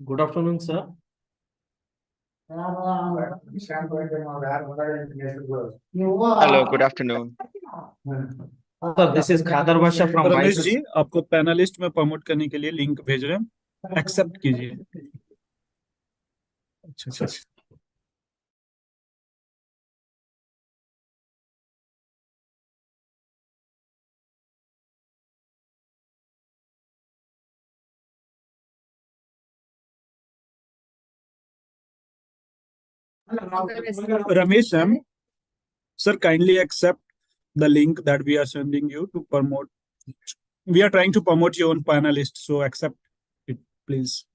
Good afternoon, sir. Hello, good afternoon. Sir, this is Khadar Basha from Ramesh Vices. जी, आपको panelist में promote करने के लिए लिंक भेज रहे हैं, एक्सेप्ट कीजिए। अच्छा। Ramesh Sam, sir, kindly accept the link that we are sending you to promote. We are trying to promote you on panelist, so accept it, please.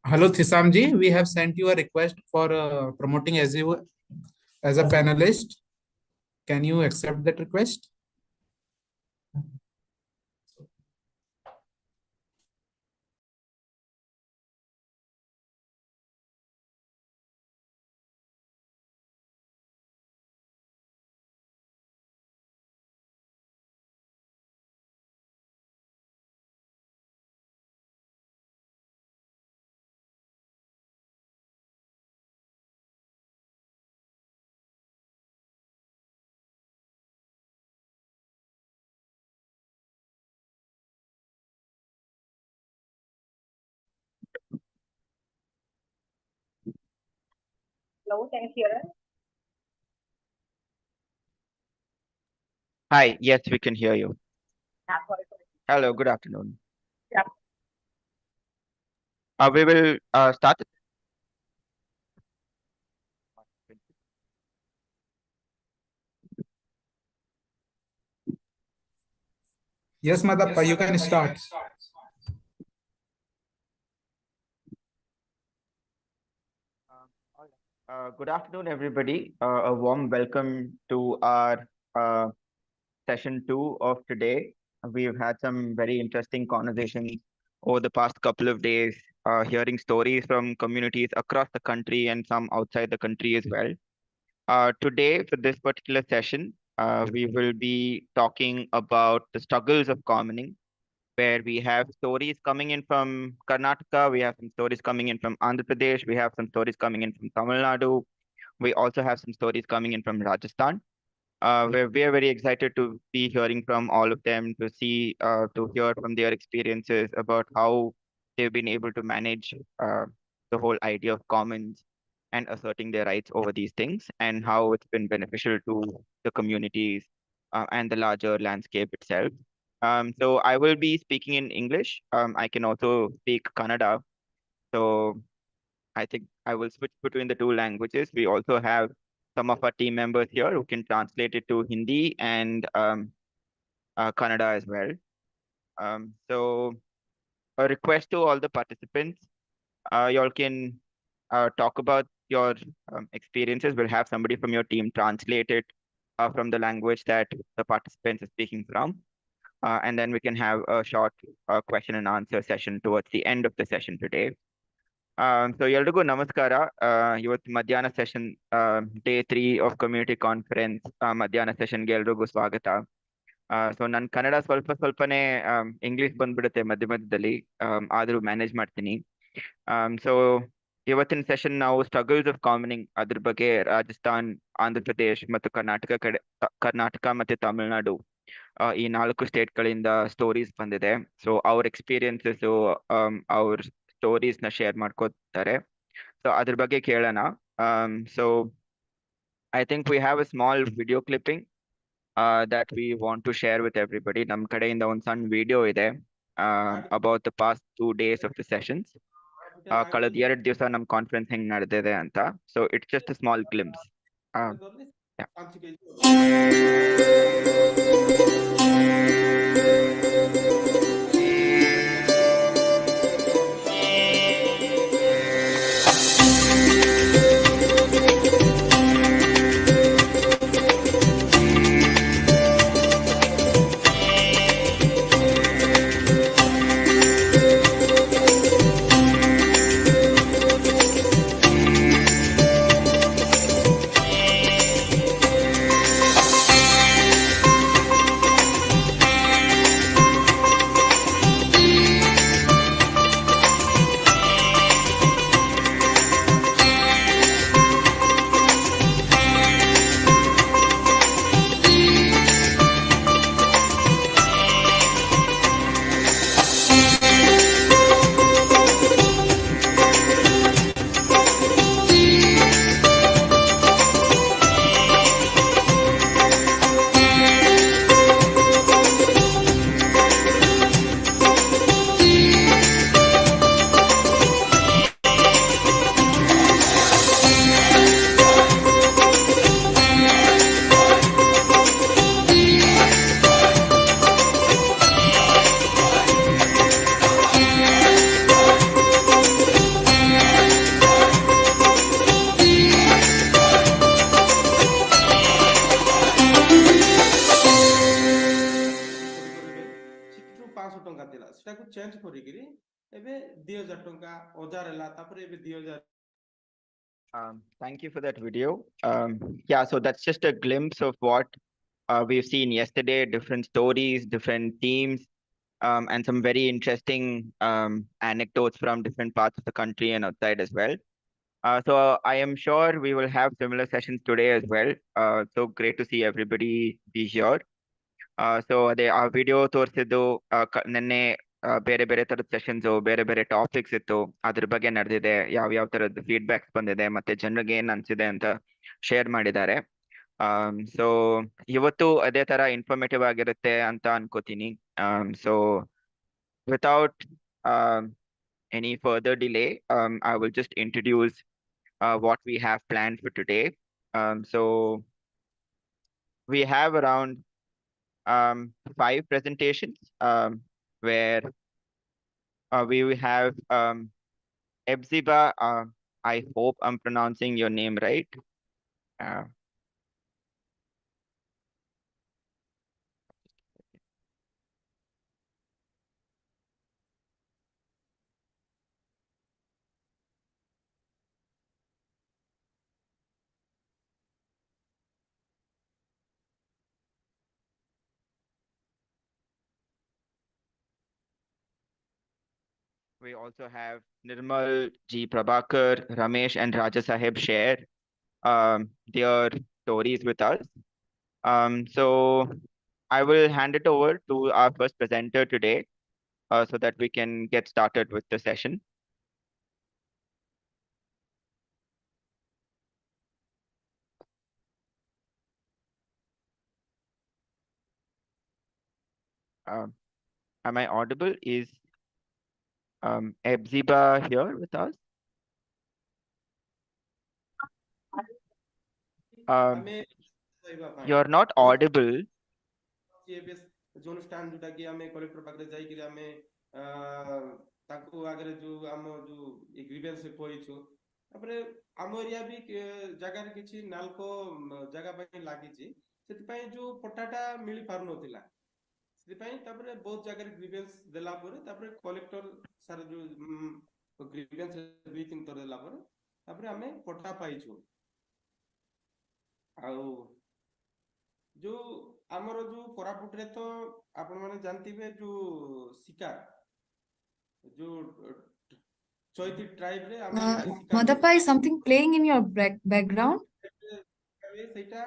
Hello, Thisam ji. We have sent you a request for promoting as a panelist. Can you accept that request? Hello, can you hear us? Hi, yes, we can hear you. Yeah, sorry. Hello, good afternoon. Yeah. We will start. Yes, Madappa, you can start. Good afternoon, everybody. A warm welcome to our session 2 of today. We've had some very interesting conversations over the past couple of days, hearing stories from communities across the country and some outside the country as well. Today, for this particular session, we will be talking about the struggles of commoning, where we have stories coming in from Karnataka, we have some stories coming in from Andhra Pradesh, we have some stories coming in from Tamil Nadu, we also have some stories coming in from Rajasthan. We are very excited to be hearing from all of them, to hear from their experiences about how they've been able to manage the whole idea of commons and asserting their rights over these things, and how it's been beneficial to the communities and the larger landscape itself. So I will be speaking in English. I can also speak Kannada. So I think I will switch between the two languages. We also have some of our team members here who can translate it to Hindi and Kannada as well. So a request to all the participants, y'all can talk about your experiences. We'll have somebody from your team translate it from the language that the participants are speaking from. And then we can have a short question and answer session towards the end of the session today. So ಎಲ್ರಿಗೂ ನಮಸ್ಕಾರ. ಇವತ್ತು ಮಧ್ಯಾಹ್ನ session day 3 of community conference ಮಧ್ಯಾಹ್ನ ಸೆಷನ್ಗೆ ಎಲ್ರಿಗೂ ಸ್ವಾಗತ. So ನನ್ನ ಕನ್ನಡ ಸ್ವಲ್ಪನೇ English ಬಂದ್ಬಿಡುತ್ತೆ ಮಧ್ಯದಲ್ಲಿ, ಆದರೂ ಮ್ಯಾನೇಜ್ ಮಾಡ್ತೀನಿ. ಸೊ ಇವತ್ತಿನ ಸೆಷನ್ ನಾವು ಸ್ಟ್ರಗಲ್ಸ್ ಆಫ್ ಕಾಮನಿಂಗ್ ಅದ್ರ ಬಗ್ಗೆ ರಾಜಸ್ಥಾನ್, ಆಂಧ್ರ ಪ್ರದೇಶ್ ಮತ್ತು ಕರ್ನಾಟಕ ಮತ್ತೆ ತಮಿಳುನಾಡು ಈ 4 ಸ್ಟೇಟ್ಗಳಿಂದ ಸ್ಟೋರೀಸ್ ಬಂದಿದೆ. ಸೊ ಅವ್ರ ಎಕ್ಸ್ಪೀರಿಯನ್ಸಸ್, ಅವ್ರ ಸ್ಟೋರೀಸ್ ನ ಶೇರ್ ಮಾಡ್ಕೋತಾರೆ. ಸೊ ಅದ್ರ ಬಗ್ಗೆ ಕೇಳೋಣ. So I think we have a small video clipping that we want to share with everybody. ನಮ್ಮ ಕಡೆಯಿಂದ ಒಂದು ಸಣ್ಣ ವಿಡಿಯೋ ಇದೆ about the past 2 days of the sessions. ಕಳೆದ 2 ದಿವಸ ನಮ್ಮ ಕಾನ್ಫರೆನ್ಸ್ ಹೆಂಗ್ ನಡೆದಿದೆ ಅಂತ. So it's just a small glimpse. ସେଠୁ 500 ଟଙ୍କା ଥିଲା ସେଟାକୁ ଚେଞ୍ଜ କରିକିରି ଏବେ 2000 ଟଙ୍କା 1000 ହେଲା ତାପରେ ଏବେ 2000 Thank you for that video. Yeah, so that's just a glimpse of what we've seen yesterday, different stories, different themes, and some very interesting anecdotes from different parts of the country and outside as well. So I am sure we will have similar sessions today as well. So great to see everybody be here. So ಅದೇ ಆ video ತೋರಿಸಿದ್ದು ನಿನ್ನೆ ಬೇರೆ ಬೇರೆ ತರದ sessions ಬೇರೆ ಬೇರೆ topics ಇತ್ತು ಅದ್ರ ಬಗ್ಗೆ ನಡೆದಿದೆ ಯಾವ ತರದ ಫೀಡ್ಬ್ಯಾಕ್ಸ್ ಬಂದಿದೆ ಮತ್ತೆ ಜನರಿಗೆ ಏನ್ ಅನ್ಸಿದೆ ಅಂತ ಶೇರ್ ಮಾಡಿದ್ದಾರೆ. ಸೊ ಇವತ್ತು ಅದೇ ತರ ಇನ್ಫಾರ್ಮೇಟಿವ್ ಆಗಿರುತ್ತೆ ಅಂತ ಅನ್ಕೋತೀನಿ. So without any further delay, I will just introduce what we have planned for today. So we have around 5 presentations where we will have Ebziba. I hope I'm pronouncing your name right. We also have Nirmal G. Prabhakar, Ramesh, and Raja Sahib share their stories with us. So I will hand it over to our first presenter today so that we can get started with the session. Am I audible? Is Ebziba here with us? ଆମେ କହିବା ପାଇଁ You're not audible. ଏବେ ଯୋଉ stand ଯୋଉଟା କି ଆମେ collector ପାଖରେ ଯାଇକିରି ଆମେ ତାଙ୍କୁ ଆଗରେ ଯୋଉ ଆମ ଯୋଉ ଗ୍ରିଭେନ୍ସ କହିଛୁ ତାପରେ ଆମ ଏରିଆ ବି ଜାଗାରେ କିଛି ନାଲକୋ ଜାଗା ପାଇଁ ଲାଗିଛି ସେଥିପାଇଁ ଯୋଉ ପଟ୍ଟାଟା ମିଳି ପାରୁନଥିଲା ସେଥିପାଇଁ ତାପରେ ବହୁତ ଜାଗାରେ ଗ୍ରିଭେନ୍ସ ଦେଲା ପରେ ତାପରେ କଲେକ୍ଟର ସାର୍ ଯୋଉ ଗ୍ରିଭେନ୍ସ 2-3 ଥର ଦେଲା ପରେ ତାପରେ ଆମେ ପଟ୍ଟା ପାଇଛୁ ଆଉ ଯୋଉ ଆମର ଯୋଉ କୋରାପୁଟରେ ତ ଆପଣ ମାନେ ଜାଣିଥିବେ ଯୋଉ ଶିକାର ଯୋଉ ଚୈତି ଟ୍ରାଇବ ରେ ଆମେ ଶିକାର Madhapa, is something playing in your background? ସେଇଟା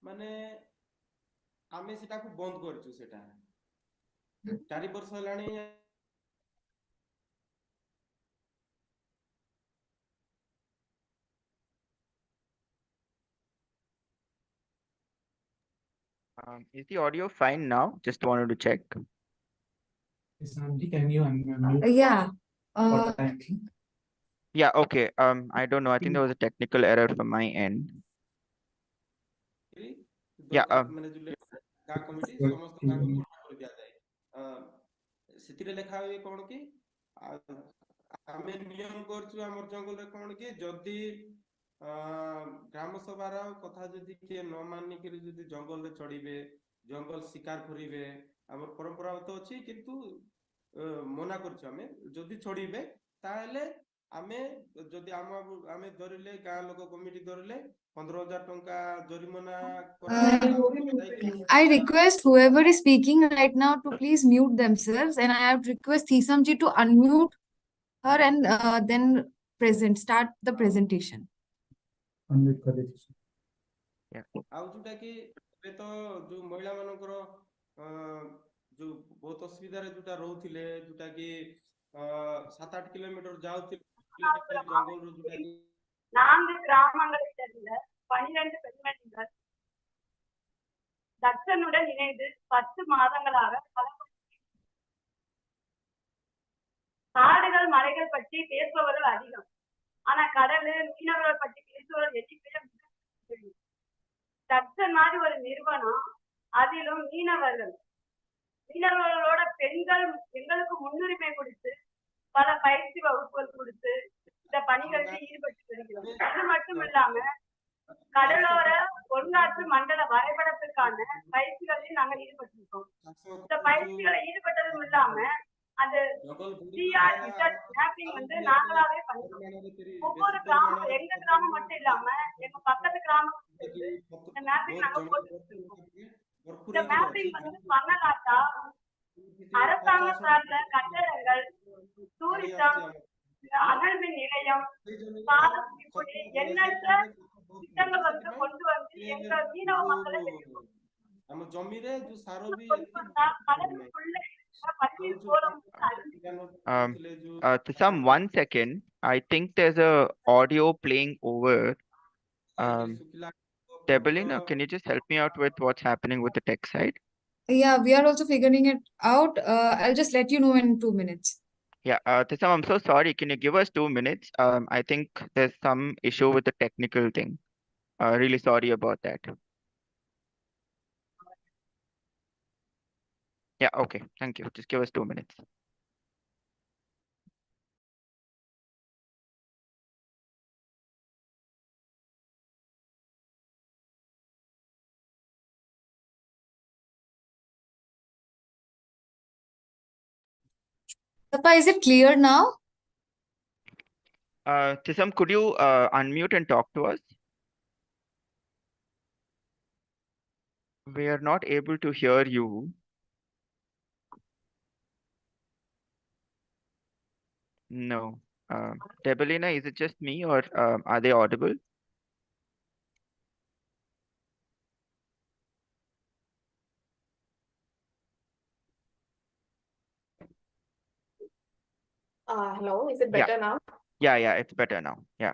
ମାନେ ଆମେ ସେଟାକୁ ବନ୍ଦ କରିଛୁ ସେଟା 4 ବର୍ଷ ହେଲାଣି Is the audio fine now? Just wanted to check. Sandy, can you unmute? Yeah. for the time being? Yeah, okay. I don't know. I think there was a technical error from my end. Yeah. ମାନେ ଯୋଉ ଗାଁ committee ସମସ୍ତ ଗାଁକୁ ପଟ୍ଟା କରି ଦିଆଯାଏ ସେଥିରେ ଲେଖା ହୁଏ କଣ କି ଆମେ ନିୟମ କରୁଛୁ ଆମର ଜଙ୍ଗଲରେ କଣ କି ଯଦି ଗ୍ରାମ ସଭାର କଥା ଯଦି କିଏ ନ ମାନିକିରି ଯଦି ଜଙ୍ଗଲରେ ଚଢିବେ ଜଙ୍ଗଲ ଶିକାର କରିବେ ଆମର ପରମ୍ପରା ତ ଅଛି କିନ୍ତୁ ମନା କରୁଛୁ ଆମେ ଯଦି ଚଢିବେ ତାହେଲେ ଆମେ ଯଦି ଆମେ ଧରିଲେ ଗାଁ ଲୋକ କମିଟି ଧରିଲେ 15,000 ଟଙ୍କା ଜରିମାନା I request whoever is speaking right now to please mute themselves, and I have request Thisamji to unmute her and then start the presentation. Unmute कर दीजिए. ଆଉ ଯୋଉଟା କି ଏବେ ତ ଯୋଉ ମହିଳା ମାନଙ୍କର ଯୋଉ ବହୁତ ଅସୁବିଧାରେ ଯୋଉଟା ରହୁଥିଲେ ଯୋଉଟା କି 7-8 କିଲୋମିଟର ଯାଉଥିଲେ ଜଙ୍ଗଲରୁ ଯୋଉଟା କି 4 கிராமங்களை சேர்ந்த 12 பெண்மணிகள் தட்சனுடன் இணைந்து 10 மாதங்களாக காடுகள் மலைகள் பற்றி பேசுபவர்கள் அதிகம். ஆனா கடல் மீனவர்கள் பற்றி பேசுபவர்கள் எண்ணிக்கை தட்சன் மாதிரி ஒரு நிறுவனம், அதிலும் மீனவர்களோட பெண்கள் எங்களுக்கு முன்னுரிமை கொடுத்து பல பயிற்சி வகுப்புகள் கொடுத்து இந்த பணிகளில் ஈடுபட்டு வருகிறோம். அது மட்டும் இல்லாம கடலோர ஒழுங்காற்று மண்டல வரைபடத்துக்கான பயிற்சிகளில் நாங்கள் ஈடுபட்டிருக்கோம். இந்த பயிற்சிகளை ஈடுபட்டதும் இல்லாம அந்த மேப்பிங் வந்து நாங்களாவே பண்ணுறோம். ஒவ்வொரு கிராமம் எங்க கிராமம் மட்டும் இல்லாம எங்க பக்கத்து கிராமம் இந்த மேப்பிங் நாங்க போட்டுருக்கோம். இந்த மேப்பிங் வந்து பண்ணலாட்டா அரசாங்க சார்ந்த கட்டடங்கள், டூரிசம், அனல் மின் நிலையம், இப்படி எண்ணற்ற திட்டங்கள் வந்து கொண்டு வந்து எங்க மீனவ மக்களை நம்ம ஜமிରେ ଯୋଉ ସାର ବି Tisam, 1 second. I think there's a audio playing over. Debelina, can you just help me out with what's happening with the tech side? Yeah, we are also figuring it out. I'll just let you know in 2 minutes. Yeah, Tisam, I'm so sorry. Can you give us 2 minutes? I think there's some issue with the technical thing. Really sorry about that. Yeah, okay. Thank you. Just give us 2 minutes. Papa, is it clear now? Tisam, could you unmute and talk to us? We are not able to hear you. No. Debelina, is it just me or are they audible? hello, is it better now? Yeah, it's better now. Yeah,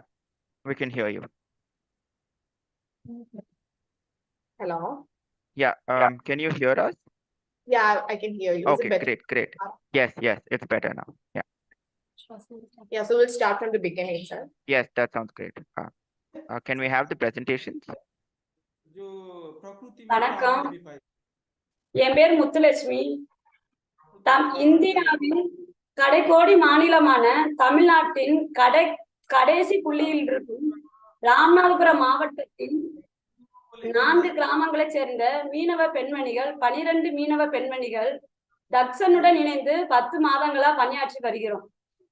we can hear you. Hello. Yeah, can you hear us? Yeah, I can hear you. Is Okay, it better? great. Yes, it's better now. Yeah. Yeah, so we'll start from the beginning, sir. Yes, that sounds great. Can we have the presentations? வணக்கம், என் பேர் முத்துலட்சுமி. இந்தியாவின் கடைக்கோடி மாநிலமான தமிழ்நாட்டின் கடைசி புள்ளியில் இருக்கும் ராமநாதபுரம் மாவட்டத்தில் 4 கிராமங்களைச் சேர்ந்த மீனவ பெண்மணிகள் 12 மீனவ பெண்மணிகள் தக்சனுடன் இணைந்து 10 மாதங்களா பணியாற்றி வருகிறோம்.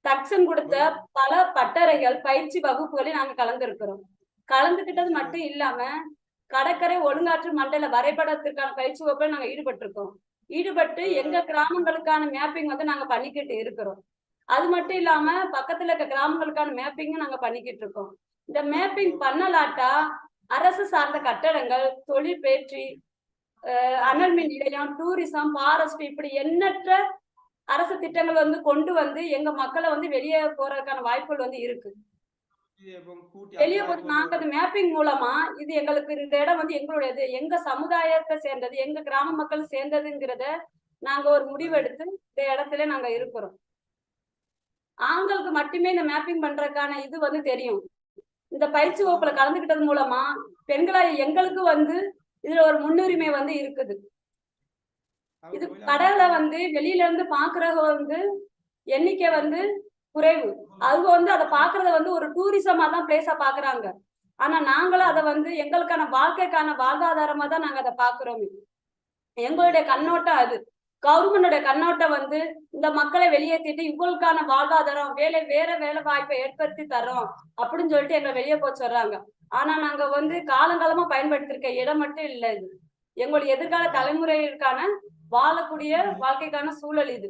தக்சன் கொடுத்த பல பட்டறைகள் பயிற்சி வகுப்புகளில் நாங்க கலந்துருக்கிறோம். கலந்துகிட்டது மட்டும் இல்லாம கடற்கரை ஒழுங்காற்று மண்டல வரைபடத்திற்கான பயிற்சி வகுப்புல நாங்க ஈடுபட்டு எங்க கிராமங்களுக்கான மேப்பிங் வந்து நாங்க பண்ணிக்கிட்டு இருக்கிறோம். அது மட்டும் இல்லாம பக்கத்துல இருக்க கிராமங்களுக்கான மேப்பிங் நாங்க பண்ணிக்கிட்டு இருக்கோம். இந்த மேப்பிங் பண்ணலாட்டா அரசு சார்ந்த கட்டடங்கள், தொழிற்பேற்றி, அனல் மின் நிலையம், டூரிசம், ஃபாரஸ்ட், இப்படி எண்ணற்ற அரசு திட்டங்கள் வந்து கொண்டு வந்து எங்க மக்களை வந்து வெளியே போறதுக்கான வாய்ப்புகள் வந்து இருக்கு. வெளியே போய் நாங்க அந்த மேப்பிங் மூலமா இது எங்களுக்கு இந்த இடம் வந்து எங்களுடையது, எங்க சமுதாயத்தை சேர்ந்தது, எங்க கிராம மக்கள் சேர்ந்ததுங்கிறத நாங்க ஒரு முடிவெடுத்து இந்த இடத்துல நாங்க இருக்கிறோம். ஆண்களுக்கு மட்டுமே இந்த மேப்பிங் பண்றதுக்கான இது வந்து தெரியும். இந்த பயிற்சி வகுப்புல கலந்துகிட்டது மூலமா பெண்களாய் எங்களுக்கு வந்து இதுல ஒரு முன்னுரிமை வந்து இருக்குது. இது கடலை வந்து வெளியில இருந்து பாக்குறவங்க வந்து எண்ணிக்கை வந்து குறைவு. அவங்க வந்து அதை பாக்குறத வந்து ஒரு டூரிசமா தான் பிளேஸா பாக்குறாங்க. ஆனா நாங்களும் அதை வந்து எங்களுக்கான வாழ்க்கைக்கான வாழ்வாதாரமா தான் நாங்க அதை பாக்குறோம். எங்களுடைய கண்ணோட்டம் அது. கவர்மெண்டோட கண்ணோட்டம் வந்து இந்த மக்களை வெளியேற்றிட்டு இவங்களுக்கான வாழ்வாதாரம் வேற வேலை வாய்ப்பை ஏற்படுத்தி தரோம் அப்படின்னு சொல்லிட்டு எங்களை வெளியே போய் சொல்றாங்க. ஆனா நாங்க வந்து காலங்காலமா பயன்படுத்திருக்க இடம் மட்டும் இல்ல இது. எங்களுடைய எதிர்கால தலைமுறைக்கான வாழக்கூடிய வாழ்க்கைக்கான சூழல் இது.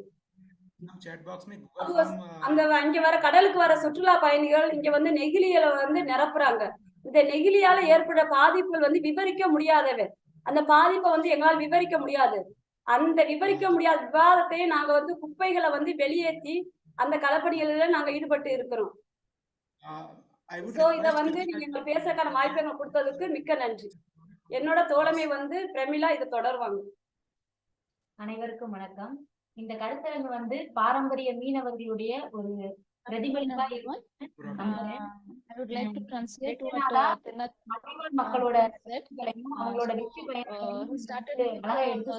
அந்த இங்க வர கடலுக்கு வர சுற்றுலா பயணிகள் இங்க வந்து நெகிழிகளை வந்து நிரப்புறாங்க. இந்த நெகிழியால ஏற்படுற பாதிப்புகள் வந்து விவரிக்க முடியாதவை. அந்த பாதிப்பை வந்து எங்களால் விவரிக்க முடியாது. அந்த விவரிக்க முடியாத விவாதத்தை நாங்க வந்து குப்பைகளை வந்து வெளியேற்றி அந்த களப்பணிகளில நாங்க ஈடுபட்டு இருக்கிறோம். சோ இத வந்து நீங்க பேசக்கான வாய்ப்பை எங்களுக்கு கொடுத்ததுக்கு மிக்க நன்றி. என்னோட தோழமை வந்து பிரமிளா இதை தொடர்வாங்க. அனைவருக்கும் வணக்கம். இந்த கருத்தரங்கு வந்து பாரம்பரிய மீனவர்களுடைய ஒரு பிரதிபலிப்பா இருக்கும். I would like to translate what மக்களோட அவங்களோட வெற்றி started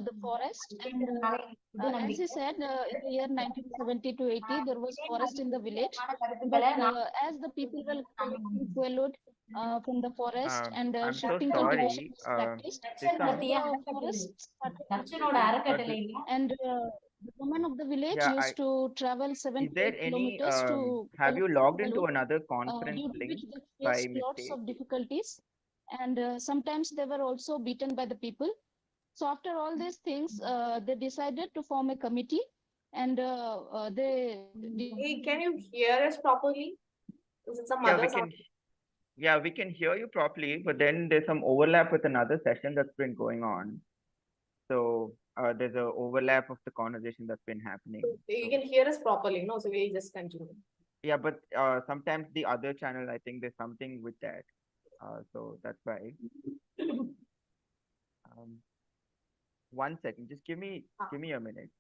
the forest, and as he said, in the year 1970 to 80 there was forest in the village, but as the people were followed from the forest and shifting cultivation was practiced, and the women of the village used to travel 7 kilometers to have you logged into another conference due to link which they by faced lots mistake? of difficulties, and sometimes they were also beaten by the people. So after all these things, they decided to form a committee, and they Hey, can you hear us properly? Is it some other sound? Yeah, we can hear you properly, but then there's some overlap with another session that's been going on. So there's a overlap of the conversation that's been happening. You can hear us properly, no? So we just continue. Yeah, but sometimes the other channel, I think there's something with that. So that's why. One second, just give me a minute.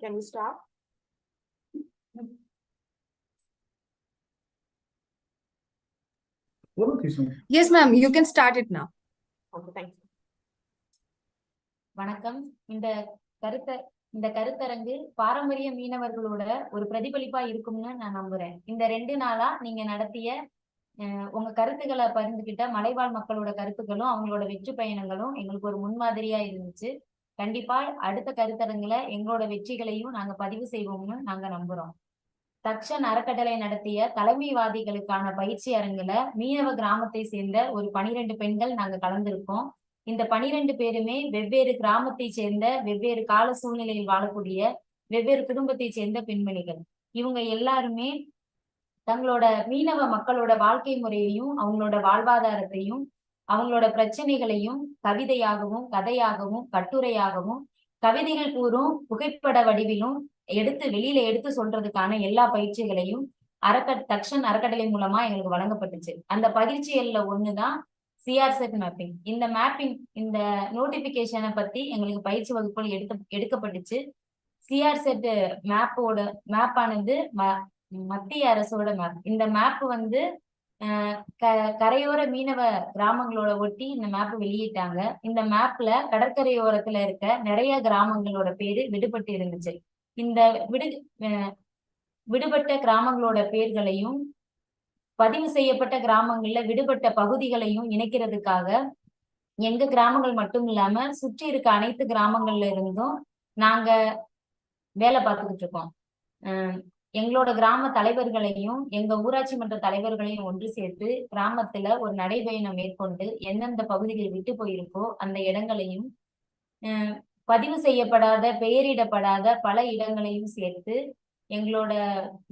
Can we start? Yes, ma'am, you can start it now. Okay, thank you. வணக்கம். இந்த கருத்தரங்கு பாரம்பரிய மீனவர்களோட ஒரு பிரதிபலிப்பா இருக்கும்னு நான் நம்புறேன். இந்த 2 நாளா நீங்க நடத்திய உங்க கருத்துக்களை பகிர்ந்துகிட்ட மலைவாழ் மக்களோட கருத்துக்களும் அவங்களோட வெற்றி பயணங்களும் எங்களுக்கு ஒரு முன்மாதிரியா இருந்துச்சு. கண்டிப்பா அடுத்த கருத்தரங்குல எங்களோட வெற்றிகளையும் நாங்க பதிவு செய்வோம்னு நாங்க நம்புறோம். தக்ஷன் அறக்கட்டளை நடத்திய தலைமைவாதிகளுக்கான பயிற்சி அரங்குல மீனவ கிராமத்தை சேர்ந்த ஒரு 12 பெண்கள் நாங்க கலந்திருக்கோம். இந்த 12 பேருமே வெவ்வேறு கிராமத்தை சேர்ந்த வெவ்வேறு கால சூழ்நிலையில் வாழக்கூடிய வெவ்வேறு குடும்பத்தை சேர்ந்த பெண்மணிகள். இவங்க எல்லாருமே தங்களோட மீனவ மக்களோட வாழ்க்கை முறையையும் அவங்களோட வாழ்வாதாரத்தையும் அவங்களோட பிரச்சனைகளையும் கவிதையாகவும் கதையாகவும் கட்டுரையாகவும் கவிதைகள் கூறும் புகைப்பட வடிவிலும் வெளியில எடுத்து சொல்றதுக்கான எல்லா பயிற்சிகளையும் தக்ஷன் அறக்கட்டளை மூலமா எங்களுக்கு வழங்கப்பட்டுச்சு. அந்த பயிற்சிகள்ல ஒண்ணுதான் சிஆர்செட் மேப்பிங். இந்த மேப்பிங், இந்த நோட்டிபிகேஷனை பத்தி எங்களுக்கு பயிற்சி வகுப்புகள் எடுக்கப்பட்டுச்சு. சிஆர்செட் மேப்பானது மத்திய அரசோட மேப். இந்த மேப் வந்து கரையோர மீனவ கிராமங்களோட ஒட்டி இந்த மேப் வெளியிட்டாங்க. இந்த மேப்ல கடற்கரையோரத்துல இருக்க நிறைய கிராமங்களோட பேரு விடுபட்டு இருந்துச்சு. இந்த விடுபட்ட கிராமங்களோட பேர்களையும் பதிவு செய்யப்பட்ட கிராமங்கள்ல விடுபட்ட பகுதிகளையும் இணைக்கிறதுக்காக எங்க கிராமங்கள் மட்டும் இல்லாம சுற்றி இருக்க அனைத்து கிராமங்கள்ல இருந்தும் நாங்க வேலை பார்த்துக்கிட்டு இருக்கோம். எங்களோட கிராம தலைவர்களையும் எங்க ஊராட்சி மன்ற தலைவர்களையும் ஒன்று சேர்த்து கிராமத்துல ஒரு நடைபயணம் மேற்கொண்டு எந்தெந்த பகுதிகள் விட்டு போயிருக்கோ அந்த இடங்களையும் பதிவு செய்யப்படாத பெயரிடப்படாத பல இடங்களையும் சேர்த்து எங்களோட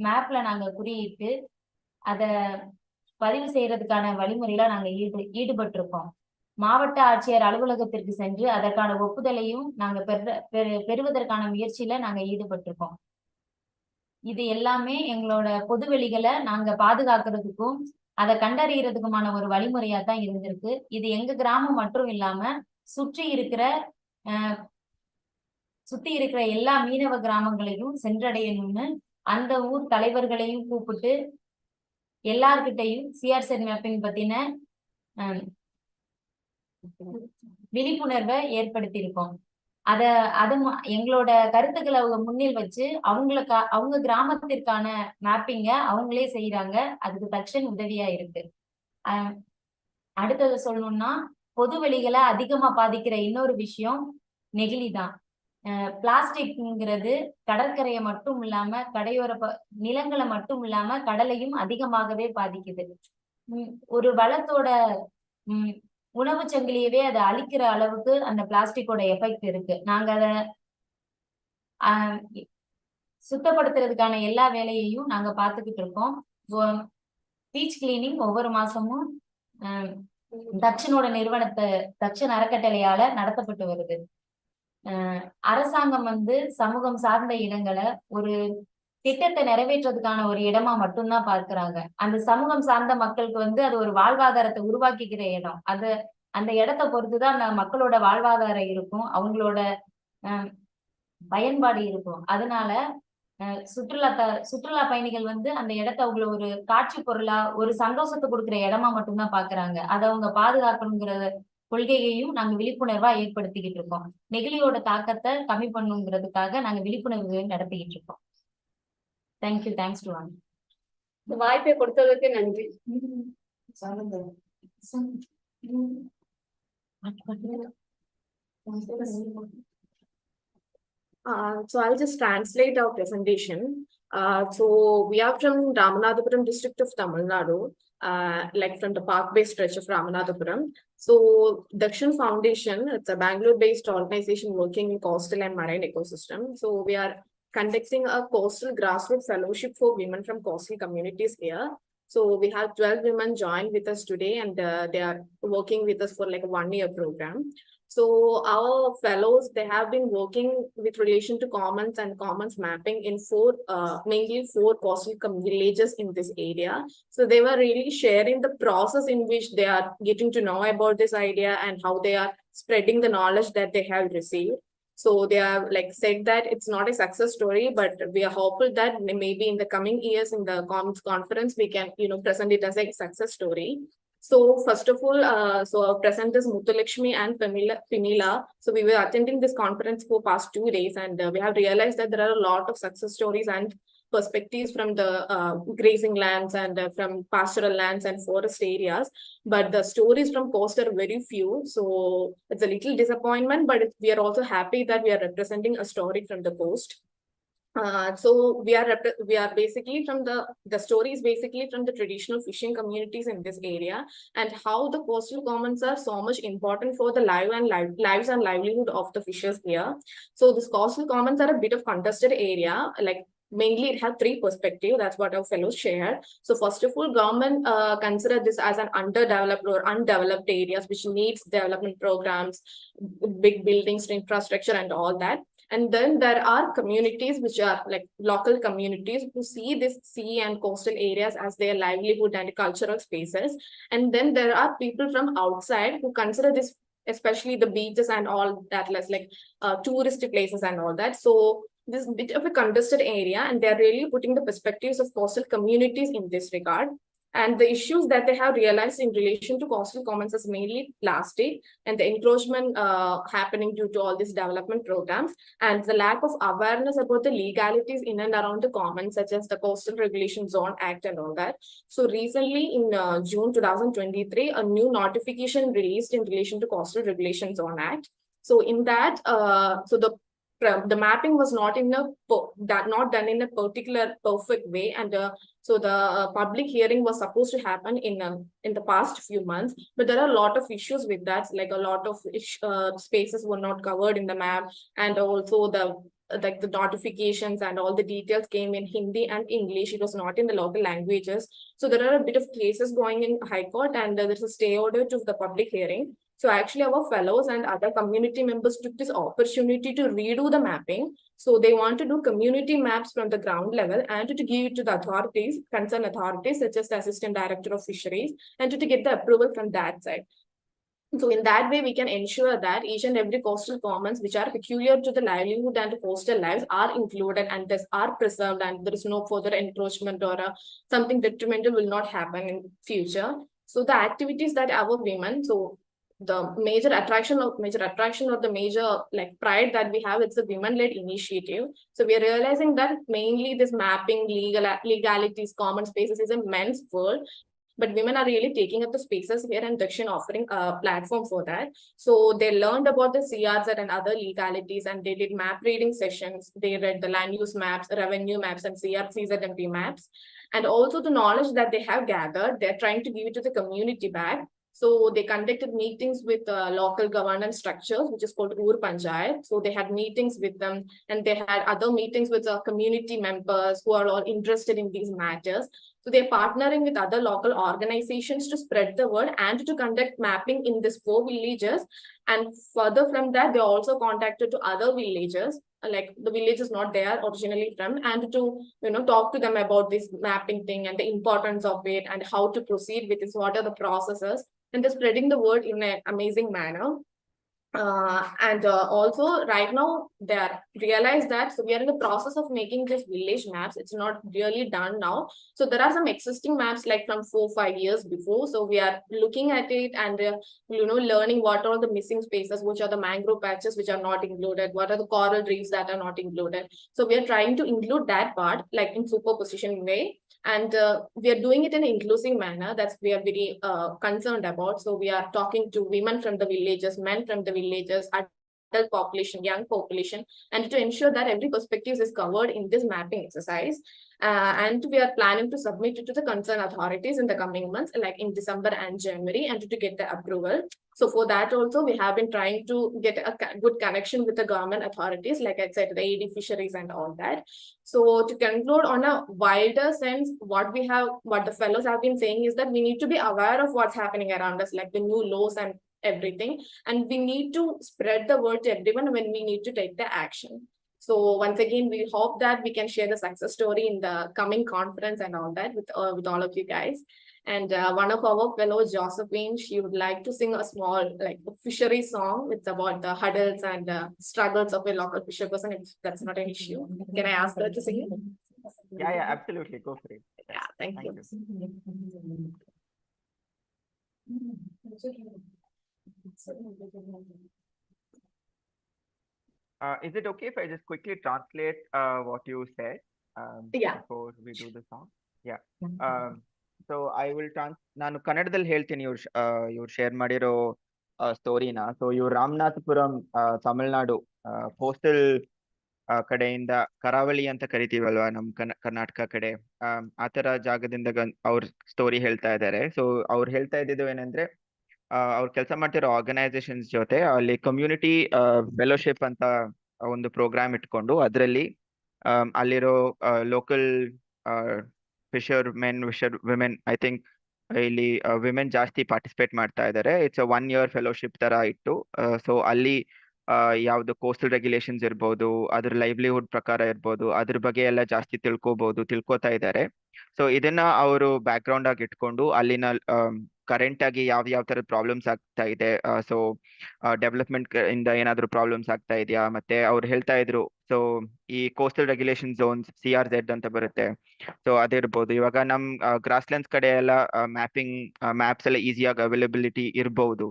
மேப்ல நாங்க குறியிட்டு அத பதிவு செய்யறதுக்கான வழிமுறையில நாங்க ஈடுபட்டிருக்கோம். மாவட்ட ஆட்சியர் அலுவலகத்திற்கு சென்று அதற்கான ஒப்புதலையும் நாங்க பெறுவதற்கான முயற்சியில நாங்க ஈடுபட்டிருக்கோம். இது எல்லாமே எங்களோட பொதுவெளிகளை நாங்க பாதுகாக்கிறதுக்கும் அதை கண்டறியறதுக்குமான ஒரு வழிமுறையா தான் இருந்திருக்கு. இது எங்க கிராமம் மட்டும் இல்லாம சுற்றி இருக்கிற எல்லா மீனவ கிராமங்களையும் சென்றடையணும்னு அந்த ஊர் தலைவர்களையும் கூப்பிட்டு எல்லார்கிட்டையும் சிஆர்செட் மேப்பிங் பத்தின விழிப்புணர்வை ஏற்படுத்தியிருக்கோம். அது எங்களோட கருத்துக்களை அவங்க முன்னில் வச்சு அவங்க கிராமத்திற்கான மேப்பிங்க அவங்களே செய்யறாங்க. அதுக்கு தக்ஷன் உதவியா இருக்கு. அடுத்தது சொல்லணும்னா பொதுவெளிகளை அதிகமா பாதிக்கிற இன்னொரு விஷயம் நெகிழிதான். பிளாஸ்டிக்ங்கிறது கடற்கரையை மட்டும் இல்லாம கடையோர நிலங்களை மட்டும் இல்லாம கடலையும் அதிகமாகவே பாதிக்குது. ஒரு வளத்தோட உணவு சங்கிலியவே அதை அழிக்கிற அளவுக்கு அந்த பிளாஸ்டிக்கோட எஃபெக்ட் இருக்கு. நாங்க அதை சுத்தப்படுத்துறதுக்கான எல்லா வேலையையும் நாங்க பார்த்துக்கிட்டு இருக்கோம். பீச் கிளீனிங் ஒவ்வொரு மாசமும் தக்ஷனோட தக்ஷன் அறக்கட்டளையால நடத்தப்பட்டு வருது. அரசாங்கம் வந்து சமூகம் சார்ந்த இடங்களை ஒரு திட்டத்தை நிறைவேற்றதுக்கான ஒரு இடமா மட்டும்தான் பார்க்கிறாங்க. அந்த சமூகம் சார்ந்த மக்களுக்கு வந்து அது ஒரு வாழ்வாதாரத்தை உருவாக்கிக்கிற இடம். அந்த இடத்தை பொறுத்துதான் அந்த மக்களோட வாழ்வாதாரம் இருக்கும், அவங்களோட பயன்பாடு இருக்கும். அதனால சுற்றுலா பயணிகள் வந்து அந்த இடத்த அவங்கள ஒரு காட்சி பொருளா ஒரு சந்தோஷத்தை கொடுக்குற இடமா மட்டும்தான் பாக்குறாங்க. அதை அவங்க பாதுகாக்கணுங்கிற கொள்கையையும் நாங்க விழிப்புணர்வா ஏற்படுத்திக்கிட்டு இருக்கோம். நெகிழியோட தாக்கத்தை கம்மி பண்ணுங்கிறதுக்காக நாங்க விழிப்புணர்வு நடத்திக்கிட்டு இருக்கோம். தேங்க்யூ. Thanks to all. இந்த வாய்ப்பை கொடுத்ததுக்கு நன்றி. So I'll just translate our presentation. So we are from Ramanathapuram district of Tamil Nadu, like from the park-based stretch of Ramanathapuram. So Dakshan Foundation, it's a Bangalore-based organization working in coastal and marine ecosystem. So we are conducting a coastal grassroots fellowship for women from coastal communities here. So we have 12 women joined with us today, and they are working with us for like a 1-year program. So our fellows, they have been working with relation to commons and commons mapping in mainly four coastal villages in this area. So they were really sharing the process in which they are getting to know about this idea and how they are spreading the knowledge that they have received. So they have like said that it's not a success story, but we are hopeful that maybe in the coming years in the conference, we can, present it as a success story. So first of all, so our presenters Muthulakshmi and Pinila. So we were attending this conference for past 2 days, and we have realized that there are a lot of success stories and perspectives from the grazing lands and from pastoral lands and forest areas. But the stories from coast are very few. So it's a little disappointment, but we are also happy that we are representing a story from the coast. So we are basically from the story is basically from the traditional fishing communities in this area, and how the coastal commons are so much important for the lives and livelihood of the fishers here. So this coastal commons are a bit of contested area, like mainly it has three perspectives. That's what our fellows shared. So first of all, government consider this as an underdeveloped or undeveloped areas which needs development programs, big buildings, infrastructure, and all that. And then there are communities which are like local communities who see this sea and coastal areas as their livelihood and cultural spaces. And then there are people from outside who consider this, especially the beaches and all that, less like tourist places and all that. So this bit of a contested area, and they're really putting the perspectives of coastal communities in this regard. And the issues that they have realized in relation to coastal commons is mainly plastic and the encroachment happening due to all these development programs, and the lack of awareness about the legalities in and around the commons, such as the Coastal Regulation Zone Act and all that. So recently in June 2023, a new notification released in relation to Coastal Regulation Zone Act. So in that, so the mapping was not done in a particular perfect way, and so the public hearing was supposed to happen in the past few months, but there are a lot of issues with that, like a lot of spaces were not covered in the map, and also the notifications and all the details came in Hindi and English. It was not in the local languages. So there are a bit of cases going in High Court, and there's a stay order to the public hearing. So actually our fellows and other community members took this opportunity to redo the mapping. So they want to do community maps from the ground level and to give it to the authorities, concerned authorities, such as the Assistant Director of Fisheries, and to get the approval from that side. So in that way, we can ensure that each and every coastal commons which are peculiar to the livelihood and coastal lives are included and thus are preserved, and there is no further encroachment or something detrimental will not happen in future. So the activities that our women, so the major attraction or the major like pride that we have, it's a women-led initiative. So we are realizing that mainly this mapping, legalities, common spaces is a men's world, but women are really taking up the spaces here, and Dakshin offering a platform for that. So they learned about the CRZ and other legalities, and they did map reading sessions. They read the land use maps, revenue maps, and CRCZMP maps. And also the knowledge that they have gathered, they're trying to give it to the community back. So they conducted meetings with local governance structures, which is called Ur Panchayat. So they had meetings with them, and they had other meetings with community members who are all interested in these matters. So they're partnering with other local organizations to spread the word and to conduct mapping in these 4 villages. And further from that, they also contacted to other villages, like the villages not there originally from, and to talk to them about this mapping thing and the importance of it and how to proceed with this, what are the processes, and they're spreading the word in an amazing manner. And also right now they are realized that, so we are in the process of making this village maps. It's not really done now. So there are some existing maps like from 4-5 years before. So we are looking at it and learning what are the missing spaces, which are the mangrove patches which are not included, what are the coral reefs that are not included. So we are trying to include that part like in superposition way. And we are doing it in an inclusive manner. That's we are very concerned about. So we are talking to women from the villages, men from the villages, adult population, young population, and to ensure that every perspective is covered in this mapping exercise. And we are planning to submit it to the concerned authorities in the coming months, like in December and January, and to get the approval. So for that also, we have been trying to get a good connection with the government authorities, like I said, the AD fisheries and all that. So to conclude on a wider sense, what the fellows have been saying is that we need to be aware of what's happening around us, like the new laws and everything. And we need to spread the word to everyone when we need to take the action. So once again, we hope that we can share the success story in the coming conference and all that with all of you guys. And one of our fellows, Josephine, she would like to sing a small like fishery song. It's about the hurdles and struggles of a local fisher person. If that's not an issue, can I ask her to sing it? Yeah, absolutely. Go for it. Yeah, thank you. Is it okay if I just quickly translate what you said before we do the song? Yeah. So I will ನಾನು ಕನ್ನಡದಲ್ಲಿ ಹೇಳ್ತೀನಿ ಇವ್ರು share ಮಾಡಿರೋ ಸ್ಟೋರಿನ. So ಇವ್ರು Ramanathapuram Tamil Nadu coastal ಕಡೆಯಿಂದ ಕರಾವಳಿ ಅಂತ ಕರಿತೀವಲ್ವಾ ನಮ್ ಕರ್ನಾಟಕ ಕಡೆ, ಆ ತರ ಜಾಗದಿಂದ ಅವ್ರ ಸ್ಟೋರಿ ಹೇಳ್ತಾ ಇದ್ದಾರೆ. ಸೊ ಅವ್ರು ಹೇಳ್ತಾ ಇದ್ದಿದ್ದು ಏನಂದ್ರೆ, ಅವ್ರು ಕೆಲಸ ಮಾಡ್ತಿರೋ ಆರ್ಗನೈಸೇಷನ್ಸ್ ಜೊತೆ ಅಲ್ಲಿ ಕಮ್ಯುನಿಟಿ ಫೆಲೋಶಿಪ್ ಅಂತ ಒಂದು ಪ್ರೋಗ್ರಾಮ್ ಇಟ್ಕೊಂಡು ಅದರಲ್ಲಿ ಅಲ್ಲಿರೋ local Fisher men, Fisher women, I think ಇಲ್ಲಿ ವಿಮೆನ್ ಜಾಸ್ತಿ ಪಾರ್ಟಿಸಿಪೇಟ್ ಮಾಡ್ತಾ ಇದ್ದಾರೆ. ಇಟ್ಸ್ ಅ 1 year ಫೆಲೋಶಿಪ್ ತರ ಇಟ್ಟು, ಸೊ ಅಲ್ಲಿ ಯಾವ್ದು ಕೋಸ್ಟಲ್ ರೆಗ್ಯುಲೇಷನ್ಸ್ ಇರ್ಬೋದು, ಅದ್ರ ಲೈವ್ಲಿಹುಡ್ ಪ್ರಕಾರ ಇರ್ಬೋದು, ಅದ್ರ ಬಗ್ಗೆ ಎಲ್ಲ ಜಾಸ್ತಿ ತಿಳ್ಕೊತಾ ಇದ್ದಾರೆ. ಸೊ ಇದನ್ನ ಅವರು ಬ್ಯಾಕ್ ಗ್ರೌಂಡ್ ಆಗಿ ಇಟ್ಕೊಂಡು ಅಲ್ಲಿನ ಕರೆಂಟ್ ಆಗಿ ಯಾವ ತರದ ಪ್ರಾಬ್ಲಮ್ಸ್ ಆಗ್ತಾ ಇದೆ, ಸೊ ಡೆವಲಪ್ಮೆಂಟ್ ಇಂದ ಏನಾದ್ರು ಪ್ರಾಬ್ಲಮ್ಸ್ ಆಗ್ತಾ ಇದೆಯಾ, ಮತ್ತೆ ಅವ್ರು ಹೇಳ್ತಾ ಇದ್ರು. ಸೊ ಈ ಕೋಸ್ಟಲ್ ರೆಗ್ಯುಲೇಷನ್ ಝೋನ್ಸ್ CRZ ಅಂತ ಬರುತ್ತೆ, ಸೊ ಅದಿರ್ಬೋದು. ಇವಾಗ ನಮ್ ಗ್ರಾಸ್ಲ್ಯಾಂಡ್ಸ್ ಕಡೆ ಎಲ್ಲ ಮ್ಯಾಪ್ಸ್ ಎಲ್ಲ ಈಸಿಯಾಗಿ ಅವೈಲಬಿಲಿಟಿ ಇರ್ಬೋದು,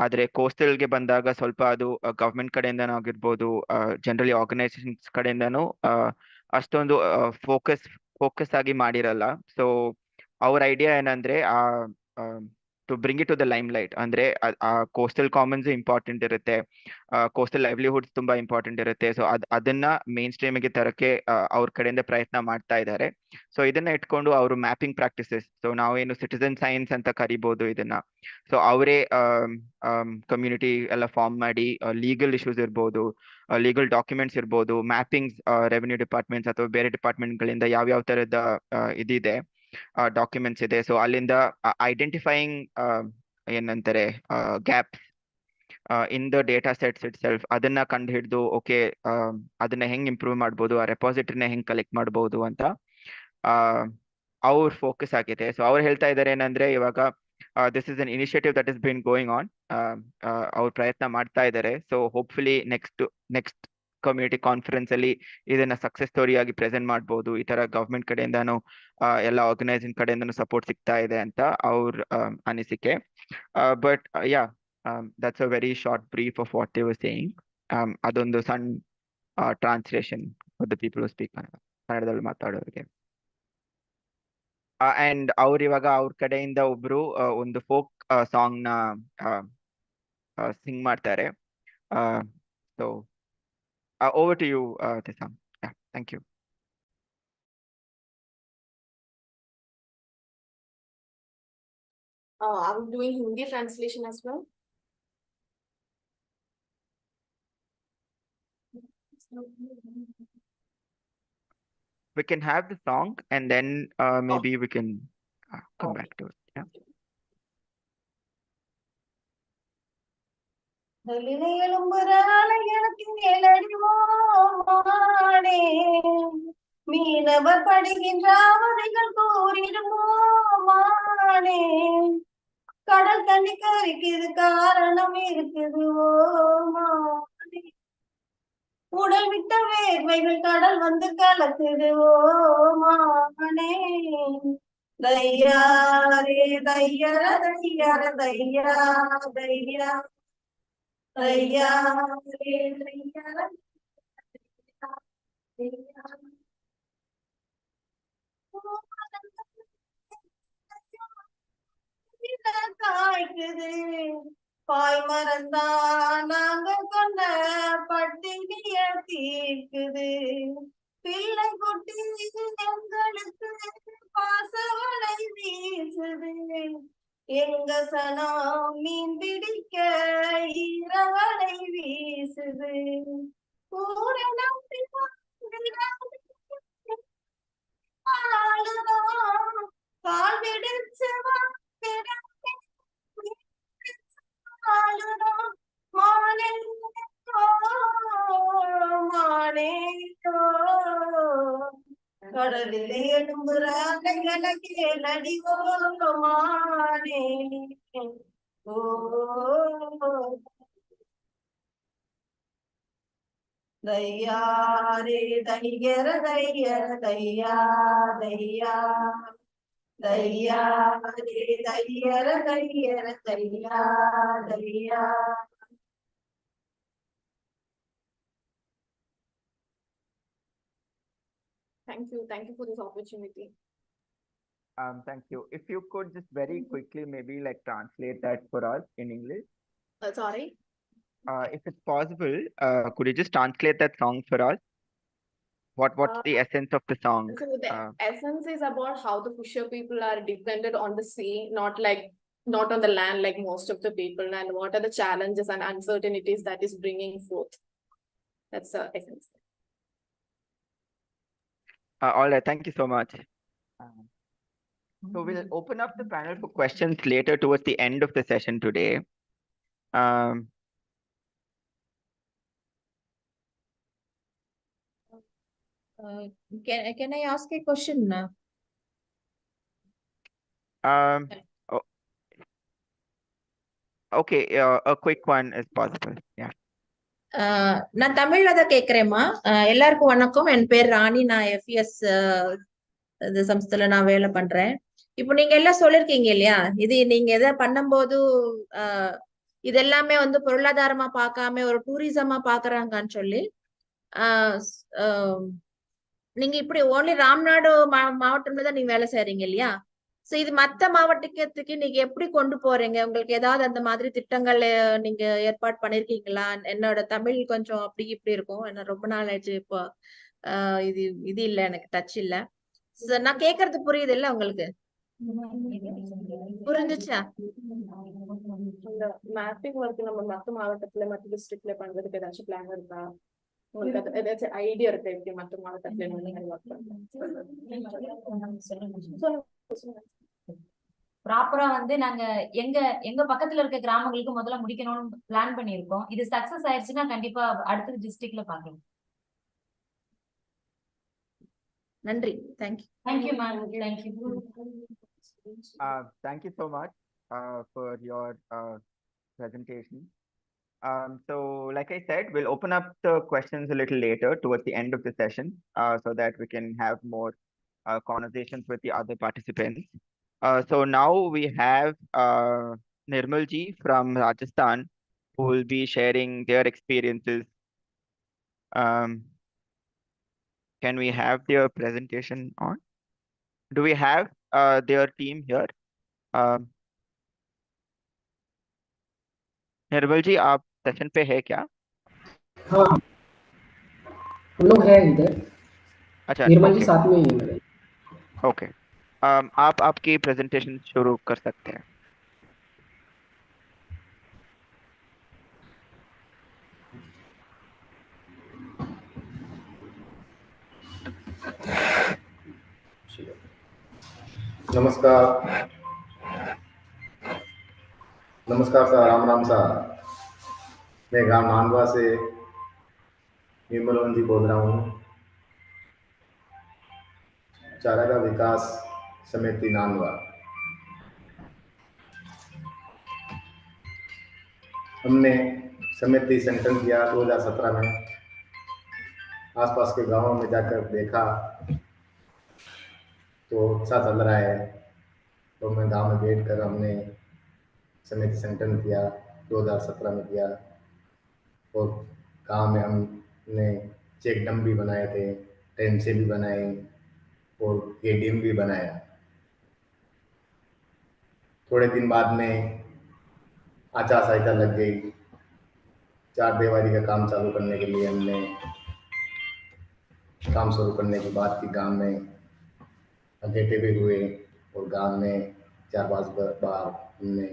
ಆದ್ರೆ ಕೋಸ್ಟಲ್ಗೆ ಬಂದಾಗ ಸ್ವಲ್ಪ ಅದು ಗವರ್ಮೆಂಟ್ ಕಡೆಯಿಂದನೂ ಆಗಿರ್ಬೋದು, ಜನರಲಿ ಆರ್ಗನೈಸೇಷನ್ಸ್ ಕಡೆಯಿಂದನೂ ಅಷ್ಟೊಂದು ಫೋಕಸ್ ಆಗಿ ಮಾಡಿರಲ್ಲ. ಸೊ ಅವ್ರ ಐಡಿಯಾ ಏನಂದ್ರೆ to bring it to the limelight, ಅಂದ್ರೆ ಆ ಕೋಸ್ಟಲ್ ಕಾಮನ್ಸ್ ಇಂಪಾರ್ಟೆಂಟ್ ಇರುತ್ತೆ, ಕೋಸ್ಟಲ್ ಲೈವ್ಲಿಹುಡ್ಸ್ ತುಂಬಾ ಇಂಪಾರ್ಟೆಂಟ್ ಇರುತ್ತೆ. ಸೊ ಅದನ್ನ ಮೇನ್ ಸ್ಟ್ರೀಮಿಗೆ ತರಕ್ಕೆ ಅವ್ರ ಕಡೆಯಿಂದ ಪ್ರಯತ್ನ ಮಾಡ್ತಾ ಇದ್ದಾರೆ. ಸೊ ಇದನ್ನ ಇಟ್ಕೊಂಡು ಅವರು ಮ್ಯಾಪಿಂಗ್ ಪ್ರಾಕ್ಟಿಸಸ್, ಸೊ ನಾವೇನು ಸಿಟಿಸನ್ ಸೈನ್ಸ್ ಅಂತ ಕರಿಬಹುದು ಇದನ್ನ, ಸೊ ಅವರೇ ಕಮ್ಯುನಿಟಿ ಎಲ್ಲ ಫಾರ್ಮ್ ಮಾಡಿ ಲೀಗಲ್ ಇಶ್ಯೂಸ್ ಇರ್ಬೋದು, ಲೀಗಲ್ ಡಾಕ್ಯುಮೆಂಟ್ಸ್ ಇರ್ಬೋದು, ಮ್ಯಾಪಿಂಗ್ಸ್ ರೆವೆನ್ಯೂ ಡಿಪಾರ್ಟ್ಮೆಂಟ್ಸ್ ಅಥವಾ ಬೇರೆ ಡಿಪಾರ್ಟ್ಮೆಂಟ್ಗಳಿಂದ ಯಾವ ತರದ ಇದಿದೆ ಡಾಕ್ಯುಮೆಂಟ್ಸ್ ಇದೆ, ಸೊ ಅಲ್ಲಿಂದ ಐಡೆಂಟಿಫೈಯಿಂಗ್ ಏನಂತಾರೆ gaps in the data sets it self, ಅದನ್ನ ಕಂಡು ಹಿಡಿದು ಓಕೆ ಅದನ್ನ ಹೆಂಗ್ ಇಂಪ್ರೂವ್ ಮಾಡ್ಬೋದು, ಆ ರೆಪಾಸಿಟರಿನ ಹೆಂಗ್ ಕಲೆಕ್ಟ್ ಮಾಡ್ಬೋದು ಅಂತ ಅವ್ರ ಫೋಕಸ್ ಆಗಿದೆ. ಸೊ ಅವ್ರು ಹೇಳ್ತಾ ಇದ್ದಾರೆ ಏನಂದ್ರೆ, ಇವಾಗ this is an initiative that is been going on, ಅವ್ರು ಪ್ರಯತ್ನ ಮಾಡ್ತಾ ಇದ್ದಾರೆ. So hopefully next community conference ಅಲ್ಲಿ ಇದನ್ನ ಸಕ್ಸಸ್ ಸ್ಟೋರಿ ಆಗಿ ಪ್ರೆಸೆಂಟ್ ಮಾಡ್ಬೋದು. ಈ ತರ ಗವರ್ಮೆಂಟ್ ಕಡೆಯಿಂದಾನು ಎಲ್ಲ ಆರ್ಗನೈಸಿಂಗ್ ಕಡೆಯಿಂದಾನು ಸಪೋರ್ಟ್ ಸಿಗ್ತಾ ಇದೆ ಅಂತ ಅವ್ರ ಅನಿಸಿಕೆ. But yeah, that's a very short brief of what they were saying. ಅದೊಂದು ಸಣ್ಣ translation for the people who speak ಕನ್ನಡದಲ್ಲಿ ಮಾತಾಡೋರಿಗೆ. ಅಂಡ್ ಅವ್ರು ಇವಾಗ ಅವ್ರ ಕಡೆಯಿಂದ ಒಬ್ರು ಒಂದು ಫೋಕ್ ಸಾಂಗ್ ನ ಸಿಂಗ್ ಮಾಡ್ತಾರೆ. ಸೊ ಓವರ್ ಟು ಯು ತಿಸಾಮ್. Thank you. Are we doing Hindi translation as well? We can have the song and then maybe we can come back to it. Yeah. மீனவர் படுகின்ற அவதிகள் கூறிடுமோ மானே, கடல் தண்ணி கரிக்குது காரணம் இருக்குது ஓ மானே, உடல் விட்ட வேர்வைகள் கடல் வந்து கலக்குது ஓ மானே, தையாரே தையர தையர தையா தையா தையாரே தையர காய்க்குது பாய் மறந்தா நாங்க கொண்ட பட்டினிய தீர்க்குது, பிள்ளை குட்டி எங்களுக்கு பாசவளை வீசுது, எங்க சனம் மீன் பிடிக்க ஈரவளை வீசுது, ஊரை நம்பி கால் விடுச்சு மானே மானே கடலிலே எழும்புறாங்க கேளடிவோ மானே ஓ தையாரே தையர தையர தையா தையா தையாரே தையர தையர தையா தையா. Thank you for this opportunity. Thank you. If you could just very quickly maybe like translate that for us in English. Sorry? If it's possible, could you just translate that song for us? what's the essence of the song? So the essence is about how the fisher people are dependent on the sea, not on the land like most of the people, and what are the challenges and uncertainties that is bringing forth. That's the essence. All right, thank you so much. So we'll open up the panel for questions later towards the end of the session today. Can I ask a question now? Oh, okay, a quick one is possible. Yeah. நான் தமிழ்ல தான் கேக்குறேம்மா. எல்லாருக்கும் வணக்கம். என் பேர் ராணி. நான் FS இந்த சம்ஸ்தால நான் வேலை பண்றேன். இப்போ நீங்க எல்லாம் சொல்லிருக்கீங்க இல்லையா, இது நீங்க எதை பண்ணும்போது இது எல்லாமே வந்து பொருளாதாரமா பார்க்காம ஒரு டூரிசமா பாக்குறாங்கன்னு சொல்லி நீங்க இப்படி ஓன்லி ராம்நாடு மாவட்டம்ல தான் நீங்க வேலை செய்யறீங்க இல்லையா? சோ இது மத்த மாவட்டத்துக்கு நீங்க எப்படி கொண்டு போறீங்க? உங்களுக்கு ஏதாவது அந்த மாதிரி திட்டங்கள் நீங்க ஏற்பாடு பண்ணிருக்கீங்களா? என்னோட தமிழ் கொஞ்சம் அப்படி இப்படி இருக்கும், என்ன ரொம்ப நாள் ஆயிடுச்சு. இப்போ இது இல்ல, எனக்கு டச் இல்ல. நான் கேக்குறது புரியுது இல்ல உங்களுக்கு? புரிஞ்சுச்சா? இந்த மேப்பிங் ஒர்க் நம்ம மத்த மாவட்டத்துல மத்த டிஸ்ட்ரிக்ட்ல பண்றதுக்கு ஏதாச்சும் பிளான் இருக்கா? உங்களுக்கு ஏதாச்சும் ஐடியா இருக்கா எப்படி மத்த மாவட்டத்துல ஒர்க் பண்றது? ப்ராப்பரா வந்து நாங்க எங்க பக்கத்துல இருக்க கிராமங்களுக்கு முதல்ல முடிக்கணும்னு பிளான் பண்ணிருக்கோம். இது சக்சஸ் ஆயிடுச்சுன்னா கண்டிப்பா அடுத்த டிஸ்ட்ரிக்ட்ல பாக்கலாம். நன்றி. Thank you. Thank you ma'am. Thank you. Thank you so much for your presentation. So like I said, we'll open up the questions a little later towards the end of the session so that we can have more conversations with the other participants. So now we have Nirmal ji from Rajasthan who will be sharing their experiences. Can we have their presentation on? Do we have their team here? निर्मल जी, आप session पे है क्या? हाँ, हम लोग हैं इधर। अच्छा, निर्मल जी okay. साथ में ही हैं मेरे। ओके, आप आपकी प्रेजेंटेशन शुरू कर सकते हैं। नमस्कार सर, राम राम सर। मैं गांव नांदवा से निर्मल जी बोल रहा हूँ। चारागाह विकास समिति नांदवा। हमने समिति संगठन किया 2017 में। आसपास के गांवों में जाकर देखा तो अच्छा चल रहा है, तो मैं गांव में बैठकर हमने समिति संगठन किया, 2017 में किया। और गांव में हमने चेक डैम भी बनाए थे, ट्रेन से भी बनाए और एडीएम भी बनाया। थोड़े दिन बाद में आचार संहिता लग गई। चार दीवारी का काम चालू करने के लिए हमने काम शुरू करने की बात की। गांव में अकेटे भी हुए और गांव में 4-5 बार हमने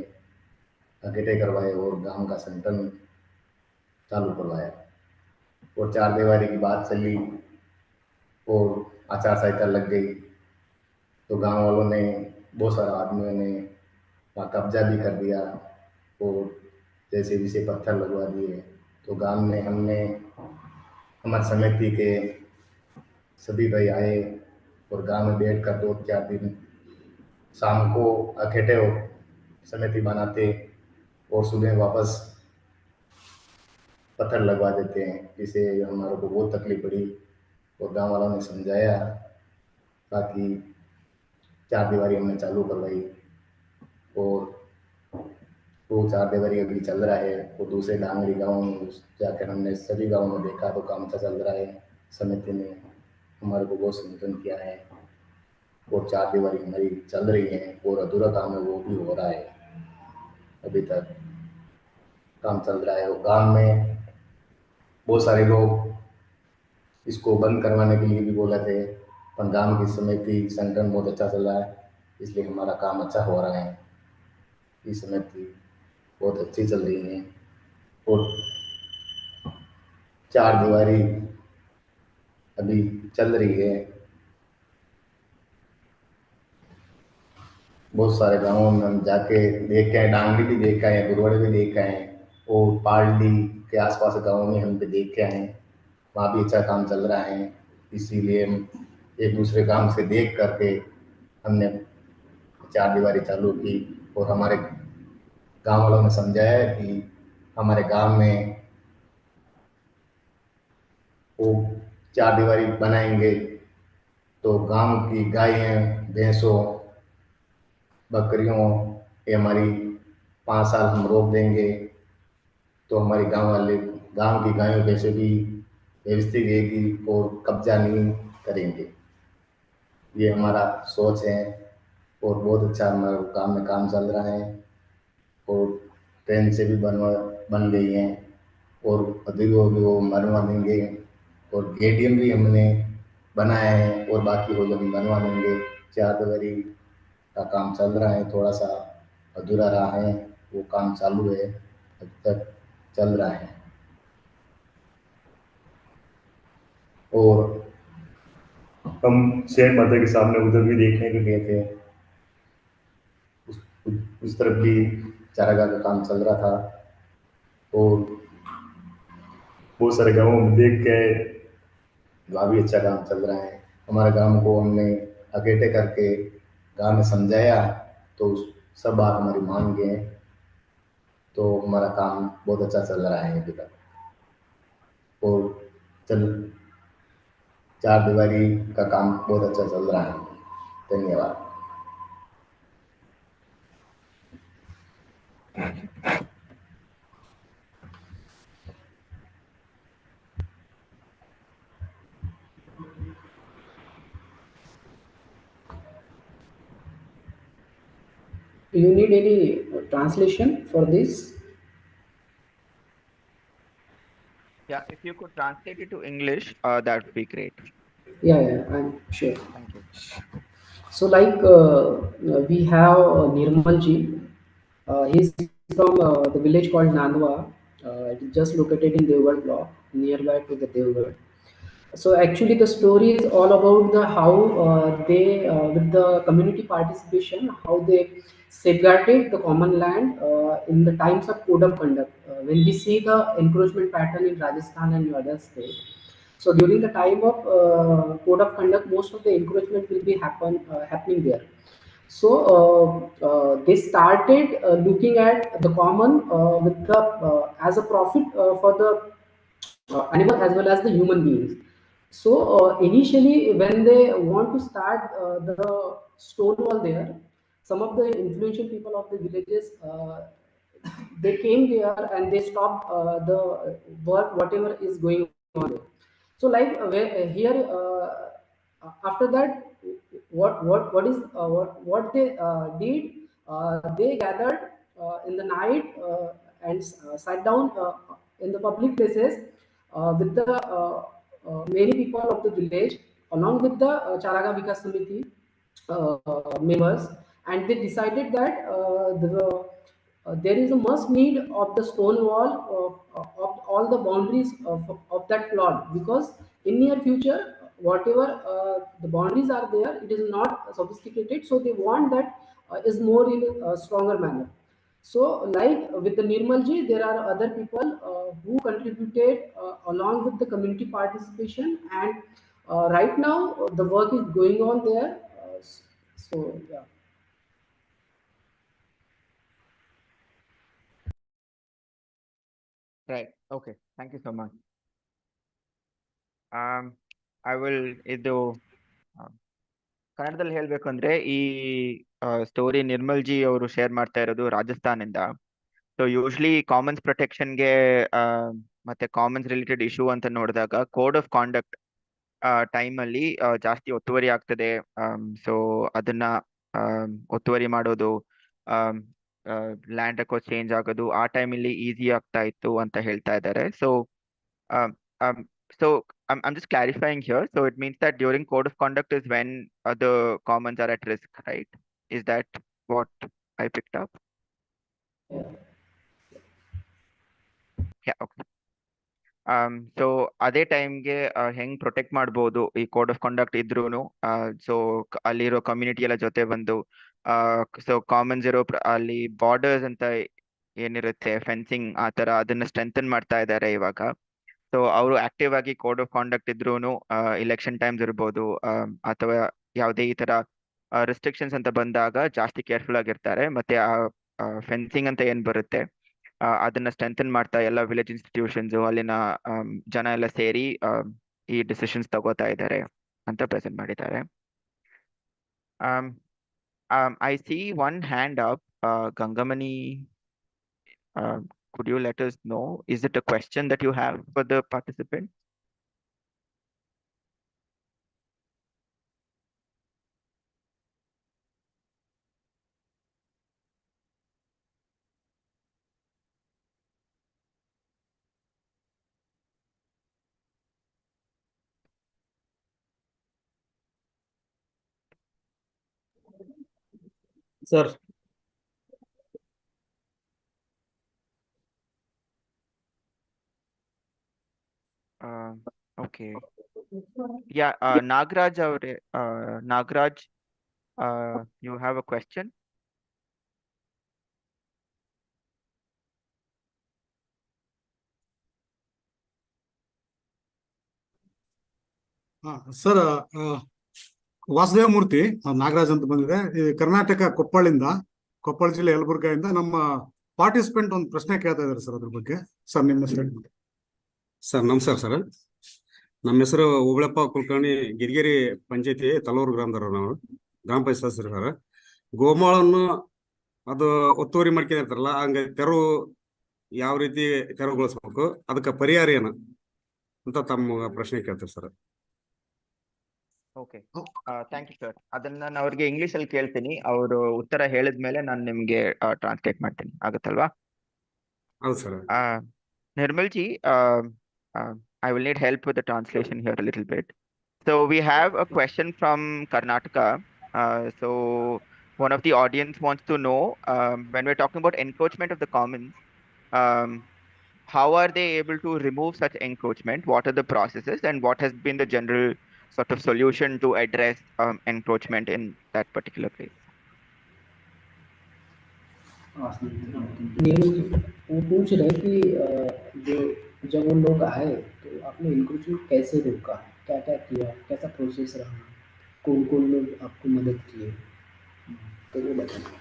अकेटे करवाए और गांव का संगठन चालू करवाया। और चार दीवारी की बात चली और आचार संहिता लग गई तो गांव वालों ने, बहुत सारे आदमियों ने वहाँ कब्जा भी कर दिया और जैसे जैसे पत्थर लगवा दिए। तो गांव में हमने हमारी समिति के सभी भाई आए और गांव में बैठकर 2-4 दिन शाम को इकट्ठे हो समिति बनाते और सुबह वापस पत्थर लगवा देते हैं। जिससे हमारे को बहुत तकलीफ पड़ी और गांव वालों ने समझाया, ताकि चार दीवारी हमने चालू करवाई और वो चार दीवारी अभी चल रहा है। और दूसरे डांगरी गाँव में जाकर हमने सभी गाँव में देखा तो काम अच्छा चल रहा है। समिति ने हमारे को बहुत समर्थन किया है और चार दीवारी हमारी चल रही है और अधूरा काम है वो भी हो रहा है। अभी तक काम चल रहा है और गांव में बहुत सारे लोग इसको बंद करवाने के लिए भी बोला थे, पर गांव की समिति संगठन बहुत अच्छा चल रहा है, इसलिए हमारा काम अच्छा हो रहा है। ये समिति बहुत अच्छी चल रही है और 4 दीवारी अभी चल रही है। बहुत सारे गांवों में हम जाके देख के आए, डांगरी भी देख के आए, गुरुवाड़ी भी देख के आए और पालडी के आसपास गाँव में हम भी देख के आए, वहाँ भी अच्छा काम चल रहा है। इसीलिए हम एक दूसरे गांव से देख करके हमने 4 दीवारी चालू की और हमारे गांव वालों ने समझाया कि हमारे गांव में वो 4 दीवारी बनाएंगे तो गांव की गायें, भैंसों, बकरियों ये हमारी 5 साल हम रोक देंगे, तो हमारे गांव की गायों भैंसों की व्यवस्थित रहेगी और कब्जा नहीं करेंगे। ये हमारा सोच है और बहुत अच्छा हमारे गांव में काम चल रहा है और ट्रेन से भी बन गई हैं और अधिक होगी वो बनवा देंगे और गेडियम भी हमने बनाया है और बाकी हो जो हम बनवा देंगे। 4 दीवारी का काम चल रहा है, थोड़ा सा अधूरा रहा है, वो काम चालू है, अब तक चल रहा है। और हम शेर माता के सामने उधर भी देखने के गए थे, उस तरफ भी चारागाह का काम चल रहा था और बहुत सारे गाँवों में देख के वहाँ भी अच्छा काम चल रहा है। हमारे गांव को हमने इकट्ठे करके गांव में समझाया तो सब बात हमारी मान गए, तो हमारा काम बहुत अच्छा चल रहा है अभी तक और 4 दीवारी का काम बहुत अच्छा चल रहा है। धन्यवाद। Do you need any translation for this? Yeah, if you could translate it to English, that would be great. Yeah, I'm sure. Thank you. So, like we have Nirmal ji. He's from the village called Nandwa. It is just located in Devgarh block, nearby to the Devgarh. So actually, the story is all about the how they, with the community participation, how they safeguarded the common land in the times of code of conduct. When we see the encroachment pattern in Rajasthan and other states, so during the time of code of conduct, most of the encroachment will be happening there. So they started looking at the common with the as a profit for the animal as well as the human beings. So initially, when they want to start the stone wall there, some of the influential people of the villages they came there and they stopped the work whatever is going on there. So like here after that, what they did? They gathered in the night and sat down in the public places with the many people of the village along with the Charaga Vikas Samiti members, and they decided that there is a must need of the stone wall of all the boundaries of that plot, because in near future whatever the boundaries are there, it is not sophisticated, so they want that is more in a stronger manner. So, like with the Nirmal ji, there are other people who contributed along with the community participation, and right now the work is going on there. So, yeah. Right. Okay. Thank you so much. I will ಇದು ಕನ್ನಡದಲ್ಲಿ ಹೇಳ್ಬೇಕಂದ್ರೆ ಈ story Nirmal G ಅವರು share ಮಾಡ್ತಾ ಇರೋದು ರಾಜಸ್ಥಾನ್ ಇಂದ. So usually Commons ಪ್ರೊಟೆಕ್ಷನ್ಗೆ ಮತ್ತೆ Commons related issue ಅಂತ ನೋಡಿದಾಗ ಕೋಡ್ ಆಫ್ ಕಾಂಡಕ್ಟ್ ಟೈಮ್ ಅಲ್ಲಿ ಜಾಸ್ತಿ ಒತ್ತುವರಿ ಆಗ್ತದೆ. ಸೊ ಅದನ್ನ ಒತ್ತುವರಿ ಮಾಡೋದು, ಲ್ಯಾಂಡ್ ಅಕೋ ಚೇಂಜ್ ಆಗೋದು ಆ ಟೈಮಲ್ಲಿ ಈಸಿ ಆಗ್ತಾ ಇತ್ತು ಅಂತ ಹೇಳ್ತಾ ಇದ್ದಾರೆ. So so I'm just clarifying here. So it means that during code of conduct is when the commons are at risk, right? Is that what I picked up? Yeah, okay. So ಅದೇ ಟೈಮ್ಗೆ ಹೆಂಗ್ protect ಮಾಡ್ಬೋದು ಈ code of conduct ಇದ್ರೂನು. So ಅಲ್ಲಿರೋ community ಎಲ್ಲ ಜೊತೆ ಬಂದು so Commons ಇರೋ ಅಲ್ಲಿ ಬಾರ್ಡರ್ಸ್ ಅಂತ ಏನಿರುತ್ತೆ ಫೆನ್ಸಿಂಗ್ ಆ ತರ ಅದನ್ನ ಸ್ಟ್ರೆಂಥನ್ ಮಾಡ್ತಾ ಇದ್ದಾರೆ ಇವಾಗ. ಸೊ ಅವರು ಆಕ್ಟಿವ್ ಆಗಿ ಕೋಡ್ ಆಫ್ ಕಾಂಡಕ್ಟ್ ಇದ್ರೂನು ಇಲೆಕ್ಷನ್ ಟೈಮ್ಸ್ ಇರ್ಬೋದು ಅಥವಾ ಯಾವುದೇ ಈ ತರ ರೆಸ್ಟ್ರಿಕ್ಷನ್ಸ್ ಅಂತ ಬಂದಾಗ ಜಾಸ್ತಿ ಕೇರ್ಫುಲ್ ಆಗಿರ್ತಾರೆ. ಮತ್ತೆ ಆ ಫೆನ್ಸಿಂಗ್ ಅಂತ ಏನ್ ಬರುತ್ತೆ ಅದನ್ನ ಸ್ಟ್ರೆಂಥನ್ ಮಾಡ್ತಾ ಎಲ್ಲ ವಿಲೇಜ್ ಇನ್ಸ್ಟಿಟ್ಯೂಷನ್ಸ್ ಅಲ್ಲಿನ ಜನ ಎಲ್ಲ ಸೇರಿ ಈ ಡಿಸಿಷನ್ಸ್ ತಗೋತಾ ಇದ್ದಾರೆ ಅಂತ ಪ್ರೆಸೆಂಟ್ ಮಾಡಿದ್ದಾರೆ. I C one hand up. Gangamani, could you let us know, is it a question that you have for the participant? Sir, Okay. Yeah, Nagraj, Nagraj, you have a question? Sir Vasudeva Murthy Nagaraj ಅಂತ ಬಂದಿದೆ. ಈ ಕರ್ನಾಟಕ ಕೊಪ್ಪಳ ಜಿಲ್ಲೆ ಯಲಬುರ್ಗಾಯಿಂದ ನಮ್ಮ participant ಒಂದು ಪ್ರಶ್ನೆ ಕೇಳ್ತಾ ಇದ್ದಾರೆ sir. ಅದ್ರ ಬಗ್ಗೆ ಸರ್ ನಿಮ್ಮ ಸ್ಟೇಟ್ಮೆಂಟ್. ಸರ್ ನಮಸ್ಕಾರ ಸರ್. ನಮ್ಮ ಹೆಸರು ಓಬಳಪ್ಪ ಕುಲಕರ್ಣಿ, ಗಿರಿಗೇರಿ ಪಂಚಾಯತಿ ತಲೂರು ಗ್ರಾಮದವ್ರು. ನಾವು ಗ್ರಾಮ ಪಂಚಾಯತ್ ಸರ್. ಗೋಮಾಳನ್ನು ಅದು ಒತ್ತುವರಿ ಮಾಡ್ಕೊಂಡಿರ್ತಾರಲ್ಲ, ಹಂಗೆ ತೆರವು ಯಾವ ರೀತಿ ತೆರವುಗೊಳಿಸ್ಬೇಕು, ಅದಕ್ಕೆ ಪರಿಹಾರ ಏನು ಅಂತ ತಮ್ಮ ಪ್ರಶ್ನೆ ಕೇಳ್ತಾರೆ sir. Okay, thank you sir. ಅದನ್ನ ನಾನು ಅವ್ರಿಗೆ ಇಂಗ್ಲಿಷ್ ಅಲ್ಲಿ ಕೇಳ್ತೀನಿ, ಅವರು ಉತ್ತರ ಹೇಳಿದ್ಮೇಲೆ ನಾನು ನಿಮ್ಗೆ ಟ್ರಾನ್ಸ್ಲೇಟ್ ಮಾಡ್ತೀನಿ, ಆಗುತ್ತಲ್ವಾ? ಹೌದು sir. Nirmal ji, I will need help with the translation here a little bit. So we have a question from Karnataka. So one of the audience wants to know, when we're talking about encroachment of the commons, how are they able to remove such encroachment? What are the processes, and what has been the general sort of solution to address encroachment in that particular place? वो पूछ रहे कि जो जब वो लोग आए तो आपने इंक्रोचमेंट कैसे रोका, क्या क्या किया, कैसा प्रोसेस रहा, कौन कौन लोग आपको मदद किए, तो वो बताइए.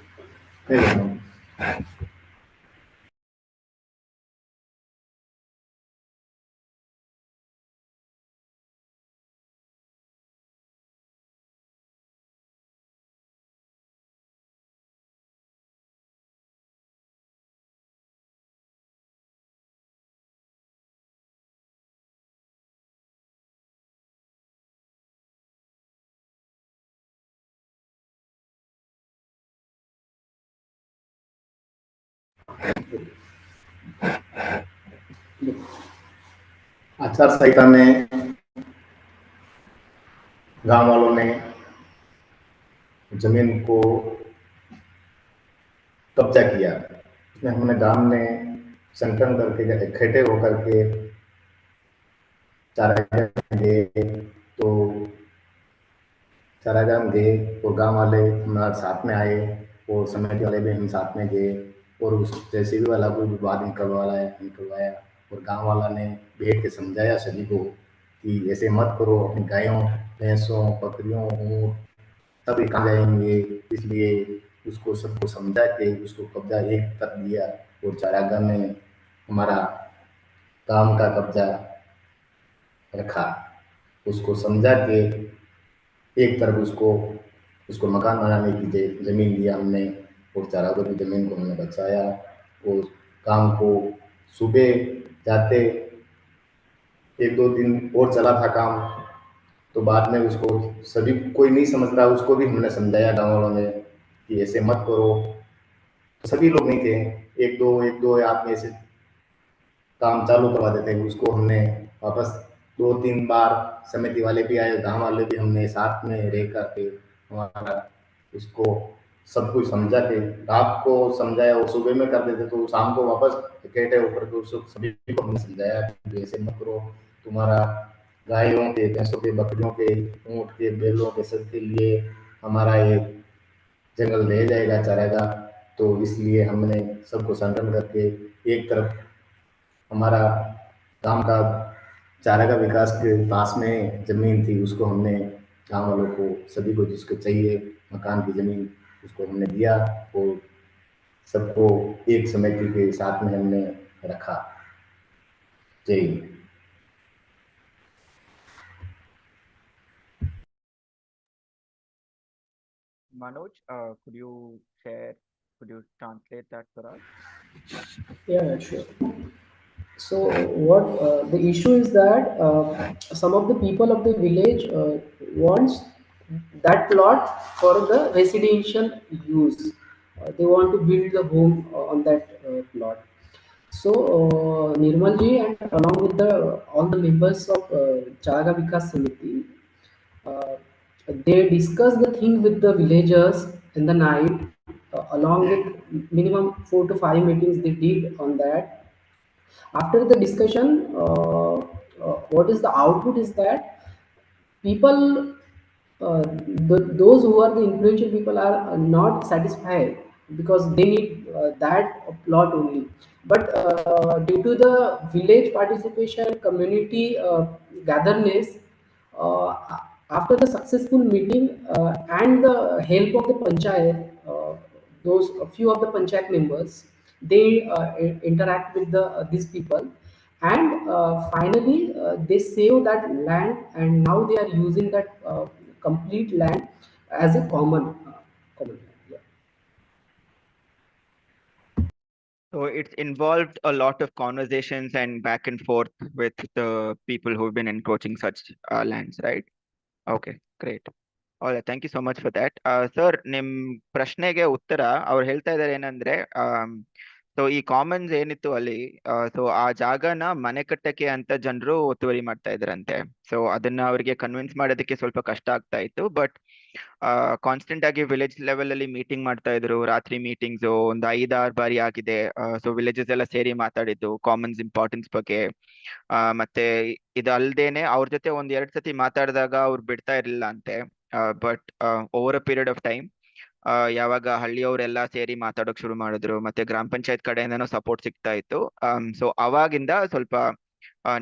आचार संहिता में गांव वालों ने जमीन को कब्जा किया. इसमें हमने गांव में संगठन करके इकट्ठे होकर के चारागाह गए, तो चारागाह गए और गांव वाले हमारे साथ में आए और समिति वाले भी हम साथ में गए और उस तहसील वाला कोई विवाद निकलवाया और गांव वाला ने बैठ के समझाया सभी को कि ऐसे मत करो, अपनी गायों भैंसों बकरियों ऊँट सब कहाँ जाएंगे, इसलिए उसको सबको समझा के उसको कब्जा एक कर दिया और चारागाह में हमारा काम का कब्जा रखा. उसको समझा के एक तरफ उसको मकान बनाने की जमीन दिया हमने और चारागाह की जमीन को हमने बचाया. और काम को सुबह जाते 1-2 दिन और चला था काम, तो बाद में उसको सभी कोई नहीं समझ रहा, उसको भी हमने समझाया गाँव वालों ने कि ऐसे मत करो. सभी लोग नहीं थे, एक दो आदमी ऐसे काम चालू करवा देते हैं, उसको हमने वापस 2-3 बार समिति वाले भी आए, गांव वाले भी, हमने साथ में रह करके हमारा उसको सब कुछ समझा के रात को समझाया, वो सुबह में कर देते तो शाम को वापस इकट्ठे होकर के उसको सभी को हमने समझाया कि ऐसे मत करो, तुम्हारा गायों के, भैंसों के, बकरियों के, ऊँट के, बैलों के सबके लिए हमारा ये जंगल रह जाएगा, चरेगा। तो इसलिए हमने सबको संगठन करके एक तरफ हमारा गांव का चारा का विकास के पास में जमीन थी, उसको हमने गांव वालों को सभी को जिसको चाहिए मकान की जमीन उसको हमने दिया और सबको एक समिति के साथ में हमने रखा। जय Hind. Manoj, could you translate that for us? Yeah, sure. So what the issue is that some of the people of the village wants that plot for the residential use. They want to build the home on that plot. So Nirmal ji and along with all the members of Charaga Vikas Samiti, they discussed the thing with the villagers in the night, along with minimum 4 to 5 meetings they did on that. After the discussion, what is the output is that people, those who are the influential people are not satisfied because they need that plot only. But due to the village participation, community gatherness, after the successful meeting and the help of the panchayat, those a few of the panchayat members, they interact with these people, and finally they save that land, and now they are using that complete land as a common land. Yeah. So it's involved a lot of conversations and back and forth with the people who've been encroaching such lands, right? Okay, great. All right, thank you so much for that. Sir, ನಿಮ್ ಪ್ರಶ್ನೆಗೆ ಉತ್ತರ ಅವ್ರು ಹೇಳ್ತಾ ಇದ್ದಾರೆ ಏನಂದ್ರೆ so ಈ Commons ಏನಿತ್ತು ಅಲ್ಲಿ ಸೊ ಆ ಜಾಗನ ಮನೆ ಕಟ್ಟಕ್ಕೆ ಅಂತ ಜನರು ಒತ್ತುವರಿ ಮಾಡ್ತಾ ಇದ್ರಂತೆ. ಸೊ ಅದನ್ನ ಅವರಿಗೆ ಕನ್ವಿನ್ಸ್ ಮಾಡೋದಕ್ಕೆ ಸ್ವಲ್ಪ ಕಷ್ಟ ಆಗ್ತಾ ಇತ್ತು. ಬಟ್ ಕಾನ್ಸ್ಟೆಂಟ್ ಆಗಿ ವಿಲೇಜ್ ಲೆವೆಲ್ ಅಲ್ಲಿ ಮೀಟಿಂಗ್ ಮಾಡ್ತಾ ಇದ್ರು, ರಾತ್ರಿ ಮೀಟಿಂಗ್ಸ್ ಒಂದು 5-6 ಬಾರಿ ಆಗಿದೆ. ಸೊ ವಿಲೇಜಸ್ ಎಲ್ಲ ಸೇರಿ ಮಾತಾಡಿದ್ದು ಕಾಮನ್ಸ್ ಇಂಪಾರ್ಟೆನ್ಸ್ ಬಗ್ಗೆ. ಮತ್ತೆ ಇದಲ್ದೇನೆ ಅವ್ರ ಜೊತೆ 1-2 ಸತಿ ಮಾತಾಡಿದಾಗ ಅವ್ರು ಬಿಡ್ತಾ ಇರ್ಲಿಲ್ಲ ಅಂತೆ. But over a period of time ಯಾವಾಗ ಹಳ್ಳಿಯವರೆಲ್ಲ ಸೇರಿ ಮಾತಾಡೋಕ್ ಶುರು ಮಾಡಿದ್ರು, ಮತ್ತೆ ಗ್ರಾಮ ಪಂಚಾಯತ್ ಕಡೆಯಿಂದನೂ ಸಪೋರ್ಟ್ ಸಿಗ್ತಾ ಇತ್ತು. ಸೊ ಅವಾಗಿಂದ ಸ್ವಲ್ಪ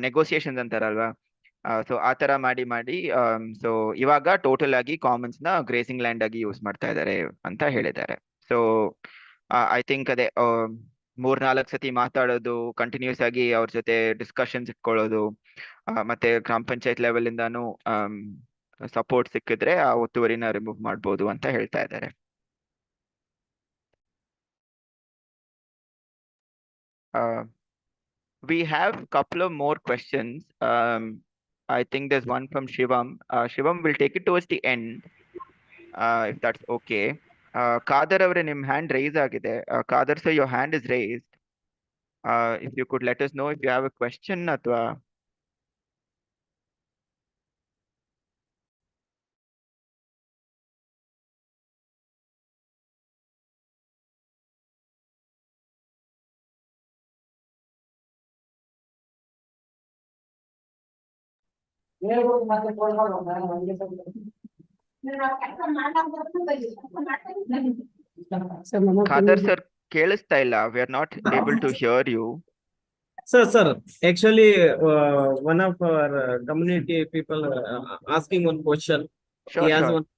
ನೆಗೋಸಿಯೇಷನ್ಸ್ ಅಂತಾರಲ್ವಾ, ಸೊ ಆ ತರ ಮಾಡಿ ಸೊ ಇವಾಗ ಟೋಟಲ್ ಆಗಿ ಕಾಮನ್ಸ್ ನ ಗ್ರೇಸಿಂಗ್ ಲ್ಯಾಂಡ್ ಆಗಿ ಯೂಸ್ ಮಾಡ್ತಾ ಇದ್ದಾರೆ ಅಂತ ಹೇಳಿದ್ದಾರೆ. ಸೊ ಐ ಥಿಂಕ್ ಅದೇ 3-4 ಸತಿ ಮಾತಾಡೋದು, ಕಂಟಿನ್ಯೂಸ್ ಆಗಿ ಅವ್ರ ಜೊತೆ ಡಿಸ್ಕಷನ್ಸ್ ಇಟ್ಕೊಳ್ಳೋದು, ಮತ್ತೆ ಗ್ರಾಮ ಪಂಚಾಯತ್ ಲೆವೆಲ್ ಇಂದಾನು ಸಪೋರ್ಟ್ ಸಿಕ್ಕಿದ್ರೆ ಆ ಒತ್ತುವರಿನ ರಿಮೂವ್ ಮಾಡ್ಬೋದು ಅಂತ ಹೇಳ್ತಾ ಇದ್ದಾರೆ. We have a couple of more questions. I think there's one from Shivam. Shivam will take it towards the end, if that's okay. Kader avare nim hand raise agide. Kader sir, your hand is raised. If you could let us know if you have a question athwa Kader sir, ಕೇಳಿಸ್ತಾ ಇಲ್ಲ. We are not able to hear you. Sir, actually, one of our community people asking one question. Sure, He has sure. one.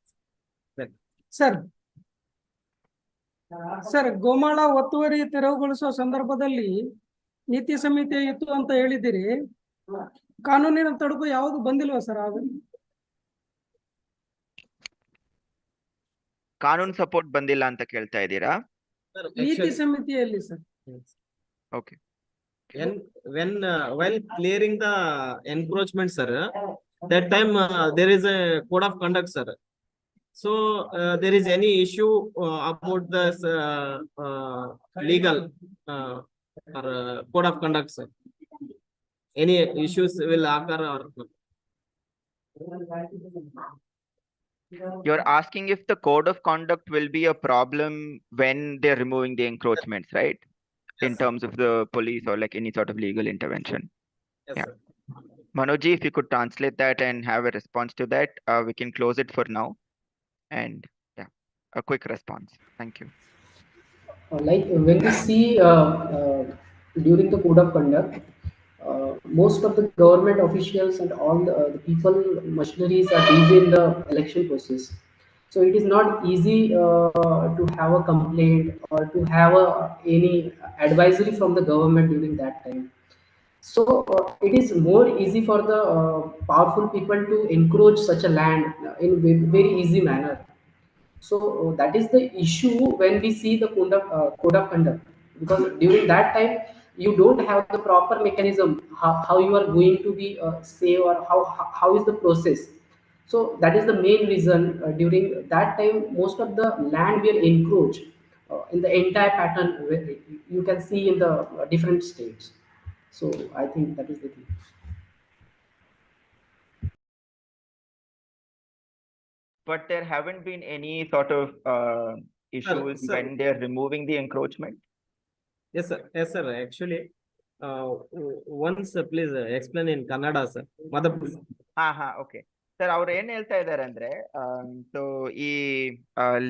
Sir ಗೋಮಾಳ ಒತ್ತುವರಿ ತೆರವುಗೊಳಿಸುವ ಸಂದರ್ಭದಲ್ಲಿ ನೀತಿ ಸಮಿತಿ ಇತ್ತು ಅಂತ ಹೇಳಿದಿರಿ. ಕಾನೂನಿನ ತಡುಕು ಯಾವುದು ಬಂದಿಲ್ವಾ ಸರ್? ಅದು ಕಾನೂನು ಸಪೋರ್ಟ್ ಬಂದಿಲ್ಲ ಅಂತ ಕೇಳ್ತಾ ಇದ್ದೀರಾ? ನೀತಿ ಸಮಿತಿಯಲ್ಲಿ sir. Okay. While clearing the encroachment, sir, that time there is a code of conduct, sir. So there is any issue about this legal or code of conduct, sir. any issues will occur or You're asking if the code of conduct will be a problem when they're removing the encroachments, right? In Yes, sir. terms of the police or like any sort of legal intervention. Yes, Yeah. sir. Manoj, if you could translate that and have a response to that, we can close it for now. And yeah, a quick response. Thank you. Like when we see during the code of conduct, most of the government officials and all the people machineries are busy in the election process. So it is not easy to have a complaint or to have any advisory from the government during that time. So it is more easy for the powerful people to encroach such a land in very easy manner. So that is the issue when we see the code of conduct, because during that time you don't have the proper mechanism how you are going to be say, or how is the process. So that is the main reason during that time most of the land were encroached in the entire pattern where you can see in the different states. So I think that is the thing. But there haven't been any sort of issues sir. when they're removing the encroachment? Yes, sir. Yes, sir. Actually, once please explain in Kannada, sir. Okay. Sir ಅವ್ರು ಏನ್ ಹೇಳ್ತಾ ಇದಾರೆ ಅಂದ್ರೆ so ಈ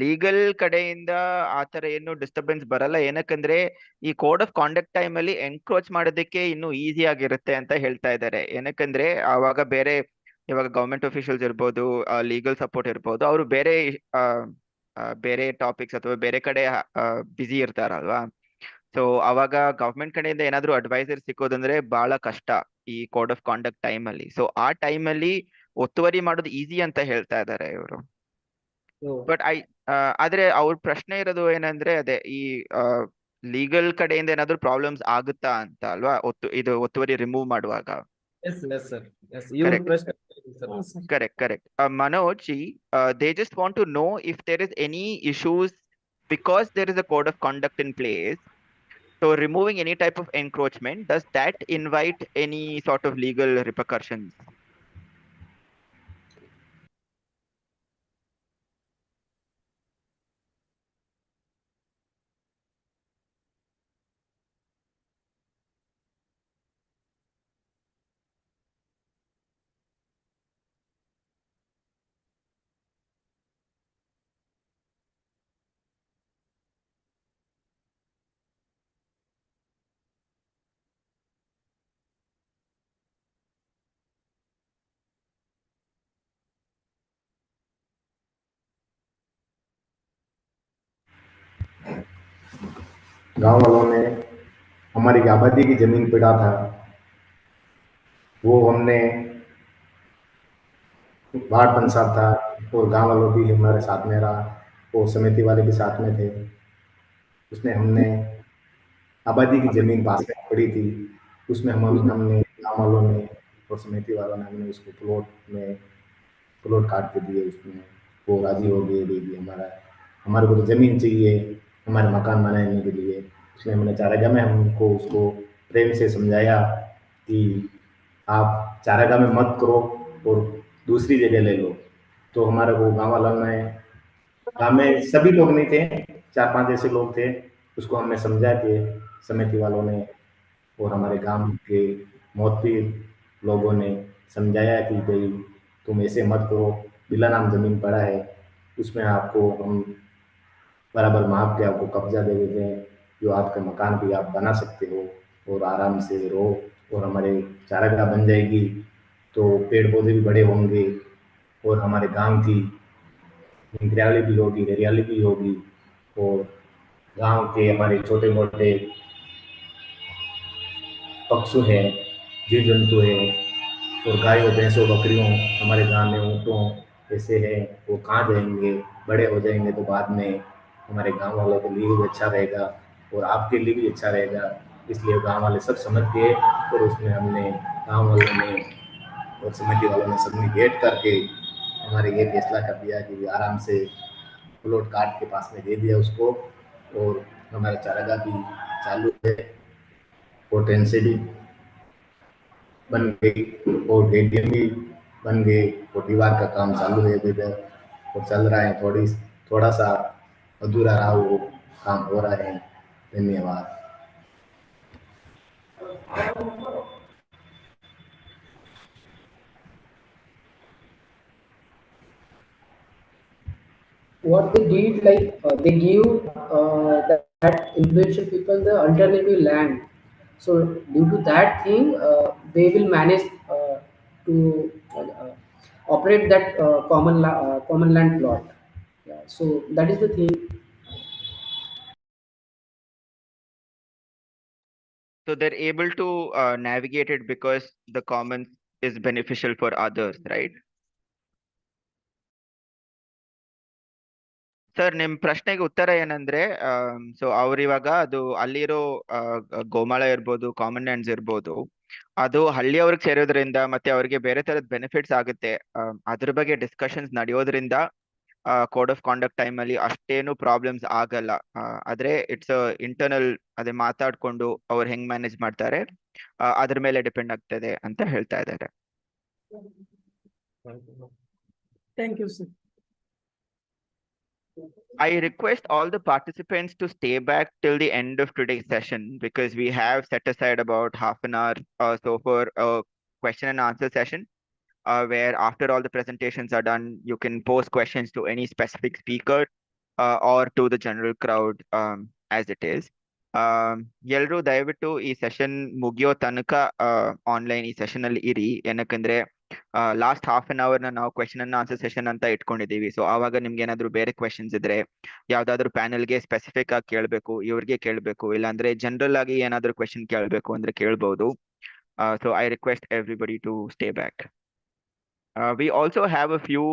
legal ಕಡೆಯಿಂದ ಆತರ ಏನು disturbance ಬರಲ್ಲ, ಏನಕ್ಕಂದ್ರೆ ಈ ಕೋಡ್ ಆಫ್ ಕಾಂಡಕ್ಟ್ ಟೈಮ್ ಅಲ್ಲಿ ಎನ್ಕ್ರೋಚ್ ಮಾಡೋದಕ್ಕೆ ಇನ್ನೂ ಈಸಿ ಆಗಿರುತ್ತೆ ಅಂತ ಹೇಳ್ತಾ ಇದ್ದಾರೆ. ಏನಕ್ಕಂದ್ರೆ ಆವಾಗ ಬೇರೆ ಇವಾಗ ಗವರ್ಮೆಂಟ್ ಅಫಿಷಿಯಲ್ಸ್ ಇರ್ಬೋದು, ಲೀಗಲ್ ಸಪೋರ್ಟ್ ಇರ್ಬೋದು, ಅವರು ಬೇರೆ ಟಾಪಿಕ್ಸ್ ಅಥವಾ ಬೇರೆ ಕಡೆ ಬ್ಯುಸಿ ಇರ್ತಾರಲ್ವಾ. ಸೊ ಅವಾಗ ಗವರ್ಮೆಂಟ್ ಕಡೆಯಿಂದ ಏನಾದ್ರು ಅಡ್ವೈಸರ್ ಸಿಕ್ಕೋದಂದ್ರೆ ಬಹಳ ಕಷ್ಟ ಈ ಕೋಡ್ ಆಫ್ ಕಾಂಡಕ್ಟ್ ಟೈಮ್ ಅಲ್ಲಿ. ಸೊ ಆ ಟೈಮ್ ಅಲ್ಲಿ ಒತ್ತುವರಿ ಮಾಡೋದು ಈಸಿ ಅಂತ ಹೇಳ್ತಾ ಇದ್ದಾರೆ ಇವರು. ಬಟ್ ಆದ್ರೆ ಅವ್ರ ಪ್ರಶ್ನೆ ಇರೋದು ಏನಂದ್ರೆ ಅದೇ ಈ ಲೀಗಲ್ ಕಡೆಯಿಂದ ಏನಾದ್ರು ಪ್ರಾಬ್ಲಮ್ಸ್ ಆಗುತ್ತಾ ಅಂತ ಅಲ್ವಾ, ಒತ್ತುವರಿ ರಿಮೂವ್ ಮಾಡುವಾಗ. Correct. Manoj, they just want to know if there is any issues because there is a code of conduct in place. So removing any type of encroachment, does that invite any sort of legal repercussions? गांव वालों ने हमारी आबादी की जमीन पिटा था, वो हमने वार्ड पंचायत था और गांव वालों भी हमारे साथ में रहा, वो समिति वाले भी साथ में थे। उसमें हमने आबादी की जमीन पास में पड़ी थी, उसमें हमने गांव वालों ने और समिति वालों ने हमने उसको प्लॉट काट के दिए। उसमें वो राजी हो गए, दे दिए। हमारे को तो जमीन चाहिए हमारे मकान बनाने के लिए। इसलिए हमने चारागाह में हमको उसको प्रेम से समझाया कि आप चारागाह में मत करो और दूसरी जगह ले लो। तो हमारे को गाँव में सभी लोग नहीं थे, 4-5 ऐसे लोग थे, उसको हमने समझा के समिति वालों ने और हमारे गांव के मोहतबर लोगों ने समझाया कि भाई तुम ऐसे मत करो, बिला नाम जमीन पड़ा है, उसमें आपको हम बराबर माप के आपको कब्जा दे देते हैं, जो आपका मकान भी आप बना सकते हो और आराम से रहो। और हमारे चारागाह बन जाएगी तो पेड़ पौधे भी बड़े होंगे और हमारे गांव की हरियाली भी होगी और गांव के हमारे छोटे मोटे पक्षु हैं, जीव जंतु है और गायों भैंसों बकरियों हमारे गांव में ऊँटों ऐसे है, वो कहाँ जाएंगे, बड़े हो जाएंगे तो बाद में हमारे गांव वालों के लिए भी अच्छा रहेगा और आपके लिए भी अच्छा रहेगा। इसलिए गांव वाले सब समझ गए और उसमें हमने गांव वालों ने और समिति वालों ने सबने बैठ करके हमारे ये फैसला कर दिया कि आराम से प्लॉट काट के पास में दे दिया उसको। और हमारा चारागाह भी चालू है और ट्रेन से भी बन गई और एडीएम भी बन गए और दीवार का काम चालू है अभी तक और चल रहा है। थोड़ा सा अधूरा रहा, वो काम हो रहा है। धन्यवाद। What they did, like they give that influential people the alternative land. So due to that thing, they will manage to operate that common land plot. Yeah, so that is the thing. So they're able to navigate it because the commons is beneficial for others, right? Sir ನಿಮ್ ಪ್ರಶ್ನೆಗೆ ಉತ್ತರ ಏನಂದ್ರೆ so ಅವ್ರಿವಾಗ ಅದು ಅಲ್ಲಿರೋ ಗೋಮಾಳ ಇರ್ಬೋದು, common lands ಇರ್ಬೋದು, ಅದು ಹಳ್ಳಿಯವ್ರಿಗೆ ಸೇರೋದ್ರಿಂದ ಮತ್ತೆ ಅವ್ರಿಗೆ ಬೇರೆ ತರದ ಬೆನಿಫಿಟ್ಸ್ ಆಗುತ್ತೆ. ಅದ್ರ ಬಗ್ಗೆ ಡಿಸ್ಕಷನ್ಸ್ ನಡೆಯೋದ್ರಿಂದ ಕೋಡ್ ಆಫ್ ಕಾಂಡಕ್ಟ್ ಟೈಮ್ ಅಲ್ಲಿ ಅಷ್ಟೇನು ಪ್ರಾಬ್ಲಮ್ಸ್ ಆಗಲ್ಲ. ಆದ್ರೆ ಇಟ್ಸ್ ಇಂಟರ್ನಲ್, ಅದೇ ಮಾತಾಡ್ಕೊಂಡು ಅವ್ರು ಹೆಂಗ್ ಮ್ಯಾನೇಜ್ ಮಾಡ್ತಾರೆ ಅದ್ರ ಮೇಲೆ ಡಿಪೆಂಡ್ ಆಗ್ತದೆ ಅಂತ ಹೇಳ್ತಾ ಇದ್ದಾರೆ. Thank you, sir. I request all the participants to stay back till the end of today's session because we have set aside about half an hour or so for a question and answer session where after all the presentations are done, you can pose questions to any specific speaker or to the general crowd as it is. ಎಲ್ರು ದಯವಿಟ್ಟು ಈ session ಮುಗಿಯೋ ತನಕ online ಈ session ಅಲ್ಲಿ ಇರಿ. ಏನಕ್ಕಂದ್ರೆ last half an hour ನಾವು question and answer session ಅಂತ ಇಟ್ಕೊಂಡಿದೀವಿ. So ಆವಾಗ ನಿಮ್ಗೆ ಏನಾದ್ರು ಬೇರೆ ಕ್ವೆಶನ್ಸ್ ಇದ್ರೆ, ಯಾವ್ದಾದ್ರು ಪ್ಯಾನೆಲ್ಗೆ ಸ್ಪೆಸಿಫಿಕ್ ಆಗಿ ಕೇಳಬೇಕು, ಇವ್ರಿಗೆ ಕೇಳಬೇಕು, ಇಲ್ಲಾಂದ್ರೆ ಜನರಲ್ ಆಗಿ ಏನಾದ್ರು ಕ್ವೆಶನ್ ಕೇಳಬೇಕು ಅಂದ್ರೆ ಕೇಳ್ಬಹುದು. So I request everybody to stay back. We also have a few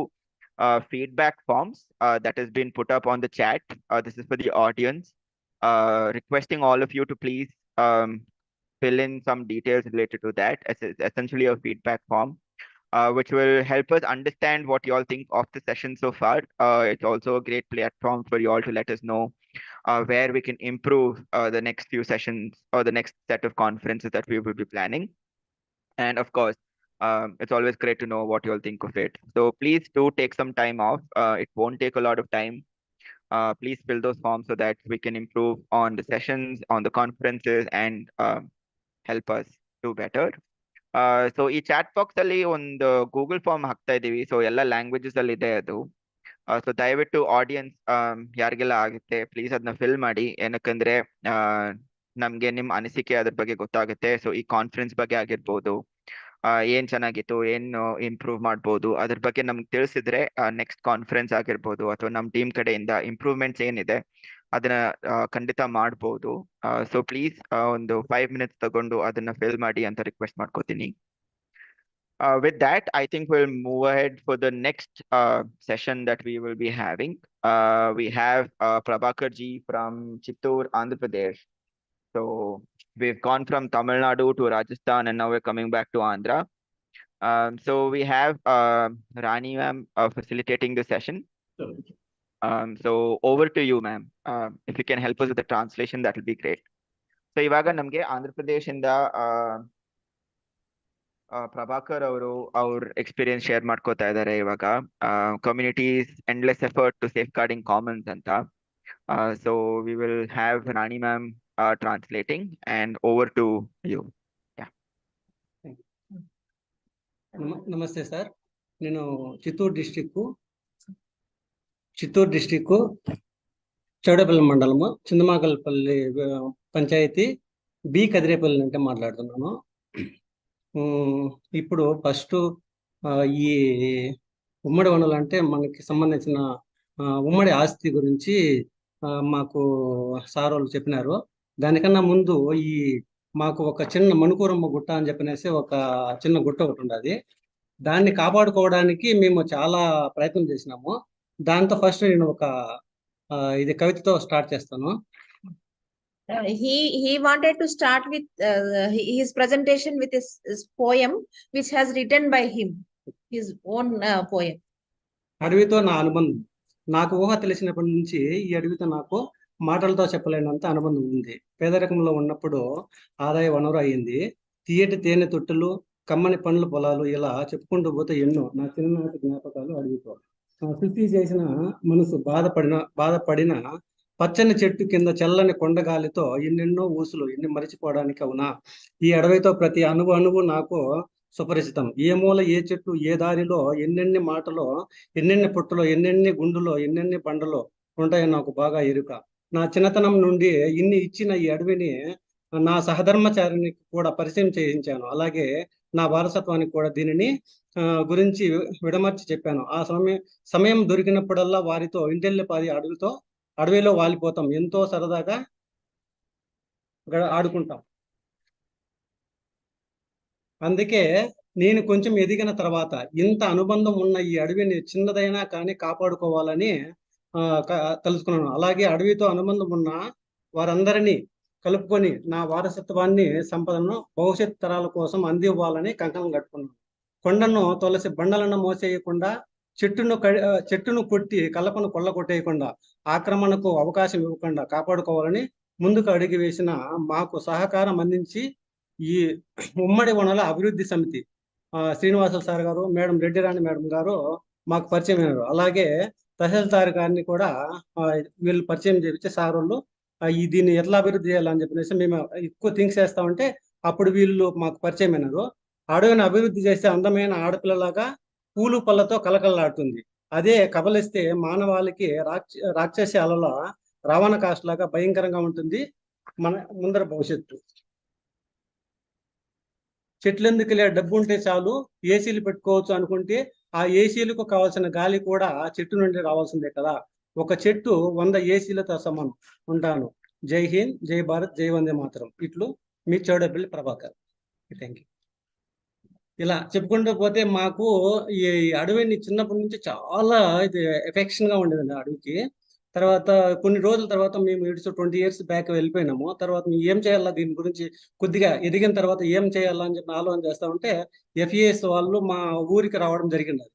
feedback forms that has been put up on the chat. This is for the audience. Requesting all of you to please fill in some details related to that. It's essentially a feedback form which will help us understand what you all think of the session so far. It's also a great platform for you all to let us know where we can improve the next few sessions or the next set of conferences that we will be planning. And of course, it's always great to know what you all think of it. So please do take some time off. It won't take a lot of time. Please fill those forms so that we can improve on the sessions, on the conferences, and help us do better. So ಈ chat box ಅಲ್ಲಿ ಒಂದು Google form ಹಾಕ್ತಾ ಇದೀವಿ. So ಎಲ್ಲ languages ಅಲ್ಲಿ ಇದೆ ಅದು. So ದಯವಿಟ್ಟು ಆಡಿಯನ್ಸ್ ಯಾರಿಗೆಲ್ಲ ಆಗುತ್ತೆ ಪ್ಲೀಸ್ ಅದನ್ನ ಫಿಲ್ ಮಾಡಿ. ಏನಕ್ಕಂದ್ರೆ ನಮ್ಗೆ ನಿಮ್ ಅನಿಸಿಕೆ ಅದ್ರ ಬಗ್ಗೆ ಗೊತ್ತಾಗುತ್ತೆ. ಸೊ ಈ ಕಾನ್ಫರೆನ್ಸ್ ಬಗ್ಗೆ ಆಗಿರ್ಬೋದು, ಏನ್ ಚೆನ್ನಾಗಿತ್ತು, ಏನು ಇಂಪ್ರೂವ್ ಮಾಡ್ಬೋದು, ಅದ್ರ ಬಗ್ಗೆ ನಮ್ಗೆ ತಿಳಿಸಿದ್ರೆ ನೆಕ್ಸ್ಟ್ ಕಾನ್ಫರೆನ್ಸ್ ಆಗಿರ್ಬೋದು ಅಥವಾ ನಮ್ ಟೀಮ್ ಕಡೆಯಿಂದ ಇಂಪ್ರೂವ್ಮೆಂಟ್ಸ್ ಏನಿದೆ ಅದನ್ನ ಖಂಡಿತ ಮಾಡ್ಬೋದು. ಸೊ ಪ್ಲೀಸ್ ಒಂದು 5 minutes ತಗೊಂಡು ಅದನ್ನ ಫಿಲ್ ಮಾಡಿ ಅಂತ ರಿಕ್ವೆಸ್ಟ್ ಮಾಡ್ಕೋತೀನಿ. With that, I think we'll move ahead for the next session that we will be having. We have Prabhakar ji from Chittoor, Andhra Pradesh. So we've gone from Tamil Nadu to Rajasthan and now we're coming back to Andhra. So we have Rani ma'am facilitating the session. So over to you, ma'am. If you can help us with the translation, that will be great. So ivaga namge Andhra Pradesh inda Prabhakar ಅವರು ಅವ್ರ experience share ಮಾಡ್ಕೋತಾ ಇದ್ದಾರೆ ಇವಾಗ. Communities endless effort to safeguarding commons ಅಂತ. So we will have Rani ma'am translating and over to you. నమస్తే sir. నేను Chittoor district Chowdapalli మండలము చిందమాకల్పల్లి panchayat B కదిరేపల్లి నుండి మాట్లాడుతున్నాను. ఇప్పుడు ఫస్ట్ ఈ ఉమ్మడి వనరులు అంటే మనకి సంబంధించిన ఉమ్మడి ఆస్తి గురించి మాకు సార్ వాళ్ళు చెప్పినారు. దానికన్నా ముందు ఈ మాకు ఒక చిన్న మణుకూరమ్మ గుట్ట అని చెప్పనేసి ఒక చిన్న గుట్ట ఒకటి ఉండదు. దాన్ని కాపాడుకోవడానికి మేము చాలా ప్రయత్నం చేసినాము. దాంతో ఫస్ట్ నేను ఒక ఇది కవితతో స్టార్ట్ చేస్తాను. He wanted to start with his presentation with his poem which has written by him, his own poem. అడవితో నా అనుబంధం. నాకు ఊహ తెలిసినప్పటి నుంచి ఈ అడవితో నాకు మాటలతో చెప్పలేనంత అనుబంధం ఉంది. పేదరికంలో ఉన్నప్పుడు ఆదాయ వనరు అయింది. తీయటి తేనె తొట్టులు, కమ్మని పండ్ల పొలాలు, ఇలా చెప్పుకుంటూ పోతే ఎన్నో నా చిన్ననాటి జ్ఞాపకాలు అడుగుతో. శృతి చేసిన మనసు బాధపడిన పచ్చని చెట్టు కింద చల్లని కొండగాలితో ఎన్నెన్నో ఊసులు, ఎన్ని మరిచిపోవడానికి అవునా. ఈ అడవితో ప్రతి అణువు నాకు సుపరిచితం. ఏ మూల, ఏ చెట్టు, ఏ దారిలో ఎన్నెన్ని మాటలో, ఎన్నెన్ని పుట్టలో, ఎన్నెన్ని గుండులో, ఎన్నెన్ని బండలో ఉంటాయో నాకు బాగా ఎరుక. నా చిన్నతనం నుండి ఇన్ని ఇచ్చిన ఈ అడవిని నా సహధర్మచారికి కూడా పరిచయం చేయించాను. అలాగే నా వారసత్వానికి కూడా దీనిని గురించి విడమర్చి చెప్పాను. ఆ సమయం దొరికినప్పుడల్లా వారితో ఇంటెల్లిపాది అడవిలో వాలిపోతాం. ఎంతో సరదాగా ఆడుకుంటాం. అందుకే నేను కొంచెం ఎదిగిన తర్వాత ఇంత అనుబంధం ఉన్న ఈ అడవిని చిన్నదైనా కానీ కాపాడుకోవాలని తెలుసుకున్నాను. అలాగే అడవితో అనుబంధం ఉన్న వారందరినీ కలుపుకొని నా వారసత్వాన్ని, సంపదను భవిష్యత్ తరాల కోసం అందివ్వాలని కంకణం కట్టుకున్నాను. కొండను తొలసి బండలను మోసేయకుండా, చెట్టును కొట్టి కలపను కొల్లగొట్టేయకుండా, ఆక్రమణకు అవకాశం ఇవ్వకుండా కాపాడుకోవాలని ముందుకు అడుగు వేసిన మాకు సహకారం అందించి ఈ ఉమ్మడి వనరుల అభివృద్ధి సమితి శ్రీనివాసులు సార్ గారు, మేడం రెడ్డిరాణి మేడం గారు మాకు పరిచయం అయినారు. అలాగే తహసీల్దార్ గారిని కూడా వీళ్ళు పరిచయం చేయించే సార్ వాళ్ళు దీన్ని ఎట్లా అభివృద్ధి చేయాలని చెప్పేసి మేము ఎక్కువ థింక్స్ చేస్తా ఉంటే అప్పుడు వీళ్ళు మాకు పరిచయం అయినారు. అడవిని అభివృద్ధి చేస్తే అందమైన ఆడపిల్లలాగా పూలు పళ్ళతో కలకలలాడుతుంది. అదే కబలిస్తే మానవాళికి రాక్షసి అలల రావణ కాస్ట్ లాగా భయంకరంగా ఉంటుంది మన ముందర భవిష్యత్తు. చెట్లెందుకు లే, డబ్బు ఉంటే చాలు ఏసీలు పెట్టుకోవచ్చు అనుకుంటే ఆ ఏసీలకు కావాల్సిన గాలి కూడా చెట్టు నుండి రావాల్సిందే కదా. ఒక చెట్టు 100 ఏసీలతో సమానం. ఉంటాను. జై హింద్, జై భారత్, జై వందే మాతరం. ఇట్లు మీ చౌడపల్లి ప్రభాకర్. Thank you. ఇలా చెప్పుకుంటూ పోతే మాకు ఈ అడవిని చిన్నప్పటి నుంచి చాలా ఇది ఎఫెక్షన్ గా ఉండేదండి అడవికి. తర్వాత కొన్ని రోజుల తర్వాత మేము 20 years బ్యాక్ వెళ్ళిపోయినాము. తర్వాత ఏం చేయాలా, దీని గురించి కొద్దిగా ఎదిగిన తర్వాత ఏం చేయాలా అని చెప్పి ఆలోచన చేస్తా ఉంటే FES వాళ్ళు మా ఊరికి రావడం జరిగింది.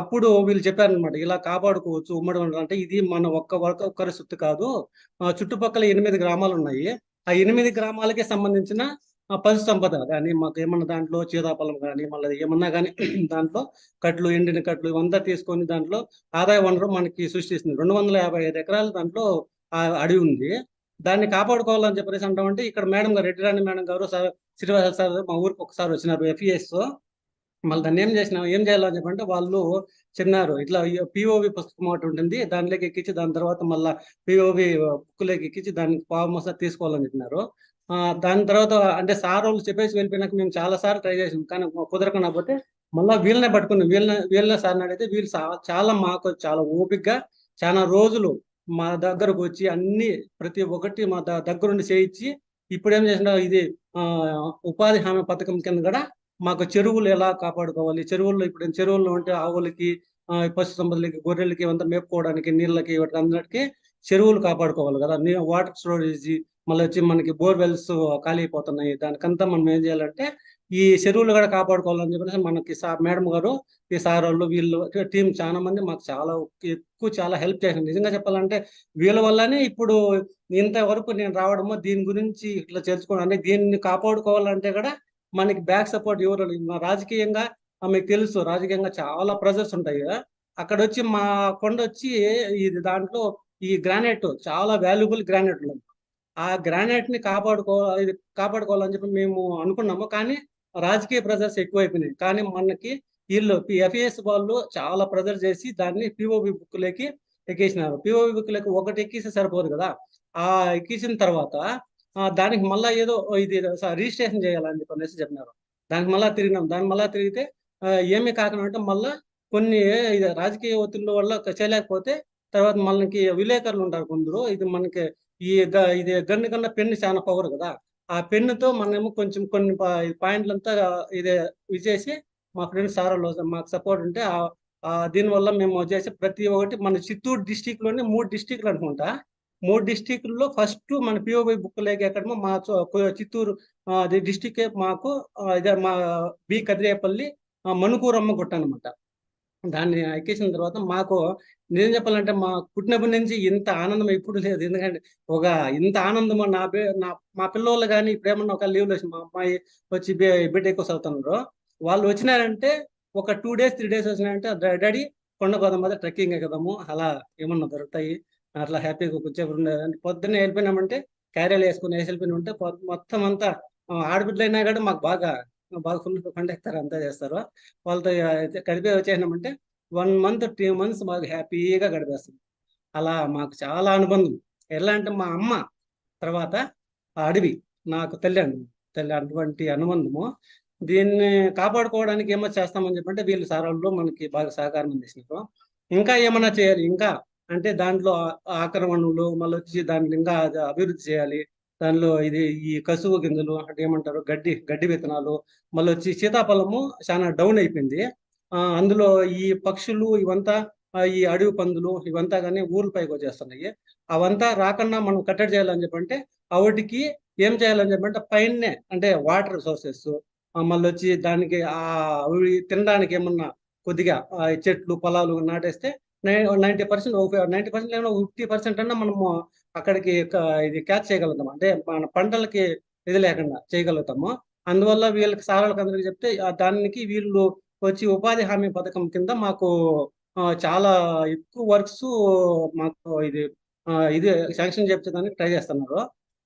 అప్పుడు వీళ్ళు చెప్పారనమాట, ఇలా కాపాడుకోవచ్చు ఉమ్మడి వనరులు. అంటే ఇది మన ఒక్కరి సొత్తు కాదు, చుట్టుపక్కల 8 గ్రామాలు ఉన్నాయి. ఆ 8 గ్రామాలకే సంబంధించిన పశు సంపద కానీ మాకు ఏమన్నా దాంట్లో చీతాఫలం కానీ మళ్ళీ ఏమన్నా కానీ దాంట్లో కట్లు, ఎండిన కట్లు ఇవంతా తీసుకొని దాంట్లో ఆదాయ వనరు మనకి సృష్టిస్తుంది. 255 ఎకరాలు దాంట్లో అడవి ఉంది. దాన్ని కాపాడుకోవాలని చెప్పేసి అంటామంటే ఇక్కడ మేడం గారు, రెడ్డిరాణి మేడం గారు, శ్రీనివాస సార్ మా ఊరికి ఒకసారి వచ్చినారు FES. మళ్ళీ దాన్ని ఏం చేయాలని చెప్పంటే వాళ్ళు చెప్పినారు, ఇట్లా POV పుస్తకం ఒకటి ఉంటుంది, దానిలోకి ఎక్కించి దాని తర్వాత మళ్ళీ POV బుక్లోకి ఎక్కించి దానికి పావుమస తీసుకోవాలని చెప్పినారు. దాని తర్వాత అంటే సార్ వాళ్ళు చెప్పేసి వెళ్ళిపోయినాక మేము చాలా సార్లు ట్రై చేసాం, కానీ కుదరకుండా పోతే మళ్ళీ వీళ్ళనే పట్టుకున్నాం. వీళ్ళనే సార్ని అడిగితే వీళ్ళు చాలా మాకు చాలా ఓపికగా చాలా రోజులు మా దగ్గరకు వచ్చి అన్ని ప్రతి ఒక్కటి మా దగ్గరుండి చేయించి ఇప్పుడు ఏం చేసిన ఇది ఉపాధి హామీ పథకం కింద కూడా మాకు చెరువులు ఎలా కాపాడుకోవాలి, చెరువుల్లో ఇప్పుడు చెరువుల్లో ఉంటే ఆవులకి, పశు సంపదలకి, గొర్రెలకి అంతా మేపుకోవడానికి, నీళ్ళకి అందరికి చెరువులు కాపాడుకోవాలి కదా. వాటర్ స్టోరేజ్ మళ్ళీ వచ్చి మనకి బోర్వెల్స్ ఖాళీ అయిపోతున్నాయి. దానికంతా మనం ఏం చేయాలంటే ఈ చెరువులు కూడా కాపాడుకోవాలని చెప్పేసి మనకి మేడం గారు, ఈ సార్ వాళ్ళు, వీళ్ళు టీం చాలా మంది మాకు చాలా హెల్ప్ చేశారు. నిజంగా చెప్పాలంటే వీళ్ళ వల్లనే ఇప్పుడు ఇంతవరకు నేను రావడము, దీని గురించి ఇట్లా తెలుసుకోవడం. అంటే దీన్ని కాపాడుకోవాలంటే కూడా మనకి బ్యాక్ సపోర్ట్ ఎవరు, రాజకీయంగా మీకు తెలుసు, రాజకీయంగా చాలా ప్రెజర్స్ ఉంటాయి కదా. అక్కడ వచ్చి మా కొండ వచ్చి ఇది దాంట్లో ఈ గ్రానైట్ చాలా వాల్యుబుల్ గ్రానైట్ ఉంది. ఆ గ్రానైట్ ని కాపాడుకోవాలని చెప్పి మేము అనుకున్నాము. కానీ రాజకీయ ప్రెజర్స్ ఎక్కువైపోయినాయి. కానీ మనకి వీళ్ళు FES వాళ్ళు చాలా ప్రెజర్ చేసి దాన్ని POV బుక్లోకి ఎక్కేసినారు. POV బుక్లోకి ఒకటి ఎక్కిస్తే సరిపోదు కదా. ఆ ఎక్కించిన తర్వాత దానికి మళ్ళీ ఏదో ఇది రిజిస్ట్రేషన్ చేయాలని చెప్పి చెప్పినారు. దానికి మళ్ళీ తిరిగినాం. దాన్ని మళ్ళీ తిరిగితే ఏమీ కాకుండా మళ్ళీ కొన్ని రాజకీయ ఒత్తిళ్ళ వల్ల చేయలేకపోతే తర్వాత మనకి విలేకరులు ఉంటారు కొందరు, ఇది మనకి ఇది గన్ను కన్నా పెన్ను చాలా పవర్ కదా. ఆ పెన్నుతో మనము కొంచెం కొన్ని పాయింట్లంతా ఇది చేసి మా ఫ్రెండ్స్ సార్ మాకు సపోర్ట్ ఉంటే దీనివల్ల మేము వచ్చేసి ప్రతి ఒక్కటి మన చిత్తూరు డిస్టిక్ లోనే 3 డిస్టిక్లు అనుకుంటా. 3 డిస్టిక్లలో ఫస్ట్ మన POV బుక్లోకి ఎక్కడమో మా చిత్తూరు డిస్టిక్ మాకు ఇదే మా బి కదిరేపల్లి మనుకూరమ్మ గుట్ట అనమాట. దాన్ని ఎక్కేసిన తర్వాత మాకు నిజం చెప్పాలంటే మా పుట్టినప్పటి నుంచి ఇంత ఆనందం ఎప్పుడు లేదు. ఎందుకంటే ఒక ఇంత ఆనందం మా పిల్లలు కానీ ఇప్పుడు ఏమన్నా ఒక లీవ్లో వచ్చి మా అమ్మాయి వచ్చి బీటెక్ చదువుతున్నారు, వాళ్ళు వచ్చినారంటే ఒక 2 days 3 days వచ్చినారంటే డాడీ కొండ పోదాం ట్రెక్కింగ్ కదము అలా ఏమన్నా దొరుకుతాయి అట్లా హ్యాపీగా కూర్చొని ఉండేది. పొద్దున్నే వెళ్ళిపోయినామంటే క్యారీలు వేసుకుని వెళ్ళిపోయిన ఉంటే మొత్తం అంతా ఆడబిడ్డలు అయినా కూడా మాకు బాగా ఫుల్ పండేస్తారు, అంతా చేస్తారు. వాళ్ళతో గడిపే వచ్చేసినామంటే 1 month 2 months మాకు హ్యాపీగా గడిపేస్తుంది. అలా మాకు చాలా అనుబంధం. ఎలా అంటే మా అమ్మ తర్వాత ఆ అడవి నాకు తల్లి అటువంటి అనుబంధము. దీన్ని కాపాడుకోవడానికి ఏమో చేస్తామని చెప్పంటే వీళ్ళు సారాల్లో మనకి బాగా సహకారం అందిస్తున్నారు. ఇంకా ఏమన్నా చేయాలి, ఇంకా అంటే దాంట్లో ఆక్రమణలు మళ్ళీ వచ్చి దాన్ని ఇంకా అభివృద్ధి చేయాలి. దానిలో ఈ కసువు గింజలు అంటే ఏమంటారు గడ్డి విత్తనాలు, మళ్ళీ వచ్చి సీతాఫలము చాలా డౌన్ అయిపోయింది. అందులో ఈ పక్షులు ఇవంతా ఈ అడవి పందులు ఇవంతా కానీ ఊర్లపైకి వచ్చేస్తున్నాయి. అవంతా రాకుండా మనం కట్టడి చేయాలని చెప్పంటే వాటికి ఏం చేయాలని చెప్పంటే పైనే అంటే వాటర్ సోర్సెస్, మళ్ళీ వచ్చి దానికి అవి తినడానికి ఏమన్నా కొద్దిగా చెట్లు పొలాలు నాటేస్తే 90% 50% అన్నా మనము అక్కడికి ఇది క్యాచ్ చేయగలుగుతాం. అంటే మన పంటలకి ఇది లేకుండా చేయగలుగుతాము. అందువల్ల వీళ్ళకి సారాలకు అందరికి చెప్తే దానికి వీళ్ళు వచ్చి ఉపాధి హామీ పథకం కింద మాకు చాలా ఎక్కువ వర్క్స్ మాకు ఇది శాంక్షన్ చేయించడానికి ట్రై చేస్తున్నారు.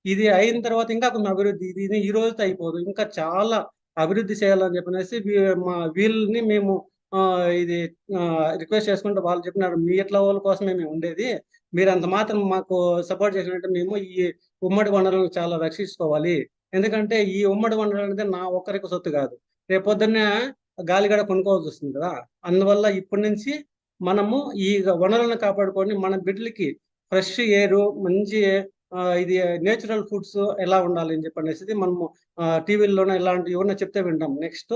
ఇది అయిన తర్వాత ఇంకా కొంచెం అభివృద్ధి ఇది ఈ రోజుతో అయిపోదు, ఇంకా చాలా అభివృద్ధి చేయాలని చెప్పనేసి వీళ్ళని మేము ఇది రిక్వెస్ట్ చేసుకుంటే వాళ్ళు చెప్పినారు, మీ ఎట్లా వాళ్ళ కోసమే మేము ఉండేది, మీరు అంత మాత్రం మాకు సపోర్ట్ చేసినట్టు మేము ఈ ఉమ్మడి వనరులను చాలా రక్షించుకోవాలి. ఎందుకంటే ఈ ఉమ్మడి వనరులు అనేది నా ఒక్కరికి సొత్తు కాదు, రేపొద్దున్నే గాలిగడ కొనుక్కోవాల్సి వస్తుంది కదా. అందువల్ల ఇప్పటి నుంచి మనము ఈ వనరులను కాపాడుకొని మన బిడ్డలకి ఫ్రెష్ ఎయిర్ మంచి ఇది నేచురల్ ఫుడ్స్ ఎలా ఉండాలి అని చెప్పనేసి మనము టీవీల్లోనే ఇలాంటివి ఏమన్నా చెప్తే వింటాం. నెక్స్ట్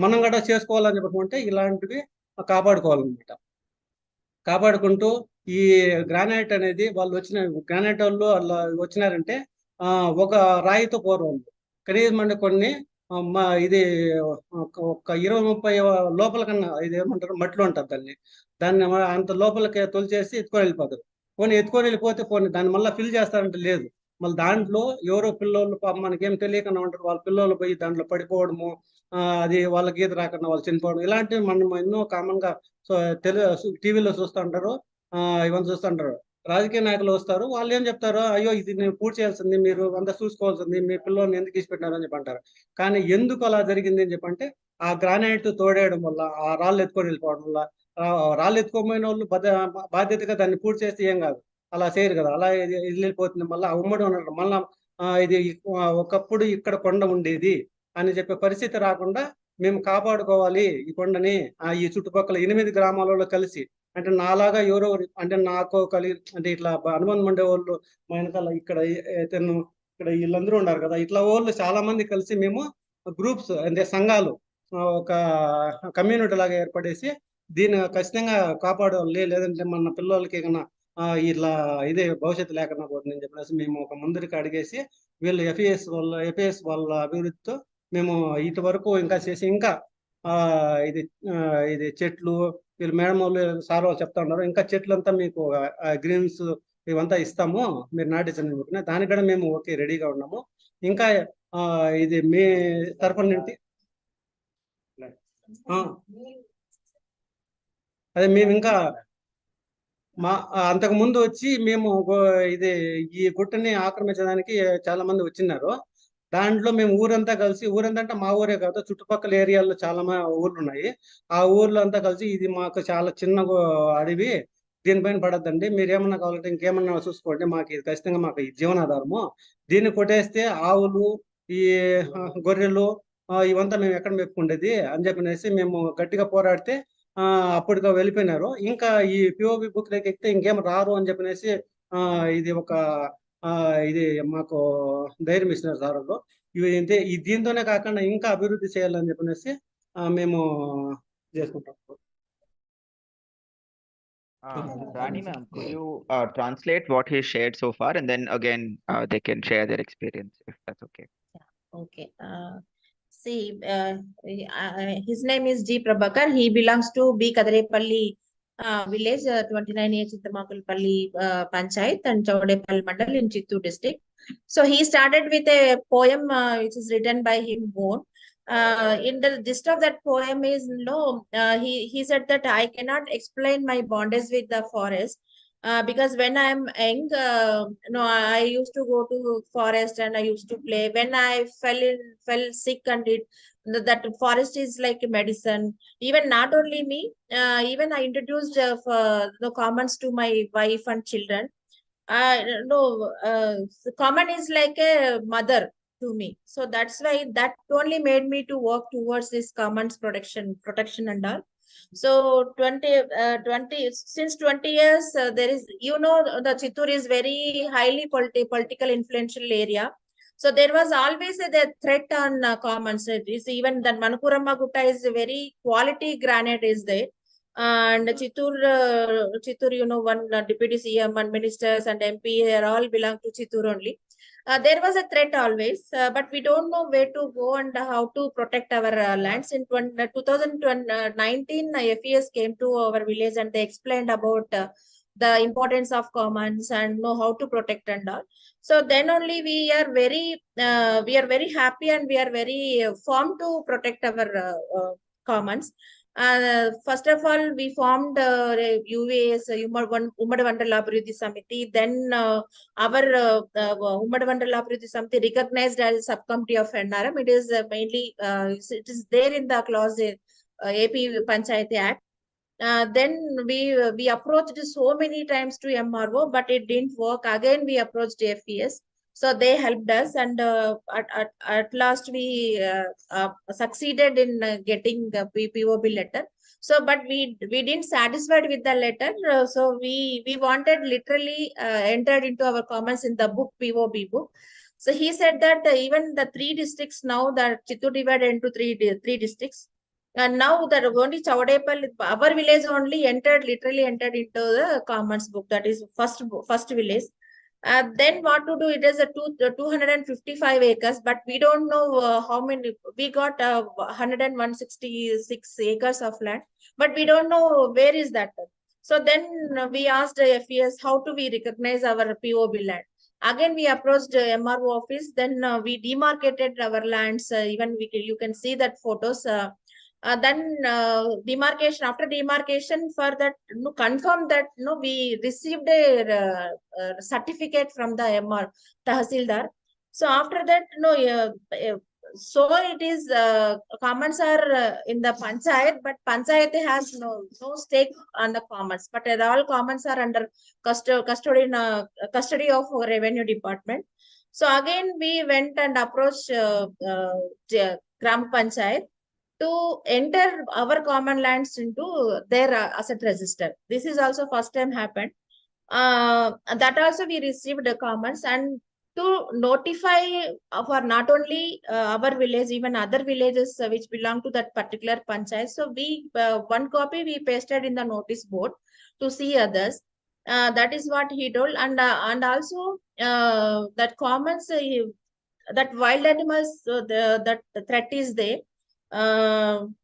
మనం కూడా చేసుకోవాలని చెప్పకుంటే ఇలాంటివి కాపాడుకోవాలన్నమాట. కాపాడుకుంటూ ఈ గ్రానైట్ అనేది వాళ్ళు గ్రానైట్ వాళ్ళు అలా వచ్చినారంటే ఒక రాయితో పూర్వం కనీసం అంటే కొన్ని ఇది ఒక 20-30 లోపల కన్నా ఇది ఏమంటారు మట్టిలో ఉంటుంది, దాన్ని అంత లోపలికి తొలిచేసి ఎత్తుకొని వెళ్ళిపోతారు. ఎత్తుకొని వెళ్ళిపోతే దాన్ని మళ్ళీ ఫిల్ చేస్తారంటే లేదు, మళ్ళీ దాంట్లో ఎవరో పిల్లోళ్ళు మనకేం తెలియకుండా ఉంటారు, వాళ్ళ పిల్లలు పోయి దాంట్లో పడిపోవడము, అది వాళ్ళకి ఈత రాకుండా వాళ్ళు చనిపోవడం, ఇలాంటివి మనం ఎన్నో కామన్ గా టీవీలో చూస్తుంటారు, ఇవన్నీ చూస్తుంటారు. రాజకీయ నాయకులు వస్తారు, వాళ్ళు ఏం చెప్తారు, అయ్యో ఇది నేను పూర్తి చేయాల్సింది, మీరు అంతా చూసుకోవాల్సింది, మీ పిల్లల్ని ఎందుకు ఇచ్చి పెట్టినారు అని చెప్పి అంటారు. కానీ ఎందుకు అలా జరిగింది అని చెప్పంటే ఆ గ్రానైట్ తోడేయడం వల్ల, ఆ రాళ్ళు ఎత్తుకొని వెళ్ళిపోవడం వల్ల, రాళ్ళు ఎత్తుకోపోయిన వాళ్ళు బాధ్యతగా దాన్ని పూర్తి చేస్తే ఏం కాదు, అలా చేయరు కదా, అలా వెళ్ళిపోతుంది. మళ్ళీ ఆ ఉమ్మడి ఉండడం మళ్ళా ఇది ఒకప్పుడు ఇక్కడ కొండ ఉండేది అని చెప్పే పరిస్థితి రాకుండా మేము కాపాడుకోవాలి ఈ కొండని. ఈ చుట్టుపక్కల 8 గ్రామాలలో కలిసి, అంటే నాలాగా ఎవరో అంటే నాకు అంటే ఇట్లా అనుబంధం ఉండే వాళ్ళు మా వెనకాల ఇక్కడ వీళ్ళందరూ ఉన్నారు కదా, ఇట్లా వాళ్ళు చాలా మంది కలిసి మేము గ్రూప్స్ అంటే సంఘాలు ఒక కమ్యూనిటీ లాగా ఏర్పడేసి దీన్ని ఖచ్చితంగా కాపాడాలి, లేదంటే మన పిల్లలకి కన్నా ఇట్లా ఇదే భవిష్యత్తు లేకుండా పోతుందని చెప్పేసి మేము ఒక ముందరికి అడిగేసి వీళ్ళు ఎఫ్ఏఎస్ వాళ్ళ అభివృద్ధితో మేము ఇటు వరకు ఇంకా చేసి ఇంకా ఇది చెట్లు వీళ్ళు మేడం వాళ్ళు సార్ వాళ్ళు చెప్తా ఉన్నారు, ఇంకా చెట్లు అంతా మీకు గ్రీన్స్ ఇవంతా ఇస్తాము మీరు నాటించండి చెప్పిన దానికి కూడా మేము ఓకే రెడీగా ఉన్నాము. ఇంకా ఇది మీ తరఫున నుండి అదే మేము ఇంకా అంతకు ముందు వచ్చి మేము ఈ గుట్టని ఆక్రమించడానికి చాలా మంది వచ్చినారు. దాంట్లో మేము ఊరంతా కలిసి, ఊరంతా అంటే మా ఊరే కాదు చుట్టుపక్కల ఏరియాల్లో చాలా ఊర్లు ఉన్నాయి, ఆ ఊర్లో అంతా కలిసి ఇది మాకు చాలా చిన్న అడవి, దీనిపైన పడద్దండి, మీరు ఏమన్నా కావాలంటే ఇంకేమన్నా చూసుకోండి, మాకు ఇది ఖచ్చితంగా మాకు ఈ జీవనాధారము, దీన్ని కొట్టేస్తే ఆవులు ఈ గొర్రెలు ఇవంతా మేము ఎక్కడ మెప్పుకుండేది అని చెప్పనేసి మేము గట్టిగా పోరాడితే అప్పటిగా వెళ్ళిపోయినారు. ఇంకా ఈ పిఓబి బుక్ దగ్గర ఎక్కితే ఇంకేం రారు అని చెప్పనేసి ఇది మాకు ధైర్యం ఇచ్చినారు సార్ వాళ్ళు. ఇవి దీంతోనే కాకుండా ఇంకా అభివృద్ధి చేయాలని చెప్పనేసి మేము చేసుకుంటాం. Rani ma'am, could you translate what he shared so far, and then again they can share their experience if that's okay. Okay. See, his name is G. Prabhakar. He belongs to B. Kadarepalli village, 29A Chintamakulpalli Panchayat and Chaudepalli Mandal in Chittoor district. So he started with a poem which is written by him own. In the gist of that poem is he said that I cannot explain my bondage with the forest. Because when I'm young, I used to go to forest and I used to play. When I fell sick and that forest is like a medicine. Even not only me, even I introduced the comments to my wife and children. The common is like a mother to me. So that's why that only made me to work towards this commons protection and all. So 20 since 20 years, there is, the Chittoor is very highly political influential area. So there was always a threat on commons. It is even that Manapuramma Gutta is a very quality granite is there. And Chittoor, one deputy CM and ministers and MP are all belong to Chittoor only. There was a threat always, but we don't know where to go and how to protect our lands. In 2019, FES came to our village and they explained about the importance of commons and know how to protect and all. So then only we are very happy and we are very firm to protect our commons. First of all, we formed UVS, Ummadi Vandala Abhiruddhi Samiti. Then our Ummadi Vandala Abhiruddhi Samiti recognized as a subcommittee of NRM. It is mainly it is there in the clause AP Panchayati Act. Then we approached so many times to MRO, but it didn't work. Again, we approached FES. So they helped us, and at last we succeeded in getting the POB letter. So, but we didn't satisfied with the letter. So we wanted literally entered into our comments in the book, POB book. So he said that even the 3 districts now, that Chittoor divided into three districts. And now that only Chaudepalli, our village only literally entered into the commons book. That is first village. Then what to do? It is a 255 acres, but we don't know how many. We got 166 acres of land, but we don't know where is that. So then we asked FES, how do we recognize our POB land? Again, we approached MRO office. Then we demarcated our lands. Even you can see that photos. Then demarcation, after demarcation, for that confirm that we received a certificate from the MR Tahsildar. So after that, so it is commons are in the panchayat, but panchayat has no stake on the commons, but all commons are under custody of revenue department. So again, we went and approached Gram Panchayat to enter our common lands into their asset register. This is also first time happened. That also we received the comments, and to notify for not only our village, even other villages which belong to that particular panchayat. So we one copy we pasted in the notice board to see others. That is what he told, and also that commons that wild animals that threat is there.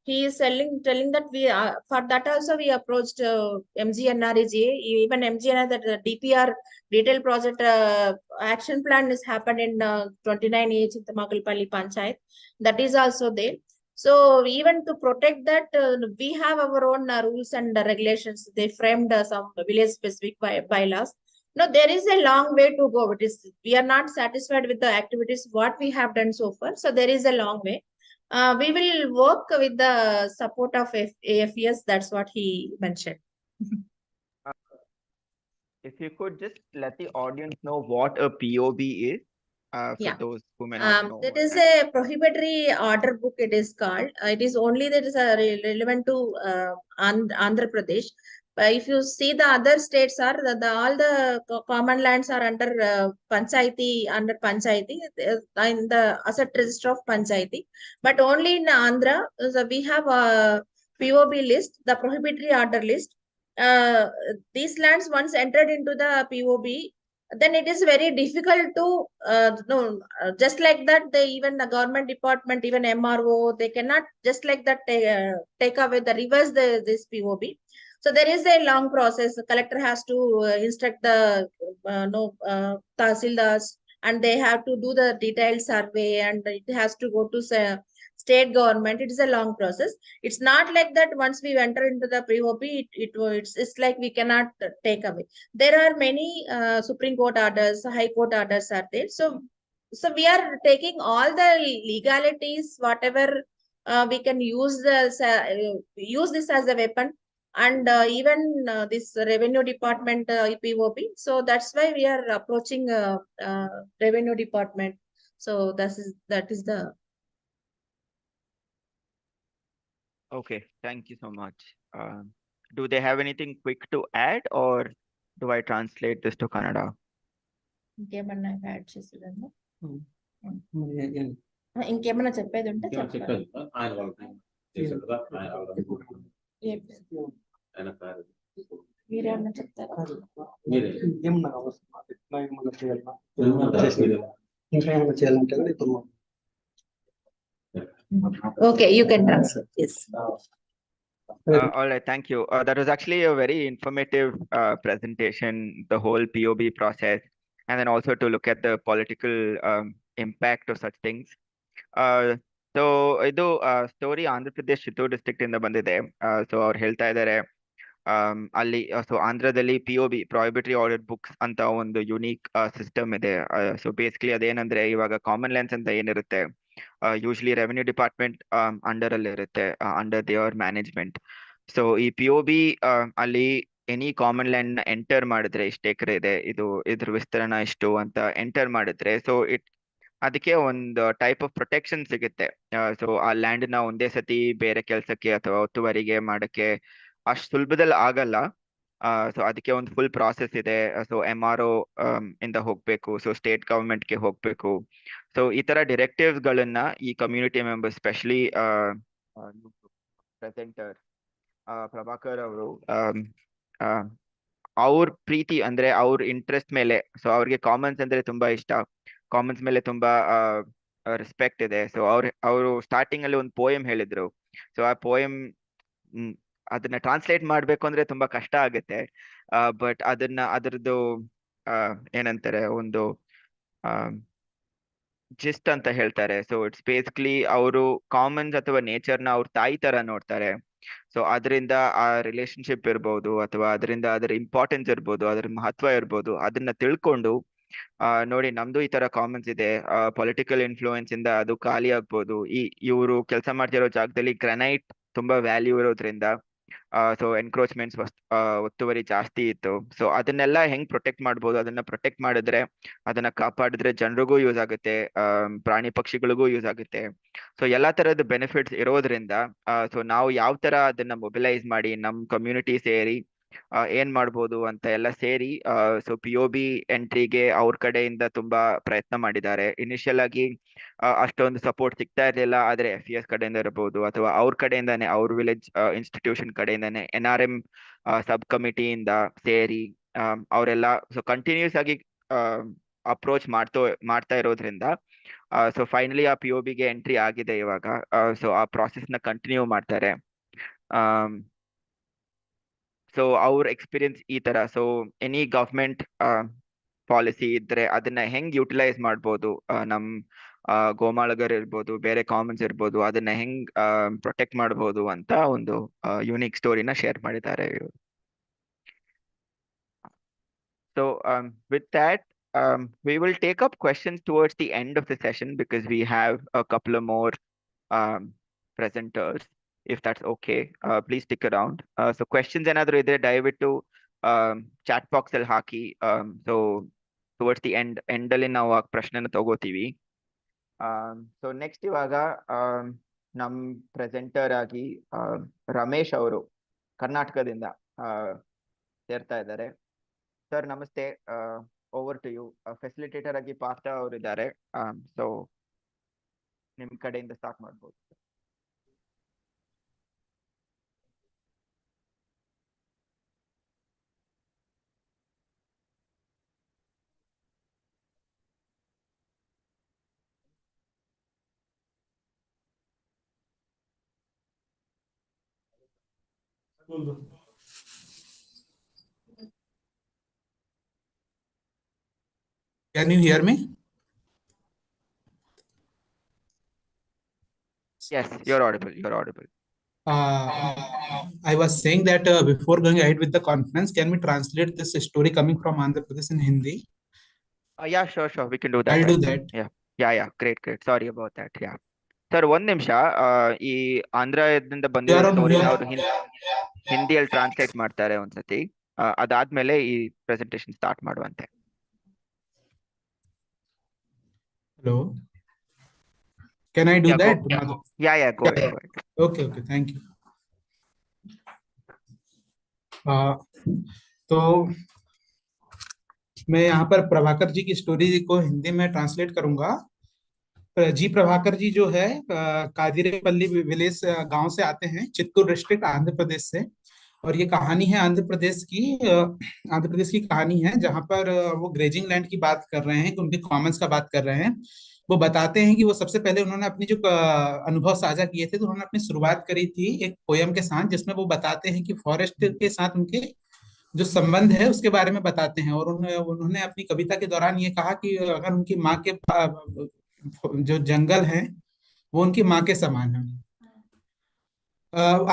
He is telling that we for that also we approached MGNREGA, even MGNR, that the DPR detailed project action plan is happened in 29A Chintamakulpalli Panchayat. That is also there. So even to protect that, we have our own rules and regulations. They framed some village specific bylaws. No, there is a long way to go. We are not satisfied with the activities what we have done so far. So there is a long way. We will work with the support of AFES. That's what he mentioned. If you could just let the audience know what a POB is, for those who may not know. It is a prohibitory order book. It is called. It is only that is relevant to Andhra Pradesh. If you see the other states are all the common lands are under Panchayati, in the asset register of Panchayati. But only in Andhra, we have a POB list, the prohibitory order list. These lands once entered into the POB, then it is very difficult to just like that. Even the government department, even MRO, they cannot just like that take away the reverse this POB. So there is a long process. The collector has to instruct the tahsildars, and they have to do the detailed survey, and it has to go to state government. It is a long process. It's not like that once we enter into the POP, it's like we cannot take away. There are many Supreme Court orders, High Court orders are there. So we are taking all the legalities, whatever we can use this as a weapon, and even this revenue department POP. So that's why we are approaching revenue department. So that is the. Okay, thank you so much. Do they have anything quick to add, or do I translate this to Kannada? ఇంకేమన్నా add చేసేదన్నా ఇంకేమన్నా చెప్పేది ఉంటే చెప్పండి. మీరేమన్నా చెప్తారా? Okay, you can transfer. Yes. All right, thank you. That was actually a very informative presentation, the whole POB process, and then also to look at the political impact of such things. So ಇದು story Andhra Pradesh Chittoor district ಇಂದ ಬಂದಿದೆ. So ಅವ್ರು ಹೇಳ್ತಾ ಇದ್ದಾರೆ ಅಲ್ಲಿ so ಆಂಧ್ರದಲ್ಲಿ POB ಪ್ರಾಹಿಬಿಟರಿ order books ಅಂತ ಒಂದು ಯುನೀಕ್ ಸಿಸ್ಟಮ್ ಇದೆ. ಸೊ ಬೇಸಿಕಲಿ ಅದೇನಂದ್ರೆ ಇವಾಗ ಕಾಮನ್ ಲ್ಯಾಂಡ್ಸ್ ಅಂತ ಏನಿರುತ್ತೆ, ಯೂಶಲಿ ರೆವೆನ್ಯೂ ಡಿಪಾರ್ಟ್ಮೆಂಟ್ ಅಂಡರ್ ಅಲ್ಲಿ ಇರುತ್ತೆ, ಅಂಡರ್ ದೇವರ್ ಮ್ಯಾನೇಜ್ಮೆಂಟ್. ಸೊ ಈ POB ಅಲ್ಲಿ ಎನಿ ಕಾಮನ್ ಲ್ಯಾಂಡ್ ಎಂಟರ್ ಮಾಡಿದ್ರೆ ಇಷ್ಟು ಎಕರೆ ಇದೆ, ಇದ್ರ ವಿಸ್ತರಣ ಇಷ್ಟು ಅಂತ ಎಂಟರ್ ಮಾಡಿದ್ರೆ, ಸೊ ಅದಕ್ಕೆ ಒಂದು ಟೈಪ್ ಆಫ್ ಪ್ರೊಟೆಕ್ಷನ್ ಸಿಗುತ್ತೆ. ಸೊ ಆ ಲ್ಯಾಂಡ್ ನ ಒಂದೇ ಸತಿ ಬೇರೆ ಕೆಲಸಕ್ಕೆ ಅಥವಾ ಒತ್ತುವರಿಗೆ ಮಾಡಕ್ಕೆ ಅಷ್ಟು ಸುಲಭದಲ್ಲಿ ಆಗಲ್ಲ. ಸೊ ಅದಕ್ಕೆ ಒಂದು ಫುಲ್ ಪ್ರಾಸೆಸ್ ಇದೆ. ಸೊ MRO ಇಂದ ಹೋಗ್ಬೇಕು, ಸೊ ಸ್ಟೇಟ್ ಗವರ್ಮೆಂಟ್ಗೆ ಹೋಗ್ಬೇಕು. ಸೊ ಈ ತರ ಡಿರೆಕ್ಟಿವ್ಸ್ ಗಳನ್ನ ಈ community members, specially presenter Prabhakar ಅವರು, ಅವ್ರ ಪ್ರೀತಿ ಅಂದ್ರೆ ಅವ್ರ ಇಂಟ್ರೆಸ್ಟ್ ಮೇಲೆ, ಸೊ ಅವ್ರಿಗೆ ಕಾಮನ್ಸ್ ಅಂದ್ರೆ ತುಂಬಾ ಇಷ್ಟ, ಕಾಮನ್ಸ್ ಮೇಲೆ ತುಂಬಾ ರೆಸ್ಪೆಕ್ಟ್ ಇದೆ. ಸೊ ಅವರು ಸ್ಟಾರ್ಟಿಂಗ್ ಅಲ್ಲಿ ಒಂದು ಪೋಯಮ್ ಹೇಳಿದ್ರು. ಸೊ ಆ ಪೋಯಮ್ ಅದನ್ನ ಟ್ರಾನ್ಸ್ಲೇಟ್ ಮಾಡ್ಬೇಕು ಅಂದ್ರೆ ತುಂಬಾ ಕಷ್ಟ ಆಗುತ್ತೆ. ಬಟ್ ಅದರದ್ದು ಏನಂತಾರೆ, ಒಂದು ಜಿಸ್ಟ್ ಅಂತ ಹೇಳ್ತಾರೆ. ಸೊ ಇಟ್ಸ್ ಬೇಸಿಕಲಿ ಅವರು ಕಾಮನ್ಸ್ ಅಥವಾ ನೇಚರ್ನ ಅವ್ರ ತಾಯಿ ತರ ನೋಡ್ತಾರೆ. ಸೊ ಅದರಿಂದ ಆ ರಿಲೇಶನ್ಶಿಪ್ ಇರ್ಬೋದು, ಅಥವಾ ಅದರಿಂದ ಅದರ ಇಂಪಾರ್ಟೆನ್ಸ್ ಇರ್ಬೋದು, ಅದ್ರ ಮಹತ್ವ ಇರ್ಬೋದು, ಅದನ್ನ ತಿಳ್ಕೊಂಡು ನೋಡಿ ನಮ್ದು ಈ ತರ ಕಾಮನ್ಸ್ ಇದೆ, ಪೊಲಿಟಿಕಲ್ ಇನ್ಫ್ಲೂಯೆನ್ಸ್ ಇಂದ ಅದು ಖಾಲಿ ಆಗ್ಬೋದು. ಇವರು ಕೆಲಸ ಮಾಡ್ತಿರೋ ಜಾಗದಲ್ಲಿ ಗ್ರಾನೈಟ್ ತುಂಬಾ ವ್ಯಾಲ್ಯೂ ಇರೋದ್ರಿಂದ ಸೊ ಎನ್ಕ್ರೋಚ್ಮೆಂಟ್ಸ್ ಒತ್ತುವರಿ ಜಾಸ್ತಿ ಇತ್ತು. ಸೊ ಅದನ್ನೆಲ್ಲ ಹೆಂಗ್ ಪ್ರೊಟೆಕ್ಟ್ ಮಾಡ್ಬೋದು, ಅದನ್ನ ಪ್ರೊಟೆಕ್ಟ್ ಮಾಡಿದ್ರೆ, ಅದನ್ನ ಕಾಪಾಡಿದ್ರೆ ಜನರಿಗೂ ಯೂಸ್ ಆಗುತ್ತೆ, ಪ್ರಾಣಿ ಪಕ್ಷಿಗಳಿಗೂ ಯೂಸ್ ಆಗುತ್ತೆ. ಸೊ ಎಲ್ಲಾ ತರದ ಬೆನಿಫಿಟ್ಸ್ ಇರೋದ್ರಿಂದ ಸೊ ನಾವು ಯಾವ ತರ ಅದನ್ನ ಮೊಬಿಲೈಸ್ ಮಾಡಿ ನಮ್ ಕಮ್ಯುನಿಟಿ ಸೇರಿ ಏನ್ ಮಾಡ್ಬೋದು ಅಂತ ಎಲ್ಲ ಸೇರಿ ಸೊ POB ಎಂಟ್ರಿಗೆ ಅವ್ರ ಕಡೆಯಿಂದ ತುಂಬಾ ಪ್ರಯತ್ನ ಮಾಡಿದ್ದಾರೆ. ಇನಿಷಿಯಲ್ ಆಗಿ ಅಷ್ಟೊಂದು ಸಪೋರ್ಟ್ ಸಿಗ್ತಾ ಇರ್ಲಿಲ್ಲ, ಆದ್ರೆ FES ಕಡೆಯಿಂದ ಇರಬಹುದು ಅಥವಾ ಅವ್ರ ಕಡೆಯಿಂದಾನೆ, ಅವ್ರ ವಿಲೇಜ್ ಇನ್ಸ್ಟಿಟ್ಯೂಷನ್ ಕಡೆಯಿಂದಾನೆ, NRM ಸಬ್ ಕಮಿಟಿಯಿಂದ ಸೇರಿ ಅವರೆಲ್ಲ ಸೊ ಕಂಟಿನ್ಯೂಸ್ ಆಗಿ ಅಪ್ರೋಚ್ ಮಾಡ್ತಾ ಇರೋದ್ರಿಂದ ಸೊ ಫೈನಲಿ ಆ POBಗೆ ಎಂಟ್ರಿ ಆಗಿದೆ ಇವಾಗ. ಸೊ ಆ ಪ್ರಾಸೆಸ್ ನ ಕಂಟಿನ್ಯೂ ಮಾಡ್ತಾರೆ. ಸೊ ಅವ್ರ ಎಕ್ಸ್ಪೀರಿಯನ್ಸ್ ಈ ತರ. ಸೊ ಎನಿ ಗವರ್ಮೆಂಟ್ ಪಾಲಿಸಿ ಇದ್ರೆ ಅದನ್ನ ಹೆಂಗ್ ಯುಟಿಲೈಸ್ ಮಾಡ್ಬೋದು, ನಮ್ ಗೋಮಾಳಗರ್ ಇರ್ಬೋದು, ಬೇರೆ ಕಾಮನ್ಸ್ ಇರ್ಬೋದು, ಅದನ್ನ ಹೆಂಗ್ ಪ್ರೊಟೆಕ್ಟ್ ಮಾಡ್ಬೋದು ಅಂತ ಒಂದು ಯುನಿಕ್ ಸ್ಟೋರಿನ ಶೇರ್ ಮಾಡಿದ್ದಾರೆ ಇವರು. So with that we will take up questions towards the end of the session because we have a couple of more presenters. If that's okay, please stick around. So questions ಏನಾದ್ರು ಇದ್ರೆ ದಯವಿಟ್ಟು chat box ಅಲ್ಲಿ ಹಾಕಿ. So towards the end ಅಲ್ಲಿ ನಾವು ಆ ಪ್ರಶ್ನೆನ ತಗೋತೀವಿ. So next ಇವಾಗ ನಮ್ ಪ್ರೆಸೆಂಟರ್ ಆಗಿ ರಮೇಶ್ ಅವರು ಕರ್ನಾಟಕದಿಂದ ಸೇರ್ತಾ ಇದ್ದಾರೆ. ಸರ್ ನಮಸ್ತೆ, ಓವರ್ ಟು ಯು. ಫೆಸಿಲಿಟೇಟರ್ ಆಗಿ ಪಾರ್ಥ ಅವರು ಇದ್ದಾರೆ. ಸೊ ನಿಮ್ ಕಡೆಯಿಂದ ಸ್ಟಾರ್ಟ್ ಮಾಡ್ಬೋದು. Can you hear me? Yes, you're audible. You're audible. I was saying that before going ahead with the conference, can we translate this story coming from Andhra Pradesh in Hindi? Yeah, sure. We can do that. I'll do right? that. Yeah. Great. Sorry about that. Yeah. Sir ಒಂದ್ ನಿಮಿಷ ಈ ಆಂಧ್ರದಿಂದ ಬಂದಿರೋ You're on ಸ್ಟೋರಿನ mute. ಅವರು ಹಿಂದಿಯಲ್ಲಿ translate ಮಾಡ್ತಾರೆ ಒಂದ್ಸತಿ ಅದಾದ್ಮೇಲೆ ಈ ಪ್ರೆಸೆಂಟೇಶನ್ ಸ್ಟಾರ್ಟ್ ಮಾಡುವಂತೆ. Hello. Can I do that? Yeah, go ahead. Okay, thank you. तो मैं यहाँ पर प्रभाकर जी की स्टोरी को हिंदी में ट्रांसलेट करूंगा। जी प्रभाकर जी जो है कादिरेपल्ली विलेज गांव से आते हैं, चित्तूर डिस्ट्रिक्ट आंध्र प्रदेश से। और ये कहानी है आंध्र प्रदेश की कहानी है, जहां पर वो ग्रेजिंग लैंड की बात कर रहे हैं, कि उनके कॉमन्स का बात कर रहे हैं। वो बताते हैं कि वो सबसे पहले उन्होंने अपनी जो अनुभव साझा किए थे, तो उन्होंने अपनी शुरुआत करी थी एक पोयम के साथ, जिसमें वो बताते हैं कि फॉरेस्ट के साथ उनके जो संबंध है उसके बारे में बताते हैं। और उन्होंने अपनी कविता के दौरान ये कहा कि अगर उनकी माँ के जो जंगल है वो उनकी माँ के समान है।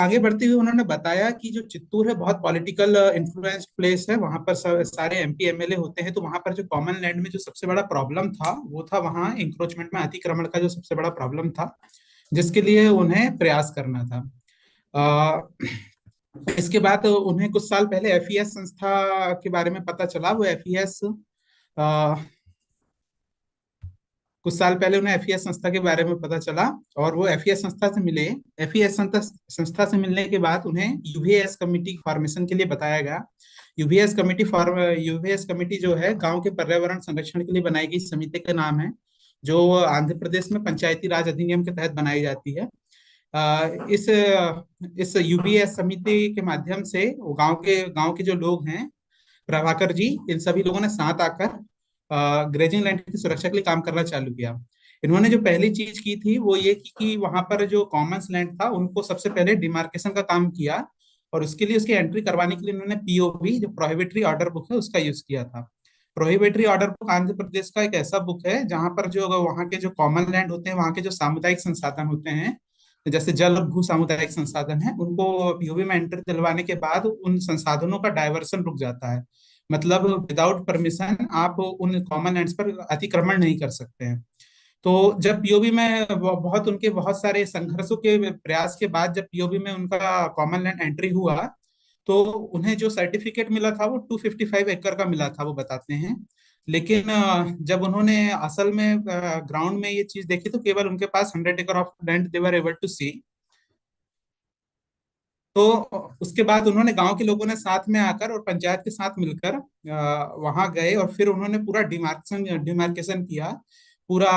आगे बढ़ते हुए उन्होंने बताया कि जो चित्तूर है बहुत पॉलिटिकल इन्फ्लुएंस्ड प्लेस है, वहां पर सारे एमपी एमएलए होते हैं। तो वहां पर जो कॉमन लैंड में जो सबसे बड़ा प्रॉब्लम था वो था वहां इंक्रोचमेंट में अतिक्रमण का जो सबसे बड़ा प्रॉब्लम था, जिसके लिए उन्हें प्रयास करना था। इसके बाद उन्हें कुछ साल पहले एफईएस संस्था के बारे में पता चला। वो एफईएस कुछ साल पहले उन्हें एफईएस संस्था के बारे में पता चला और वो एफईएस संस्था से मिले। एफईएस संस्था से मिलने के बाद उन्हें यूवीएस कमेटी फॉर्मेशन के लिए बताया गया। यूवीएस कमेटी जो है गांव के पर्यावरण संरक्षण के लिए बनाई गई समिति का नाम है, जो आंध्र प्रदेश में पंचायती राज अधिनियम के तहत बनाई जाती है। इस यूवीएस समिति के माध्यम से गांव के जो लोग हैं, प्रभाकर जी, इन सभी लोगों ने साथ आकर ग्रेजिंग लैंड की सुरक्षा के लिए काम करना चालू किया। इन्होंने जो पहली चीज की थी वो ये कि वहां पर जो कॉमन्स लैंड था उनको सबसे पहले डिमार्केशन का काम किया, और उसके लिए उसकी एंट्री करवाने के लिए उन्होंने पीओबी जो प्रोहिबिटरी ऑर्डर बुक है उसका यूज किया था। Prohibitory order book Andhra Pradesh का एक ऐसा बुक है जहां पर जो वहाँ के जो कॉमन लैंड होते हैं, वहाँ के जो सामुदायिक संसाधन होते हैं, जैसे जल भू सामुदायिक संसाधन है, उनको पीओबी में एंट्री दिलवाने के बाद उन संसाधनों का डायवर्सन रुक जाता है। मतलब विदाउट परमिशन आप उन कॉमन लैंड्स पर अतिक्रमण नहीं कर सकते हैं। तो जब पीओबी में बहुत सारे संघर्षों के प्रयास के बाद जब पीओबी में उनका कॉमन लैंड एंट्री हुआ, तो उन्हें जो सर्टिफिकेट मिला था वो 255 एकड़ का मिला था, वो बताते हैं। लेकिन जब उन्होंने असल में ग्राउंड में ये चीज देखी तो केवल उनके पास 100 एकड़ of land they were able to see. तो उसके बाद उन्होंने गांव के लोगों ने साथ में आकर और पंचायत के साथ मिलकर वहां गए और फिर उन्होंने पूरा डिमार्केशन किया, पूरा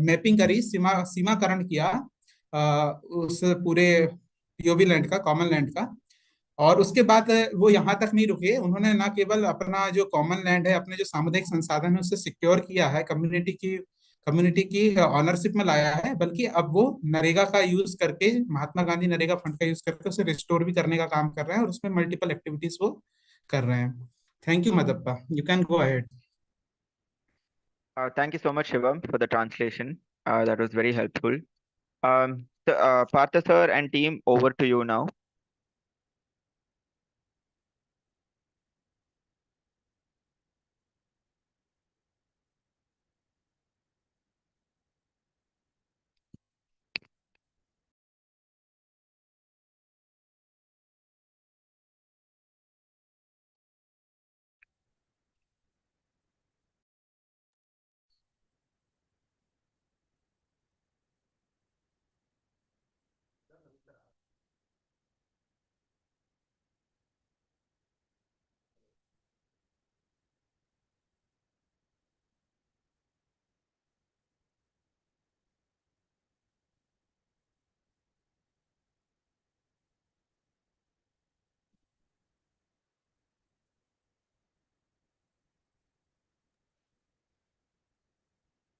मैपिंग करी, सीमाकरण किया उस पूरे पीओबी लैंड का, कॉमन लैंड का। और उसके बाद वो यहाँ तक नहीं रुके, उन्होंने ना केवल अपना जो कॉमन लैंड है, अपने जो सामुदायिक संसाधन है उसे सिक्योर किया है, कम्युनिटी की ऑनरशिप में लाया है, बल्कि अब वो नरेगा का यूज करके, महात्मा गांधी नरेगा फंड का यूज करके उसे रिस्टोर भी करने का काम कर रहे हैं, और उसमें मल्टीपल एक्टिविटीज वो कर रहे हैं। Thank you Madappa, you can go ahead. Thank you so much, Shivam, for the translation. That was very helpful. Partha sir and team, over to you now.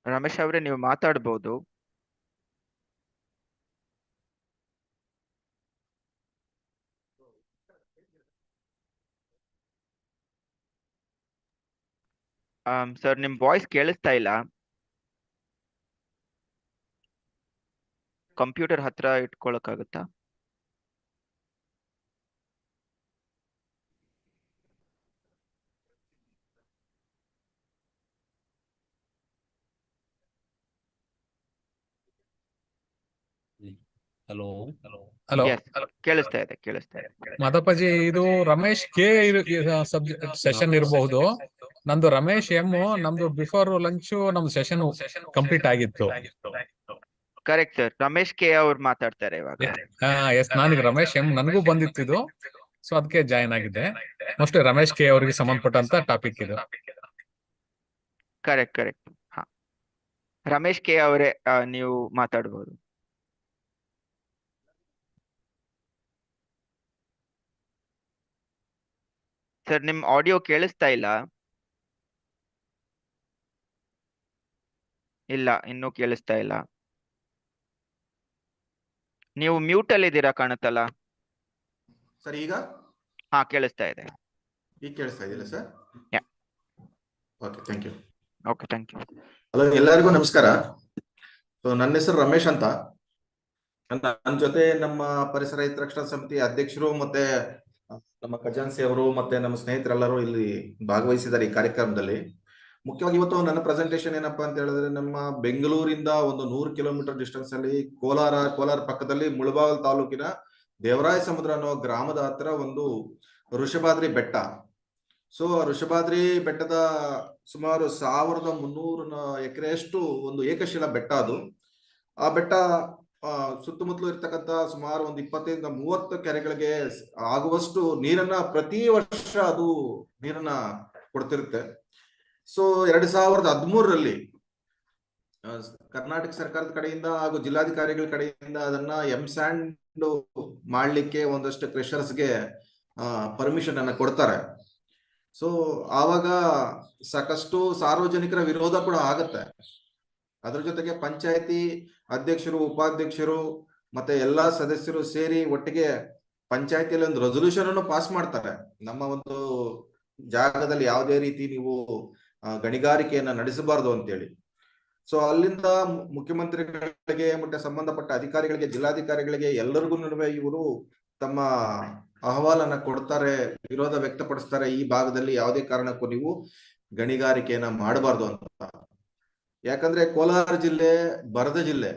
Ramesh ಅವರೇ, ನೀವು ಮಾತಾಡಬಹುದು. ಸರ್ ನಿಮ್ ವಾಯ್ಸ್ ಕೇಳಿಸ್ತಾ ಇಲ್ಲ. ಕಂಪ್ಯೂಟರ್ ಹತ್ರ ಇಟ್ಕೊಳಕ್ಕಾಗುತ್ತಾ? ಹಲೋ ಹಲೋ Yes, ಕೇಳಿಸ್ತಾ ಇದೆ, ಕೇಳಿಸ್ತಾ ಇದೆ. ಮಾದಪ್ಪಜಿ, ಇದು ರಮೇಶ್ ಕೆ ಸೆಷನ್ ಇರಬಹುದು. ನಂದು ರಮೇಶ್ ಎಂ. ನಮ್ದು ಬಿಫೋರ್ ಲಂಚ್ ನಮ್ದು ಸೆಷನ್ ಕಂಪ್ಲೀಟ್ ಆಗಿತ್ತು. ಕರೆಕ್ಟ್ ಸರ್, ರಮೇಶ್ ಕೆ ಅವ್ರು ಮಾತಾಡ್ತಾರೆ ಇವಾಗ. ಎಸ್, ನಾನೀಗ ರಮೇಶ್ ಎಂ ನನಗೂ ಬಂದಿತ್ತು ಇದು, ಸೊ ಅದಕ್ಕೆ ಜಾಯಿನ್ ಆಗಿದ್ದೆ. ಮೋಸ್ಟ್ಲಿ ರಮೇಶ್ ಕೆ ಅವರಿಗೆ ಸಂಬಂಧಪಟ್ಟಂತ ಟಾಪಿಕ್ ಇದು. Correct correct. ಹಾ, ರಮೇಶ್ ಕೆ ಅವರೇ, ನೀವು ಮಾತಾಡ್ಬೋದು. ಸರ್ ನಿಮ್ ಆಡಿಯೋ ಕೇಳಿಸ್ತಾ ಇಲ್ಲ. ಇಲ್ಲ, ಇನ್ನೂ ಕೇಳಿಸ್ತಾ ಇಲ್ಲ. ನೀವು ಮ್ಯೂಟ್ ಅಲ್ಲಿ ಇದ್ದೀರಾ ಕಾಣುತ್ತಲ್ಲ. ಸರ್ ಈಗ ಹಾ, ಕೇಳಿಸ್ತಾ ಇದೆ. ಈಗ ಕೇಳಿಸ್ತಾ ಇದೆಯಲ್ಲ sir? Okay, thank you. Okay, thank you. Hello, ಎಲ್ಲರಿಗೂ ನಮಸ್ಕಾರ. ಸೊ ನನ್ನ ಹೆಸರು ರಮೇಶ್ ಅಂತ. ನನ್ನ ಜೊತೆ ನಮ್ಮ ಪರಿಸರ ಹಿತರಕ್ಷಣಾ ಸಮಿತಿ ಅಧ್ಯಕ್ಷರು ಮತ್ತೆ ನಮ್ಮ ಖಜಾನ್ಸಿ ಅವರು ಮತ್ತೆ ನಮ್ಮ ಸ್ನೇಹಿತರೆಲ್ಲರೂ ಇಲ್ಲಿ ಭಾಗವಹಿಸಿದ್ದಾರೆ ಈ ಕಾರ್ಯಕ್ರಮದಲ್ಲಿ. ಮುಖ್ಯವಾಗಿ ಇವತ್ತು ನನ್ನ ಪ್ರೆಸೆಂಟೇಶನ್ ಏನಪ್ಪಾ ಅಂತ ಹೇಳಿದ್ರೆ, ನಮ್ಮ ಬೆಂಗಳೂರಿಂದ ಒಂದು 100 ಕಿಲೋಮೀಟರ್ ಡಿಸ್ಟೆನ್ಸ್ ಅಲ್ಲಿ ಕೋಲಾರ ಪಕ್ಕದಲ್ಲಿ ಮುಳಬಾಗಿಲು ತಾಲೂಕಿನ ದೇವರಾಯ ಸಮುದ್ರ ಅನ್ನೋ ಗ್ರಾಮದ ಹತ್ರ ಒಂದು ಋಷಭಾದ್ರಿ ಬೆಟ್ಟ. ಸೊ ಋಷಭಾದ್ರಿ ಬೆಟ್ಟದ ಸುಮಾರು 1300 ಎಕರೆಯಷ್ಟು ಒಂದು ಏಕಶಿಲಾ ಬೆಟ್ಟ ಅದು. ಆ ಬೆಟ್ಟ ಸುತ್ತಮುತ್ತಲು ಇರ್ತಕ್ಕಂಥ ಸುಮಾರು ಒಂದು 25-30 ಕೆರೆಗಳಿಗೆ ಆಗುವಷ್ಟು ನೀರನ್ನ ಪ್ರತಿ ವರ್ಷ ಅದು ನೀರನ್ನ ಕೊಡ್ತಿರುತ್ತೆ. ಸೊ 2013ರಲ್ಲಿ ಕರ್ನಾಟಕ ಸರ್ಕಾರದ ಕಡೆಯಿಂದ ಹಾಗೂ ಜಿಲ್ಲಾಧಿಕಾರಿಗಳ ಕಡೆಯಿಂದ ಅದನ್ನ ಎಂಸ್ಯಾಂಡ್ ಮಾಡ್ಲಿಕ್ಕೆ ಒಂದಷ್ಟು ಕ್ರೆಷರ್ಸ್ಗೆ ಪರ್ಮಿಷನ್ ಅನ್ನ ಕೊಡ್ತಾರೆ. ಸೊ ಆವಾಗ ಸಾಕಷ್ಟು ಸಾರ್ವಜನಿಕರ ವಿರೋಧ ಕೂಡ ಆಗತ್ತೆ. ಅದ್ರ ಜೊತೆಗೆ ಪಂಚಾಯತಿ ಅಧ್ಯಕ್ಷರು, ಉಪಾಧ್ಯಕ್ಷರು ಮತ್ತೆ ಎಲ್ಲಾ ಸದಸ್ಯರು ಸೇರಿ ಒಟ್ಟಿಗೆ ಪಂಚಾಯತಿಯಲ್ಲಿ ಒಂದು ರೆಸೊಲ್ಯೂಷನ್ ಅನ್ನು ಪಾಸ್ ಮಾಡ್ತಾರೆ. ನಮ್ಮ ಒಂದು ಜಾಗದಲ್ಲಿ ಯಾವುದೇ ರೀತಿ ನೀವು ಗಣಿಗಾರಿಕೆಯನ್ನ ನಡೆಸಬಾರದು ಅಂತೇಳಿ. ಸೊ ಅಲ್ಲಿಂದ ಮುಖ್ಯಮಂತ್ರಿಗಳಿಗೆ ಮತ್ತೆ ಸಂಬಂಧಪಟ್ಟ ಅಧಿಕಾರಿಗಳಿಗೆ, ಜಿಲ್ಲಾಧಿಕಾರಿಗಳಿಗೆ ಎಲ್ಲರಿಗೂ ನಡುವೆ ಇವರು ತಮ್ಮ ಅಹವಾಲನ್ನ ಕೊಡ್ತಾರೆ, ವಿರೋಧ ವ್ಯಕ್ತಪಡಿಸ್ತಾರೆ. ಈ ಭಾಗದಲ್ಲಿ ಯಾವುದೇ ಕಾರಣಕ್ಕೂ ನೀವು ಗಣಿಗಾರಿಕೆಯನ್ನ ಮಾಡಬಾರ್ದು ಅಂತ. ಯಾಕಂದ್ರೆ ಕೋಲಾರ ಜಿಲ್ಲೆ ಬರದ ಜಿಲ್ಲೆ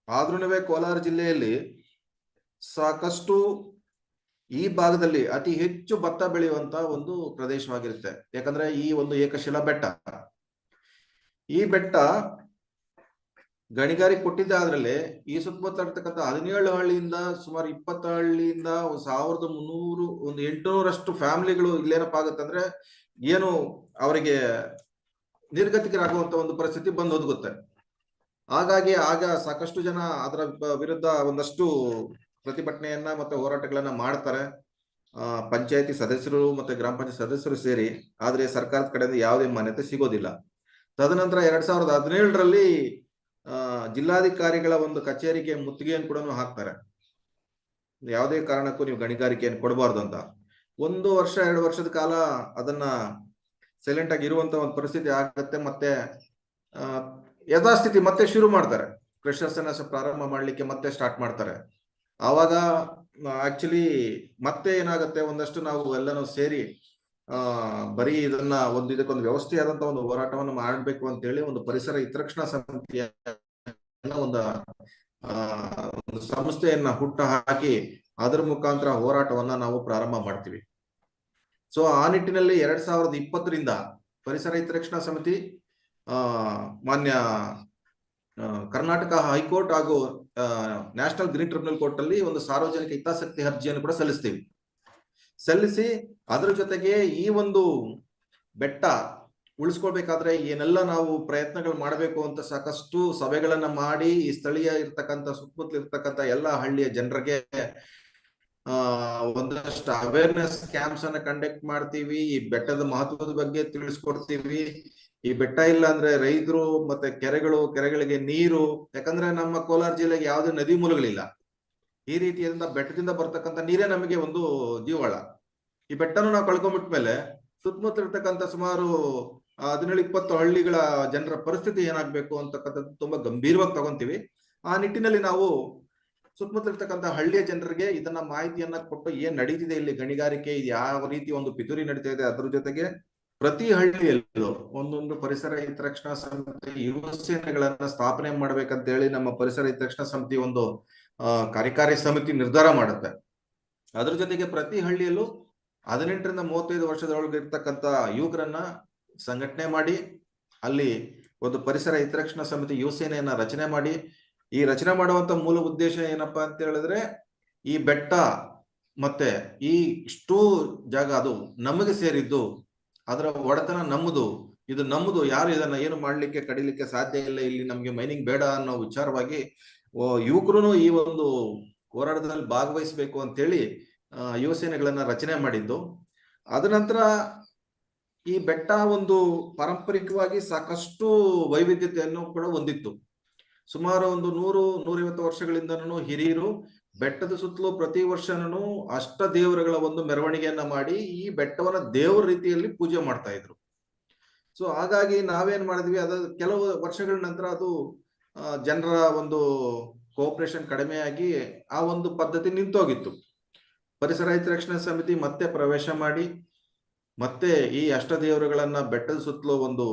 ಆದ್ರೂ ಕೋಲಾರ ಜಿಲ್ಲೆಯಲ್ಲಿ ಸಾಕಷ್ಟು ಈ ಭಾಗದಲ್ಲಿ ಅತಿ ಹೆಚ್ಚು ಭತ್ತ ಬೆಳೆಯುವಂತ ಒಂದು ಪ್ರದೇಶವಾಗಿರುತ್ತೆ. ಯಾಕಂದ್ರೆ ಈ ಒಂದು ಏಕಶಿಲಾ ಬೆಟ್ಟ, ಈ ಬೆಟ್ಟ ಗಣಿಗಾರಿಕೆ ಕೊಟ್ಟಿದ್ದಾದ್ರಲ್ಲಿ ಈ ಸುತ್ತಮುತ್ತ ಇರ್ತಕ್ಕಂಥ 17 ಹಳ್ಳಿಯಿಂದ ಸುಮಾರು 20 ಹಳ್ಳಿಯಿಂದ 1300 ಒಂದು 800ರಷ್ಟು ಫ್ಯಾಮಿಲಿಗಳು ಇಲ್ಲೇನಪ್ಪ ಆಗುತ್ತಂದ್ರೆ ಏನು ಅವರಿಗೆ ನಿರ್ಗತಿಕರಾಗುವಂತ ಒಂದು ಪರಿಸ್ಥಿತಿ ಬಂದು ಒದಗುತ್ತೆ. ಹಾಗಾಗಿ ಆಗ ಸಾಕಷ್ಟು ಜನ ಅದರ ವಿರುದ್ಧ ಒಂದಷ್ಟು ಪ್ರತಿಭಟನೆಯನ್ನ ಮತ್ತೆ ಹೋರಾಟಗಳನ್ನ ಮಾಡ್ತಾರೆ, ಪಂಚಾಯತಿ ಸದಸ್ಯರು ಮತ್ತೆ ಗ್ರಾಮ ಪಂಚಾಯತ್ ಸದಸ್ಯರು ಸೇರಿ. ಆದ್ರೆ ಸರ್ಕಾರದ ಕಡೆಯಿಂದ ಯಾವುದೇ ಮಾನ್ಯತೆ ಸಿಗೋದಿಲ್ಲ. ತದನಂತರ 2017ರಲ್ಲಿ ಜಿಲ್ಲಾಧಿಕಾರಿಗಳ ಒಂದು ಕಚೇರಿಗೆ ಮುತ್ತಿಗೆಯನ್ನು ಕೂಡ ಹಾಕ್ತಾರೆ, ಯಾವುದೇ ಕಾರಣಕ್ಕೂ ನೀವು ಗಣಿಗಾರಿಕೆಯನ್ನು ಕೊಡಬಾರ್ದು ಅಂತ. 1 ವರ್ಷ 2 ವರ್ಷದ ಕಾಲ ಅದನ್ನ ಸೈಲೆಂಟ್ ಆಗಿ ಇರುವಂತ ಒಂದು ಪರಿಸ್ಥಿತಿ ಆಗತ್ತೆ. ಮತ್ತೆ ಯಥಾಸ್ಥಿತಿ ಮತ್ತೆ ಶುರು ಮಾಡ್ತಾರೆ, ಕ್ರೆಷರ್ಸ್ ಅನ್ನ ಪ್ರಾರಂಭ ಮಾಡ್ಲಿಕ್ಕೆ ಮತ್ತೆ ಸ್ಟಾರ್ಟ್ ಮಾಡ್ತಾರೆ. ಆವಾಗ ಆಕ್ಚುಲಿ ಮತ್ತೆ ಏನಾಗುತ್ತೆ, ಒಂದಷ್ಟು ನಾವು ಎಲ್ಲನೂ ಸೇರಿ ಬರೀ ಇದನ್ನ ಇದಕ್ಕೊಂದು ವ್ಯವಸ್ಥೆಯಾದಂತ ಒಂದು ಹೋರಾಟವನ್ನು ಮಾಡಬೇಕು ಅಂತ ಹೇಳಿ ಒಂದು ಪರಿಸರ ಹಿತರಕ್ಷಣಾ ಸಮಿತಿಯ ಒಂದು ಸಂಸ್ಥೆಯನ್ನ ಹುಟ್ಟು ಹಾಕಿ ಅದರ ಮುಖಾಂತರ ಹೋರಾಟವನ್ನ ನಾವು ಪ್ರಾರಂಭ ಮಾಡ್ತೀವಿ. ಸೊ ಆ ನಿಟ್ಟಿನಲ್ಲಿ 2020ರಿಂದ ಪರಿಸರ ಹಿತರಕ್ಷಣಾ ಸಮಿತಿ ಮಾನ್ಯ ಕರ್ನಾಟಕ ಹೈಕೋರ್ಟ್ ಹಾಗೂ ನ್ಯಾಷನಲ್ ಗ್ರೀನ್ ಟ್ರಿಬ್ಯುನಲ್ ಕೋರ್ಟ್ ಅಲ್ಲಿ ಒಂದು ಸಾರ್ವಜನಿಕ ಹಿತಾಸಕ್ತಿ ಅರ್ಜಿಯನ್ನು ಕೂಡ ಸಲ್ಲಿಸಿ ಅದರ ಜೊತೆಗೆ ಈ ಒಂದು ಬೆಟ್ಟ ಉಳಿಸ್ಕೊಳ್ಬೇಕಾದ್ರೆ ಏನೆಲ್ಲ ನಾವು ಪ್ರಯತ್ನಗಳು ಮಾಡಬೇಕು ಅಂತ ಸಾಕಷ್ಟು ಸಭೆಗಳನ್ನ ಮಾಡಿ ಈ ಸ್ಥಳೀಯ ಇರ್ತಕ್ಕಂಥ ಸುತ್ತಮುತ್ತಲು ಇರ್ತಕ್ಕಂಥ ಎಲ್ಲ ಹಳ್ಳಿಯ ಜನರಿಗೆ ಒಂದಷ್ಟು ಅವೇರ್ನೆಸ್ ಕ್ಯಾಂಪ್ಸ್ ಅನ್ನ ಕಂಡಕ್ಟ್ ಮಾಡ್ತೀವಿ. ಈ ಬೆಟ್ಟದ ಮಹತ್ವದ ಬಗ್ಗೆ ತಿಳಿಸ್ಕೊಡ್ತೀವಿ. ಈ ಬೆಟ್ಟ ಇಲ್ಲ ಅಂದ್ರೆ ರೈತರು ಮತ್ತೆ ಕೆರೆಗಳಿಗೆ ನೀರು, ಯಾಕಂದ್ರೆ ನಮ್ಮ ಕೋಲಾರ ಜಿಲ್ಲೆಗೆ ಯಾವುದೇ ನದಿ ಮೂಲಗಳಿಲ್ಲ. ಈ ರೀತಿಯಿಂದ ಬೆಟ್ಟದಿಂದ ಬರ್ತಕ್ಕಂಥ ನೀರೇ ನಮಗೆ ಒಂದು ಜೀವಾಳ. ಈ ಬೆಟ್ಟನು ನಾವು ಕಳ್ಕೊಂಡ್ಬಿಟ್ಮೇಲೆ ಸುತ್ತಮುತ್ತ ಇರ್ತಕ್ಕಂಥ ಸುಮಾರು 17-20 ಹಳ್ಳಿಗಳ ಜನರ ಪರಿಸ್ಥಿತಿ ಏನಾಗ್ಬೇಕು ಅಂತಕ್ಕಂಥದ್ದು ತುಂಬಾ ಗಂಭೀರವಾಗಿ ತಗೊಂತೀವಿ. ಆ ನಿಟ್ಟಿನಲ್ಲಿ ನಾವು ಸುತ್ತಮುತ್ತ ಇರ್ತಕ್ಕಂಥ ಹಳ್ಳಿಯ ಜನರಿಗೆ ಇದನ್ನ ಮಾಹಿತಿಯನ್ನ ಕೊಟ್ಟು ಏನ್ ನಡೀತಿದೆ ಇಲ್ಲಿ ಗಣಿಗಾರಿಕೆ, ಇದು ಯಾವ ರೀತಿ ಒಂದು ಪಿತೂರಿ ನಡೀತಾ ಇದೆ, ಅದ್ರ ಜೊತೆಗೆ ಪ್ರತಿ ಹಳ್ಳಿಯಲ್ಲೂ ಒಂದೊಂದು ಪರಿಸರ ಹಿತರಕ್ಷಣಾ ಸಮಿತಿ ಯುವಸೇನೆಗಳನ್ನ ಸ್ಥಾಪನೆ ಮಾಡ್ಬೇಕಂತ ಹೇಳಿ ನಮ್ಮ ಪರಿಸರ ಹಿತರಕ್ಷಣಾ ಸಮಿತಿ ಒಂದು ಕಾರ್ಯಕಾರಿ ಸಮಿತಿ ನಿರ್ಧಾರ ಮಾಡುತ್ತೆ. ಅದ್ರ ಜೊತೆಗೆ ಪ್ರತಿ ಹಳ್ಳಿಯಲ್ಲೂ 18ರಿಂದ 35 ವರ್ಷದೊಳಗೆ ಇರ್ತಕ್ಕಂಥ ಯುವಕರನ್ನ ಸಂಘಟನೆ ಮಾಡಿ ಅಲ್ಲಿ ಒಂದು ಪರಿಸರ ಹಿತರಕ್ಷಣಾ ಸಮಿತಿ ಯುವಸೇನೆಯನ್ನ ರಚನೆ ಮಾಡಿ, ಈ ರಚನೆ ಮಾಡುವಂತ ಮೂಲ ಉದ್ದೇಶ ಏನಪ್ಪಾ ಅಂತ ಹೇಳಿದ್ರೆ, ಈ ಬೆಟ್ಟ ಮತ್ತೆ ಈ ಇಷ್ಟೂ ಜಾಗ ಅದು ನಮಗೆ ಸೇರಿದ್ದು, ಅದರ ಒಡೆತನ ನಮ್ಮದು, ಇದು ನಮ್ಮದು, ಯಾರು ಇದನ್ನ ಏನು ಮಾಡ್ಲಿಕ್ಕೆ ಕಡಿಲಿಕ್ಕೆ ಸಾಧ್ಯ ಇಲ್ಲ, ಇಲ್ಲಿ ನಮ್ಗೆ ಮೈನಿಂಗ್ ಬೇಡ ಅನ್ನೋ ವಿಚಾರವಾಗಿ ಯುವಕರು ಈ ಒಂದು ಹೋರಾಟದಲ್ಲಿ ಭಾಗವಹಿಸಬೇಕು ಅಂತೇಳಿ ಯುವಸೇನೆಗಳನ್ನ ರಚನೆ ಮಾಡಿದ್ದು. ಅದ ನಂತರ ಈ ಬೆಟ್ಟ ಒಂದು ಪಾರಂಪರಿಕವಾಗಿ ಸಾಕಷ್ಟು ವೈವಿಧ್ಯತೆಯನ್ನು ಕೂಡ ಹೊಂದಿತ್ತು. ಸುಮಾರು ಒಂದು 100-150 ವರ್ಷಗಳಿಂದನೂ ಹಿರಿಯರು ಬೆಟ್ಟದ ಸುತ್ತಲೂ ಪ್ರತಿ ವರ್ಷನೂ ಅಷ್ಟ ದೇವರುಗಳ ಒಂದು ಮೆರವಣಿಗೆಯನ್ನ ಮಾಡಿ ಈ ಬೆಟ್ಟವನ್ನ ದೇವರ ರೀತಿಯಲ್ಲಿ ಪೂಜೆ ಮಾಡ್ತಾ ಇದ್ರು. ಸೊ ಹಾಗಾಗಿ ನಾವೇನ್ ಮಾಡಿದ್ವಿ, ಅದ ಕೆಲವು ವರ್ಷಗಳ ನಂತರ ಅದು ಜನರ ಒಂದು ಕೋಆಪರೇಷನ್ ಕಡಿಮೆಯಾಗಿ ಆ ಒಂದು ಪದ್ಧತಿ ನಿಂತೋಗಿತ್ತು. ಪರಿಸರ ಹಿತರಕ್ಷಣಾ ಸಮಿತಿ ಮತ್ತೆ ಪ್ರವೇಶ ಮಾಡಿ ಮತ್ತೆ ಈ ಅಷ್ಟ ದೇವರುಗಳನ್ನ ಬೆಟ್ಟದ ಸುತ್ತಲೂ ಒಂದು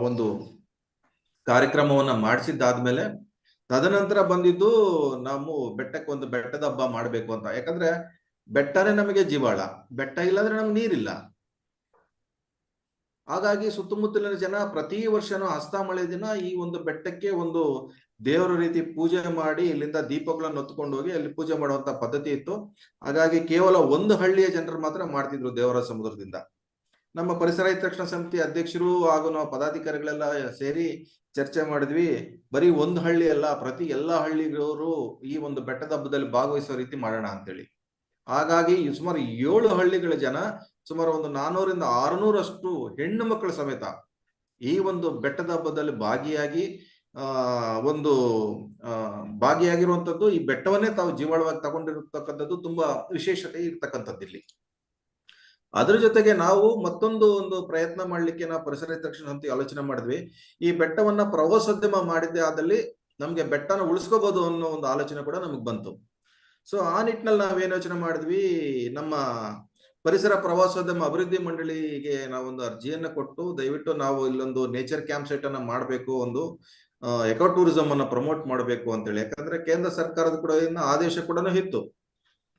ಒಂದು ಕಾರ್ಯಕ್ರಮವನ್ನ ಮಾಡಿಸಿದ್ದಾದ್ಮೇಲೆ ತದನಂತರ ಬಂದಿದ್ದು ನಾವು ಬೆಟ್ಟಕ್ಕೆ ಒಂದು ಬೆಟ್ಟದ ಹಬ್ಬ ಮಾಡ್ಬೇಕು ಅಂತ. ಯಾಕಂದ್ರೆ ಬೆಟ್ಟನೇ ನಮಗೆ ಜೀವಾಳ, ಬೆಟ್ಟ ಇಲ್ಲಾಂದ್ರೆ ನಮ್ಗೆ ನೀರಿಲ್ಲ. ಹಾಗಾಗಿ ಸುತ್ತಮುತ್ತಲಿನ ಜನ ಪ್ರತಿ ವರ್ಷನೂ ಹಸ್ತಾಮಳೆ ದಿನ ಈ ಒಂದು ಬೆಟ್ಟಕ್ಕೆ ಒಂದು ದೇವರ ರೀತಿ ಪೂಜೆ ಮಾಡಿ ಇಲ್ಲಿಂದ ದೀಪಗಳನ್ನು ಹೊತ್ಕೊಂಡು ಹೋಗಿ ಅಲ್ಲಿ ಪೂಜೆ ಮಾಡುವಂತ ಪದ್ಧತಿ ಇತ್ತು. ಹಾಗಾಗಿ ಕೇವಲ ಒಂದು ಹಳ್ಳಿಯ ಜನರು ಮಾತ್ರ ಮಾಡ್ತಿದ್ರು ದೇವರ ಸಮುದ್ರದಿಂದ. ನಮ್ಮ ಪರಿಸರ ಹಿತರಕ್ಷಣಾ ಸಮಿತಿ ಅಧ್ಯಕ್ಷರು ಹಾಗೂ ನಾವು ಪದಾಧಿಕಾರಿಗಳೆಲ್ಲ ಸೇರಿ ಚರ್ಚೆ ಮಾಡಿದ್ವಿ, ಬರೀ ಒಂದು ಹಳ್ಳಿ ಅಲ್ಲ, ಪ್ರತಿ ಎಲ್ಲಾ ಹಳ್ಳಿಗವರು ಈ ಒಂದು ಬೆಟ್ಟದ ಹಬ್ಬದಲ್ಲಿ ಭಾಗವಹಿಸೋ ರೀತಿ ಮಾಡೋಣ ಅಂತೇಳಿ. ಹಾಗಾಗಿ ಸುಮಾರು 7 ಹಳ್ಳಿಗಳ ಜನ, ಸುಮಾರು ಒಂದು 400ರಿಂದ 600 ಹೆಣ್ಣು ಮಕ್ಕಳ ಸಮೇತ ಈ ಒಂದು ಬೆಟ್ಟದ ಹಬ್ಬದಲ್ಲಿ ಭಾಗಿಯಾಗಿರುವಂತದ್ದು, ಈ ಬೆಟ್ಟವನ್ನೇ ತಾವು ಜೀವಾಳವಾಗಿ ತಗೊಂಡಿರತಕ್ಕಂಥದ್ದು ತುಂಬಾ ವಿಶೇಷತೆ ಇರ್ತಕ್ಕಂಥದ್ದು ಇಲ್ಲಿ. ಅದ್ರ ಜೊತೆಗೆ ನಾವು ಮತ್ತೊಂದು ಪ್ರಯತ್ನ ಮಾಡ್ಲಿಕ್ಕೆ ನಾವು ಪರಿಸರ ಹಿತರಕ್ಷಣಾ ಸಮಿತಿ ಆಲೋಚನೆ ಮಾಡಿದ್ವಿ. ಈ ಬೆಟ್ಟವನ್ನ ಪ್ರವಾಸೋದ್ಯಮ ಮಾಡಿದ್ದೆ ಆದಲ್ಲಿ ನಮ್ಗೆ ಬೆಟ್ಟನ ಉಳಿಸ್ಕೋಬಹುದು ಅನ್ನೋ ಒಂದು ಆಲೋಚನೆ ಕೂಡ ನಮಗ್ ಬಂತು. ಸೊ ಆ ನಿಟ್ಟಿನಲ್ಲಿ ನಾವೇನ್ ಯೋಚನೆ ಮಾಡಿದ್ವಿ, ನಮ್ಮ ಪರಿಸರ ಪ್ರವಾಸೋದ್ಯಮ ಅಭಿವೃದ್ಧಿ ಮಂಡಳಿಗೆ ನಾವೊಂದು ಅರ್ಜಿಯನ್ನ ಕೊಟ್ಟು, ದಯವಿಟ್ಟು ನಾವು ಇಲ್ಲೊಂದು ನೇಚರ್ ಕ್ಯಾಂಪ್ ಸೈಟ್ ಅನ್ನ ಮಾಡಬೇಕು, ಒಂದು ಎಕೋ ಟೂರಿಸಂ ಅನ್ನ ಪ್ರಮೋಟ್ ಮಾಡಬೇಕು ಅಂತೇಳಿ. ಯಾಕಂದ್ರೆ ಕೇಂದ್ರ ಸರ್ಕಾರದ ಕೂಡ ಆದೇಶ ಕೂಡ ಇತ್ತು,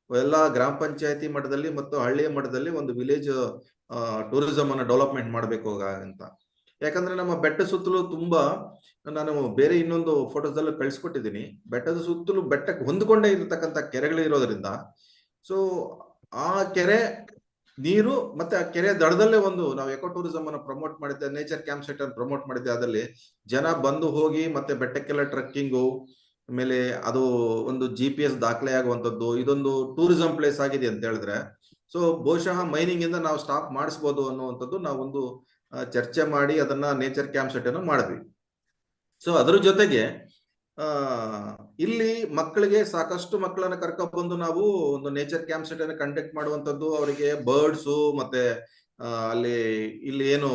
ಎಲ್ಲ ಗ್ರಾಮ ಪಂಚಾಯತಿ ಮಟ್ಟದಲ್ಲಿ ಮತ್ತು ಹಳ್ಳಿಯ ಮಟ್ಟದಲ್ಲಿ ಒಂದು ವಿಲೇಜ್ ಟೂರಿಸಂ ಅನ್ನ ಡೆವಲಪ್ಮೆಂಟ್ ಮಾಡಬೇಕು ಅಂತ. ಯಾಕಂದ್ರೆ ನಮ್ಮ ಬೆಟ್ಟ ಸುತ್ತಲೂ ತುಂಬಾ, ನಾನು ಬೇರೆ ಇನ್ನೊಂದು ಫೋಟೋಸ್ದಲ್ಲೂ ಕಳಿಸ್ಕೊಟ್ಟಿದ್ದೀನಿ, ಬೆಟ್ಟದ ಸುತ್ತಲೂ ಬೆಟ್ಟಕ್ಕೆ ಹೊಂದ್ಕೊಂಡೇ ಇರತಕ್ಕಂಥ ಕೆರೆಗಳು ಇರೋದ್ರಿಂದ, ಸೊ ಆ ಕೆರೆ ನೀರು ಮತ್ತೆ ಆ ಕೆರೆ ದಡದಲ್ಲೇ ಒಂದು ನಾವು ಎಕೋ ಟೂರಿಸಂ ಅನ್ನು ಪ್ರಮೋಟ್ ಮಾಡಿದ್ದೆ, ನೇಚರ್ ಕ್ಯಾಂಪ್ ಸೈಟ್ ಅನ್ನು ಪ್ರಮೋಟ್ ಮಾಡಿದ್ದೆ. ಅದರಲ್ಲಿ ಜನ ಬಂದು ಹೋಗಿ ಮತ್ತೆ ಬೆಟ್ಟಕ್ಕೆಲ್ಲ ಟ್ರೆಕ್ಕಿಂಗು, ಆಮೇಲೆ ಅದು ಒಂದು GPS ದಾಖಲೆ ಆಗುವಂಥದ್ದು, ಇದೊಂದು ಟೂರಿಸಂ ಪ್ಲೇಸ್ ಆಗಿದೆ ಅಂತ ಹೇಳಿದ್ರೆ, ಸೊ ಬಹುಶಃ ಮೈನಿಂಗ್ ಇಂದ ನಾವು ಸ್ಟಾಪ್ ಮಾಡಿಸ್ಬೋದು ಅನ್ನುವಂಥದ್ದು ನಾವೊಂದು ಚರ್ಚೆ ಮಾಡಿ ಅದನ್ನ ನೇಚರ್ ಕ್ಯಾಂಪ್ ಸೆಟ್ ಅನ್ನು ಮಾಡಿದ್ವಿ. ಸೊ ಅದ್ರ ಜೊತೆಗೆ ಇಲ್ಲಿ ಮಕ್ಕಳಿಗೆ ಸಾಕಷ್ಟು ಮಕ್ಕಳನ್ನ ಕರ್ಕೊಂಡ್ಬಂದು ನಾವು ಒಂದು ನೇಚರ್ ಕ್ಯಾಂಪ್ ಸೆಟ್ ಅನ್ನು ಕಂಡಕ್ಟ್ ಮಾಡುವಂಥದ್ದು, ಅವರಿಗೆ ಬರ್ಡ್ಸು ಮತ್ತೆ ಇಲ್ಲಿ ಏನು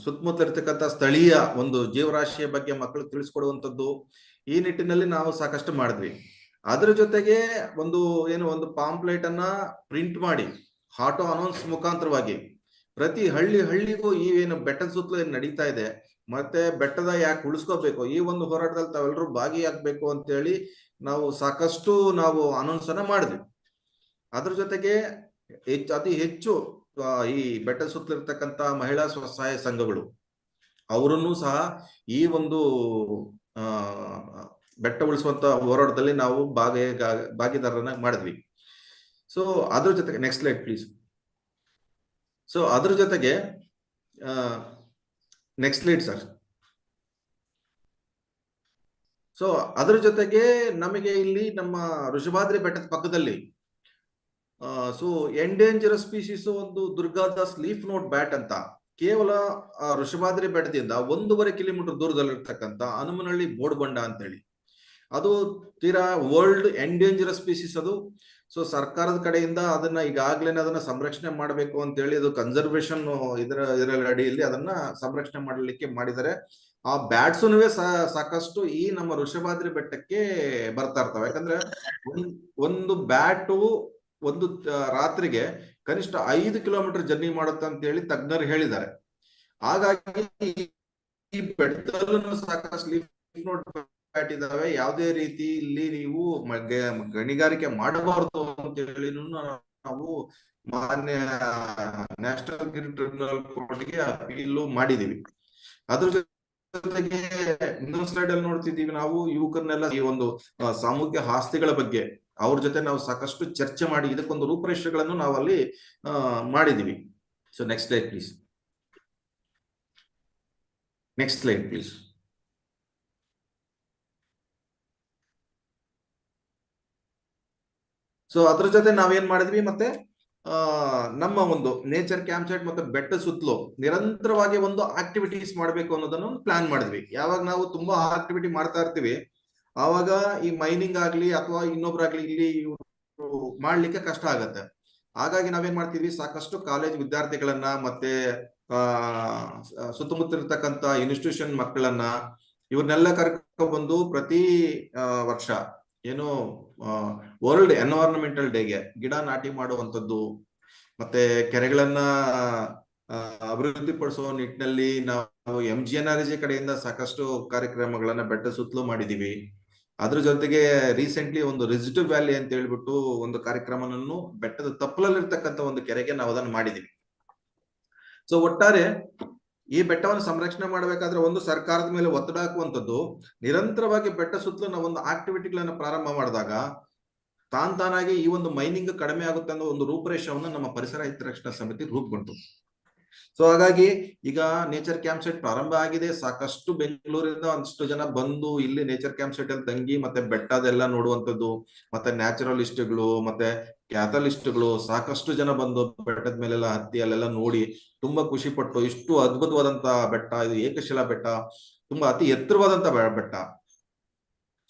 ಸುತ್ತಮುತ್ತ ಇರ್ತಕ್ಕಂಥ ಸ್ಥಳೀಯ ಒಂದು ಜೀವರಾಶಿಯ ಬಗ್ಗೆ ಮಕ್ಕಳು ತಿಳಿಸ್ಕೊಡುವಂಥದ್ದು, ಈ ನಿಟ್ಟಿನಲ್ಲಿ ನಾವು ಸಾಕಷ್ಟು ಮಾಡಿದ್ವಿ. ಅದ್ರ ಜೊತೆಗೆ ಒಂದು ಪಾಂಪ್ಲೆಟ್ ಅನ್ನ ಪ್ರಿಂಟ್ ಮಾಡಿ ಆಟೋ ಅನೌನ್ಸ್ ಮುಖಾಂತರವಾಗಿ ಪ್ರತಿ ಹಳ್ಳಿಗೂ ಈ ಏನು ಬೆಟ್ಟದ ಸುತ್ತಲೂ ಏನ್ ನಡೀತಾ ಇದೆ, ಮತ್ತೆ ಬೆಟ್ಟದ ಯಾಕೆ ಉಳಿಸ್ಕೋಬೇಕು, ಈ ಒಂದು ಹೋರಾಟದಲ್ಲಿ ತಾವೆಲ್ಲರೂ ಭಾಗಿಯಾಗಬೇಕು ಅಂತೇಳಿ ನಾವು ಸಾಕಷ್ಟು ಅನೌನ್ಸ್ ಅನ್ನ ಮಾಡಿದ್ವಿ. ಅದ್ರ ಜೊತೆಗೆ ಅತಿ ಹೆಚ್ಚು ಈ ಬೆಟ್ಟದ ಸುತ್ತಲಿರ್ತಕ್ಕಂಥ ಮಹಿಳಾ ಸ್ವಸಹಾಯ ಸಂಘಗಳು ಅವರನ್ನು ಸಹ ಈ ಒಂದು ಬೆಟ್ಟ ಉಳಿಸುವಂತ ಹೋರಾಟದಲ್ಲಿ ನಾವು ಭಾಗಿದಾರರನ್ನ ಮಾಡಿದ್ವಿ. ಸೊ ಅದ್ರ ಜೊತೆಗೆ ನೆಕ್ಸ್ಟ್ ಸ್ಲೈಡ್ ಪ್ಲೀಸ್. ಸೊ ಅದ್ರ ಜೊತೆಗೆ ನೆಕ್ಸ್ಟ್ ಸ್ಲೈಡ್ ಸರ್. ಸೊ ಅದ್ರ ಜೊತೆಗೆ ನಮಗೆ ಇಲ್ಲಿ ನಮ್ಮ ಋಷಭಾದ್ರಿ ಬೆಟ್ಟದ ಪಕ್ಕದಲ್ಲಿ ಸೊ ಎಂಡೇಂಜರಸ್ ಸ್ಪೀಸೀಸ್ ಒಂದು ದುರ್ಗಾದಾಸ್ ಲೀಫ್ ನೋಟ್ ಬ್ಯಾಟ್ ಅಂತ, ಕೇವಲ ಋಷಭಾದ್ರಿ ಬೆಟ್ಟದಿಂದ 1.5 ಕಿಲೋಮೀಟರ್ ದೂರದಲ್ಲಿರ್ತಕ್ಕಂಥ ಹನುಮನಹಳ್ಳಿ ಬೋರ್ಡ್ಬಂಡ ಅಂತೇಳಿ, ಅದು ತೀರಾ ವರ್ಲ್ಡ್ ಎಂಡೇಂಜರಸ್ ಸ್ಪೀಸೀಸ್. ಅದು ಸೊ ಸರ್ಕಾರದ ಕಡೆಯಿಂದ ಅದನ್ನ ಈಗಾಗ್ಲೇನೆ ಅದನ್ನ ಸಂರಕ್ಷಣೆ ಮಾಡಬೇಕು ಅಂತ ಹೇಳಿ ಅದು ಕನ್ಸರ್ವೇಷನ್ ಇದರ ಅಡಿಯಲ್ಲಿ ಅದನ್ನ ಸಂರಕ್ಷಣೆ ಮಾಡಲಿಕ್ಕೆ ಮಾಡಿದ್ದಾರೆ. ಆ ಬ್ಯಾಟ್ಸುನುವೆ ಸಾಕಷ್ಟು ಈ ನಮ್ಮ ವೃಷಭಾದ್ರಿ ಬೆಟ್ಟಕ್ಕೆ ಬರ್ತಾ ಇರ್ತಾವೆ. ಯಾಕಂದ್ರೆ ಒಂದು ಬ್ಯಾಟು ಒಂದು ರಾತ್ರಿಗೆ ಕನಿಷ್ಠ 5 ಕಿಲೋಮೀಟರ್ ಜರ್ನಿ ಮಾಡುತ್ತೆ ಅಂತ ಹೇಳಿ ತಜ್ಞರು ಹೇಳಿದ್ದಾರೆ. ಹಾಗಾಗಿ ಈ ಬೆಟ್ಟದಲ್ಲೂ ಸಾಕಷ್ಟು ಲೀಫ್ ನೋಟ್ ಬ್ಯಾಟ್ ಇದಾವೆ. ಯಾವುದೇ ರೀತಿ ಇಲ್ಲಿ ನೀವು ಗಣಿಗಾರಿಕೆ ಮಾಡಬಾರದು ಅಂತ ಹೇಳಿ ನಾವು ಮಾನ್ಯ ನ್ಯಾಷನಲ್ ಗ್ರೀನ್ ಟ್ರಿಬ್ಯುನಲ್ ಕೋರ್ಟ್ಗೆ ಅಪೀಲು ಮಾಡಿದೀವಿ. ಅದ್ರ ಜೊತೆಗೆ ಇನ್ನೊಂದು ಸ್ಲೈಡ್ ಅಲ್ಲಿ ನೋಡ್ತಿದ್ದೀವಿ ನಾವು ಯುವಕರನ್ನೆಲ್ಲ ಈ ಒಂದು ಸಾಮೂಹಿಕ ಆಸ್ತಿಗಳ ಬಗ್ಗೆ ಅವ್ರ ಜೊತೆ ನಾವು ಸಾಕಷ್ಟು ಚರ್ಚೆ ಮಾಡಿ ಇದಕ್ಕೊಂದು ರೂಪರೇಷೆಗಳನ್ನು ನಾವು ಅಲ್ಲಿ ಮಾಡಿದೀವಿ. So next slide please. Next slide please. So ಅದ್ರ ಜೊತೆ ನಾವೇನ್ ಮಾಡಿದ್ವಿ, ಮತ್ತೆ ನಮ್ಮ ಒಂದು ನೇಚರ್ ಕ್ಯಾಂಪ್ ಸೈಟ್ ಮತ್ತೆ ಬೆಟ್ಟ ಸುತ್ತಲೂ ನಿರಂತರವಾಗಿ ಒಂದು ಆಕ್ಟಿವಿಟೀಸ್ ಮಾಡ್ಬೇಕು ಅನ್ನೋದನ್ನು ಪ್ಲಾನ್ ಮಾಡಿದ್ವಿ. ಯಾವಾಗ ನಾವು ತುಂಬಾ ಆಕ್ಟಿವಿಟಿ ಮಾಡ್ತಾ ಇರ್ತೀವಿ ಆವಾಗ ಈ ಮೈನಿಂಗ್ ಆಗ್ಲಿ ಅಥವಾ ಇನ್ನೊಬ್ರಾಗ್ಲಿ ಇಲ್ಲಿ ಮಾಡ್ಲಿಕ್ಕೆ ಕಷ್ಟ ಆಗತ್ತೆ. ಹಾಗಾಗಿ ನಾವೇನ್ ಮಾಡ್ತೀವಿ, ಸಾಕಷ್ಟು ಕಾಲೇಜ್ ವಿದ್ಯಾರ್ಥಿಗಳನ್ನ ಮತ್ತೆ ಸುತ್ತಮುತ್ತ ಇರ್ತಕ್ಕಂತ ಇನ್ಸ್ಟಿಟ್ಯೂಷನ್ ಮಕ್ಕಳನ್ನ ಇವ್ರನ್ನೆಲ್ಲ ಕರ್ಕೊಂಡು ಬಂದು ಪ್ರತಿ ವರ್ಷ ಏನು ವರ್ಲ್ಡ್ ಎನ್ವೈರನ್ಮೆಂಟಲ್ ಡೇಗೆ ಗಿಡ ನಾಟಿ ಮಾಡುವಂಥದ್ದು ಮತ್ತೆ ಕೆರೆಗಳನ್ನ ಅಭಿವೃದ್ಧಿ ಪಡಿಸುವ ನಿಟ್ಟಿನಲ್ಲಿ ನಾವು MGNRG ಕಡೆಯಿಂದ ಸಾಕಷ್ಟು ಕಾರ್ಯಕ್ರಮಗಳನ್ನ ಬೆಟ್ಟ ಸುತ್ತಲೂ ಮಾಡಿದೀವಿ. ಅದ್ರ ಜೊತೆಗೆ ರೀಸೆಂಟ್ಲಿ ಒಂದು ರಿಜಿಟಿವ್ ವ್ಯಾಲಿ ಅಂತ ಹೇಳ್ಬಿಟ್ಟು ಒಂದು ಕಾರ್ಯಕ್ರಮವನ್ನು ಬೆಟ್ಟದ ತಪ್ಪಲಲ್ಲಿರ್ತಕ್ಕಂಥ ಒಂದು ಕೆರೆಗೆ ನಾವು ಅದನ್ನು ಮಾಡಿದೀವಿ. ಸೊ ಒಟ್ಟಾರೆ ಈ ಬೆಟ್ಟವನ್ನು ಸಂರಕ್ಷಣೆ ಮಾಡಬೇಕಾದ್ರೆ ಒಂದು ಸರ್ಕಾರದ ಮೇಲೆ ಒತ್ತಡ ಹಾಕುವಂಥದ್ದು, ನಿರಂತರವಾಗಿ ಬೆಟ್ಟ ಸುತ್ತಲೂ ನಾವು ಒಂದು ಆಕ್ಟಿವಿಟಿಗಳನ್ನ ಪ್ರಾರಂಭ ಮಾಡಿದಾಗ ತಾನಾಗಿ ಈ ಒಂದು ಮೈನಿಂಗ್ ಕಡಿಮೆ ಆಗುತ್ತೆ ಅನ್ನೋ ಒಂದು ರೂಪರೇಷವನ್ನು ನಮ್ಮ ಪರಿಸರ ಹಿತರಕ್ಷಣಾ ಸಮಿತಿ ರೂಪುಗೊಂಡು. ಸೊ ಹಾಗಾಗಿ ಈಗ ನೇಚರ್ ಕ್ಯಾಂಪ್ ಸೈಟ್ ಪ್ರಾರಂಭ ಆಗಿದೆ. ಸಾಕಷ್ಟು ಬೆಂಗಳೂರಿಂದ ಒಂದಷ್ಟು ಜನ ಬಂದು ಇಲ್ಲಿ ನೇಚರ್ ಕ್ಯಾಂಪ್ ಸೈಟ್ ಅಲ್ಲಿ ತಂಗಿ ಮತ್ತೆ ಬೆಟ್ಟದೆಲ್ಲ ನೋಡುವಂಥದ್ದು, ಮತ್ತೆ ನ್ಯಾಚುರಲಿಸ್ಟ್ಗಳು ಮತ್ತೆ ಕ್ಯಾಥಲಿಸ್ಟ್ಗಳು ಸಾಕಷ್ಟು ಜನ ಬಂದು ಬೆಟ್ಟದ ಮೇಲೆಲ್ಲ ಹತ್ತಿ ಅಲ್ಲೆಲ್ಲ ನೋಡಿ ತುಂಬಾ ಖುಷಿ ಪಟ್ಟು, ಇಷ್ಟು ಅದ್ಭುತವಾದಂತ ಬೆಟ್ಟ ಇದು, ಏಕಶಿಲಾ ಬೆಟ್ಟ, ತುಂಬಾ ಅತಿ ಎತ್ತರವಾದಂತ ಬೆಟ್ಟ,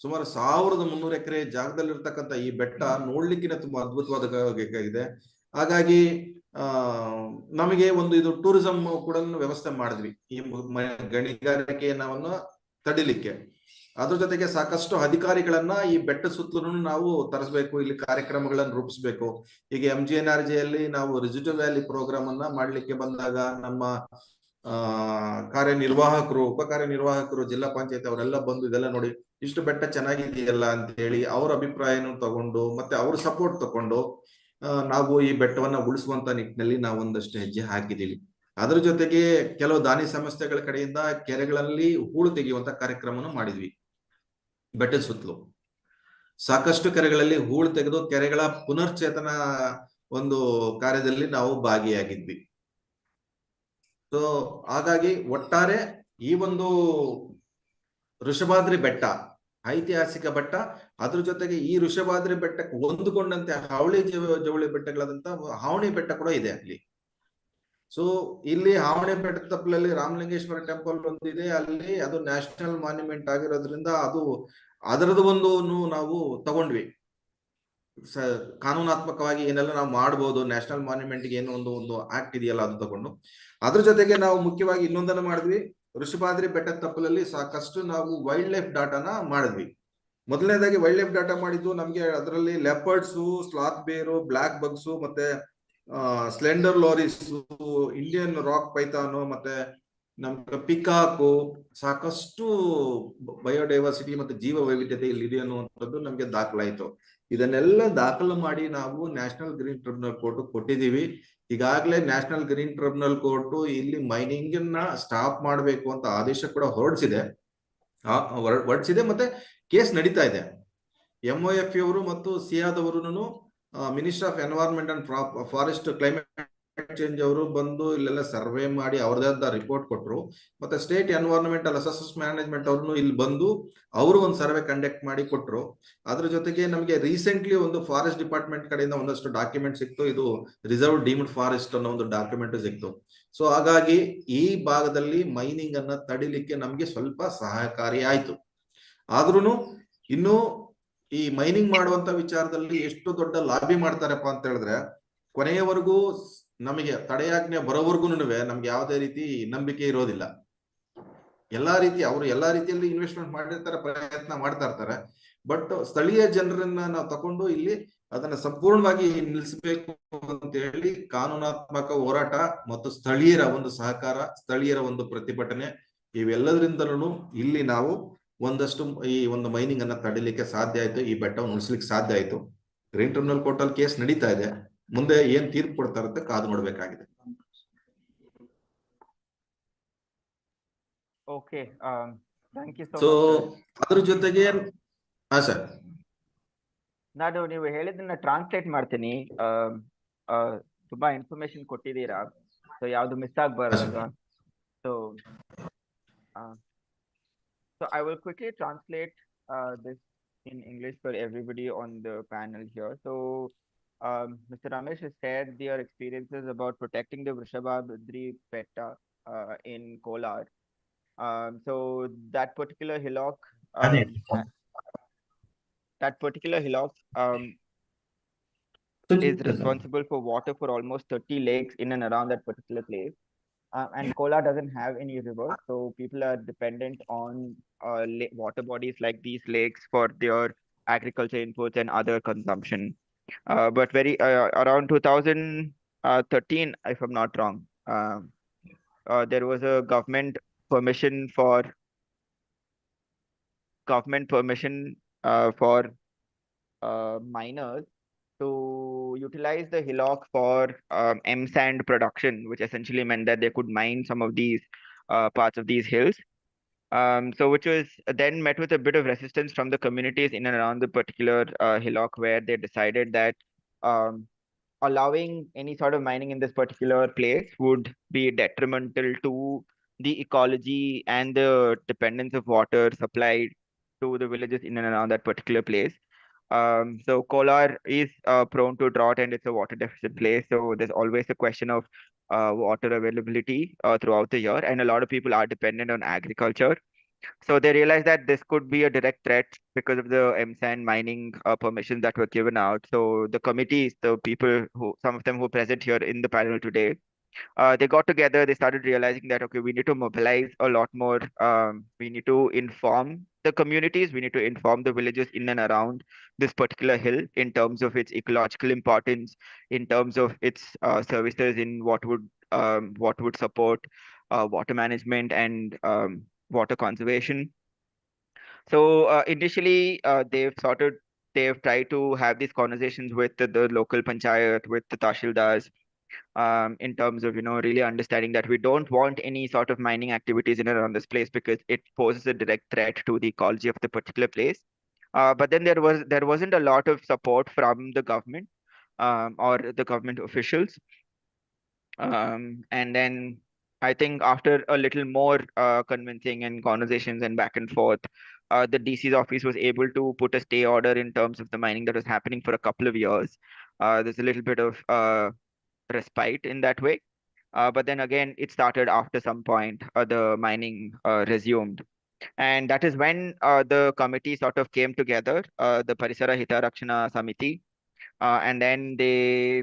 ಸುಮಾರು 1300 ಎಕರೆ ಜಾಗದಲ್ಲಿರ್ತಕ್ಕಂಥ ಈ ಬೆಟ್ಟ ನೋಡ್ಲಿಕ್ಕಿನ ತುಂಬಾ ಅದ್ಭುತವಾದ ಇದೆ. ಹಾಗಾಗಿ ನಮಗೆ ಒಂದು ಇದು ಟೂರಿಸಂ ಕೂಡ ವ್ಯವಸ್ಥೆ ಮಾಡಿದ್ವಿ ಈ ಗಣಿಗಾರಿಕೆ ನಾವನ್ನು ತಡಿಲಿಕ್ಕೆ. ಅದ್ರ ಜೊತೆಗೆ ಸಾಕಷ್ಟು ಅಧಿಕಾರಿಗಳನ್ನ ಈ ಬೆಟ್ಟ ಸುತ್ತಲೂ ನಾವು ತರಿಸ್ಬೇಕು, ಇಲ್ಲಿ ಕಾರ್ಯಕ್ರಮಗಳನ್ನು ರೂಪಿಸ್ಬೇಕು. ಈಗ MGNRG ಅಲ್ಲಿ ನಾವು ರಿಜಿಟಿವ್ ವ್ಯಾಲಿ ಪ್ರೋಗ್ರಾಮ್ ಅನ್ನ ಮಾಡ್ಲಿಕ್ಕೆ ಬಂದಾಗ ನಮ್ಮ ಕಾರ್ಯನಿರ್ವಾಹಕರು, ಉಪ ಕಾರ್ಯನಿರ್ವಾಹಕರು, ಜಿಲ್ಲಾ ಪಂಚಾಯತ್ ಅವರೆಲ್ಲ ಬಂದು ಇದೆಲ್ಲ ನೋಡಿ ಇಷ್ಟು ಬೆಟ್ಟ ಚೆನ್ನಾಗಿದೆಯಲ್ಲ ಅಂತ ಹೇಳಿ ಅವ್ರ ಅಭಿಪ್ರಾಯನೂ ತಗೊಂಡು ಮತ್ತೆ ಅವ್ರ ಸಪೋರ್ಟ್ ತಗೊಂಡು ನಾವು ಈ ಬೆಟ್ಟವನ್ನ ಉಳಿಸುವಂತ ನಿಟ್ಟಿನಲ್ಲಿ ನಾವು ಒಂದಷ್ಟು ಹೆಜ್ಜೆ ಹಾಕಿದೀವಿ. ಅದ್ರ ಜೊತೆಗೆ ಕೆಲವು ದಾನಿ ಸಂಸ್ಥೆಗಳ ಕಡೆಯಿಂದ ಕೆರೆಗಳಲ್ಲಿ ಹೂಳು ತೆಗೆಯುವಂತ ಕಾರ್ಯಕ್ರಮವನ್ನು ಮಾಡಿದ್ವಿ. ಬೆಟ್ಟದ ಸುತ್ತಲೂ ಸಾಕಷ್ಟು ಕೆರೆಗಳಲ್ಲಿ ಹೂಳು ತೆಗೆದು ಕೆರೆಗಳ ಪುನರ್ಚೇತನ ಒಂದು ಕಾರ್ಯದಲ್ಲಿ ನಾವು ಭಾಗಿಯಾಗಿದ್ವಿ. ಸೊ ಹಾಗಾಗಿ ಒಟ್ಟಾರೆ ಈ ಒಂದು ವೃಷಭಾದ್ರಿ ಬೆಟ್ಟ ಐತಿಹಾಸಿಕ ಬೆಟ್ಟ, ಅದ್ರ ಜೊತೆಗೆ ಈ ವೃಷಭಾದ್ರಿ ಬೆಟ್ಟಕ್ಕೆ ಹೊಂದಿಕೊಂಡಂತೆ ಹಾವಳಿ ಜವಳಿ ಬೆಟ್ಟಗಳಾದಂತ ಹಾವಣಿ ಬೆಟ್ಟ ಕೂಡ ಇದೆ ಅಲ್ಲಿ. ಸೊ ಇಲ್ಲಿ ಹಾವಣಿ ಬೆಟ್ಟ ತಪ್ಪಲಲ್ಲಿ ರಾಮಲಿಂಗೇಶ್ವರ ಟೆಂಪಲ್ ಒಂದಿದೆ, ಅಲ್ಲಿ ಅದು ನ್ಯಾಷನಲ್ ಮಾನ್ಯುಮೆಂಟ್ ಆಗಿರೋದ್ರಿಂದ ಅದು ಅದರದ್ದು ಒಂದು ನಾವು ತಗೊಂಡ್ವಿ. ಕಾನೂನಾತ್ಮಕವಾಗಿ ಏನೆಲ್ಲ ನಾವು ಮಾಡ್ಬೋದು, ನ್ಯಾಷನಲ್ ಮಾನ್ಯುಮೆಂಟ್ಗೆ ಏನು ಒಂದು ಆಕ್ಟ್ ಇದೆಯಲ್ಲ ಅದು ತಗೊಂಡು. ಅದ್ರ ಜೊತೆಗೆ ನಾವು ಮುಖ್ಯವಾಗಿ ಇನ್ನೊಂದನ್ನ ಮಾಡಿದ್ವಿ, ವೃಷಭಾದ್ರಿ ಬೆಟ್ಟದ ತಪ್ಪಲಲ್ಲಿ ಸಾಕಷ್ಟು ನಾವು ವೈಲ್ಡ್ ಲೈಫ್ ಡಾಟಾನ ಮಾಡಿದ್ವಿ. ಮೊದಲನೇದಾಗಿ ವೈಲ್ಡ್ ಲೈಫ್ ಡಾಟಾ ಮಾಡಿದ್ದು ನಮ್ಗೆ ಅದರಲ್ಲಿ ಲೆಪರ್ಡ್ಸು, ಸ್ಲಾತ್ ಬೇರು, ಬ್ಲಾಕ್ ಬಗ್ಸು, ಮತ್ತೆ ಸ್ಲೆಂಡರ್ ಲಾರಿಸ್, ಇಂಡಿಯನ್ ರಾಕ್ ಪೈಥಾನು, ಮತ್ತೆ ನಮ್ಗೆ ಪಿಕಾಕು, ಸಾಕಷ್ಟು ಬಯೋಡೈವರ್ಸಿಟಿ ಮತ್ತೆ ಜೀವ ವೈವಿಧ್ಯತೆ ಇಲ್ಲಿ ಇದೆ ಅನ್ನುವಂಥದ್ದು ನಮ್ಗೆ ದಾಖಲಾಯಿತು. ಇದನ್ನೆಲ್ಲ ದಾಖಲು ಮಾಡಿ ನಾವು ನ್ಯಾಷನಲ್ ಗ್ರೀನ್ ಟ್ರಿಬ್ಯುನಲ್ ಕೋರ್ಟ್ ಕೊಟ್ಟಿದ್ದೀವಿ. ಈಗಾಗಲೇ ನ್ಯಾಷನಲ್ ಗ್ರೀನ್ ಟ್ರಿಬ್ಯುನಲ್ ಕೋರ್ಟ್ ಇಲ್ಲಿ ಮೈನಿಂಗ್ ನ ಸ್ಟಾಪ್ ಮಾಡಬೇಕು ಅಂತ ಆದೇಶ ಕೂಡ ಹೊರಡಿಸಿದೆ ಮತ್ತೆ ಕೇಸ್ ನಡೀತಾ ಇದೆ. MOF ಅವರು ಮತ್ತು ಸಿಯಾದವರು minister of environment and forest climate change ಅವರು ಬಂದು ಇಲ್ಲೆಲ್ಲ ಸರ್ವೆ ಮಾಡಿ ಅವ್ರದ್ದಾದ ರಿಪೋರ್ಟ್ ಕೊಟ್ಟರು. ಮತ್ತೆ ಸ್ಟೇಟ್ ಎನ್ವೈರನ್ಮೆಂಟಲ್ ಅಸೆಸಸ್ ಮ್ಯಾನೇಜ್ಮೆಂಟ್ ಅವ್ರನ್ನು ಇಲ್ಲಿ ಬಂದು ಅವರು ಒಂದು ಸರ್ವೆ ಕಂಡಕ್ಟ್ ಮಾಡಿ ಕೊಟ್ಟರು. ಅದ್ರ ಜೊತೆಗೆ ನಮಗೆ ರೀಸೆಂಟ್ಲಿ ಒಂದು ಫಾರೆಸ್ಟ್ ಡಿಪಾರ್ಟ್ಮೆಂಟ್ ಕಡೆಯಿಂದ ಒಂದಷ್ಟು ಡಾಕ್ಯುಮೆಂಟ್ ಸಿಕ್ತು. ಇದು ರಿಸರ್ವ್ ಡೀಮ್ಡ್ ಫಾರೆಸ್ಟ್ ಅನ್ನೋ ಒಂದು ಡಾಕ್ಯುಮೆಂಟ್ ಸಿಕ್ತು. ಸೊ ಹಾಗಾಗಿ ಈ ಭಾಗದಲ್ಲಿ ಮೈನಿಂಗ್ ಅನ್ನ ತಡಿಲಿಕ್ಕೆ ನಮ್ಗೆ ಸ್ವಲ್ಪ ಸಹಕಾರಿ ಆಯ್ತು. ಆದ್ರೂ ಇನ್ನೂ ಈ ಮೈನಿಂಗ್ ಮಾಡುವಂತ ವಿಚಾರದಲ್ಲಿ ಎಷ್ಟು ದೊಡ್ಡ ಲಾಬಿ ಮಾಡ್ತಾರಪ್ಪ ಅಂತ ಹೇಳಿದ್ರೆ ಕೊನೆಯವರೆಗೂ ನಮಗೆ ತಡೆಯಾಜ್ಞೆ ಬರೋವರೆಗೂ ನಮ್ಗೆ ಯಾವುದೇ ರೀತಿ ನಂಬಿಕೆ ಇರೋದಿಲ್ಲ. ಅವರು ಎಲ್ಲಾ ರೀತಿಯಲ್ಲಿ ಇನ್ವೆಸ್ಟ್ಮೆಂಟ್ ಮಾಡಿರ್ತಾರೆ, ಪ್ರಯತ್ನ ಮಾಡ್ತಾ ಇರ್ತಾರೆ. ಬಟ್ ಸ್ಥಳೀಯ ಜನರನ್ನ ನಾವು ತಕೊಂಡು ಇಲ್ಲಿ ಅದನ್ನ ಸಂಪೂರ್ಣವಾಗಿ ನಿಲ್ಲಿಸಬೇಕು ಅಂತ ಹೇಳಿ ಕಾನೂನಾತ್ಮಕ ಹೋರಾಟ ಮತ್ತು ಸ್ಥಳೀಯರ ಒಂದು ಸಹಕಾರ, ಸ್ಥಳೀಯರ ಒಂದು ಪ್ರತಿಭಟನೆ ಇವೆಲ್ಲದರಿಂದಲೂ ಇಲ್ಲಿ ನಾವು ಒಂದಷ್ಟು ಈ ಒಂದು ಮೈನಿಂಗ್ ಅನ್ನ ತಡಿಲಿಕ್ಕೆ ಸಾಧ್ಯ ಆಯ್ತು, ಈ ಬೆಟ್ಟವನ್ನು ಉಳಿಸ್ಲಿಕ್ಕೆ ಸಾಧ್ಯ ಆಯ್ತು. ಗ್ರೀನ್ ಟ್ರಿಬ್ಯುನಲ್ ಕೋರ್ಟ್ ಅಲ್ಲಿ ಕೇಸ್ ನಡೀತಾ ಇದೆ, ಮುಂದೆ ಏನ್ ತೀರ್ಪು ಕೊಡ್ತಾರಂತೆ ಕಾದು ನೋಡ್ಬೇಕಾಗಿದೆ. ಓಕೆ, ಥ್ಯಾಂಕ್ ಯು ಸೊ ಅದ್ರ ಜೊತೆಗೆ ಹಾ ಸರ್, ನಾನು ನೀವು ಹೇಳಿದ್ದನ್ನ ಟ್ರಾನ್ಸ್ಲೇಟ್ ಮಾಡ್ತೀನಿ. ತುಂಬಾ ಇನ್ಫಾರ್ಮೇಶನ್ ಕೊಟ್ಟಿದ್ದೀರಾ, ಸೊ ಯಾವ್ದು ಮಿಸ್ ಆಗ್ಬಾರ್ದು. So I will quickly translate this in English for everybody on the panel here. So Mr. Ramesh has shared their experiences about protecting the Vrishabhadri Betta in Kolar. So that particular hillock, is responsible for water for almost 30 lakes in and around that particular place. And Kolar doesn't have any river, so people are dependent on water bodies like these lakes for their agriculture inputs and other consumption. But around 2013, if I'm not wrong, there was a government permission for miners to utilize the hillock for M-sand production, which essentially meant that they could mine some of these parts of these hills. So which was then met with a bit of resistance from the communities in and around the particular hillock, where they decided that allowing any sort of mining in this particular place would be detrimental to the ecology and the dependence of water supplied to the villages in and around that particular place. So Kolar is prone to drought and it's a water deficit place. So there's always a question of water availability throughout the year. And a lot of people are dependent on agriculture. So they realized that this could be a direct threat because of the M-sand mining permissions that were given out. So the committees, the people some of them who are present here in the panel today, they got together, they started realizing that, okay, we need to mobilize a lot more. We need to inform the communities, we need to inform the villages in and around this particular hill in terms of its ecological importance, in terms of its services, in what would support water management and water conservation. So initially they've tried to have these conversations with the local panchayat, with the tahsildars, in terms of really understanding that we don't want any sort of mining activities in and around this place because it poses a direct threat to the ecology of the particular place. But then there wasn't a lot of support from the government or the government officials. And then I think after a little more convincing and conversations and back and forth, the DC's office was able to put a stay order in terms of the mining that was happening for a couple of years. There's a little bit of respite in that way. But then again, it started after some point, the mining resumed. And that is when the committee sort of came together, the Parisara Hita Rakshana Samiti, and then they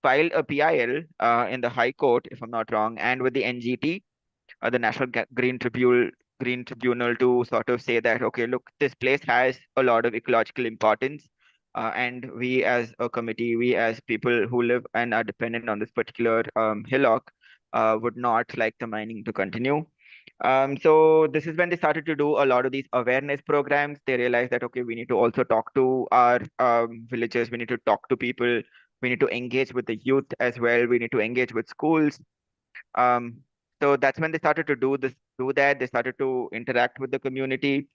filed a PIL in the High Court, if I'm not wrong, and with the NGT, the National Green Tribunal, to sort of say that, okay, look, this place has a lot of ecological importance. And we as a committee, we as people who live and are dependent on this particular hillock would not like the mining to continue. So this is when they started to do a lot of these awareness programs. They realized that, okay, we need to also talk to our villagers, we need to talk to people, we need to engage with the youth as well, we need to engage with schools. So that's when they started to do that. They started to interact with the community.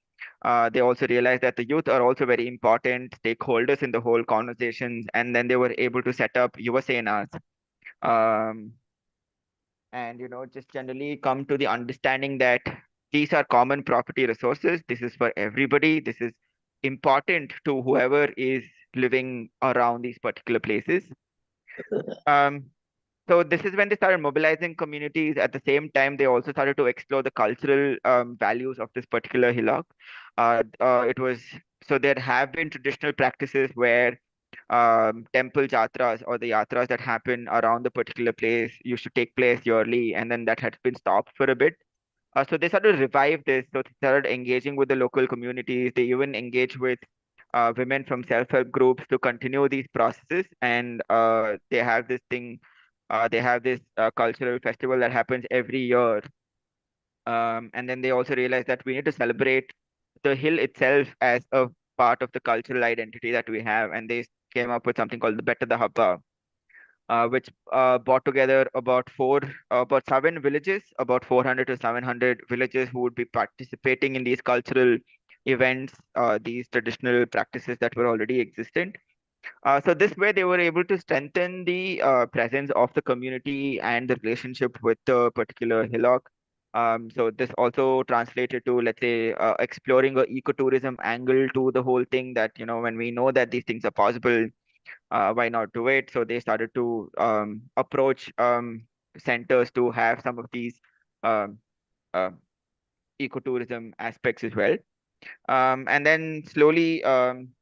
They also realized that the youth are also very important stakeholders in the whole conversations, and then they were able to set up Yuva Senas, and just generally come to the understanding that these are common property resources. This is for everybody. This is important to whoever is living around these particular places. So this is when they started mobilizing communities. At the same time, they also started to explore the cultural values of this particular hillock. It was So there have been traditional practices where temple jatras or the yatras that happen around the particular place used to take place yearly, and then that had been stopped for a bit. So they started to revive this. So they started engaging with the local communities. They even engage with women from self-help groups to continue these processes. And they have this thing, they have this cultural festival that happens every year. And then they also realize that we need to celebrate the hill itself as a part of the cultural identity that we have. And they came up with something called the Betta the Habba, which brought together about 7 villages, about 400 to 700 villages who would be participating in these cultural events, these traditional practices that were already existent. So this way they were able to strengthen the presence of the community and the relationship with the particular hillock. So this also translated to, let's say, exploring a ecotourism angle to the whole thing, that, when we know that these things are possible, why not do it? So they started to approach centers to have some of these ecotourism aspects as well. And then slowly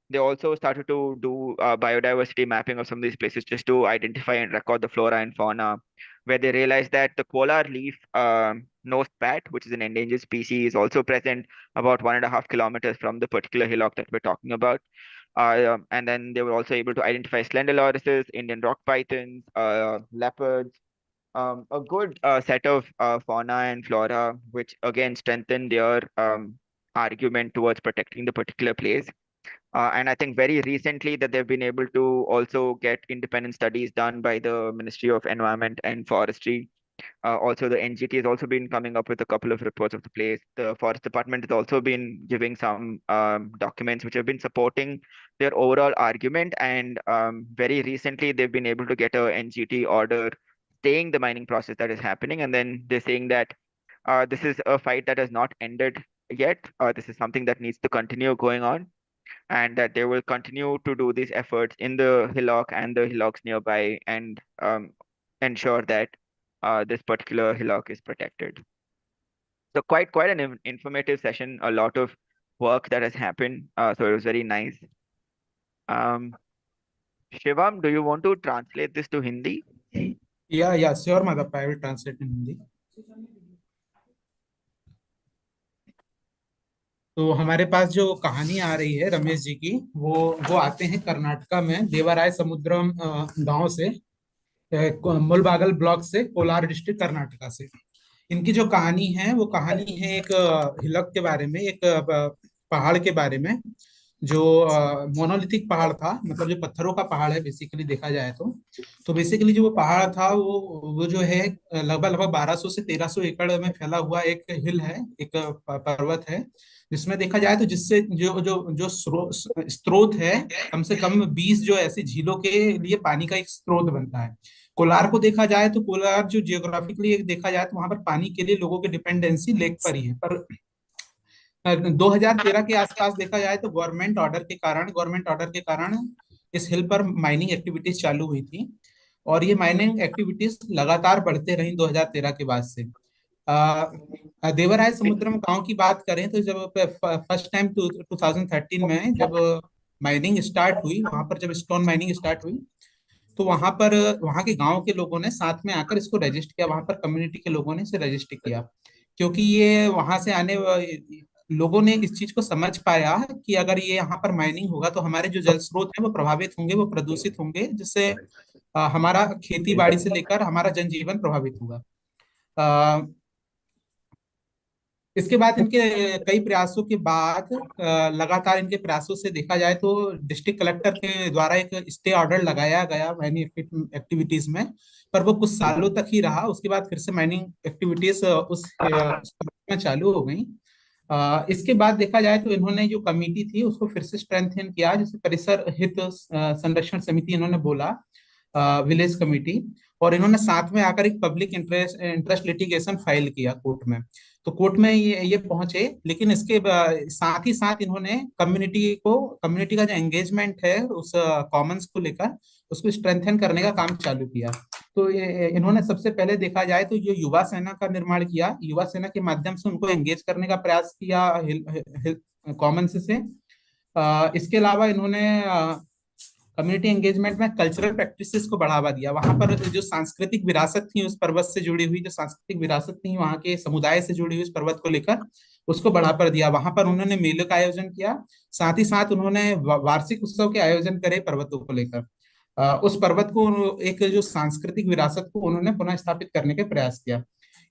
they also started to do biodiversity mapping of some of these places just to identify and record the flora and fauna, where they realized that the kolar leaf nose bat, which is an endangered species, is also present about 1.5 kilometers from the particular hillock that we're talking about. And then they were also able to identify slender lorises, Indian rock pythons, leopards, a good set of fauna and flora, which again strengthened their argument towards protecting the particular place. And I think very recently that they've been able to also get independent studies done by the Ministry of Environment and Forestry. Also, the NGT has also been coming up with a couple of reports of the place. The Forest Department has also been giving some documents which have been supporting their overall argument. And very recently, they've been able to get a NGT order staying the mining process that is happening. And then they're saying that this is a fight that has not ended yet. This is something that needs to continue going on, and that they will continue to do these efforts in the hillock and the hillocks nearby, and ensure that this particular hillock is protected. So quite an informative session, a lot of work that has happened. So it was very nice. Shivam, do you want to translate this to Hindi? Yeah, sure, Madhap. I will translate in Hindi. तो हमारे पास जो कहानी आ रही है रमेश जी की, वो आते हैं कर्नाटका में देवराय समुद्रम गांव से, मुलबागल ब्लॉक से, कोलार डिस्ट्रिक्ट कर्नाटका से। इनकी जो कहानी है वो कहानी है एक हिलक के बारे में, एक पहाड़ के बारे में, जो मोनोलिथिक पहाड़ था, मतलब जो पत्थरों का पहाड़ है बेसिकली देखा जाए तो बेसिकली जो वो पहाड़ था वो जो है लगभग 1200 से 1300 एकड़ में फैला हुआ एक हिल है, एक पर्वत है, जिसमें देखा जाए तो जिससे जो स्रोत है, कम से कम 20 जो ऐसी झीलों के लिए पानी का एक स्रोत बनता है। कोलार को देखा जाए तो कोलार जो जियोग्राफिकली देखा जाए तो वहां पर पानी के लिए लोगों की डिपेंडेंसी लेक पर ही है, पर 2013 के आसपास देखा जाए तो गवर्नमेंट ऑर्डर के कारण इस हिल पर माइनिंग एक्टिविटीज चालू हुई थी, और ये माइनिंग एक्टिविटीज लगातार बढ़ते रही 2013 के बाद से। देवराय समुद्रम गांव की बात करें तो जब फर्स्ट टाइम 2013 में जब माइनिंग स्टार्ट हुई, वहां पर जब स्टोन माइनिंग स्टार्ट हुई तो वहां के गांव के लोगों ने साथ में आकर इसको रजिस्टर किया, वहां पर कम्युनिटी के लोगों ने इसे रजिस्टर किया, क्योंकि ये वहां से आने लोगों ने इस चीज को समझ पाया कि अगर ये यहाँ पर माइनिंग होगा तो हमारे जो जल स्रोत हैं वो प्रभावित होंगे, वो प्रदूषित होंगे, जिससे हमारा खेती बाड़ी से लेकर हमारा जनजीवन प्रभावित होगा। इसके बाद इनके कई प्रयासों के बाद लगातार इनके प्रयासों से देखा जाए तो डिस्ट्रिक्ट कलेक्टर के द्वारा एक स्टे ऑर्डर लगाया गया माइनिंग एक्टिविटीज में, पर वो कुछ सालों तक ही रहा। उसके बाद फिर से माइनिंग एक्टिविटीज उस में चालू हो गई। इसके बाद देखा जाए तो इन्होंने जो कमेटी थी उसको फिर से स्ट्रेंथन किया, जिसे परिसर हित संरक्षण समिति इन्होंने बोला, विलेज कमेटी, और इन्होंने साथ में आकर एक पब्लिक इंटरेस्ट लिटिगेशन फाइल किया कोर्ट में। तो कोर्ट में ये पहुंचे, लेकिन इसके साथ ही साथ इन्होंने कम्युनिटी का जो एंगेजमेंट है उस कॉमन्स को लेकर उसको स्ट्रेंथन करने का काम चालू किया। तो इन्होंने सबसे पहले देखा जाए तो ये युवा सेना का निर्माण किया, युवा सेना के माध्यम से उनको एंगेज करने का प्रयास किया कॉमन्स से। इसके अलावा इन्होंने कम्युनिटी एंगेजमेंट में कल्चरल प्रैक्टिसेस को बढ़ावा दिया। वहां पर जो सांस्कृतिक विरासत थी उस पर्वत से जुड़ी हुई, जो सांस्कृतिक विरासत थी वहां के समुदाय से जुड़ी हुई उस पर्वत को लेकर उसको बढ़ावा दिया। वहां पर उन्होंने मेले का आयोजन किया, साथ ही साथ उन्होंने वार्षिक उत्सव के आयोजन करे पर्वतों को लेकर। उस पर्वत को एक जो सांस्कृतिक विरासत को उन्होंने पुनः स्थापित करने का प्रयास किया।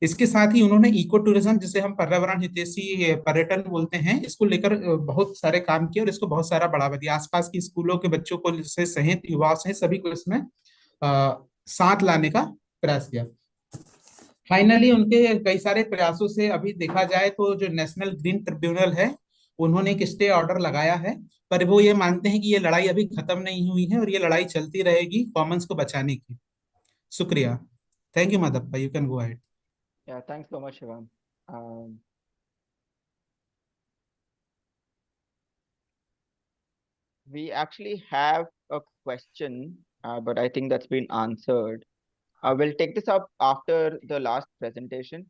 इसके साथ ही उन्होंने इको टूरिज्म, जिसे हम पर्यावरण हितैषी पर्यटन बोलते हैं, इसको लेकर बहुत सारे काम किए और इसको बहुत सारा बढ़ावा दिया। आसपास की स्कूलों के बच्चों को से सहित युवाओं सहित सभी को इसमें साथ लाने का प्रयास किया। फाइनली उनके कई सारे प्रयासों से अभी देखा जाए तो जो नेशनल ग्रीन ट्रिब्यूनल है उन्होंने एक स्टे ऑर्डर लगाया है, पर वो ये मानते हैं कि ये लड़ाई अभी खत्म नहीं हुई है और ये लड़ाई चलती रहेगी कॉमन्स को बचाने की। शुक्रिया। Thank you Madhappa, you can go ahead. Yeah, thanks so much, Shivam. We actually have a question, but I think that's been answered. We'll take this up after the last presentation.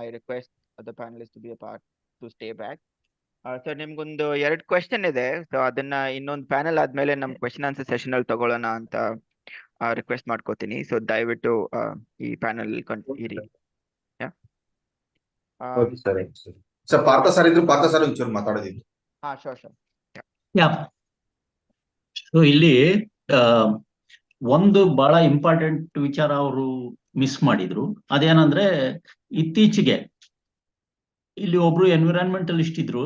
I request the panelists to be a part, to stay back. So ನಿಮ್ಗೊಂದು 2 question ಇದೆ, so ಅದನ್ನ ಇನ್ನೊಂದು panel ಆದ್ಮೇಲೆ ನಮ್ question answer session ಅಲ್ಲಿ ತಗೊಳ್ಳೋಣ ಅಂತ request ಮಾಡ್ಕೋತೀನಿ. ಸೊ ದಯವಿಟ್ಟು ಈ ಪ್ಯಾನಲ್ ಇರಿ. ಸರ್ ಪಾರ್ಥ ಸರ್ ಇದ್ರು, ಪಾರ್ಥ ಸರ್ ಒಂಚೂರು ಮಾತಾಡೋದಿತ್ತು. ಹಾ, ಶೋರ್. ಸೊ ಇಲ್ಲಿ ಒಂದು ಬಹಳ ಇಂಪಾರ್ಟೆಂಟ್ ವಿಚಾರ ಅವರು ಮಿಸ್ ಮಾಡಿದ್ರು. ಅದೇನಂದ್ರೆ ಇತ್ತೀಚೆಗೆ ಇಲ್ಲಿ ಒಬ್ರು ಎನ್ವಿರಾನ್ಮೆಂಟಲಿಸ್ಟ್ ಇದ್ರು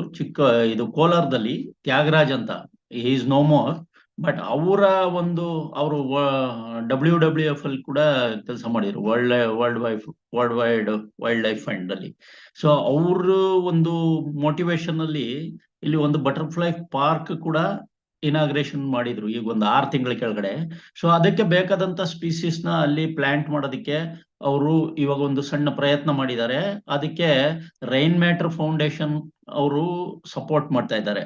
ಇದು ಕೋಲಾರದಲ್ಲಿ, ತ್ಯಾಗರಾಜ್ ಅಂತ. ಈಸ್ ನೋ ಮೋರ್, ಬಟ್ ಅವರು WWF ಅಲ್ಲಿ ಕೂಡ ಕೆಲಸ ಮಾಡಿದ್ರು, ವರ್ಲ್ಡ್ ವೈಲ್ಡ್ ಲೈಫ್ ಫಂಡ್ ಅಲ್ಲಿ. ಸೊ ಅವರು ಒಂದು ಮೋಟಿವೇಶನ್ ಅಲ್ಲಿ ಇಲ್ಲಿ ಒಂದು ಬಟರ್ಫ್ಲೈ ಪಾರ್ಕ್ ಕೂಡ ಇನಾಗ್ರೇಷನ್ ಮಾಡಿದ್ರು ಈಗ ಒಂದು 6 ತಿಂಗಳ ಕೆಳಗಡೆ. ಸೊ ಅದಕ್ಕೆ ಬೇಕಾದಂತ ಸ್ಪೀಸೀಸ್ ನ ಅಲ್ಲಿ ಪ್ಲಾಂಟ್ ಮಾಡೋದಕ್ಕೆ ಅವರು ಇವಾಗ ಒಂದು ಸಣ್ಣ ಪ್ರಯತ್ನ ಮಾಡಿದ್ದಾರೆ. ಅದಕ್ಕೆ ರೈನ್ ಮ್ಯಾಟರ್ ಫೌಂಡೇಶನ್ ಅವರು ಸಪೋರ್ಟ್ ಮಾಡ್ತಾ ಇದ್ದಾರೆ.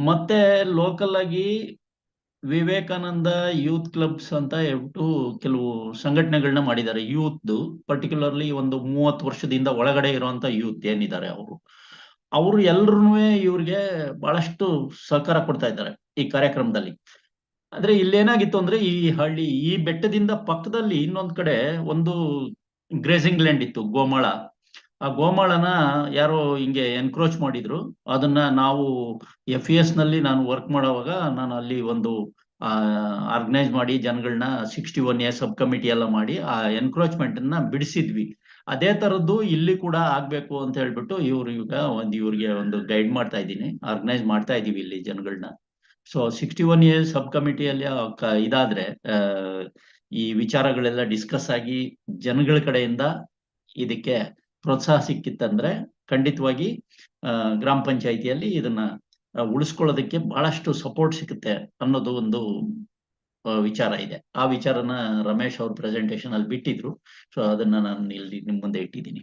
ಮತ್ತೆ ಲೋಕಲ್ ಆಗಿ ವಿವೇಕಾನಂದ ಯೂತ್ ಕ್ಲಬ್ಸ್ ಅಂತ ಹೇಳ್ಬಿಟ್ಟು ಕೆಲವು ಸಂಘಟನೆಗಳನ್ನ ಮಾಡಿದ್ದಾರೆ. ಯೂತ್ ಪರ್ಟಿಕ್ಯುಲರ್ಲಿ ಒಂದು 30 ವರ್ಷದಿಂದ ಒಳಗಡೆ ಇರುವಂತ ಯೂತ್ ಏನಿದ್ದಾರೆ ಅವರು ಎಲ್ರೂ ಇವ್ರಿಗೆ ಬಹಳಷ್ಟು ಸಹಕಾರ ಕೊಡ್ತಾ ಇದ್ದಾರೆ ಈ ಕಾರ್ಯಕ್ರಮದಲ್ಲಿ. ಆದ್ರೆ ಇಲ್ಲೇನಾಗಿತ್ತು ಅಂದ್ರೆ ಈ ಬೆಟ್ಟದಿಂದ ಪಕ್ಕದಲ್ಲಿ ಇನ್ನೊಂದ್ ಕಡೆ ಒಂದು ಗ್ರೇಸಿಂಗ್ ಲ್ಯಾಂಡ್ ಇತ್ತು, ಗೋಮಾಳ. ಆ ಗೋಮಾಳನ ಯಾರೋ ಹಿಂಗೆ ಎನ್ಕ್ರೋಚ್ ಮಾಡಿದ್ರು. ಅದನ್ನ ನಾವು FES ನಲ್ಲಿ ನಾನು ವರ್ಕ್ ಮಾಡೋವಾಗ ನಾನು ಅಲ್ಲಿ ಒಂದು ಆರ್ಗನೈಸ್ ಮಾಡಿ ಜನಗಳನ್ನ 61A ಸಬ್ ಕಮಿಟಿ ಎಲ್ಲ ಮಾಡಿ ಆ ಎನ್ಕ್ರೋಚ್ಮೆಂಟ್ ಅನ್ನ ಬಿಡಿಸಿದ್ವಿ. ಅದೇ ತರದ್ದು ಇಲ್ಲಿ ಕೂಡ ಆಗ್ಬೇಕು ಅಂತ ಹೇಳ್ಬಿಟ್ಟು ಇವ್ರಿಗೆ ಒಂದು ಗೈಡ್ ಮಾಡ್ತಾ ಇದ್ದೀನಿ, ಆರ್ಗನೈಸ್ ಮಾಡ್ತಾ ಇದೀವಿ ಇಲ್ಲಿ ಜನಗಳನ್ನ. ಸೊ 61A ಸಬ್ ಕಮಿಟಿಯಲ್ಲಿ ಇದಾದ್ರೆ ಈ ವಿಚಾರಗಳೆಲ್ಲ ಡಿಸ್ಕಸ್ ಆಗಿ ಜನಗಳ ಕಡೆಯಿಂದ ಇದಕ್ಕೆ ಪ್ರೋತ್ಸಾಹ ಸಿಕ್ಕಿತ್ತಂದ್ರೆ ಖಂಡಿತವಾಗಿ ಗ್ರಾಮ ಪಂಚಾಯಿತಿಯಲ್ಲಿ ಇದನ್ನ ಉಳಿಸ್ಕೊಳ್ಳೋದಕ್ಕೆ ಬಹಳಷ್ಟು ಸಪೋರ್ಟ್ ಸಿಗುತ್ತೆ ಅನ್ನೋದು ಒಂದು ವಿಚಾರ ಇದೆ. ಆ ವಿಚಾರನ ರಮೇಶ್ ಅವ್ರ ಪ್ರೆಸೆಂಟೇಶನ್ ಅಲ್ಲಿ ಬಿಟ್ಟಿದ್ರು. ಸೊ ಅದನ್ನ ನಾನು ಇಲ್ಲಿ ನಿಮ್ ಮುಂದೆ ಇಟ್ಟಿದ್ದೀನಿ.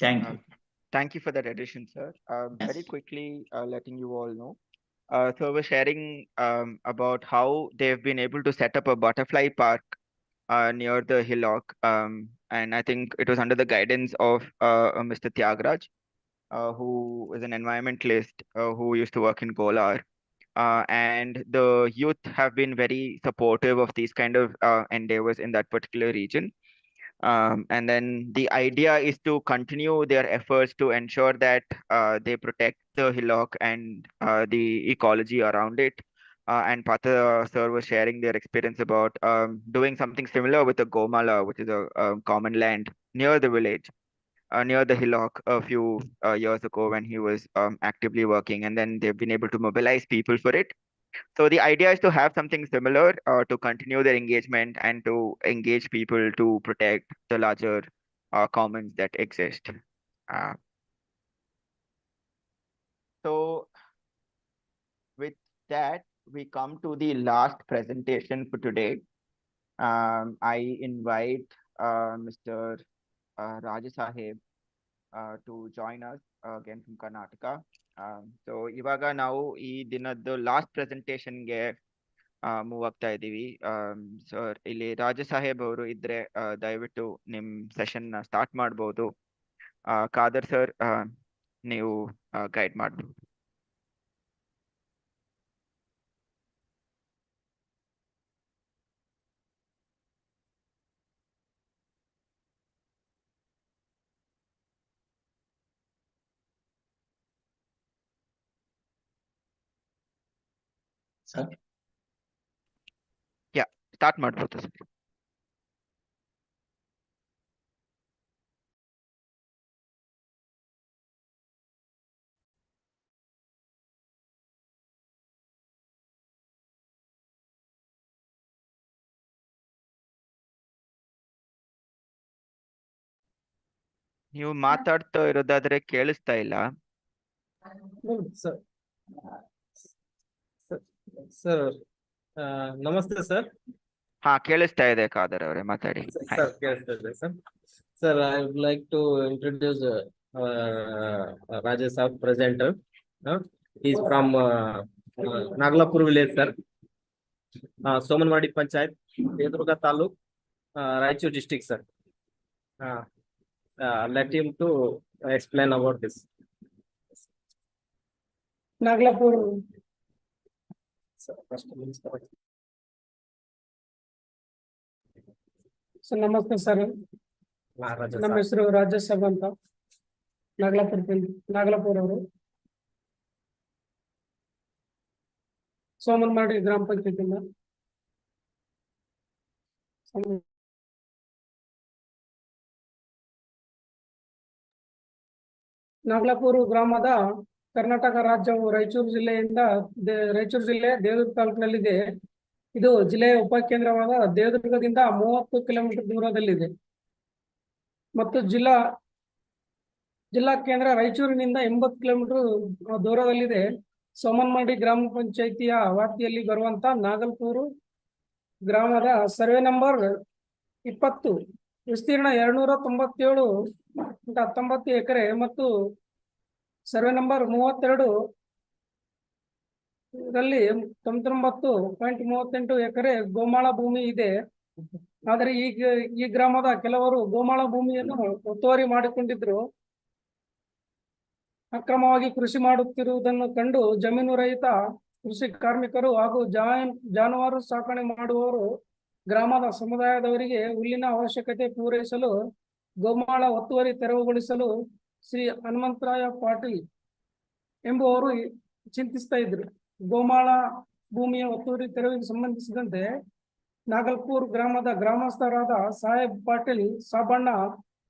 Thank you. Thank you for that addition, sir. Very quickly, letting you all know. So we're sharing about how they've been able to set up a butterfly park near the hillock. And I think it was under the guidance of Mr. Tyagraj, who is an environmentalist who used to work in Kolar. And the youth have been very supportive of these kind of endeavors in that particular region. And then the idea is to continue their efforts to ensure that they protect the hillock and the ecology around it. And Partha sir was sharing their experience about doing something similar with the Gomala, which is a common land near the village, near the hillock a few years ago when he was actively working. And then they've been able to mobilize people for it. So the idea is to have something similar to continue their engagement and to engage people to protect the larger commons that exist. So with that, we come to the last presentation for today. I invite Mr. Rajasaheb to join us again from Karnataka. So ಇವಾಗ ನಾವು ಈ ದಿನದ್ದು last ಪ್ರೆಸೆಂಟೇಷನ್ಗೆ move ಆಗ್ತಾ ಇದ್ದೀವಿ. Sir ಇಲ್ಲಿ ರಾಜಸಾಹೇಬ್ ಅವರು ಇದ್ರೆ ದಯವಿಟ್ಟು ನಿಮ್ ಸೆಷನ್ ಸ್ಟಾರ್ಟ್ ಮಾಡ್ಬೋದು. ಖಾದರ್ ಸರ್ ನೀವು ಗೈಡ್ ಮಾಡ್ಬೋದು. ಸರ್ ಸ್ಟಾರ್ಟ್ ಮಾಡ್ಬೋದು ಸರ್. ನೀವು ಮಾತಾಡ್ತಾ ಇರೋದಾದ್ರೆ ಕೇಳಿಸ್ತಾ ಇಲ್ಲ. ಸರ್ ಸರ್ ನಮಸ್ತೆ ಸರ್. ಹಾ, ಕೇಳಿಸ್ತಾ ಇದೆ ಖಾದರ್ ಅವರೇ, ಮಾತಾಡಿ. ಸರ್ ಕೇಳಿಸ್ತಾ ಇದೆ sir. Sir I would like to introduce Rajesh Saab presenter. Is from Nagalapur village sir, Somanawadi panchayat, Devadurga taluk, Raichur district sir. Let him to explain about this. Nagalapura. Sir ನಮಸ್ತೆ ಸರ್. ನಮ್ಮ ಹೆಸರು ರಾಜೇಶ್ ಸಾಬ್ ಅಂತ, ನಾಗಲಾಪುರ ಅವರು, ಸೋಮನವಾಡಿ ಗ್ರಾಮ ಪಂಚಾಯತಿಂದ. ನಾಗಲಾಪುರ ಗ್ರಾಮದ ಕರ್ನಾಟಕ ರಾಜ್ಯವು ರಾಯಚೂರು ಜಿಲ್ಲೆಯಿಂದ ರಾಯಚೂರು ಜಿಲ್ಲೆ ದೇವದುರ್ಗ ತಾಲೂಕಿನಲ್ಲಿದೆ. ಇದು ಜಿಲ್ಲೆಯ ಉಪಕೇಂದ್ರವಾದ ದೇವದುರ್ಗದಿಂದ 30 ಕಿಲೋಮೀಟರ್ ದೂರದಲ್ಲಿದೆ ಮತ್ತು ಜಿಲ್ಲಾ ಕೇಂದ್ರ ರಾಯಚೂರಿನಿಂದ 80 ಕಿಲೋಮೀಟರ್ ದೂರದಲ್ಲಿದೆ. ಸೋಮನವಾಡಿ ಗ್ರಾಮ ಪಂಚಾಯಿತಿಯ ವ್ಯಾಪ್ತಿಯಲ್ಲಿ ಬರುವಂತ ನಾಗಲಾಪುರ ಗ್ರಾಮದ ಸರ್ವೆ ನಂಬರ್ 20, ವಿಸ್ತೀರ್ಣ 297.19 ಎಕರೆ ಮತ್ತು ಸರ್ವೆ ನಂಬರ್ 32 ರಲ್ಲಿ 99.38 ಎಕರೆ ಗೋಮಾಳ ಭೂಮಿ ಇದೆ. ಆದರೆ ಈಗ ಈ ಗ್ರಾಮದ ಕೆಲವರು ಗೋಮಾಳ ಭೂಮಿಯನ್ನು ಒತ್ತುವರಿ ಮಾಡಿಕೊಂಡಿದ್ರು. ಅಕ್ರಮವಾಗಿ ಕೃಷಿ ಮಾಡುತ್ತಿರುವುದನ್ನು ಕಂಡು ಜಮೀನು ರಹಿತ ಕೃಷಿ ಕಾರ್ಮಿಕರು ಹಾಗೂ ಜಾನುವಾರು ಸಾಕಣೆ ಮಾಡುವವರು ಗ್ರಾಮದ ಸಮುದಾಯದವರಿಗೆ ಹುಲ್ಲಿನ ಅವಶ್ಯಕತೆ ಪೂರೈಸಲು ಗೋಮಾಳ ಒತ್ತುವರಿ ತೆರವುಗೊಳಿಸಲು ಶ್ರೀ ಹನುಮಂತರಾಯ ಪಾಟೀಲ್ ಎಂಬುವರು ಚಿಂತಿಸ್ತಾ ಇದ್ರು. ಗೋಮಾಳ ಭೂಮಿಯ ಒತ್ತುವರಿ ತೆರವಿಗೆ ಸಂಬಂಧಿಸಿದಂತೆ ನಾಗಲಾಪುರ ಗ್ರಾಮದ ಗ್ರಾಮಸ್ಥರಾದ ಸಾಹೇಬ್ ಪಾಟೀಲ್, ಸಾಬಣ್ಣ,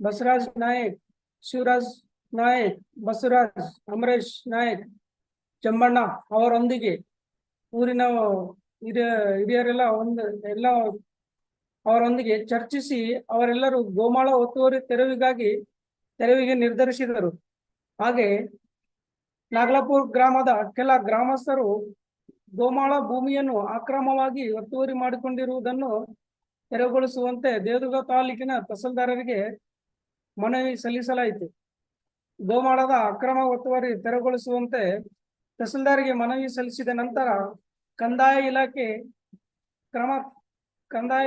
ಬಸವರಾಜ್ ನಾಯಕ್, ಶಿವರಾಜ್ ನಾಯಕ್, ಬಸವರಾಜ್, ಅಮರೇಶ್ ನಾಯಕ್, ಜಂಬಣ್ಣ ಅವರೊಂದಿಗೆ ಊರಿನ ಹಿರಿಯರೆಲ್ಲ ಅವರೊಂದಿಗೆ ಚರ್ಚಿಸಿ ಅವರೆಲ್ಲರೂ ಗೋಮಾಳ ಒತ್ತುವರಿ ತೆರವಿಗೆ ನಿರ್ಧರಿಸಿದರು. ಹಾಗೆ ನಾಗಲಾಪುರ ಗ್ರಾಮದ ಕೆಲ ಗ್ರಾಮಸ್ಥರು ಗೋಮಾಳ ಭೂಮಿಯನ್ನು ಅಕ್ರಮವಾಗಿ ಒತ್ತುವರಿ ಮಾಡಿಕೊಂಡಿರುವುದನ್ನು ತೆರವುಗೊಳಿಸುವಂತೆ ದೇವದುರ್ಗ ತಾಲೂಕಿನ ತಹಸೀಲ್ದಾರರಿಗೆ ಮನವಿ ಸಲ್ಲಿಸಲಾಯಿತು. ಗೋಮಾಳದ ಅಕ್ರಮ ಒತ್ತುವರಿ ತೆರವುಗೊಳಿಸುವಂತೆ ತಹಸೀಲ್ದಾರ್ಗೆ ಮನವಿ ಸಲ್ಲಿಸಿದ ನಂತರ ಕಂದಾಯ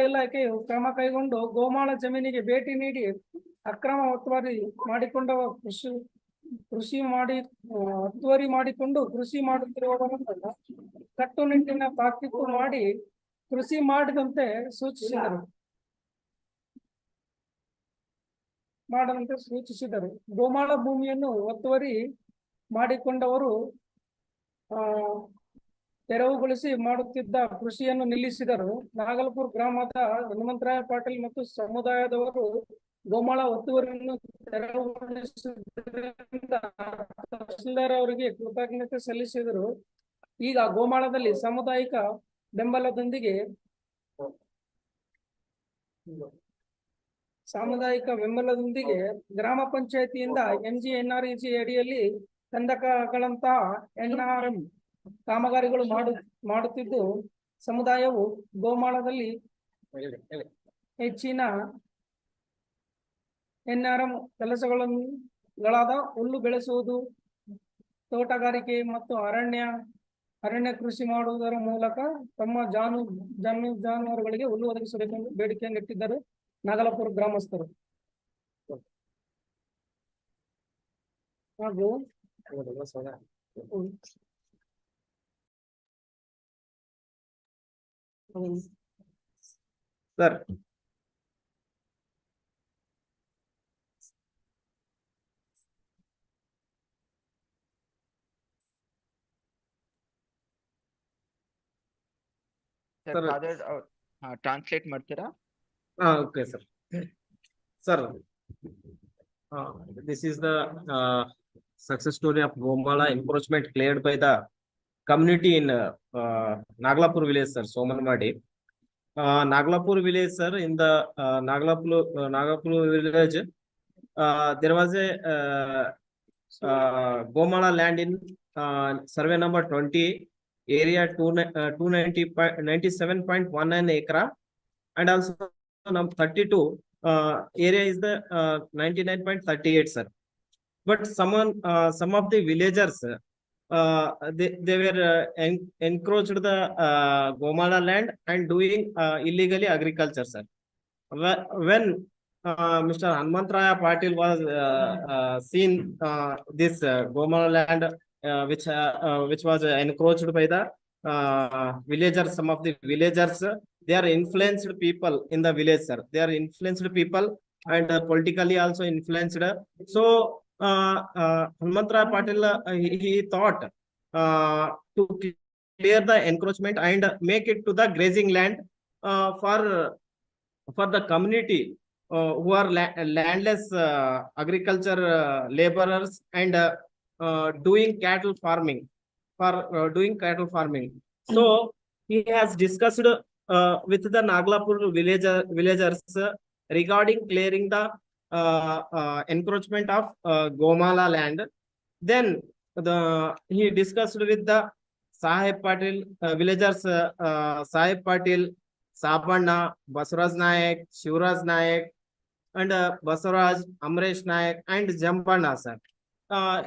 ಇಲಾಖೆಯು ಕ್ರಮ ಕೈಗೊಂಡು ಗೋಮಾಳ ಜಮೀನಿಗೆ ಭೇಟಿ ನೀಡಿ ಅಕ್ರಮ ಒತ್ತುವರಿ ಮಾಡಿಕೊಂಡವ ಒತ್ತುವರಿ ಮಾಡಿಕೊಂಡು ಕೃಷಿ ಮಾಡುತ್ತಿರುವವರನ್ನು ಕಟ್ಟುನಿಟ್ಟಿನ ತಾಕೀತು ಮಾಡಿ ಕೃಷಿ ಮಾಡದಂತೆ ಸೂಚಿಸಿದರು. ಗೋಮಾಳ ಭೂಮಿಯನ್ನು ಒತ್ತುವರಿ ಮಾಡಿಕೊಂಡವರು ತೆರವುಗೊಳಿಸಿ ಮಾಡುತ್ತಿದ್ದ ಕೃಷಿಯನ್ನು ನಿಲ್ಲಿಸಿದರು. ನಾಗಲಾಪುರ ಗ್ರಾಮದ ಹನುಮಂತರಾಯ ಪಾಟೀಲ್ ಮತ್ತು ಸಮುದಾಯದವರು ಗೋಮಾಳ ಒತ್ತುವರಿಯನ್ನು ತೆರವುಗೊಳಿಸಿದ್ದರಿಂದ ತಹಸೀಲ್ದಾರ್ ಅವರಿಗೆ ಕೃತಜ್ಞತೆ ಸಲ್ಲಿಸಿದರು. ಈಗ ಗೋಮಾಳದಲ್ಲಿ ಸಾಮುದಾಯಿಕ ಬೆಂಬಲದೊಂದಿಗೆ ಗ್ರಾಮ ಪಂಚಾಯತಿಯಿಂದ NGNREG ಅಡಿಯಲ್ಲಿ ಕಂದಕಗಳಂತಹ NRM ಕಾಮಗಾರಿಗಳು ಮಾಡುತ್ತಿದ್ದು ಸಮುದಾಯವು ಗೋಮಾಳದಲ್ಲಿ ಹೆಚ್ಚಿನ NRM ಕೆಲಸಗಳಾದ ಹುಲ್ಲು ಬೆಳೆಸುವುದು, ತೋಟಗಾರಿಕೆ ಮತ್ತು ಅರಣ್ಯ ಕೃಷಿ ಮಾಡುವುದರ ಮೂಲಕ ತಮ್ಮ ಜಾನುವಾರುಗಳಿಗೆ ಹುಲ್ಲು ಒದಗಿಸಬೇಕೆಂದು ಬೇಡಿಕೆಯನ್ನು ಇಟ್ಟಿದ್ದರು ನಾಗಲಾಪುರ ಗ್ರಾಮಸ್ಥರು. ಹಾಗೂ sir Sir, Sir. Father, translate ಮಾಡ್ತೀರಾ? Okay, sir. Sir, this is the success story of Gomala encroachment cleared by the community in Naglapur village, sir, Somanmadi. Naglapur village, sir, in the Naglapur village, there was a Gomala land in survey number 20, area 297.19 acre, and also number 32 area is the 99.38, sir. But some of the villagers they were encroached the Gomala land and doing illegally agriculture, sir. When Mr. Hanumantraya Patil was seen this Gomala land which was encroached by the villagers, some of the villagers, they are influenced people in the village, sir. They are influenced people and politically also influenced. So Hanumantraya Patil he thought to clear the encroachment and make it to the grazing land for the community who are landless agriculture laborers and doing cattle farming, doing cattle farming. So he has discussed with the Naglapur villagers regarding clearing the encroachment of Gomala land. Then he discussed with the Sahib Patil villagers, Sahib Patil, Sabanna, Basraj Nayak, Shivraj Nayak, and Basaraj, Amresh Nayak, and Jambana, sir.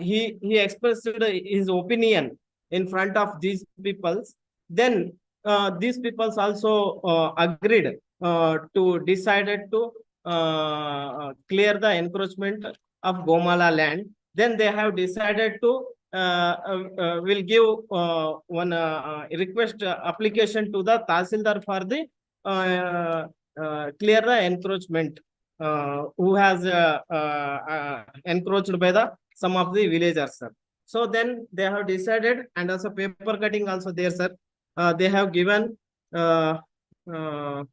He expressed his opinion in front of these peoples. Then these peoples also agreed to decided to clear the encroachment of Gomala land. Then they have decided to will give one request application to the Tahsildar for the clear the encroachment who has encroached by the some of the villagers, sir. So then they have decided, and also paper cutting also there, sir. They have given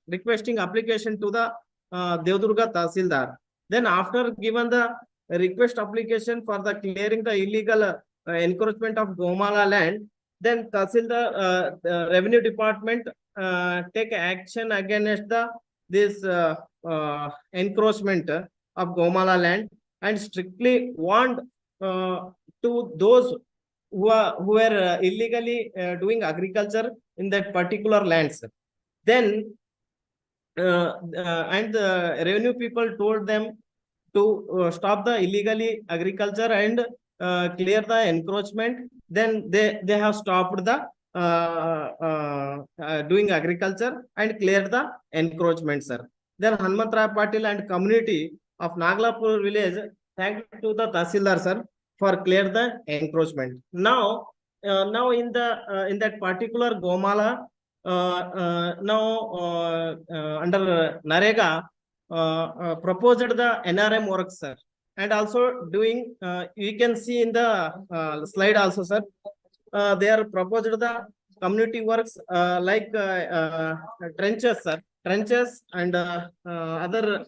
requesting application to the Devdurga Tahsildar. Then after given the request application for the clearing the illegal encroachment of Gomala land, then Tahsildar Revenue Department take action against this encroachment of Gomala land and strictly warned to those who were illegally doing agriculture in that particular lands. Then and the revenue people told them to stop the illegally agriculture and clear the encroachment. Then they have stopped the doing agriculture and clear the encroachment, sir. Then Hanumantraya Patil and community of Naglapur village thanked to the Tahsildar, sir, for clear the encroachment. Now in that particular Gomala, now under Narega proposed the NRM work, sir, and also doing you can see in the slide also, sir. They are proposed the community works like trenches, sir, trenches and other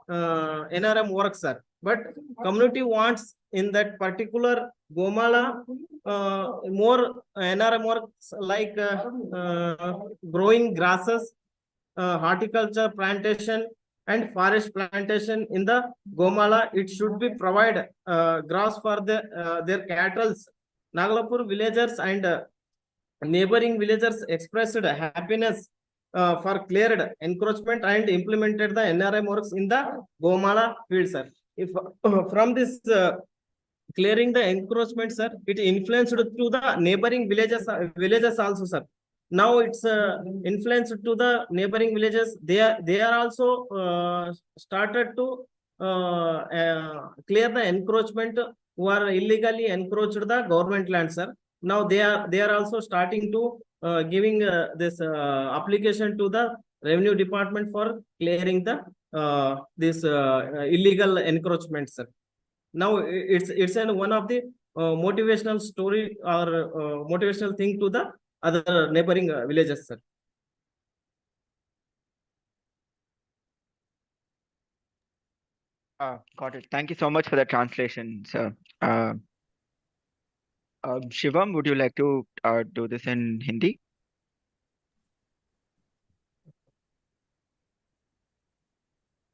NRM works, sir. But community wants in that particular Gomala more NRM works like growing grasses, horticulture plantation and forest plantation in the Gomala. It should be provide grass for their cattle. Naglapur villagers and neighboring villagers expressed happiness for cleared encroachment and implemented the NRM works in the Gomala field, sir. If from this clearing the encroachment, sir, it influenced to the neighboring villages also, sir. Now it's influenced to the neighboring villages. They are also started to clear the encroachment who are illegally encroached the government land, sir. Now they are also starting to giving this application to the Revenue Department for clearing the this illegal encroachment, sir. Now it's one of the motivational story or motivational thing to the other neighboring villages, sir. Got it. Thank you so much for the translation, sir. Shivam, would you like to do this in Hindi?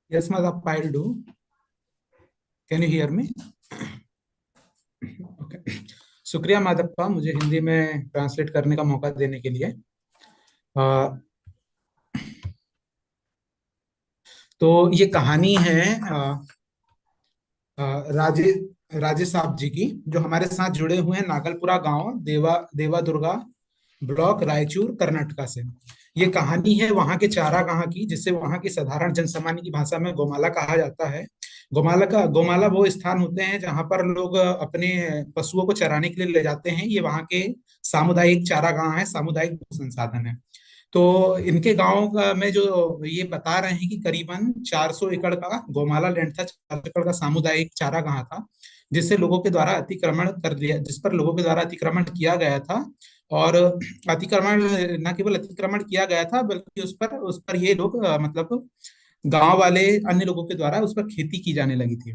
Yes, Madam, I'll do. Can you hear me? Okay. शुक्रिया माधप्पा, मुझे हिंदी में translate करने का मौका देने के लिए। तो ये कहानी है राजेश साहब जी की, जो हमारे साथ जुड़े हुए हैं नागलपुरा गांव, देवा दुर्गा ब्लॉक, रायचूर, कर्नाटका से। ये कहानी है वहां के चारागाह की, जिसे वहां की साधारण जनसामान्य की भाषा में गोमाला कहा जाता है। गोमाला वो स्थान होते हैं जहां पर लोग अपने पशुओं को चराने के लिए ले जाते हैं। ये वहां के सामुदायिक चारागाह है, सामुदायिक संसाधन है। तो इनके गांव में जो ये बता रहे हैं कि करीबन 400 एकड़ का गोमाला लैंड था, 400 एकड़ का सामुदायिक चारागाह था, जिस पर लोगों के द्वारा अतिक्रमण किया गया था। और अतिक्रमण न केवल अतिक्रमण किया गया था, बल्कि उस पर ये लोग मतलब गांव वाले अन्य लोगों के द्वारा उस पर खेती की जाने लगी थी।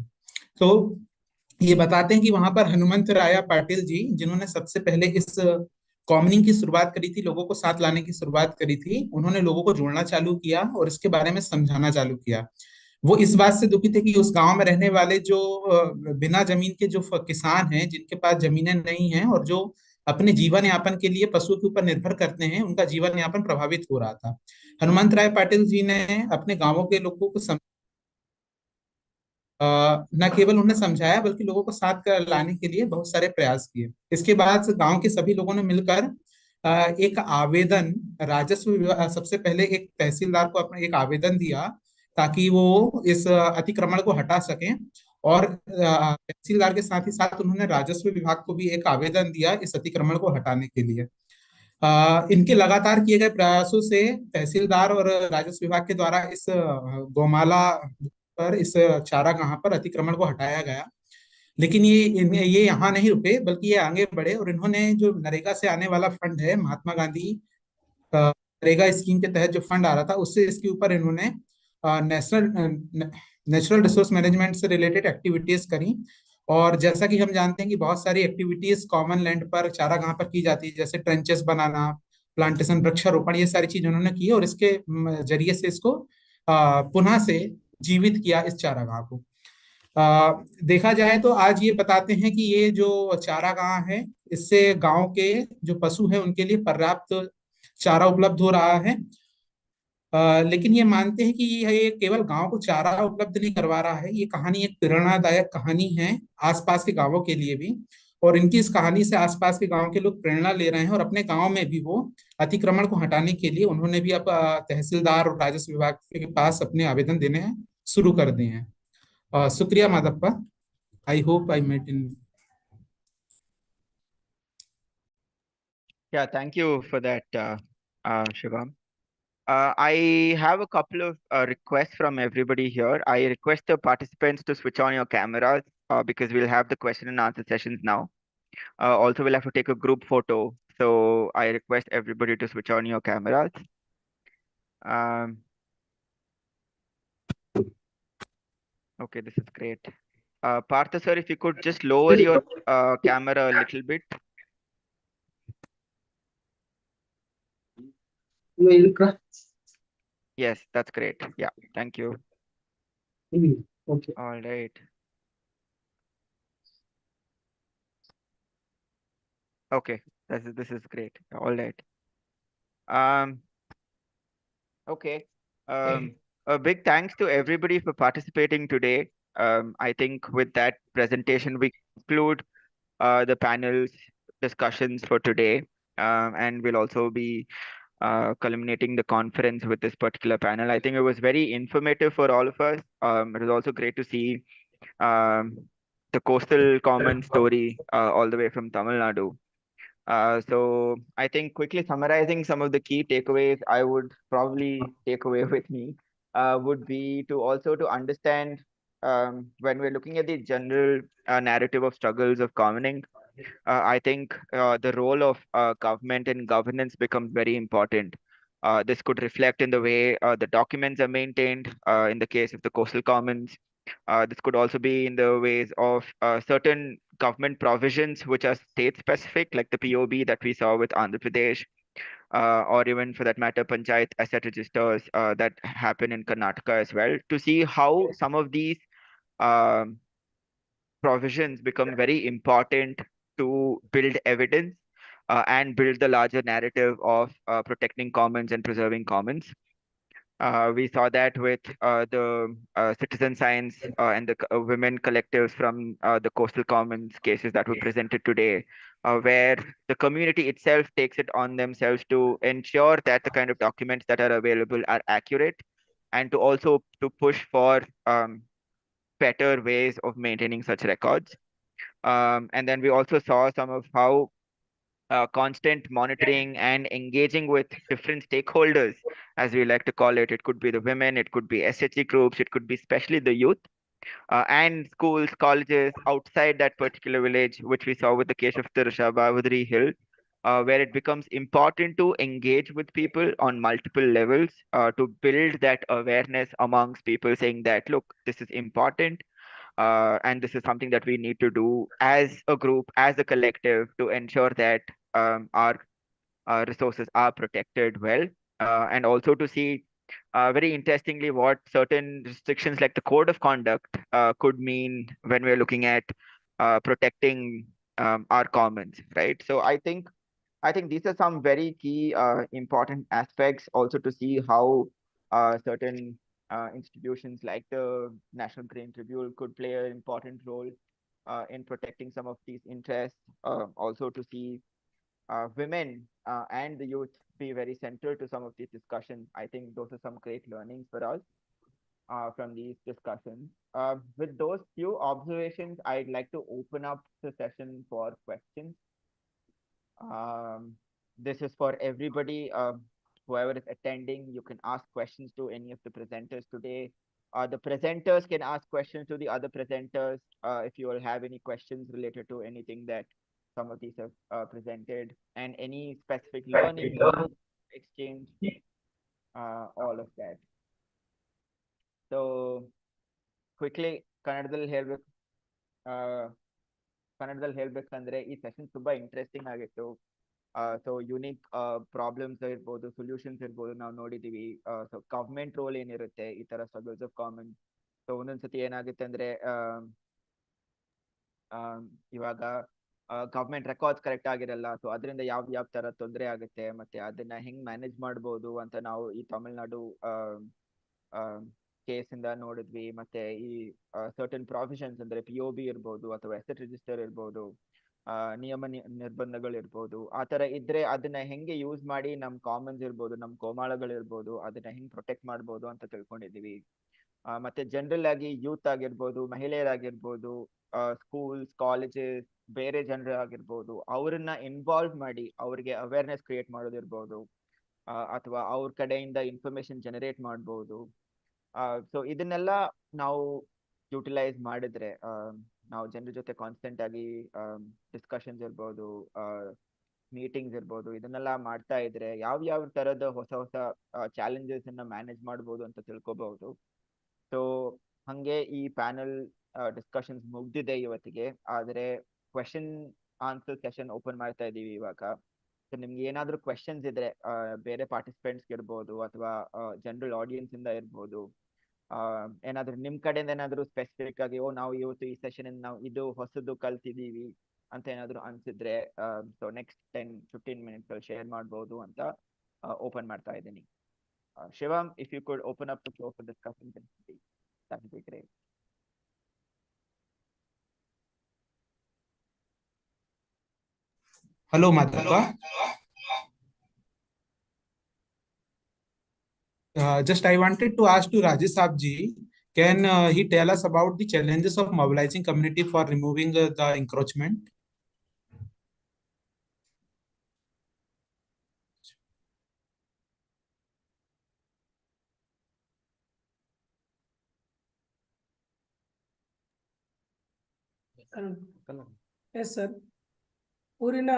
तो ये बताते हैं कि वहां पर हनुमंत राया पाटिल जी, जिन्होंने सबसे पहले इस कॉमनिंग की शुरुआत करी थी, लोगों को साथ लाने की शुरुआत करी थी, उन्होंने लोगों को जोड़ना चालू किया और इसके बारे में समझाना चालू किया। वो इस बात से दुखी थे कि उस गांव में रहने वाले जो बिना जमीन के जो किसान हैं, जिनके पास जमीनें नहीं हैं और जो अपने जीवन यापन के लिए पशुओं के ऊपर निर्भर करते हैं, उनका जीवन यापन प्रभावित हो रहा था। हनुमंत राय पाटिल जी ने अपने गांवों के लोगों को न केवल उन्हें समझाया, बल्कि लोगों को साथ कर लाने के लिए बहुत सारे प्रयास किए। इसके बाद गांव के सभी लोगों ने मिलकर एक आवेदन राजस्व विभाग, सबसे पहले एक तहसीलदार को अपना एक आवेदन दिया ताकि वो इस अतिक्रमण को हटा सकें। और तहसीलदार के साथ ही साथ उन्होंने राजस्व विभाग को भी एक आवेदन दिया इस अतिक्रमण को हटाने के लिए। इनके लगातार किए गए प्रयासों से तहसीलदार और राजस्व विभाग के द्वारा इस गोमाला पर, इस चारागाह पर अतिक्रमण को हटाया गया। लेकिन ये यहाँ नहीं रुके, बल्कि ये आगे बढ़े और इन्होंने जो नरेगा से आने वाला फंड है, महात्मा गांधी नरेगा स्कीम के तहत जो फंड आ रहा था, उससे इसके ऊपर इन्होंने नेचुरल रिसोर्स मैनेजमेंट से रिलेटेड एक्टिविटीज करी। और जैसा कि हम जानते हैं कि बहुत सारी एक्टिविटीज कॉमन लैंड पर, चारागाह पर की जाती है, जैसे ट्रेंचेस बनाना, प्लांटेशन, वृक्षारोपण, ये सारी चीज उन्होंने की और इसके जरिए से इसको पुनः से जीवित किया इस चारागाह को। देखा जाए तो आज ये बताते हैं कि ये जो चारागाह है, इससे गांव के जो पशु हैं उनके लिए पर्याप्त चारा उपलब्ध हो रहा है। लेकिन ये मानते हैं कि ये केवल गांव को चारा उपलब्ध नहीं करवा रहा है, ये कहानी एक प्रेरणादायक कहानी है आसपास के गांवों के लिए भी। और इनकी इस कहानी से आसपास के गांव के लोग प्रेरणा ले रहे हैं और अपने गांव में भी वो अतिक्रमण को हटाने के लिए उन्होंने भी अब तहसीलदार और राजस्व विभाग के पास अपने आवेदन देने शुरू कर दिए हैं। शुक्रिया Madhappa. I hope I met in. Yeah, thank you for that, Shivam. I have a couple of requests from everybody here. I request the participants to switch on your cameras because we'll have the question and answer sessions now. Also, we'll have to take a group photo. So I request everybody to switch on your cameras. Okay, this is great. Partha sir, if you could just lower your camera a little bit. Yes, that's great. Yeah, thank you. Okay. All right. Okay, this is great. All right. Okay. A big thanks to everybody for participating today. I think with that presentation, we conclude the panel's discussions for today. And we'll also be culminating the conference with this particular panel. I think it was very informative for all of us. It was also great to see the coastal common story all the way from Tamil Nadu. So I think quickly summarizing some of the key takeaways I would probably take away with me would be to also to understand when we're looking at the general narrative of struggles of commoning, I think the role of government and governance becomes very important. This could reflect in the way the documents are maintained in the case of the coastal commons, This could also be in the ways of certain government provisions which are state specific, like the POB that we saw with Andhra Pradesh, or even for that matter, panchayat asset registers that happen in Karnataka as well, to see how some of these um, provisions become very important to build evidence and build the larger narrative of protecting commons and preserving commons. We saw that with the citizen science and the women collectives from the coastal commons cases that were presented today, where the community itself takes it on themselves to ensure that the kind of documents that are available are accurate, and to also to push for better ways of maintaining such records. And then we also saw some of how constant monitoring and engaging with different stakeholders, as we like to call it. It could be the women, it could be SHG groups, it could be especially the youth, and schools, colleges outside that particular village, which we saw with the case of Tirusha Bavadri Hill, where it becomes important to engage with people on multiple levels to build that awareness amongst people, saying that, look, this is important. And this is something that we need to do as a group, as a collective, to ensure that our resources are protected well, and also to see very interestingly what certain restrictions like the code of conduct could mean when we're looking at protecting our commons, right? So I think these are some very key important aspects, also to see how certain institutions like the National Green Tribunal could play an important role in protecting some of these interests. Also to see women and the youth be very central to some of these discussions. I think those are some great learnings for us from these discussions. With those few observations, I'd like to open up the session for questions. This is for everybody. Whoever is attending, you can ask questions to any of the presenters today. The presenters can ask questions to the other presenters if you all have any questions related to anything that some of these have presented, and any specific learning, exchange, all of that. So quickly, ಕನ್ನಡದಲ್ಲಿ ಹೇಳ್ಬೇಕಂದ್ರೆ ಈ session ತುಂಬಾ interesting ಆಗಿತ್ತು. So unique problems ಇರ್ಬೋದು, solutions ಇರ್ಬೋದು, ನಾವು ನೋಡಿದೀವಿ. So government roll ಏನಿರುತ್ತೆ ಈ ತರ ಸ್ಟ್ರಗಲ್ಸ್ ಆಫ್ ಕಾಮನ್. ಸೊ ಒಂದೊಂದ್ಸತಿ ಏನಾಗುತ್ತೆ ಅಂದ್ರೆ ಇವಾಗ ಗವರ್ಮೆಂಟ್ ರೆಕಾರ್ಡ್ಸ್ ಕರೆಕ್ಟ್ ಆಗಿರಲ್ಲ. ಸೊ ಅದರಿಂದ ಯಾವ ತರ ತೊಂದರೆ ಆಗುತ್ತೆ, ಮತ್ತೆ ಅದನ್ನ ಹೆಂಗ್ ಮ್ಯಾನೇಜ್ ಮಾಡ್ಬೋದು ಅಂತ ನಾವು ಈ ತಮಿಳ್ನಾಡು ಕೇಸ್ ಇಂದ ನೋಡಿದ್ವಿ. ಮತ್ತೆ ಈ ಸರ್ಟನ್ ಪ್ರಾವಿಷನ್ಸ್ ಅಂದ್ರೆ POB ಇರ್ಬೋದು ಅಥವಾ ಅಸೆಟ್ ರಿಜಿಸ್ಟರ್ ಇರ್ಬೋದು, ನಿಯಮ ನಿರ್ಬಂಧಗಳು ಇರ್ಬೋದು, ಆ ತರ ಇದ್ರೆ ಅದನ್ನ ಹೆಂಗೆ ಯೂಸ್ ಮಾಡಿ ನಮ್ ಕಾಮನ್ಸ್ ಇರ್ಬೋದು, ನಮ್ ಕೋಮಾಳಗಳಿರ್ಬೋದು, ಅದನ್ನ ಹೆಂಗ್ ಪ್ರೊಟೆಕ್ಟ್ ಮಾಡ್ಬೋದು ಅಂತ ತಿಳ್ಕೊಂಡಿದೀವಿ. ಮತ್ತೆ ಜನರಲ್ ಆಗಿ ಯೂತ್ ಆಗಿರ್ಬೋದು, ಮಹಿಳೆಯರಾಗಿರ್ಬೋದು, ಸ್ಕೂಲ್ಸ್, ಕಾಲೇಜಸ್, ಬೇರೆ ಜನರಾಗಿರ್ಬೋದು, ಅವ್ರನ್ನ ಇನ್ವಾಲ್ವ್ ಮಾಡಿ ಅವ್ರಿಗೆ ಅವೇರ್ನೆಸ್ ಕ್ರಿಯೇಟ್ ಮಾಡೋದಿರ್ಬೋದು, ಅಥವಾ ಅವ್ರ ಕಡೆಯಿಂದ ಇನ್ಫಾರ್ಮೇಶನ್ ಜನರೇಟ್ ಮಾಡ್ಬೋದು. ಸೊ ಇದನ್ನೆಲ್ಲ ನಾವು ಯುಟಿಲೈಸ್ ಮಾಡಿದ್ರೆ, ನಾವು ಜನರ ಜೊತೆ ಕಾನ್ಸ್ಟೆಂಟ್ ಆಗಿ ಡಿಸ್ಕಷನ್ಸ್ ಇರ್ಬೋದು, ಮೀಟಿಂಗ್ಸ್ ಇರ್ಬೋದು, ಇದನ್ನೆಲ್ಲ ಮಾಡ್ತಾ ಇದ್ರೆ ಯಾವ ತರದ ಹೊಸ ಚಾಲೆಂಜಸ್ ಅನ್ನ ಮ್ಯಾನೇಜ್ ಮಾಡ್ಬೋದು ಅಂತ ತಿಳ್ಕೊಬಹುದು. ಸೊ ಹಂಗೆ ಈ ಪ್ಯಾನಲ್ ಡಿಸ್ಕಷನ್ಸ್ ಮುಗ್ದಿದೆ ಇವತ್ತಿಗೆ, ಆದ್ರೆ ಕ್ವೆಶನ್ ಆನ್ಸರ್ ಸೆಷನ್ ಓಪನ್ ಮಾಡ್ತಾ ಇದೀವಿ ಇವಾಗ. ಸೊ ನಿಮ್ಗೆ ಏನಾದ್ರು ಕ್ವೆಶನ್ಸ್ ಇದ್ರೆ ಬೇರೆ ಪಾರ್ಟಿಸಿಪೆಂಟ್ಸ್ ಇರ್ಬೋದು ಅಥವಾ ಜನರಲ್ ಆಡಿಯನ್ಸ್ ಇಂದ ಇರ್ಬೋದು, ಏನಾದ್ರು ನಿಮ್ ಕಡೆಯಿಂದ ಏನಾದ್ರು ಸ್ಪೆಸಿಫಿಕ್ ಆಗಿ ನಾವು ಇವತ್ತು ಈ ಸೆಷನ್ ನಾವು ಇದು ಹೊಸದು ಕಲ್ತಿದೀವಿ ಅಂತ ಏನಾದ್ರು ಅನ್ಸಿದ್ರೆ, ಸೊ ನೆಕ್ಸ್ಟ್ 10-15 ಮಿನಿಟ್ಸ್ ಅಲ್ಲಿ ಶೇರ್ ಮಾಡ್ಬೋದು ಅಂತ ಓಪನ್ ಮಾಡ್ತಾ ಇದ್ದೀನಿ. Shivam, if you could open up the floor for discussion, that would be great. Hello, Madhava. Just I wanted to ask to Rajesh Saab ji, can he tell us about the challenges of mobilizing community for removing the encroachment? Yes sir. ಊರಿನ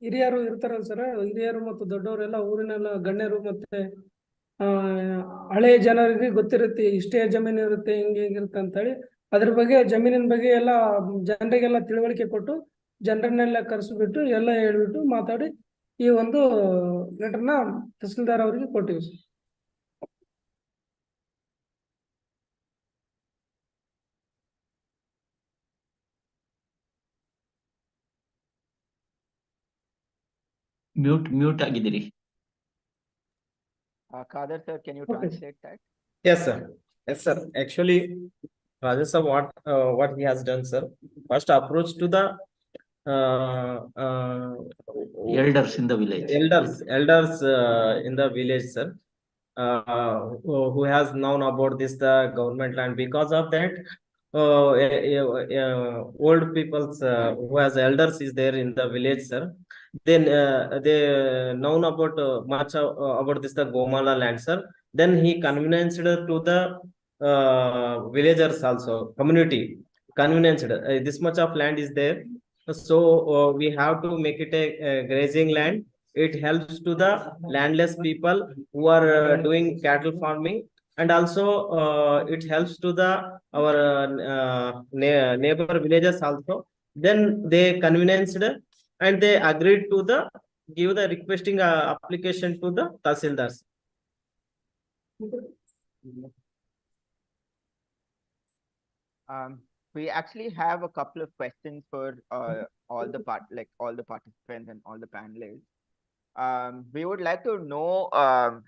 ಹಿರಿಯರು ಇರ್ತಾರಲ್ಲ sir, ಹಿರಿಯರು ಮತ್ತು ದೊಡ್ಡವರೆಲ್ಲ ಊರಿನೆಲ್ಲ ಗಣ್ಯರು ಮತ್ತೆ ಹಳೆ ಜನರಿಗೆ ಗೊತ್ತಿರುತ್ತೆ ಇಷ್ಟೇ ಜಮೀನು ಇರುತ್ತೆ ಹಿಂಗೆ ಹಿಂಗಿರುತ್ತೆ ಅಂತೇಳಿ ಅದ್ರ ಬಗ್ಗೆ ಜಮೀನಿನ ಬಗ್ಗೆ ಎಲ್ಲ ಜನರಿಗೆಲ್ಲ ತಿಳುವಳಿಕೆ ಕೊಟ್ಟು ಜನರನ್ನೆಲ್ಲ ಕರೆಸಿಬಿಟ್ಟು ಎಲ್ಲ ಹೇಳ್ಬಿಟ್ಟು ಮಾತಾಡಿ ಈ ಒಂದು ಲೆಟರ್ನ ತಹಸೀಲ್ದಾರ್ ಅವರಿಗೆ ಕೊಟ್ಟಿವಿ ಸರ್. ಮ್ಯೂಟ್ ಆಗಿದ್ದೀರಿ. Kader sir, can you Okay. translate that? Yes, sir. Yes, sir. Actually, Rajesh sir, what he has done, sir. First approach to the Elders in the village. Elders in the village, sir. Who has known about this the government land. Because of that, old people's who has elders is there in the village, sir. Then they known about much about this the Gomala land, sir. Then he convenienced to the villagers also, community convenienced this much of land is there, so we have to make it a grazing land. It helps to the landless people who are doing cattle farming, and also it helps to the our neighbor villages also. Then they convenienced and they agreed to the give the requesting application to the Tahsildars. We actually have a couple of questions for all the participants and all the panelists. We would like to know,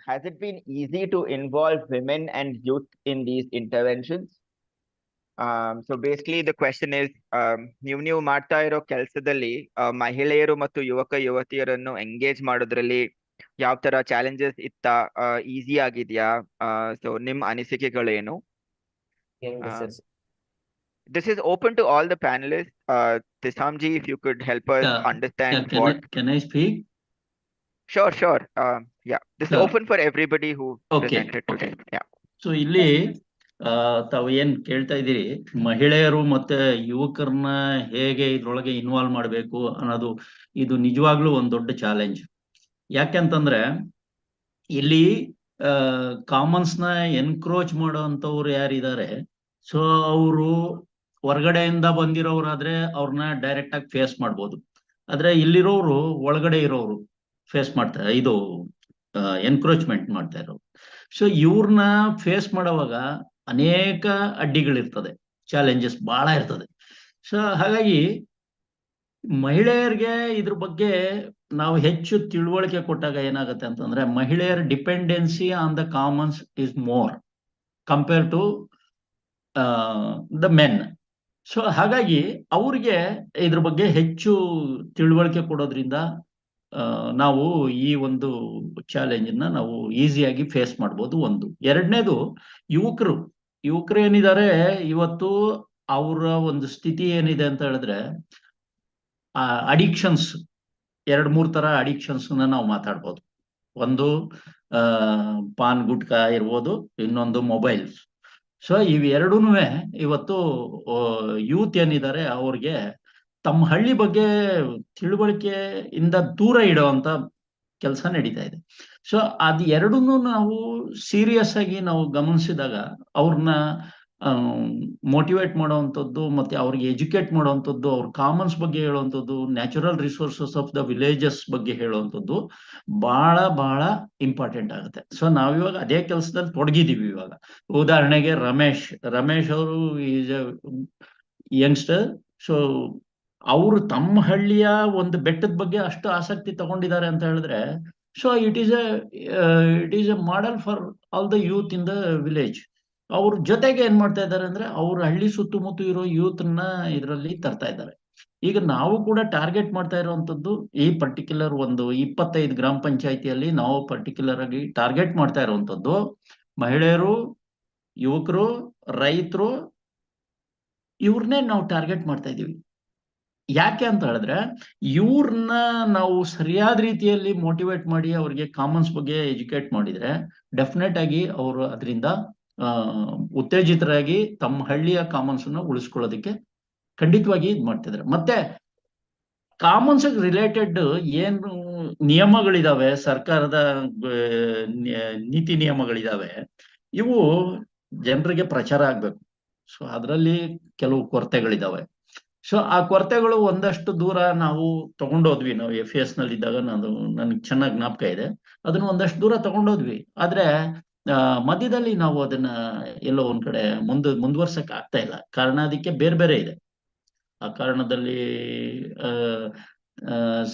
has it been easy to involve women and youth in these interventions? So basically the question is, ನೀವು ಮಾಡ್ತಾ ಇರೋ ಕೆಲಸದಲ್ಲಿ ಮಹಿಳೆಯರು ಮತ್ತು ಯುವಕ ಯುವತಿಯರನ್ನು engage ಮಾಡೋದ್ರಲ್ಲಿ ಯಾವ ತರ ಚಾಲೆಂಜಸ್ ಇತ್ತಾ, ಈಸಿ ಆಗಿದ್ಯಾ? ಸೊ ನಿಮ್ ಅನಿಸಿಕೆಗಳೇನು? This is open to all the panelists. Tisamji, if you could help us understand what. Can I speak? Sure. Yeah, this is open for everybody who presented today. Yeah. So ಇಲ್ಲಿ ತಾವು ಏನ್ ಕೇಳ್ತಾ ಇದ್ದೀರಿ, ಮಹಿಳೆಯರು ಮತ್ತೆ ಯುವಕರನ್ನ ಹೇಗೆ ಇದ್ರೊಳಗೆ ಇನ್ವಾಲ್ವ್ ಮಾಡ್ಬೇಕು ಅನ್ನೋದು, ಇದು ನಿಜವಾಗ್ಲೂ ಒಂದ್ ದೊಡ್ಡ ಚಾಲೆಂಜ್. ಯಾಕೆಂತಂದ್ರೆ ಇಲ್ಲಿ ಕಾಮನ್ಸ್ ನ ಎನ್ಕ್ರೋಚ್ ಮಾಡೋ ಅಂತವ್ರು ಯಾರಿದ್ದಾರೆ, ಸೊ ಅವರು ಹೊರಗಡೆಯಿಂದ ಬಂದಿರೋರಾದ್ರೆ ಅವ್ರನ್ನ ಡೈರೆಕ್ಟ್ ಆಗಿ ಫೇಸ್ ಮಾಡ್ಬೋದು. ಆದ್ರೆ ಇಲ್ಲಿರೋರು ಒಳಗಡೆ ಇರೋರು ಫೇಸ್ ಮಾಡ್ತಾರೆ, ಇದು ಎನ್ಕ್ರೋಚ್ಮೆಂಟ್ ಮಾಡ್ತಾ ಇರೋರು. ಸೊ ಇವ್ರನ್ನ ಫೇಸ್ ಮಾಡುವಾಗ ಅನೇಕ ಅಡ್ಡಿಗಳಿರ್ತದೆ, ಚಾಲೆಂಜಸ್ ಬಹಳ ಇರ್ತದೆ. ಸೊ ಹಾಗಾಗಿ ಮಹಿಳೆಯರಿಗೆ ಇದ್ರ ಬಗ್ಗೆ ನಾವು ಹೆಚ್ಚು ತಿಳುವಳಿಕೆ ಕೊಟ್ಟಾಗ ಏನಾಗುತ್ತೆ ಅಂತಂದ್ರೆ, ಮಹಿಳೆಯರ dependency on the commons is more compare to the men. So ಹಾಗಾಗಿ ಅವ್ರಿಗೆ ಇದ್ರ ಬಗ್ಗೆ ಹೆಚ್ಚು ತಿಳುವಳಿಕೆ ಕೊಡೋದ್ರಿಂದ ನಾವು ಈ ಒಂದು ಚಾಲೆಂಜ್ ನಾವು ಈಸಿಯಾಗಿ ಫೇಸ್ ಮಾಡ್ಬೋದು. ಒಂದು. ಎರಡನೇದು, ಯುವಕರು ಏನಿದ್ದಾರೆ ಇವತ್ತು, ಅವರ ಒಂದು ಸ್ಥಿತಿ ಏನಿದೆ ಅಂತ ಹೇಳಿದ್ರೆ, ಅಡಿಕ್ಷನ್ಸ್ 2-3 ತರ ಅಡಿಕ್ಷನ್ಸ್ ನಾವು ಮಾತಾಡ್ಬೋದು. ಒಂದು ಪಾನ್ ಗುಟ್ಕಾ ಇರ್ಬೋದು, ಇನ್ನೊಂದು ಮೊಬೈಲ್ಸ್. ಸೊ ಇವೆರಡೂನು ಇವತ್ತು ಯೂತ್ ಏನಿದ್ದಾರೆ ಅವ್ರಿಗೆ ತಮ್ಮ ಹಳ್ಳಿ ಬಗ್ಗೆ ತಿಳುವಳಿಕೆಯಿಂದ ದೂರ ಇಡುವಂತ ಕೆಲಸ ನಡೀತಾ ಇದೆ. ಸೊ ಅದ್ ಎರಡನ್ನೂ ನಾವು ಸೀರಿಯಸ್ ಆಗಿ ನಾವು ಗಮನಿಸಿದಾಗ ಅವ್ರನ್ನ ಮೋಟಿವೇಟ್ ಮಾಡುವಂಥದ್ದು, ಮತ್ತೆ ಅವ್ರಿಗೆ ಎಜುಕೇಟ್ ಮಾಡುವಂಥದ್ದು, ಅವ್ರ ಕಾಮನ್ಸ್ ಬಗ್ಗೆ ಹೇಳುವಂಥದ್ದು, natural resources of the villages ಬಗ್ಗೆ ಹೇಳುವಂಥದ್ದು ಬಹಳ ಇಂಪಾರ್ಟೆಂಟ್ ಆಗುತ್ತೆ. ಸೊ ನಾವಿವಾಗ ಅದೇ ಕೆಲಸದಲ್ಲಿ ತೊಡಗಿದೀವಿ. ಇವಾಗ ಉದಾಹರಣೆಗೆ ರಮೇಶ್ ಅವರು ಈಸ್ ಎ ಯಂಗ್ಸ್ಟರ್. ಸೊ ಅವರು ತಮ್ಮ ಹಳ್ಳಿಯ ಒಂದು ಬೆಟ್ಟದ ಬಗ್ಗೆ ಅಷ್ಟು ಆಸಕ್ತಿ ತಗೊಂಡಿದ್ದಾರೆ ಅಂತ ಹೇಳಿದ್ರೆ, so it is A model for all the youth in the village. ಅವ್ರ ಜೊತೆಗೆ ಏನ್ ಮಾಡ್ತಾ ಇದ್ದಾರೆ ಅಂದ್ರೆ, ಅವ್ರ ಹಳ್ಳಿ ಸುತ್ತಮುತ್ತ ಇರೋ ಯೂತ್ ನ ಇದರಲ್ಲಿ ತರ್ತಾ ಇದ್ದಾರೆ. ಈಗ ನಾವು ಕೂಡ ಟಾರ್ಗೆಟ್ ಮಾಡ್ತಾ ಇರುವಂತದ್ದು ಈ ಪರ್ಟಿಕ್ಯುಲರ್ ಒಂದು 25 ಗ್ರಾಮ ಪಂಚಾಯತಿಯಲ್ಲಿ ನಾವು ಪರ್ಟಿಕ್ಯುಲರ್ ಆಗಿ ಟಾರ್ಗೆಟ್ ಮಾಡ್ತಾ ಇರುವಂತದ್ದು ಮಹಿಳೆಯರು, ಯುವಕರು, ರೈತರು, ಇವ್ರನ್ನೇ ನಾವು ಟಾರ್ಗೆಟ್ ಮಾಡ್ತಾ ಇದೀವಿ. ಯಾಕೆ ಅಂತ ಹೇಳಿದ್ರೆ, ಇವ್ರನ್ನ ನಾವು ಸರಿಯಾದ ರೀತಿಯಲ್ಲಿ ಮೋಟಿವೇಟ್ ಮಾಡಿ ಅವ್ರಿಗೆ ಕಾಮನ್ಸ್ ಬಗ್ಗೆ ಎಜುಕೇಟ್ ಮಾಡಿದ್ರೆ ಡೆಫಿನೆಟ್ ಆಗಿ ಅವರು ಅದರಿಂದ ಉತ್ತೇಜಿತರಾಗಿ ತಮ್ಮ ಹಳ್ಳಿಯ ಕಾಮನ್ಸ್ ಅನ್ನ ಉಳಿಸ್ಕೊಳ್ಳೋದಕ್ಕೆ ಖಂಡಿತವಾಗಿ ಇದು ಮಾಡ್ತಿದ್ದಾರೆ. ಮತ್ತೆ ಕಾಮನ್ಸ್ ರಿಲೇಟೆಡ್ ಏನು ನಿಯಮಗಳಿದಾವೆ, ಸರ್ಕಾರದ ನೀತಿ ನಿಯಮಗಳಿದಾವೆ. ಇವು ಜನರಿಗೆ ಪ್ರಚಾರ ಆಗ್ಬೇಕು. ಸೊ ಅದರಲ್ಲಿ ಕೆಲವು ಕೊರತೆಗಳಿದಾವೆ. ಸೊ ಆ ಕೊರತೆಗಳು ಒಂದಷ್ಟು ದೂರ ನಾವು ತಗೊಂಡೋದ್ವಿ. ನಾವು FES ನಲ್ಲಿ ಇದ್ದಾಗ ನನಗೆ ಚೆನ್ನಾಗಿ ಜ್ಞಾಪಕ ಇದೆ. ಅದನ್ನ ಒಂದಷ್ಟು ದೂರ ತಗೊಂಡೋದ್ವಿ. ಆದ್ರೆ ಮಧ್ಯದಲ್ಲಿ ನಾವು ಅದನ್ನ ಎಲ್ಲೋ ಒಂದ್ ಕಡೆ ಮುಂದುವರ್ಸಕ್ ಆಗ್ತಾ ಇಲ್ಲ. ಕಾರಣ ಅದಕ್ಕೆ ಬೇರೆ ಬೇರೆ ಇದೆ. ಆ ಕಾರಣದಲ್ಲಿ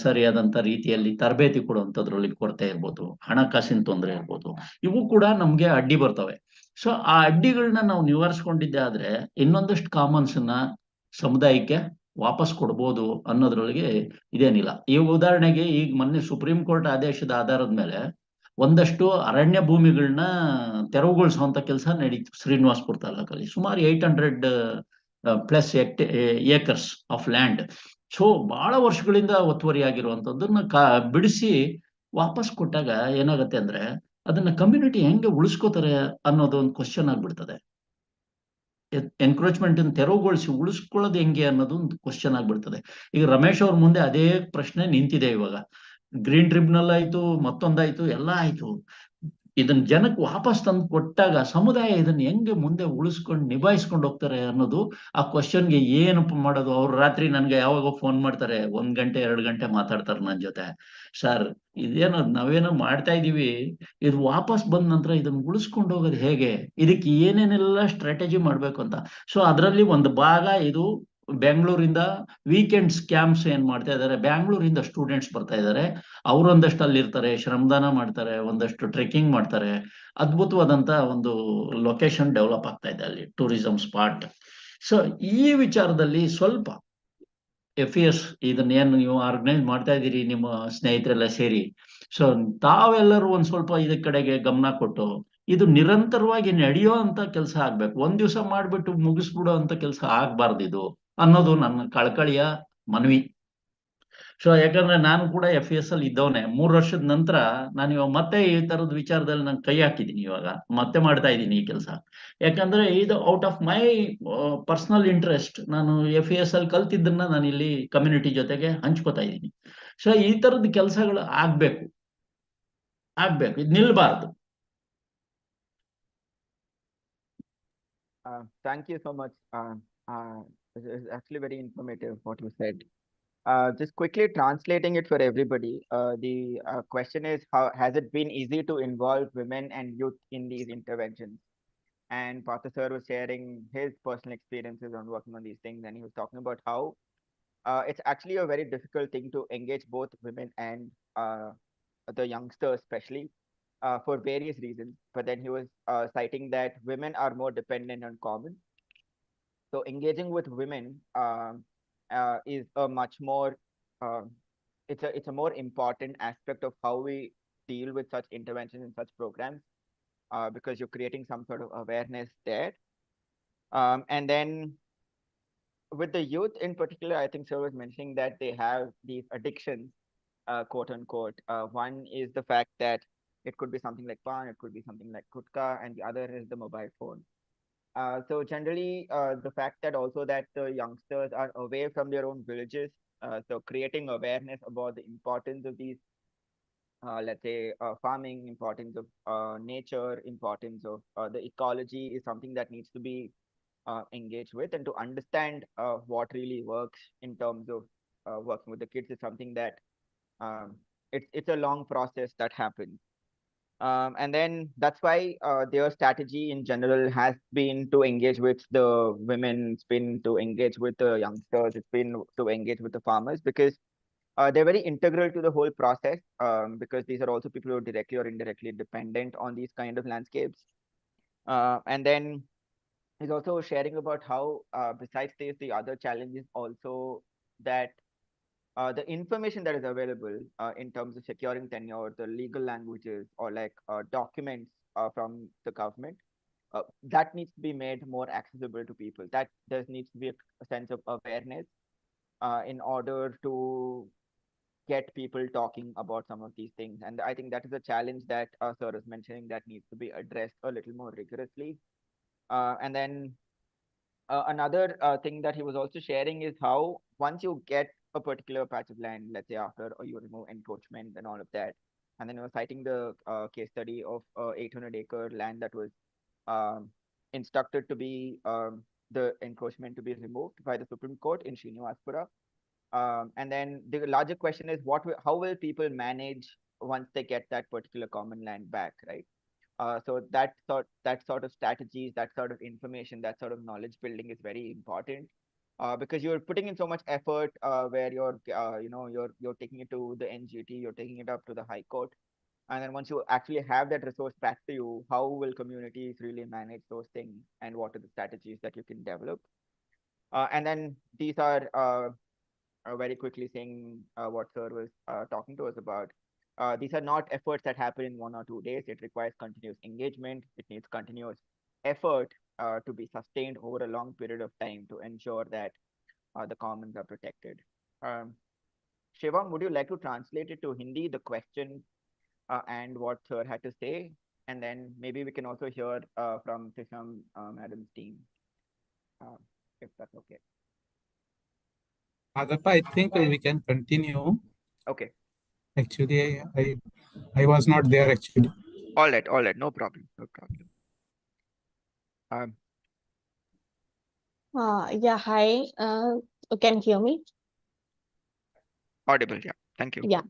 ಸರಿಯಾದಂತ ರೀತಿಯಲ್ಲಿ ತರಬೇತಿ ಕೊಡುವಂಥದ್ರಲ್ಲಿ ಕೊರತೆ ಇರ್ಬೋದು, ಹಣಕಾಸಿನ ತೊಂದರೆ ಇರ್ಬೋದು, ಇವು ಕೂಡ ನಮ್ಗೆ ಅಡ್ಡಿ ಬರ್ತವೆ. ಸೊ ಆ ಅಡ್ಡಿಗಳನ್ನ ನಾವು ನಿವಾರಿಸ್ಕೊಂಡಿದ್ದೆ ಆದ್ರೆ ಇನ್ನೊಂದಷ್ಟು ಕಾಮನ್ಸ್ ನ ಸಮುದಾಯಕ್ಕೆ ವಾಪಸ್ ಕೊಡ್ಬೋದು ಅನ್ನೋದ್ರೊಳಗೆ ಇದೇನಿಲ್ಲ. ಈ ಉದಾಹರಣೆಗೆ ಈಗ ಮೊನ್ನೆ ಸುಪ್ರೀಂ ಕೋರ್ಟ್ ಆದೇಶದ ಆಧಾರದ ಮೇಲೆ ಒಂದಷ್ಟು ಅರಣ್ಯ ಭೂಮಿಗಳನ್ನ ತೆರವುಗೊಳಿಸುವಂತ ಕೆಲಸ ನಡೀತು ಶ್ರೀನಿವಾಸಪುರ ತಾಲೂಕಲ್ಲಿ. ಸುಮಾರು 800+ ಏಕರ್ಸ್ ಆಫ್ ಲ್ಯಾಂಡ್. ಸೊ ಬಹಳ ವರ್ಷಗಳಿಂದ ಒತ್ತುವರಿ ಆಗಿರುವಂತದ್ದನ್ನ ಬಿಡಿಸಿ ವಾಪಸ್ ಕೊಟ್ಟಾಗ ಏನಾಗತ್ತೆ ಅಂದ್ರೆ ಅದನ್ನ ಕಮ್ಯುನಿಟಿ ಹೆಂಗೆ ಉಳಿಸ್ಕೋತಾರೆ ಅನ್ನೋದು ಒಂದು ಕ್ವಶನ್ ಆಗ್ಬಿಡ್ತದೆ. ಎನ್ಕ್ರೋಚ್ಮೆಂಟ್ ತೆರವುಗೊಳಿಸಿ ಉಳಿಸ್ಕೊಳ್ಳೋದು ಹೆಂಗೆ ಅನ್ನೋದು ಒಂದು ಕ್ವಶನ್ ಆಗ್ಬಿಡ್ತದೆ. ಈಗ ರಮೇಶ್ ಅವ್ರ ಮುಂದೆ ಅದೇ ಪ್ರಶ್ನೆ ನಿಂತಿದೆ. ಇವಾಗ ಗ್ರೀನ್ ಟ್ರಿಬ್ಯುನಲ್ ಆಯ್ತು, ಮತ್ತೊಂದಾಯ್ತು, ಎಲ್ಲ ಆಯ್ತು. ಇದನ್ನ ಜನಕ್ಕೆ ವಾಪಸ್ ತಂದು ಕೊಟ್ಟಾಗ ಸಮುದಾಯ ಇದನ್ನ ಹೆಂಗೆ ಮುಂದೆ ಉಳಿಸ್ಕೊಂಡು ನಿಭಾಯಿಸ್ಕೊಂಡು ಹೋಗ್ತಾರೆ ಅನ್ನೋದು ಆ ಕ್ವಶನ್ಗೆ ಏನಪ್ಪ ಮಾಡೋದು. ಅವ್ರು ರಾತ್ರಿ ನನ್ಗೆ ಯಾವಾಗ ಫೋನ್ ಮಾಡ್ತಾರೆ, 1 ಗಂಟೆ 2 ಗಂಟೆ ಮಾತಾಡ್ತಾರೆ ನನ್ನ ಜೊತೆ. ಸರ್ ಇದೇನೋ ನಾವೇನೋ ಮಾಡ್ತಾ ಇದೀವಿ, ಇದು ವಾಪಸ್ ಬಂದ ನಂತರ ಇದನ್ನ ಉಳಿಸ್ಕೊಂಡು ಹೋಗೋದು ಹೇಗೆ, ಇದಕ್ಕೆ ಏನೇನೆಲ್ಲ ಸ್ಟ್ರಾಟಜಿ ಮಾಡ್ಬೇಕು ಅಂತ. ಸೊ ಅದರಲ್ಲಿ ಒಂದು ಭಾಗ ಇದು ಬೆಂಗಳೂರಿಂದ ವೀಕೆಂಡ್ಸ್ ಕ್ಯಾಂಪ್ಸ್ ಏನ್ ಮಾಡ್ತಾ ಇದ್ದಾರೆ. ಬ್ಯಾಂಗ್ಳೂರಿಂದ ಸ್ಟೂಡೆಂಟ್ಸ್ ಬರ್ತಾ ಇದ್ದಾರೆ. ಅವರೊಂದಷ್ಟು ಅಲ್ಲಿರ್ತಾರೆ, ಶ್ರಮದಾನ ಮಾಡ್ತಾರೆ, ಒಂದಷ್ಟು ಟ್ರೆಕ್ಕಿಂಗ್ ಮಾಡ್ತಾರೆ. ಅದ್ಭುತವಾದಂತ ಒಂದು ಲೊಕೇಶನ್ ಡೆವಲಪ್ ಆಗ್ತಾ ಇದೆ ಅಲ್ಲಿ, ಟೂರಿಸಂ ಸ್ಪಾಟ್. ಸೊ ಈ ವಿಚಾರದಲ್ಲಿ ಸ್ವಲ್ಪ FES ಇದನ್ನೇನು ನೀವು ಆರ್ಗನೈಸ್ ಮಾಡ್ತಾ ಇದ್ದೀರಿ ನಿಮ್ಮ ಸ್ನೇಹಿತರೆಲ್ಲ ಸೇರಿ, ಸೊ ತಾವೆಲ್ಲರೂ ಒಂದ್ ಸ್ವಲ್ಪ ಇದರ ಕಡೆಗೆ ಗಮನ ಕೊಟ್ಟು ಇದು ನಿರಂತರವಾಗಿ ನಡೆಯೋ ಅಂತ ಕೆಲಸ ಆಗ್ಬೇಕು. ಒಂದ್ ದಿವಸ ಮಾಡ್ಬಿಟ್ಟು ಮುಗಿಸ್ಬಿಡೋ ಅಂತ ಕೆಲಸ ಆಗ್ಬಾರ್ದು ಇದು ಅನ್ನೋದು ನನ್ನ ಕಳಕಳಿಯ ಮನವಿ. ಸೊ ಯಾಕಂದ್ರೆ ನಾನು ಕೂಡ FES ಅಲ್ಲಿ ಇದ್ದವನೇ. 3 ವರ್ಷದ ನಂತರ ನಾನು ಇವಾಗ ಮತ್ತೆ ಈ ತರದ ವಿಚಾರದಲ್ಲಿ ನಾನು ಕೈ ಹಾಕಿದ್ದೀನಿ. ಇವಾಗ ಮತ್ತೆ ಮಾಡ್ತಾ ಇದ್ದೀನಿ ಈ ಕೆಲಸ. ಯಾಕಂದ್ರೆ ಇದು out of my personal interest. ನಾನು FES ಅಲ್ಲಿ ಕಲ್ತಿದ್ದನ್ನ ನಾನು ಇಲ್ಲಿ ಕಮ್ಯುನಿಟಿ ಜೊತೆಗೆ ಹಂಚ್ಕೋತಾ ಇದ್ದೀನಿ. ಸೊ ಈ ತರದ ಕೆಲಸಗಳು ಆಗ್ಬೇಕು, ಇದು ನಿಲ್ಬಾರ್ದು. Thank you so much. It's actually very informative what you said. Just quickly translating it for everybody. The question is, how has it been easy to involve women and youth in these interventions? And Partha sir was sharing his personal experiences on working on these things, and he was talking about how it's actually a very difficult thing to engage both women and the youngsters, especially for various reasons. But then he was citing that women are more dependent on common. So engaging with women is a much more it's a more important aspect of how we deal with such interventions and such programs, because you're creating some sort of awareness there. And then with the youth in particular, I think sir was mentioning that they have these addictions, quote unquote. One is the fact that it could be something like pan, it could be something like gutka, and the other is the mobile phone. So generally, the fact that also that the youngsters are away from their own villages, so creating awareness about the importance of these, let's say, farming, importance of nature, importance of the ecology is something that needs to be engaged with, and to understand what really works in terms of working with the kids is something that it's a long process that happens. And then that's why their strategy in general has been to engage with the women, it's been to engage with the youngsters, it's been to engage with the farmers, because they're very integral to the whole process, because these are also people who are directly or indirectly dependent on these kind of landscapes. And then he's also sharing about how besides this, the other challenge is also that the information that is available in terms of securing tenure, the legal languages, or like documents from the government, that needs to be made more accessible to people. That there needs to be a sense of awareness in order to get people talking about some of these things. And I think that is a challenge that sir is mentioning that needs to be addressed a little more rigorously. And then another thing that he was also sharing is how once you get a particular patch of land, let's say after you remove encroachment and all of that. And then you were citing the case study of 800-acre land that was instructed to be the encroachment to be removed by the Supreme Court in Srinivaspura. And then the larger question is how will people manage once they get that particular common land back, right? So that sort of strategies, that sort of information, that sort of knowledge building is very important. Because you're putting in so much effort where you're taking it to the NGT, you're taking it up to the High Court. And then once you actually have that resource back to you, how will communities really manage those things, and what are the strategies that you can develop? And then these are very quickly saying what Sir was talking to us about. These are not efforts that happen in 1 or 2 days. It requires continuous engagement. It needs continuous effort to be sustained over a long period of time to ensure that the commons are protected. Shivam, would you like to translate it to Hindi, the question and what Sir had to say? And then maybe we can also hear from Tisham Madam's team, if that's okay. Adapa, I think we can continue. Okay. Actually, I was not there actually. All right, no problem. Yeah, hi. Can you hear me? Audible, yeah. Thank you. Yeah.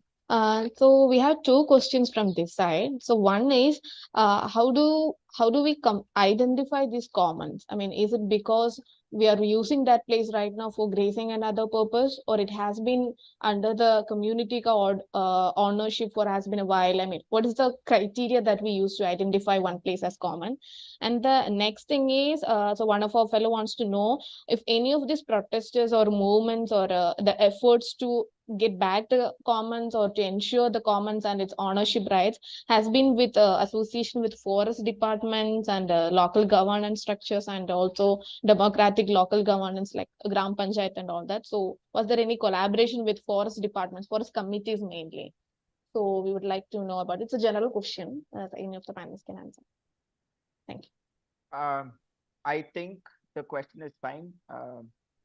So we have 2 questions from this side. So one is, how do we identify these commons? I mean, is it because we are using that place right now for grazing and other purpose, or it has been under the community ownership for has been a while? I mean, what is the criteria that we use to identify one place as common? And the next thing is, so one of our fellow wants to know if any of these protesters or movements or the efforts to get back the commons or to ensure the commons and its ownership rights has been with association with forest departments and local governance structures, and also democratic local governance like Gram Panchayat and all that. So was there any collaboration with forest departments, forest committees mainly? So we would like to know about it. It's a general question that any of the panelists can answer. Thank you. I think the question is fine.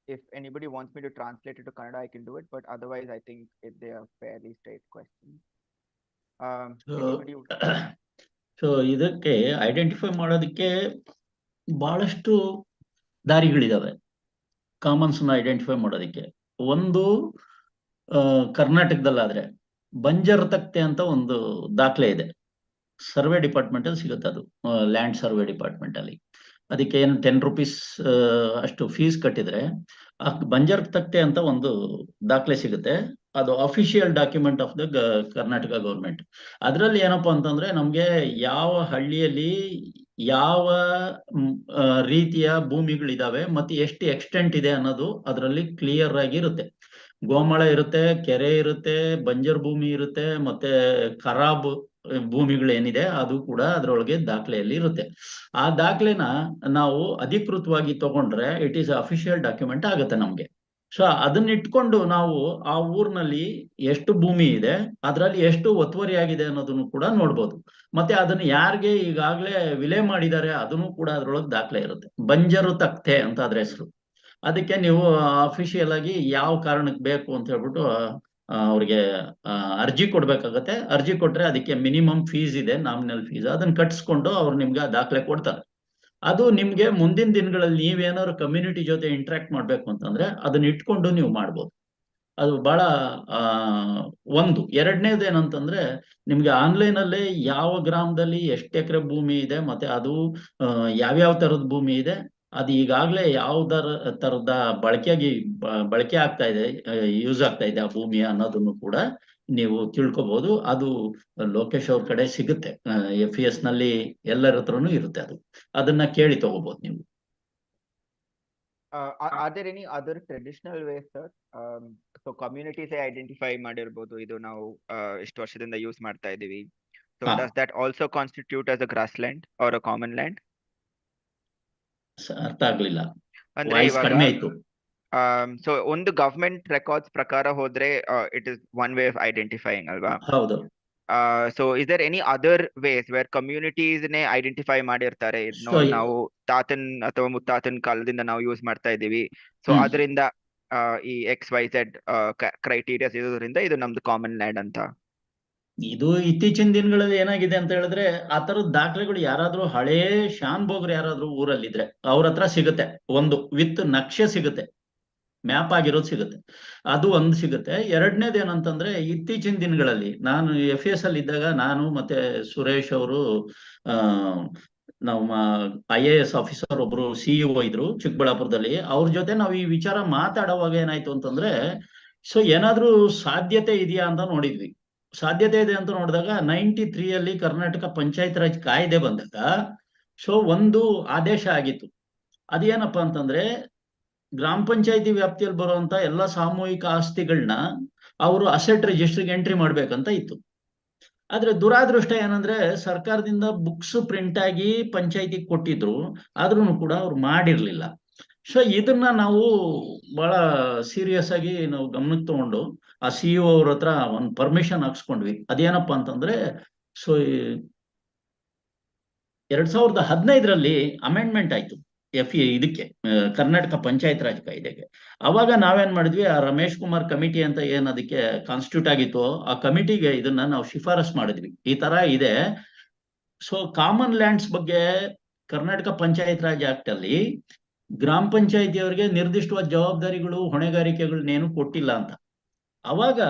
If anybody wants me to translate it to Kannada, I can do it. But otherwise, I think they are fairly straight questions. So ಇದಕ್ಕೆ identify ಮಾಡೋದಕ್ಕೆ ಬಹಳಷ್ಟು ದಾರಿಗಳಿದಾವೆ ಕಾಮನ್ಸ್ನ identify ಮಾಡೋದಕ್ಕೆ. ಒಂದು ಕರ್ನಾಟಕದಲ್ಲಾದ್ರೆ ಬಂಜರ್ ತಕ್ತೆ ಅಂತ ಒಂದು ದಾಖಲೆ ಇದೆ, survey department ಅಲ್ಲಿ ಸಿಗುತ್ತೆ. ಅದು ಲ್ಯಾಂಡ್ ಸರ್ವೆ ಡಿಪಾರ್ಟ್ಮೆಂಟ್ ಅಲ್ಲಿ. ಅದಕ್ಕೆ ಏನು 10 ರೂಪೀಸ್ ಅಷ್ಟು ಫೀಸ್ ಕಟ್ಟಿದ್ರೆ ಆ ಬಂಜರ್ ತಕ್ತೆ ಅಂತ ಒಂದು ದಾಖಲೆ ಸಿಗುತ್ತೆ. ಅದು official document of the Karnataka government. ಅದರಲ್ಲಿ ಏನಪ್ಪಾ ಅಂತಂದ್ರೆ ನಮ್ಗೆ ಯಾವ ಹಳ್ಳಿಯಲ್ಲಿ ಯಾವ ರೀತಿಯ ಭೂಮಿಗಳಿದಾವೆ ಮತ್ತೆ ಎಷ್ಟು ಎಕ್ಸ್ಟೆಂಟ್ ಇದೆ ಅನ್ನೋದು ಅದರಲ್ಲಿ ಕ್ಲಿಯರ್ ಆಗಿ ಇರುತ್ತೆ. ಗೋಮಾಳ ಇರುತ್ತೆ, ಕೆರೆ ಇರುತ್ತೆ, ಬಂಜರ್ ಭೂಮಿ ಇರುತ್ತೆ, ಮತ್ತೆ ಖರಾಬ್ ಭೂಮಿಗಳೇನಿದೆ ಅದು ಕೂಡ ಅದರೊಳಗೆ ದಾಖಲೆಯಲ್ಲಿ ಇರುತ್ತೆ. ಆ ದಾಖಲೆನ ನಾವು ಅಧಿಕೃತವಾಗಿ ತಗೊಂಡ್ರೆ ಇಟ್ ಈಸ್ ಅಫಿಷಿಯಲ್ ಡಾಕ್ಯುಮೆಂಟ್ ಆಗುತ್ತೆ ನಮ್ಗೆ. ಸೊ ಅದನ್ನ ಇಟ್ಕೊಂಡು ನಾವು ಆ ಊರಿನಲ್ಲಿ ಎಷ್ಟು ಭೂಮಿ ಇದೆ, ಅದರಲ್ಲಿ ಎಷ್ಟು ಒತ್ತುವರಿ ಆಗಿದೆ ಅನ್ನೋದನ್ನು ಕೂಡ ನೋಡ್ಬೋದು. ಮತ್ತೆ ಅದನ್ನ ಯಾರಿಗೆ ಈಗಾಗಲೇ ವಿಲೆ ಮಾಡಿದ್ದಾರೆ ಅದನ್ನು ಕೂಡ ಅದ್ರೊಳಗೆ ದಾಖಲೆ ಇರುತ್ತೆ. ಬಂಜರು ತಕ್ತೆ ಅಂತ ಅದ್ರ ಹೆಸರು. ಅದಕ್ಕೆ ನೀವು ಅಫಿಷಿಯಲ್ ಆಗಿ ಯಾವ ಕಾರಣಕ್ಕೆ ಬೇಕು ಅಂತ ಹೇಳ್ಬಿಟ್ಟು ಅವ್ರಿಗೆ ಅರ್ಜಿ ಕೊಡ್ಬೇಕಾಗತ್ತೆ. ಅರ್ಜಿ ಕೊಟ್ರೆ ಅದಕ್ಕೆ ಮಿನಿಮಮ್ ಫೀಸ್ ಇದೆ, ನಾಮಿನಲ್ ಫೀಸ್. ಅದನ್ನ ಕಟ್ಸ್ಕೊಂಡು ಅವ್ರು ನಿಮ್ಗೆ ದಾಖಲೆ ಕೊಡ್ತಾರೆ. ಅದು ನಿಮ್ಗೆ ಮುಂದಿನ ದಿನಗಳಲ್ಲಿ ನೀವೇನಾದ್ರು ಕಮ್ಯುನಿಟಿ ಜೊತೆ ಇಂಟ್ರಾಕ್ಟ್ ಮಾಡ್ಬೇಕು ಅಂತಂದ್ರೆ ಅದನ್ನ ಇಟ್ಕೊಂಡು ನೀವು ಮಾಡ್ಬೋದು. ಅದು ಬಹಳ ಒಂದು. ಎರಡನೇದು ಏನಂತಂದ್ರೆ ನಿಮ್ಗೆ ಆನ್ಲೈನ್ ಅಲ್ಲೇ ಯಾವ ಗ್ರಾಮದಲ್ಲಿ ಎಷ್ಟು ಎಕರೆ ಭೂಮಿ ಇದೆ, ಮತ್ತೆ ಅದು ಯಾವ್ಯಾವ ತರದ ಭೂಮಿ ಇದೆ, ಅದು ಈಗಾಗ್ಲೇ ಯಾವ್ದರ ತರದ ಬಳಕೆ ಆಗ್ತಾ ಇದೆ, ಯೂಸ್ ಆಗ್ತಾ ಇದೆ ಆ ಭೂಮಿ ಅನ್ನೋದನ್ನು ಕೂಡ ನೀವು ತಿಳ್ಕೊಬಹುದು. ಅದು ಲೋಕೇಶ್ ಅವ್ರ ಕಡೆ ಸಿಗುತ್ತೆ, FES ನಲ್ಲಿ ಎಲ್ಲರ ಹತ್ರನೂ ಇರುತ್ತೆ. ಅದನ್ನ ಕೇಳಿ ತಗೋಬಹುದು ನೀವು. Are there any other traditional ways, sir? So communities identify ಮಾಡಿರ್ಬೋದು, ಇದು ನಾವು ಇಷ್ಟು ವರ್ಷದಿಂದ ಯೂಸ್ ಮಾಡ್ತಾ ಇದೀವಿ. So does that also constitute as a grassland or a common land? ಅರ್ಥ ಆಗ್ಲಿಲ್ಲ, ಅಂದ್ರೆ ವಾಯ್ಸ್ ಕಡಿಮೆ ಆಯ್ತು. ಸೊ ಒಂದು ಗವರ್ಮೆಂಟ್ ರೆಕಾರ್ಡ್ಸ್ ಪ್ರಕಾರ ಹೋದ್ರೆ it is one way of identifying ಅಲ್ವಾ? ಹೌದು. So is there any other ways where communities ನೇ ಐಡೆಂಟಿಫೈ ಮಾಡಿರ್ತಾರೆ, ನಾವು ತಾತನ್ ಅಥವಾ ಮುತ್ತಾತನ್ ಕಾಲದಿಂದ ನಾವು ಯೂಸ್ ಮಾಡ್ತಾ ಇದೀವಿ, ಸೊ ಅದರಿಂದ ಈ XYZ ಕ್ರೈಟೀರಿಯಾಸ್ ಇರೋದ್ರಿಂದ ಇದು ನಮ್ದು ಕಾಮನ್ ಲ್ಯಾಂಡ್ ಅಂತ. ಇದು ಇತ್ತೀಚಿನ ದಿನಗಳಲ್ಲಿ ಏನಾಗಿದೆ ಅಂತ ಹೇಳಿದ್ರೆ ಆ ತರದ ದಾಖಲೆಗಳು ಯಾರಾದ್ರೂ ಹಳೇ ಶಾನ್ ಬೋಗ್ರು ಯಾರಾದ್ರೂ ಊರಲ್ಲಿದ್ರೆ ಅವ್ರ ಹತ್ರ ಸಿಗುತ್ತೆ, ಒಂದು ವಿತ್ ನಕ್ಷೆ ಸಿಗುತ್ತೆ, ಮ್ಯಾಪ್ ಆಗಿರೋದು ಸಿಗುತ್ತೆ, ಅದು ಒಂದು ಸಿಗುತ್ತೆ. ಎರಡನೇದು ಏನಂತಂದ್ರೆ ಇತ್ತೀಚಿನ ದಿನಗಳಲ್ಲಿ ನಾನು FS ಅಲ್ಲಿ ಇದ್ದಾಗ ನಾನು ಮತ್ತೆ ಸುರೇಶ್ ಅವರು ನಮ್ಮ IAS ಆಫೀಸರ್ ಒಬ್ರು CEO ಇದ್ರು ಚಿಕ್ಕಬಳ್ಳಾಪುರದಲ್ಲಿ, ಅವ್ರ ಜೊತೆ ನಾವು ಈ ವಿಚಾರ ಮಾತಾಡುವಾಗ ಏನಾಯ್ತು ಅಂತಂದ್ರೆ, ಸೊ ಏನಾದ್ರೂ ಸಾಧ್ಯತೆ ಇದೆಯಾ ಅಂತ ನೋಡಿದ್ವಿ. ಸಾಧ್ಯತೆ ಇದೆ ಅಂತ ನೋಡಿದಾಗ 93 ಅಲ್ಲಿ ಕರ್ನಾಟಕ ಪಂಚಾಯತ್ ರಾಜ್ ಕಾಯ್ದೆ ಬಂದಾಗ ಸೊ ಒಂದು ಆದೇಶ ಆಗಿತ್ತು. ಅದೇನಪ್ಪಾ ಅಂತಂದ್ರೆ ಗ್ರಾಮ ಪಂಚಾಯತಿ ವ್ಯಾಪ್ತಿಯಲ್ಲಿ ಬರುವಂತ ಎಲ್ಲ ಸಾಮೂಹಿಕ ಆಸ್ತಿಗಳನ್ನ ಅವರು ಅಸೆಟ್ ರಿಜಿಸ್ಟ್ರಿಗೆ ಎಂಟ್ರಿ ಮಾಡ್ಬೇಕಂತ ಇತ್ತು. ಆದ್ರೆ ದುರಾದೃಷ್ಟ ಏನಂದ್ರೆ ಸರ್ಕಾರದಿಂದ ಬುಕ್ಸ್ ಪ್ರಿಂಟ್ ಆಗಿ ಪಂಚಾಯತಿ ಕೊಟ್ಟಿದ್ರು, ಆದ್ರೂ ಕೂಡ ಅವ್ರು ಮಾಡಿರ್ಲಿಲ್ಲ. ಸೊ ಇದನ್ನ ನಾವು ಬಹಳ ಸೀರಿಯಸ್ ಆಗಿ ನಾವು ಗಮನಕ್ಕೆ ತಗೊಂಡು ಆ CEO ಅವ್ರ ಹತ್ರ ಒಂದು ಪರ್ಮಿಷನ್ ಹಾಕ್ಸ್ಕೊಂಡ್ವಿ. ಅದೇನಪ್ಪಾ ಅಂತಂದ್ರೆ ಸೊ 2015ರಲ್ಲಿ ಅಮೆಂಡ್ಮೆಂಟ್ ಆಯ್ತು ಇದಕ್ಕೆ ಕರ್ನಾಟಕ ಪಂಚಾಯತ್ ರಾಜ್ ಕಾಯ್ದೆಗೆ. ಅವಾಗ ನಾವೇನ್ ಮಾಡಿದ್ವಿ, ಆ ರಮೇಶ್ ಕುಮಾರ್ ಕಮಿಟಿ ಅಂತ ಏನ್ ಅದಕ್ಕೆ ಕಾನ್ಸ್ಟಿಟ್ಯೂಟ್ ಆಗಿತ್ತು, ಆ ಕಮಿಟಿಗೆ ಇದನ್ನ ನಾವು ಶಿಫಾರಸ್ ಮಾಡಿದ್ವಿ. ಈ ತರ ಇದೆ, ಸೊ ಕಾಮನ್ ಲ್ಯಾಂಡ್ಸ್ ಬಗ್ಗೆ ಕರ್ನಾಟಕ ಪಂಚಾಯತ್ ರಾಜ್ ಆಕ್ಟ್ ಅಲ್ಲಿ ಗ್ರಾಮ ಪಂಚಾಯತಿಯವರಿಗೆ ನಿರ್ದಿಷ್ಟವಾದ ಜವಾಬ್ದಾರಿಗಳು ಹೊಣೆಗಾರಿಕೆಗಳನ್ನೇನು ಕೊಟ್ಟಿಲ್ಲ ಅಂತ. ಅವಾಗ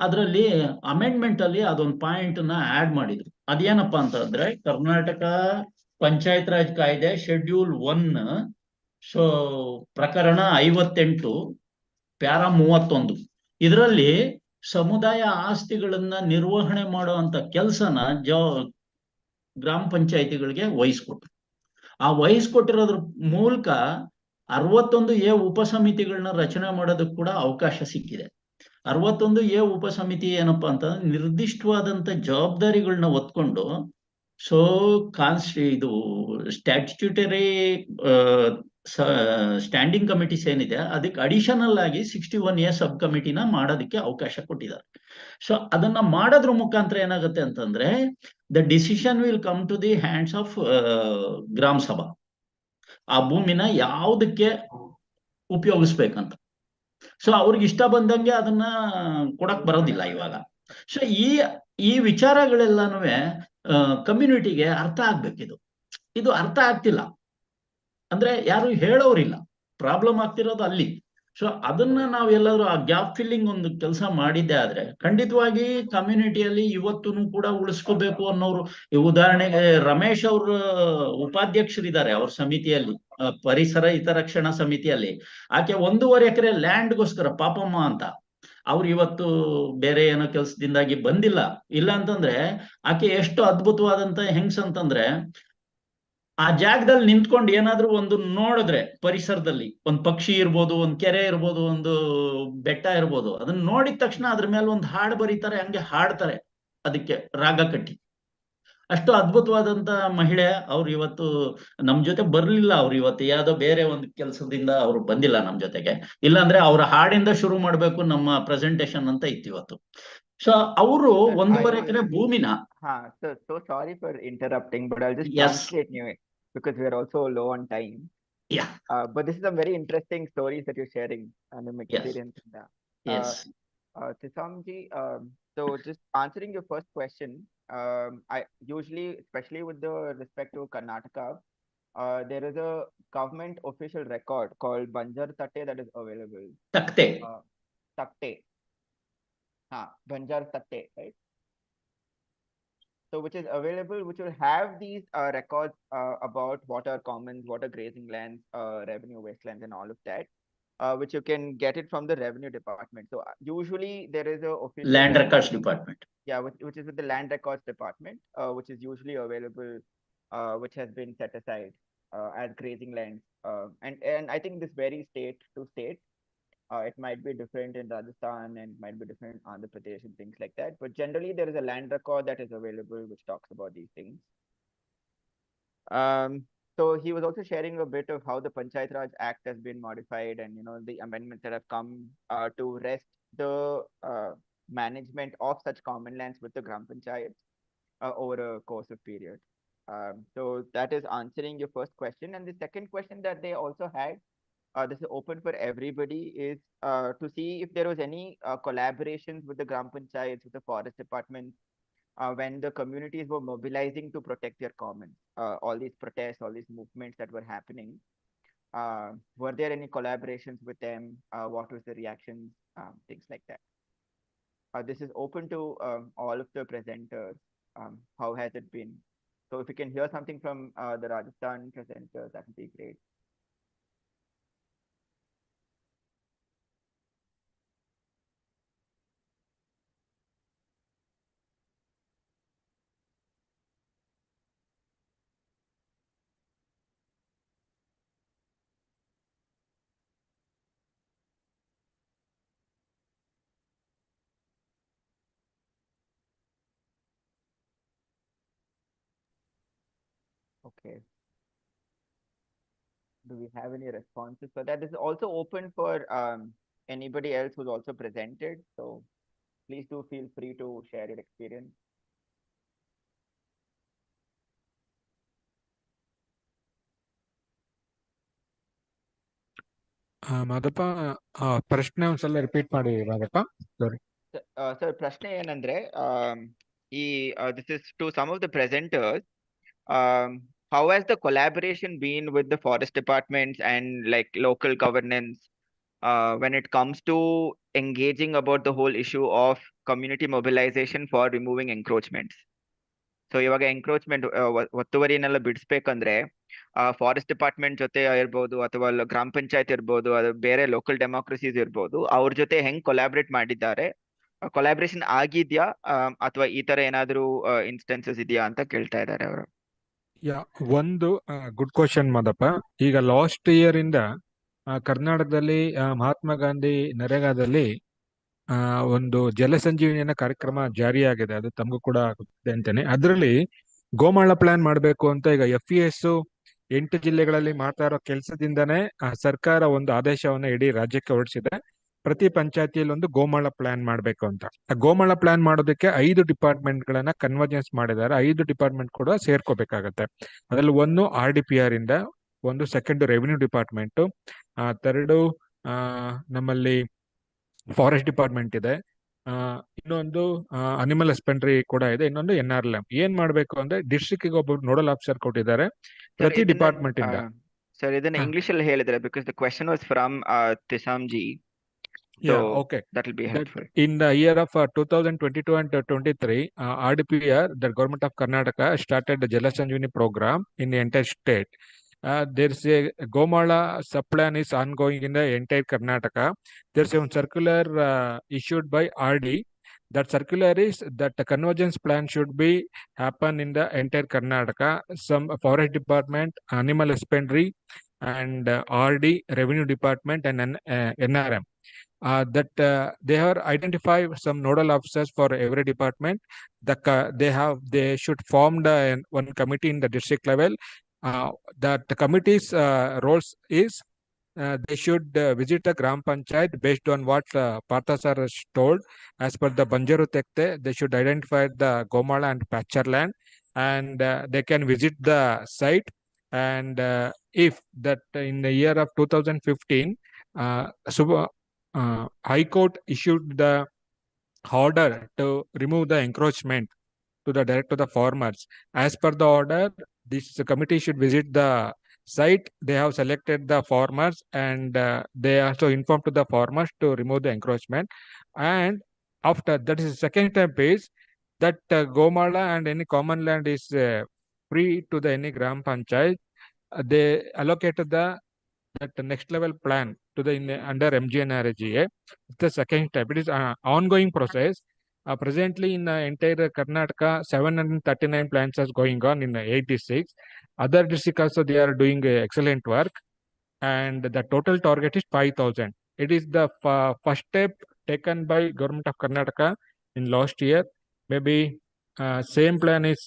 ಅದರಲ್ಲಿ ಅಮೆಂಡ್ಮೆಂಟ್ ಅಲ್ಲಿ ಅದೊಂದು ಪಾಯಿಂಟ್ ನ ಆಡ್ ಮಾಡಿದ್ರು. ಅದೇನಪ್ಪಾ ಅಂತಂದ್ರೆ ಕರ್ನಾಟಕ ಪಂಚಾಯತ್ ರಾಜ್ ಕಾಯ್ದೆ ಶೆಡ್ಯೂಲ್ 1 ಸೊ ಪ್ರಕರಣ 58 ಪ್ಯಾರಾ 31 ಇದರಲ್ಲಿ ಸಮುದಾಯ ಆಸ್ತಿಗಳನ್ನ ನಿರ್ವಹಣೆ ಮಾಡುವಂತ ಕೆಲಸನ ಗ್ರಾಮ ಪಂಚಾಯತಿಗಳಿಗೆ ವಹಿಸ್ಕೊಟ್ರು. ಆ ವಹಿಸ್ಕೊಟ್ಟಿರೋದ್ರ ಮೂಲಕ 61A ಉಪಸಮಿತಿಗಳನ್ನ ರಚನೆ ಮಾಡೋದಕ್ಕೆ ಕೂಡ ಅವಕಾಶ ಸಿಕ್ಕಿದೆ. 61A ಉಪಸಮಿತಿ ಏನಪ್ಪಾ ಅಂತಂದ್ರೆ ನಿರ್ದಿಷ್ಟವಾದಂತ ಜವಾಬ್ದಾರಿಗಳನ್ನ ಹೊತ್ಕೊಂಡು ಸೊ ಇದು ಸ್ಟ್ಯಾಟ್ಯೂಟರಿ ಸ್ಟ್ಯಾಂಡಿಂಗ್ ಕಮಿಟೀಸ್ ಏನಿದೆ ಅದಕ್ಕೆ ಅಡಿಷನಲ್ ಆಗಿ 61A ಸಬ್ ಕಮಿಟಿನ ಮಾಡೋದಕ್ಕೆ ಅವಕಾಶ ಕೊಟ್ಟಿದ್ದಾರೆ. ಸೊ ಅದನ್ನ ಮಾಡೋದ್ರ ಮುಖಾಂತರ ಏನಾಗುತ್ತೆ ಅಂತಂದ್ರೆ the decision will come to the hands of gram sabha. ಆ ಭೂಮಿನ ಯಾವುದಕ್ಕೆ ಉಪಯೋಗಿಸ್ಬೇಕಂತ ಸೊ ಅವ್ರಿಗೆ ಇಷ್ಟ ಬಂದಂಗೆ ಅದನ್ನ ಕೊಡಕ್ ಬರೋದಿಲ್ಲ ಇವಾಗ. ಸೊ ಈ ವಿಚಾರಗಳೆಲ್ಲಾನು ಕಮ್ಯುನಿಟಿಗೆ ಅರ್ಥ ಆಗ್ಬೇಕಿದು. ಇದು ಅರ್ಥ ಆಗ್ತಿಲ್ಲ ಅಂದ್ರೆ ಯಾರು ಹೇಳೋರಿಲ್ಲ, ಪ್ರಾಬ್ಲಮ್ ಆಗ್ತಿರೋದು ಅಲ್ಲಿ. ಸೊ ಅದನ್ನ ನಾವು ಎಲ್ಲಾದ್ರೂ ಆ ಗ್ಯಾಪ್ ಫಿಲ್ಲಿಂಗ್ ಒಂದು ಕೆಲಸ ಮಾಡಿದ್ದೆ ಆದ್ರೆ ಖಂಡಿತವಾಗಿ ಕಮ್ಯುನಿಟಿಯಲ್ಲಿ ಇವತ್ತೂ ಕೂಡ ಉಳಿಸ್ಕೋಬೇಕು ಅನ್ನೋರು. ಈ ಉದಾಹರಣೆಗೆ ರಮೇಶ್ ಅವ್ರ ಉಪಾಧ್ಯಕ್ಷರಿದ್ದಾರೆ ಅವ್ರ ಸಮಿತಿಯಲ್ಲಿ, ಪರಿಸರ ಹಿತರಕ್ಷಣಾ ಸಮಿತಿಯಲ್ಲಿ. ಆಕೆ 1.5 ಎಕರೆ ಲ್ಯಾಂಡ್ಗೋಸ್ಕರ ಪಾಪಮ್ಮ ಅಂತ ಅವ್ರು ಇವತ್ತು ಬೇರೆ ಏನೋ ಕೆಲಸದಿಂದಾಗಿ ಬಂದಿಲ್ಲ. ಇಲ್ಲ ಅಂತಂದ್ರೆ ಆಕೆ ಎಷ್ಟು ಅದ್ಭುತವಾದಂತ ಹೆಂಗ್ಸ್ ಅಂತಂದ್ರೆ ಆ ಜಾಗದಲ್ಲಿ ನಿಂತ್ಕೊಂಡು ಏನಾದ್ರೂ ಒಂದು ನೋಡಿದ್ರೆ ಪರಿಸರದಲ್ಲಿ ಒಂದು ಪಕ್ಷಿ ಇರ್ಬೋದು, ಒಂದು ಕೆರೆ ಇರ್ಬೋದು, ಒಂದು ಬೆಟ್ಟ ಇರ್ಬೋದು, ಅದನ್ನ ನೋಡಿದ ತಕ್ಷಣ ಅದ್ರ ಮೇಲೆ ಒಂದು ಹಾಡು ಬರೀತಾರೆ, ಹಂಗೆ ಹಾಡ್ತಾರೆ ಅದಕ್ಕೆ ರಾಗ ಕಟ್ಟಿ. ಅಷ್ಟು ಅದ್ಭುತವಾದಂತ ಮಹಿಳೆ. ಅವ್ರು ಇವತ್ತು ನಮ್ ಜೊತೆ ಬರ್ಲಿಲ್ಲ, ಅವ್ರು ಇವತ್ತು ಯಾವ್ದೋ ಬೇರೆ ಒಂದು ಕೆಲಸದಿಂದ ಅವ್ರು ಬಂದಿಲ್ಲ ನಮ್ ಜೊತೆಗೆ. ಇಲ್ಲಾಂದ್ರೆ ಅವ್ರ ಹಾಡಿಂದ ಶುರು ಮಾಡ್ಬೇಕು ನಮ್ಮ ಪ್ರೆಸೆಂಟೇಶನ್ ಅಂತ ಇತ್ತು ಇವತ್ತು. ಸೊ ಅವರು 1.5 ಎಕರೆ ಭೂಮಿನ So sorry for interrupting, but I'll just Yes. translate you because we are also low on time. Yeah. But this is a very interesting stories that you're sharing and your experience in that. Yes. Tisamji, so just answering your first question, I usually, especially with the respect to Karnataka, there is a government official record called Banjar Tatte that is available. Takte. Takte. Banjar Tatte, right? So which is available, which will have these records about water commons, water grazing lands, revenue wastelands and all of that, which you can get it from the revenue department. So usually there is a official Land Records Department. Yeah, which is with the land records department, which is usually available, which has been set aside as grazing lands. And I think this varies state to state. It might be different in Rajasthan and might be different in Andhra Pradesh and things like that. But generally, there is a land record that is available which talks about these things. So he was also sharing a bit of how the Panchayat Raj Act has been modified and the amendments that have come to rest the management of such common lands with the Gram Panchayats over a course of period. So that is answering your first question. And the second question that they also had this is open for everybody, is to see if there was any collaborations with the Gram Panchayats, with the forest department, when the communities were mobilizing to protect their commons. All these protests, all these movements that were happening, were there any collaborations with them? What was the reactions? Things like that. This is open to all of the presenters. How has it been? So if you can hear something from the Rajasthan presenters, that would be great. Okay. Do we have any responses for that? This is also open for anybody else who's also presented. So please do feel free to share your experience. Madappa ಪ್ರಶ್ನೆ ಒಂದ್ಸಲ repeat ಮಾಡಿ ಮಾದಪ್ಪ. ಸಾರಿ Sir, ಪ್ರಶ್ನೆ ಏನಂದ್ರೆ this is to some of the presenters. How has the collaboration been with the forest departments and like local governance when it comes to engaging about the whole issue of community mobilization for removing encroachments? So ಇವಾಗ encroachment ಒತ್ತುವರಿನೆಲ್ಲ ಬಿಡಿಸ್ಬೇಕಂದ್ರೆ forest department ಜೊತೆ ಇರ್ಬೋದು ಅಥವಾ ಗ್ರಾಮ ಪಂಚಾಯತ್ ಇರ್ಬೋದು, ಅದು ಬೇರೆ local democracies ಇರ್ಬೋದು, ಅವ್ರ ಜೊತೆ ಹೆಂಗ್ ಕೊಲಾಬ್ರೇಟ್ ಮಾಡಿದ್ದಾರೆ, ಕೊಲಾಬ್ರೇಷನ್ ಆಗಿದ್ಯಾ ಅಥವಾ ಈ ತರ ಏನಾದ್ರು ಇನ್ಸ್ಟೆನ್ಸಸ್ ಇದೆಯಾ ಅಂತ ಕೇಳ್ತಾ ಇದ್ದಾರೆ ಅವರು. ಒಂದು ಗುಡ್ ಕ್ವಶನ್ ಮಾದಪ್ಪ. ಈಗ ಲಾಸ್ಟ್ ಇಯರ್ ಇಂದ ಕರ್ನಾಟಕದಲ್ಲಿ ಮಹಾತ್ಮ ಗಾಂಧಿ ನರೇಗಾದಲ್ಲಿ ಒಂದು ಜಲಸಂಜೀವಿನಿಯ ಕಾರ್ಯಕ್ರಮ ಜಾರಿಯಾಗಿದೆ. ಅದು ತಮಗೂ ಕೂಡ ಗೊತ್ತಿದೆ ಅಂತಾನೆ. ಅದರಲ್ಲಿ ಗೋಮಾಳ ಪ್ಲಾನ್ ಮಾಡಬೇಕು ಅಂತ ಈಗ FES 8 ಜಿಲ್ಲೆಗಳಲ್ಲಿ ಮಾಡ್ತಾ ಇರೋ ಕೆಲಸದಿಂದನೇ ಸರ್ಕಾರ ಒಂದು ಆದೇಶವನ್ನ ಇಡೀ ರಾಜ್ಯಕ್ಕೆ ಹೊರಡಿಸಿದೆ. ಪ್ರತಿ ಪಂಚಾಯತಿಯಲ್ಲಿ ಒಂದು ಗೋಮಾಳ ಪ್ಲಾನ್ ಮಾಡಬೇಕು ಅಂತ. ಆ ಗೋಮಾಳ ಪ್ಲಾನ್ ಮಾಡೋದಕ್ಕೆ 5 ಡಿಪಾರ್ಟ್ಮೆಂಟ್ ಗಳನ್ನ ಕನ್ವರ್ಜೆನ್ಸ್ ಮಾಡಿದ್ದಾರೆ. 5 ಡಿಪಾರ್ಟ್ಮೆಂಟ್ ಕೂಡ ಸೇರ್ಕೋಬೇಕಾಗತ್ತೆ. ಅದರಲ್ಲಿ ಒಂದು RDPR ಇಂದ, ಒಂದು ಸೆಕೆಂಡ್ ರೆವಿನ್ಯೂ ಡಿಪಾರ್ಟ್ಮೆಂಟ್, ಥರ್ಡ್ ನಮ್ಮಲ್ಲಿ ಫಾರೆಸ್ಟ್ ಡಿಪಾರ್ಟ್ಮೆಂಟ್ ಇದೆ, ಇನ್ನೊಂದು ಅನಿಮಲ್ ಹಸ್ಬೆಂಡ್ರಿ ಕೂಡ ಇದೆ, ಇನ್ನೊಂದು NRLM. ಏನ್ ಮಾಡ್ಬೇಕು ಅಂದ್ರೆ ಡಿಸ್ಟ್ರಿಕ್ಟ್ ಗೆ ಒಬ್ಬ ನೋಡಲ್ ಆಫೀಸರ್ ಕೊಟ್ಟಿದ್ದಾರೆ ಪ್ರತಿ ಡಿಪಾರ್ಟ್ಮೆಂಟ್ ಇಂದ. ಸರ್ ಇದನ್ನ ಇಂಗ್ಲಿಷ್ ಅಲ್ಲಿ ಹೇಳಿದ್ರೆ, because the question was from ತಿಸಾಮ್ಜಿ. Yeah, okay. That will be helpful. In the year of 2022 and 23, RDPR, the government of Karnataka, started the Jala Sanjeevani program in the entire state. There's a Gomala sub-plan is ongoing in the entire Karnataka. There's a circular issued by RD. That circular is that the convergence plan should be happen in the entire Karnataka. Some forest department, animal husbandry, and RD, revenue department, and NRM. That they have identified some nodal officers for every department. They should form one committee in the district level. That the committee's roles is they should visit the Gram Panchayat based on what Partha sir has told. As per the Banjaru Tekte, they should identify the Gomala and pasture land, and they can visit the site. And if that in the year of 2015, High Court issued the order to remove the encroachment to the direct to the farmers. As per the order, this committee should visit the site. They have selected the farmers, and they also informed to the farmers to remove the encroachment. And after that is the second step is that Gomala and any common land is free to the any Gram Panchayat. They allocated that next level plan to the under MGNRGA. It's the second step. It is an ongoing process. Presently in the entire Karnataka, 739 plans are going on in 86. Other districts also they are doing excellent work, and the total target is 5,000. It is the first step taken by government of Karnataka in last year. Maybe same plan is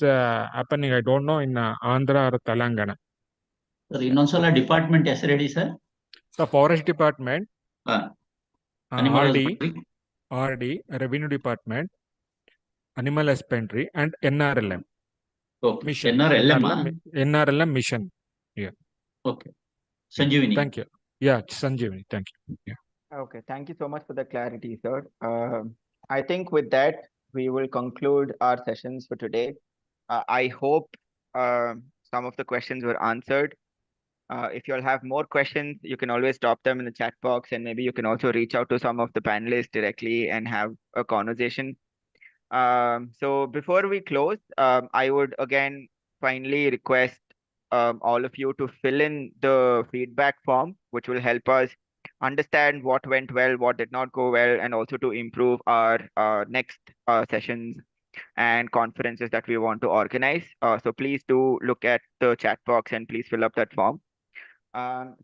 happening. I don't know in Andhra or Telangana. ಇನ್ನೊಂದ್ಸಲ department ಹೆಸರು ಹೇಳಿ sir. The forest department, Animal RD, revenue department, animal husbandry, and NRLM. Okay. Mission. NRLM NRLM mission. Yeah. Okay. Sanjeevani. Thank you. Yeah, Sanjeevani, thank you. Yeah. Okay, thank you so much for the clarity, sir. I think with that, we will conclude our sessions for today. I hope some of the questions were answered. If you all have more questions, you can always drop them in the chat box, and maybe you can also reach out to some of the panelists directly and have a conversation. So before we close, I would again finally request all of you to fill in the feedback form, which will help us understand what went well, what did not go well, and also to improve our next sessions and conferences that we want to organize. So please do look at the chat box and please fill up that form.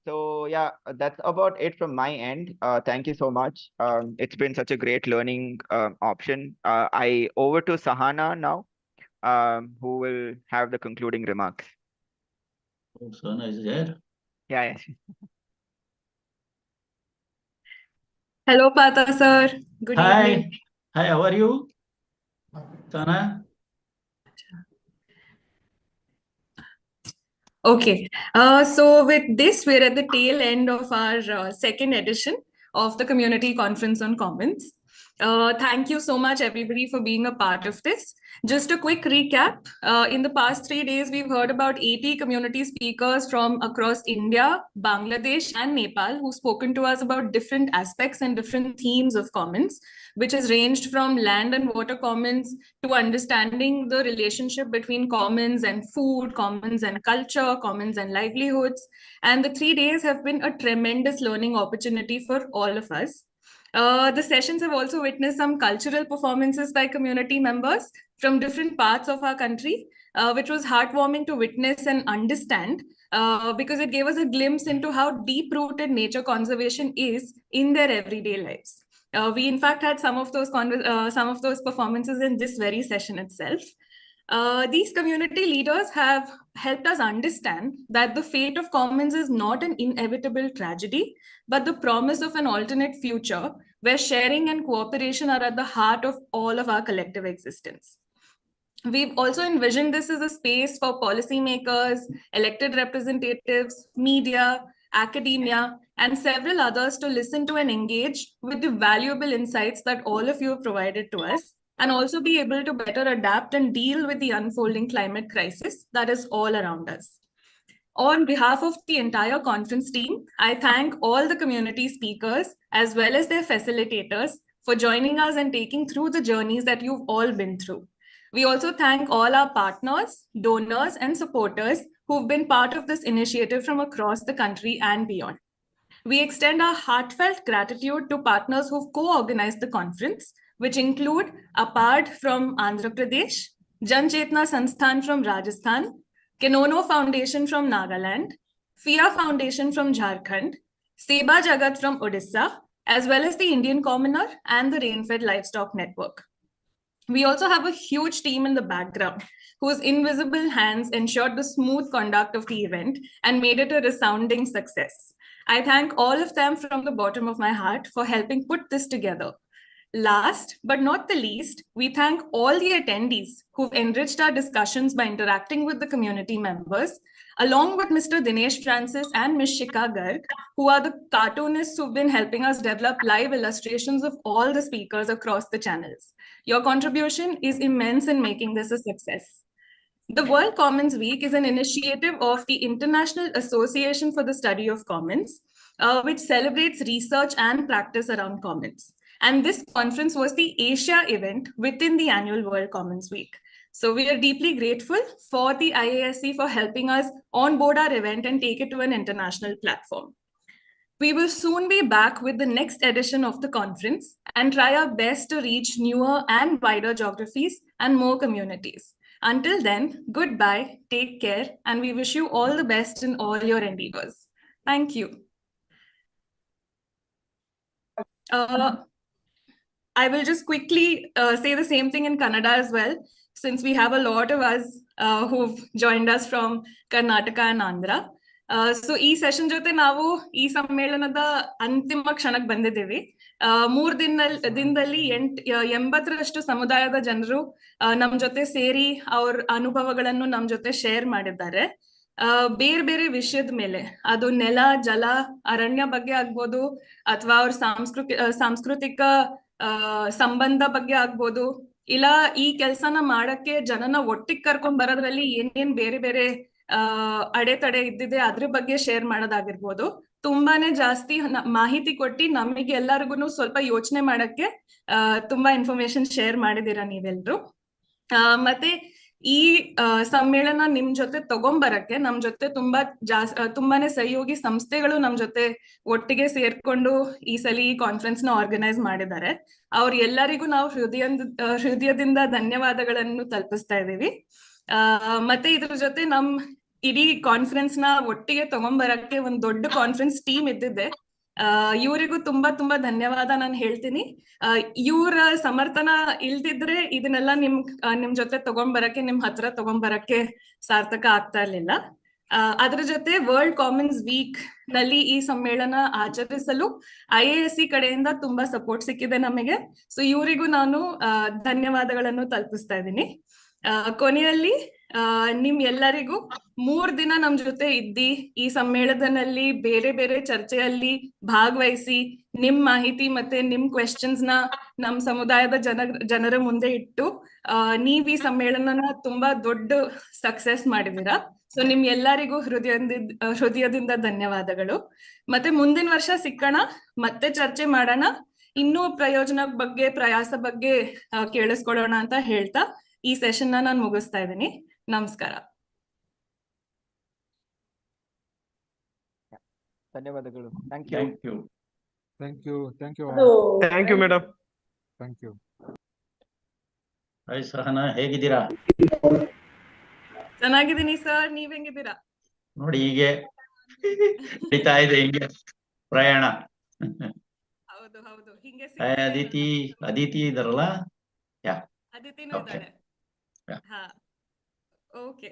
So yeah, that's about it from my end. Thank you so much. It's been such a great learning option. I over to Sahana now, who will have the concluding remarks. Oh, Sana is there? Yeah, yes. Hello, Pata sir. Good Hi. evening. Hi, how are you? Sana? Okay. So with this, we're at the tail end of our second edition of the Community Conference on Commons. Thank you so much, everybody, for being a part of this. Just a quick recap. In the past 3 days, we've heard about 80 community speakers from across India, Bangladesh, and Nepal who've spoken to us about different aspects and different themes of commons, which has ranged from land and water commons to understanding the relationship between commons and food, commons and culture, commons and livelihoods. And the 3 days have been a tremendous learning opportunity for all of us. The sessions have also witnessed some cultural performances by community members from different parts of our country, which was heartwarming to witness and understand because it gave us a glimpse into how deep-rooted nature conservation is in their everyday lives. We in fact had some of those performances in this very session itself. These community leaders have helped us understand that the fate of commons is not an inevitable tragedy, but the promise of an alternate future where sharing and cooperation are at the heart of all of our collective existence. We've also envisioned this as a space for policymakers, elected representatives, media, academia, and several others to listen to and engage with the valuable insights that all of you have provided to us, and also be able to better adapt and deal with the unfolding climate crisis that is all around us. On behalf of the entire conference team, I thank all the community speakers as well as their facilitators for joining us and taking through the journeys that you've all been through. We also thank all our partners, donors, and supporters who've been part of this initiative from across the country and beyond. We extend our heartfelt gratitude to partners who've co-organized the conference, which include APARD from Andhra Pradesh, Jan Chetna Sansthan from Rajasthan, Kenono Foundation from Nagaland, FIA Foundation from Jharkhand, Seba Jagat from Odisha, as well as the Indian Commoner and the Rainfed Livestock Network. We also have a huge team in the background whose invisible hands ensured the smooth conduct of the event and made it a resounding success. I thank all of them from the bottom of my heart for helping put this together. Last but not the least, we thank all the attendees who've enriched our discussions by interacting with the community members, along with Mr. Dinesh Francis and Ms. Shika Garg, who are the cartoonists who've been helping us develop live illustrations of all the speakers across the channels. Your contribution is immense in making this a success. The World Commons Week is an initiative of the International Association for the Study of Commons, which celebrates research and practice around commons. And this conference was the Asia event within the annual World Commons Week. So we are deeply grateful for the IASC for helping us onboard our event and take it to an international platform. We will soon be back with the next edition of the conference and try our best to reach newer and wider geographies and more communities. Until then, goodbye, take care, and we wish you all the best in all your endeavors. Thank you. I will just quickly say the same thing in Kannada as well, since we have a lot of us who've joined us from Karnataka and Andhra. So ಈ session ಜೊತೆ ನಾವು ಈ ಸಮ್ಮೇಳನದ ಅಂತಿಮ ಕ್ಷಣಕ್ಕೆ ಬಂದಿದ್ದೀವಿ. 3 ದಿನದಲ್ಲಿ 80ರಷ್ಟು ಸಮುದಾಯದ ಜನರು ನಮ್ ಜೊತೆ ಸೇರಿ ಅವ್ರ ಅನುಭವಗಳನ್ನು ನಮ್ ಜೊತೆ ಶೇರ್ ಮಾಡಿದ್ದಾರೆ. ಬೇರೆ ಬೇರೆ ವಿಷಯದ ಮೇಲೆ, ಅದು ನೆಲ, ಜಲ, ಅರಣ್ಯ ಬಗ್ಗೆ ಆಗ್ಬೋದು, ಅಥವಾ ಅವ್ರ ಸಾಂಸ್ಕೃತಿಕ ಸಂಬಂಧ ಬಗ್ಗೆ ಆಗ್ಬೋದು, ಇಲ್ಲ ಈ ಕೆಲ್ಸನ ಮಾಡಕ್ಕೆ ಜನನ ಒಟ್ಟಿಗೆ ಕರ್ಕೊಂಡ್ ಬರೋದ್ರಲ್ಲಿ ಏನೇನ್ ಬೇರೆ ಬೇರೆ ಅಡೆತಡೆ ಇದ್ದಿದೆ ಅದ್ರ ಬಗ್ಗೆ ಶೇರ್ ಮಾಡೋದಾಗಿರ್ಬೋದು. ತುಂಬಾನೇ ಜಾಸ್ತಿ ಮಾಹಿತಿ ಕೊಟ್ಟು ನಮಗೆ ಎಲ್ಲರಿಗೂ ಸ್ವಲ್ಪ ಯೋಚನೆ ಮಾಡಕ್ಕೆ ತುಂಬಾ ಇನ್ಫಾರ್ಮೇಶನ್ ಶೇರ್ ಮಾಡಿದೀರಾ ನೀವೆಲ್ರು. ಮತ್ತೆ ಈ ಸಮ್ಮೇಳನ ನಿಮ್ ಜೊತೆ ತಗೊಂಬರಕ್ಕೆ ನಮ್ ಜೊತೆ ತುಂಬಾನೇ ಸಹಯೋಗಿ ಸಂಸ್ಥೆಗಳು ನಮ್ ಜೊತೆ ಒಟ್ಟಿಗೆ ಸೇರ್ಕೊಂಡು ಈ ಸಲ ಈ ಕಾನ್ಫರೆನ್ಸ್ ನ ಆರ್ಗನೈಸ್ ಮಾಡಿದ್ದಾರೆ. ಅವ್ರ ಎಲ್ಲರಿಗೂ ನಾವು ಹೃದಯದಿಂದ ಧನ್ಯವಾದಗಳನ್ನು ತಲುಪಿಸ್ತಾ ಇದೀವಿ. ಮತ್ತೆ ಇದ್ರ ಜೊತೆ ನಮ್ ಇಡೀ ಕಾನ್ಫರೆನ್ಸ್ ನ ಒಟ್ಟಿಗೆ ತಗೊಂಬರಕ್ಕೆ ಒಂದ್ ದೊಡ್ಡ ಕಾನ್ಫರೆನ್ಸ್ ಟೀಮ್ ಇದ್ದಿದೆ. ಇವರಿಗೂ ತುಂಬಾ ತುಂಬಾ ಧನ್ಯವಾದ ನಾನು ಹೇಳ್ತೀನಿ. ಇವ್ರ ಸಮರ್ಥನ ಇಲ್ದಿದ್ರೆ ಇದನ್ನೆಲ್ಲ ನಿಮ್ ಜೊತೆ ತಗೊಂಡ್ಬರಕ್ಕೆ, ನಿಮ್ ಹತ್ರ ತಗೊಂಡ್ಬರಕ್ಕೆ ಸಾರ್ಥಕ ಆಗ್ತಾ ಇರ್ಲಿಲ್ಲ. ಅದ್ರ ಜೊತೆ ವರ್ಲ್ಡ್ ಕಾಮನ್ಸ್ ವೀಕ್ ನಲ್ಲಿ ಈ ಸಮ್ಮೇಳನ ಆಚರಿಸಲು IASC ಕಡೆಯಿಂದ ತುಂಬಾ ಸಪೋರ್ಟ್ ಸಿಕ್ಕಿದೆ ನಮಗೆ. ಸೊ ಇವರಿಗೂ ನಾನು ಧನ್ಯವಾದಗಳನ್ನು ತಲುಪಿಸ್ತಾ ಇದ್ದೀನಿ. ಕೊನೆಯಲ್ಲಿ ನಿಮ್ ಎಲ್ಲರಿಗೂ 3 ದಿನ ನಮ್ ಜೊತೆ ಇದ್ದಿ ಈ ಸಮ್ಮೇಳನದಲ್ಲಿ ಬೇರೆ ಬೇರೆ ಚರ್ಚೆಯಲ್ಲಿ ಭಾಗವಹಿಸಿ ನಿಮ್ ಮಾಹಿತಿ ಮತ್ತೆ ನಿಮ್ ಕ್ವೆಶ್ಚನ್ಸ್ ನ ನಮ್ ಸಮುದಾಯದ ಜನರ ಮುಂದೆ ಇಟ್ಟು ನೀವ್ ಈ ಸಮ್ಮೇಳನನ ತುಂಬಾ ದೊಡ್ಡ ಸಕ್ಸಸ್ ಮಾಡಿದೀರಾ. ಸೊ ನಿಮ್ ಎಲ್ಲರಿಗೂ ಹೃದಯದಿಂದ ಧನ್ಯವಾದಗಳು. ಮತ್ತೆ ಮುಂದಿನ ವರ್ಷ ಸಿಕ್ಕಣ, ಮತ್ತೆ ಚರ್ಚೆ ಮಾಡೋಣ, ಇನ್ನೂ ಪ್ರಯೋಜನ ಬಗ್ಗೆ, ಪ್ರಯಾಸ ಬಗ್ಗೆ ಕೇಳಿಸ್ಕೊಳ್ಳೋಣ ಅಂತ ಹೇಳ್ತಾ ಈ ಸೆಷನ್ ನಾನು ಮುಗಿಸ್ತಾ ಇದ್ದೀನಿ. ನಮಸ್ಕಾರ. ಧನ್ಯವಾದಗಳು. Thank you. Thank you madam. Thank you. Hi Sahana, ಹೇಗಿದ್ದೀರಾ? ಚೆನ್ನಾಗಿದ್ದೀನಿ ಸರ್, ನೀವ್ ಹೆಂಗಿದ್ದೀರಾ? ನೋಡಿ ಹೀಗೆ ನಡೀತಾ ಇದೆ ಹಿಂಗೆ ಪ್ರಯಾಣ. ಹೌದು ಹೌದು, ಹಿಂಗೆ ಅದಿತಿ ಇದಾರಲ್ಲ, ಅದಿತಿನೂ ಇದ್ದಾಳೆ. ಹಾ, ಓಕೆ.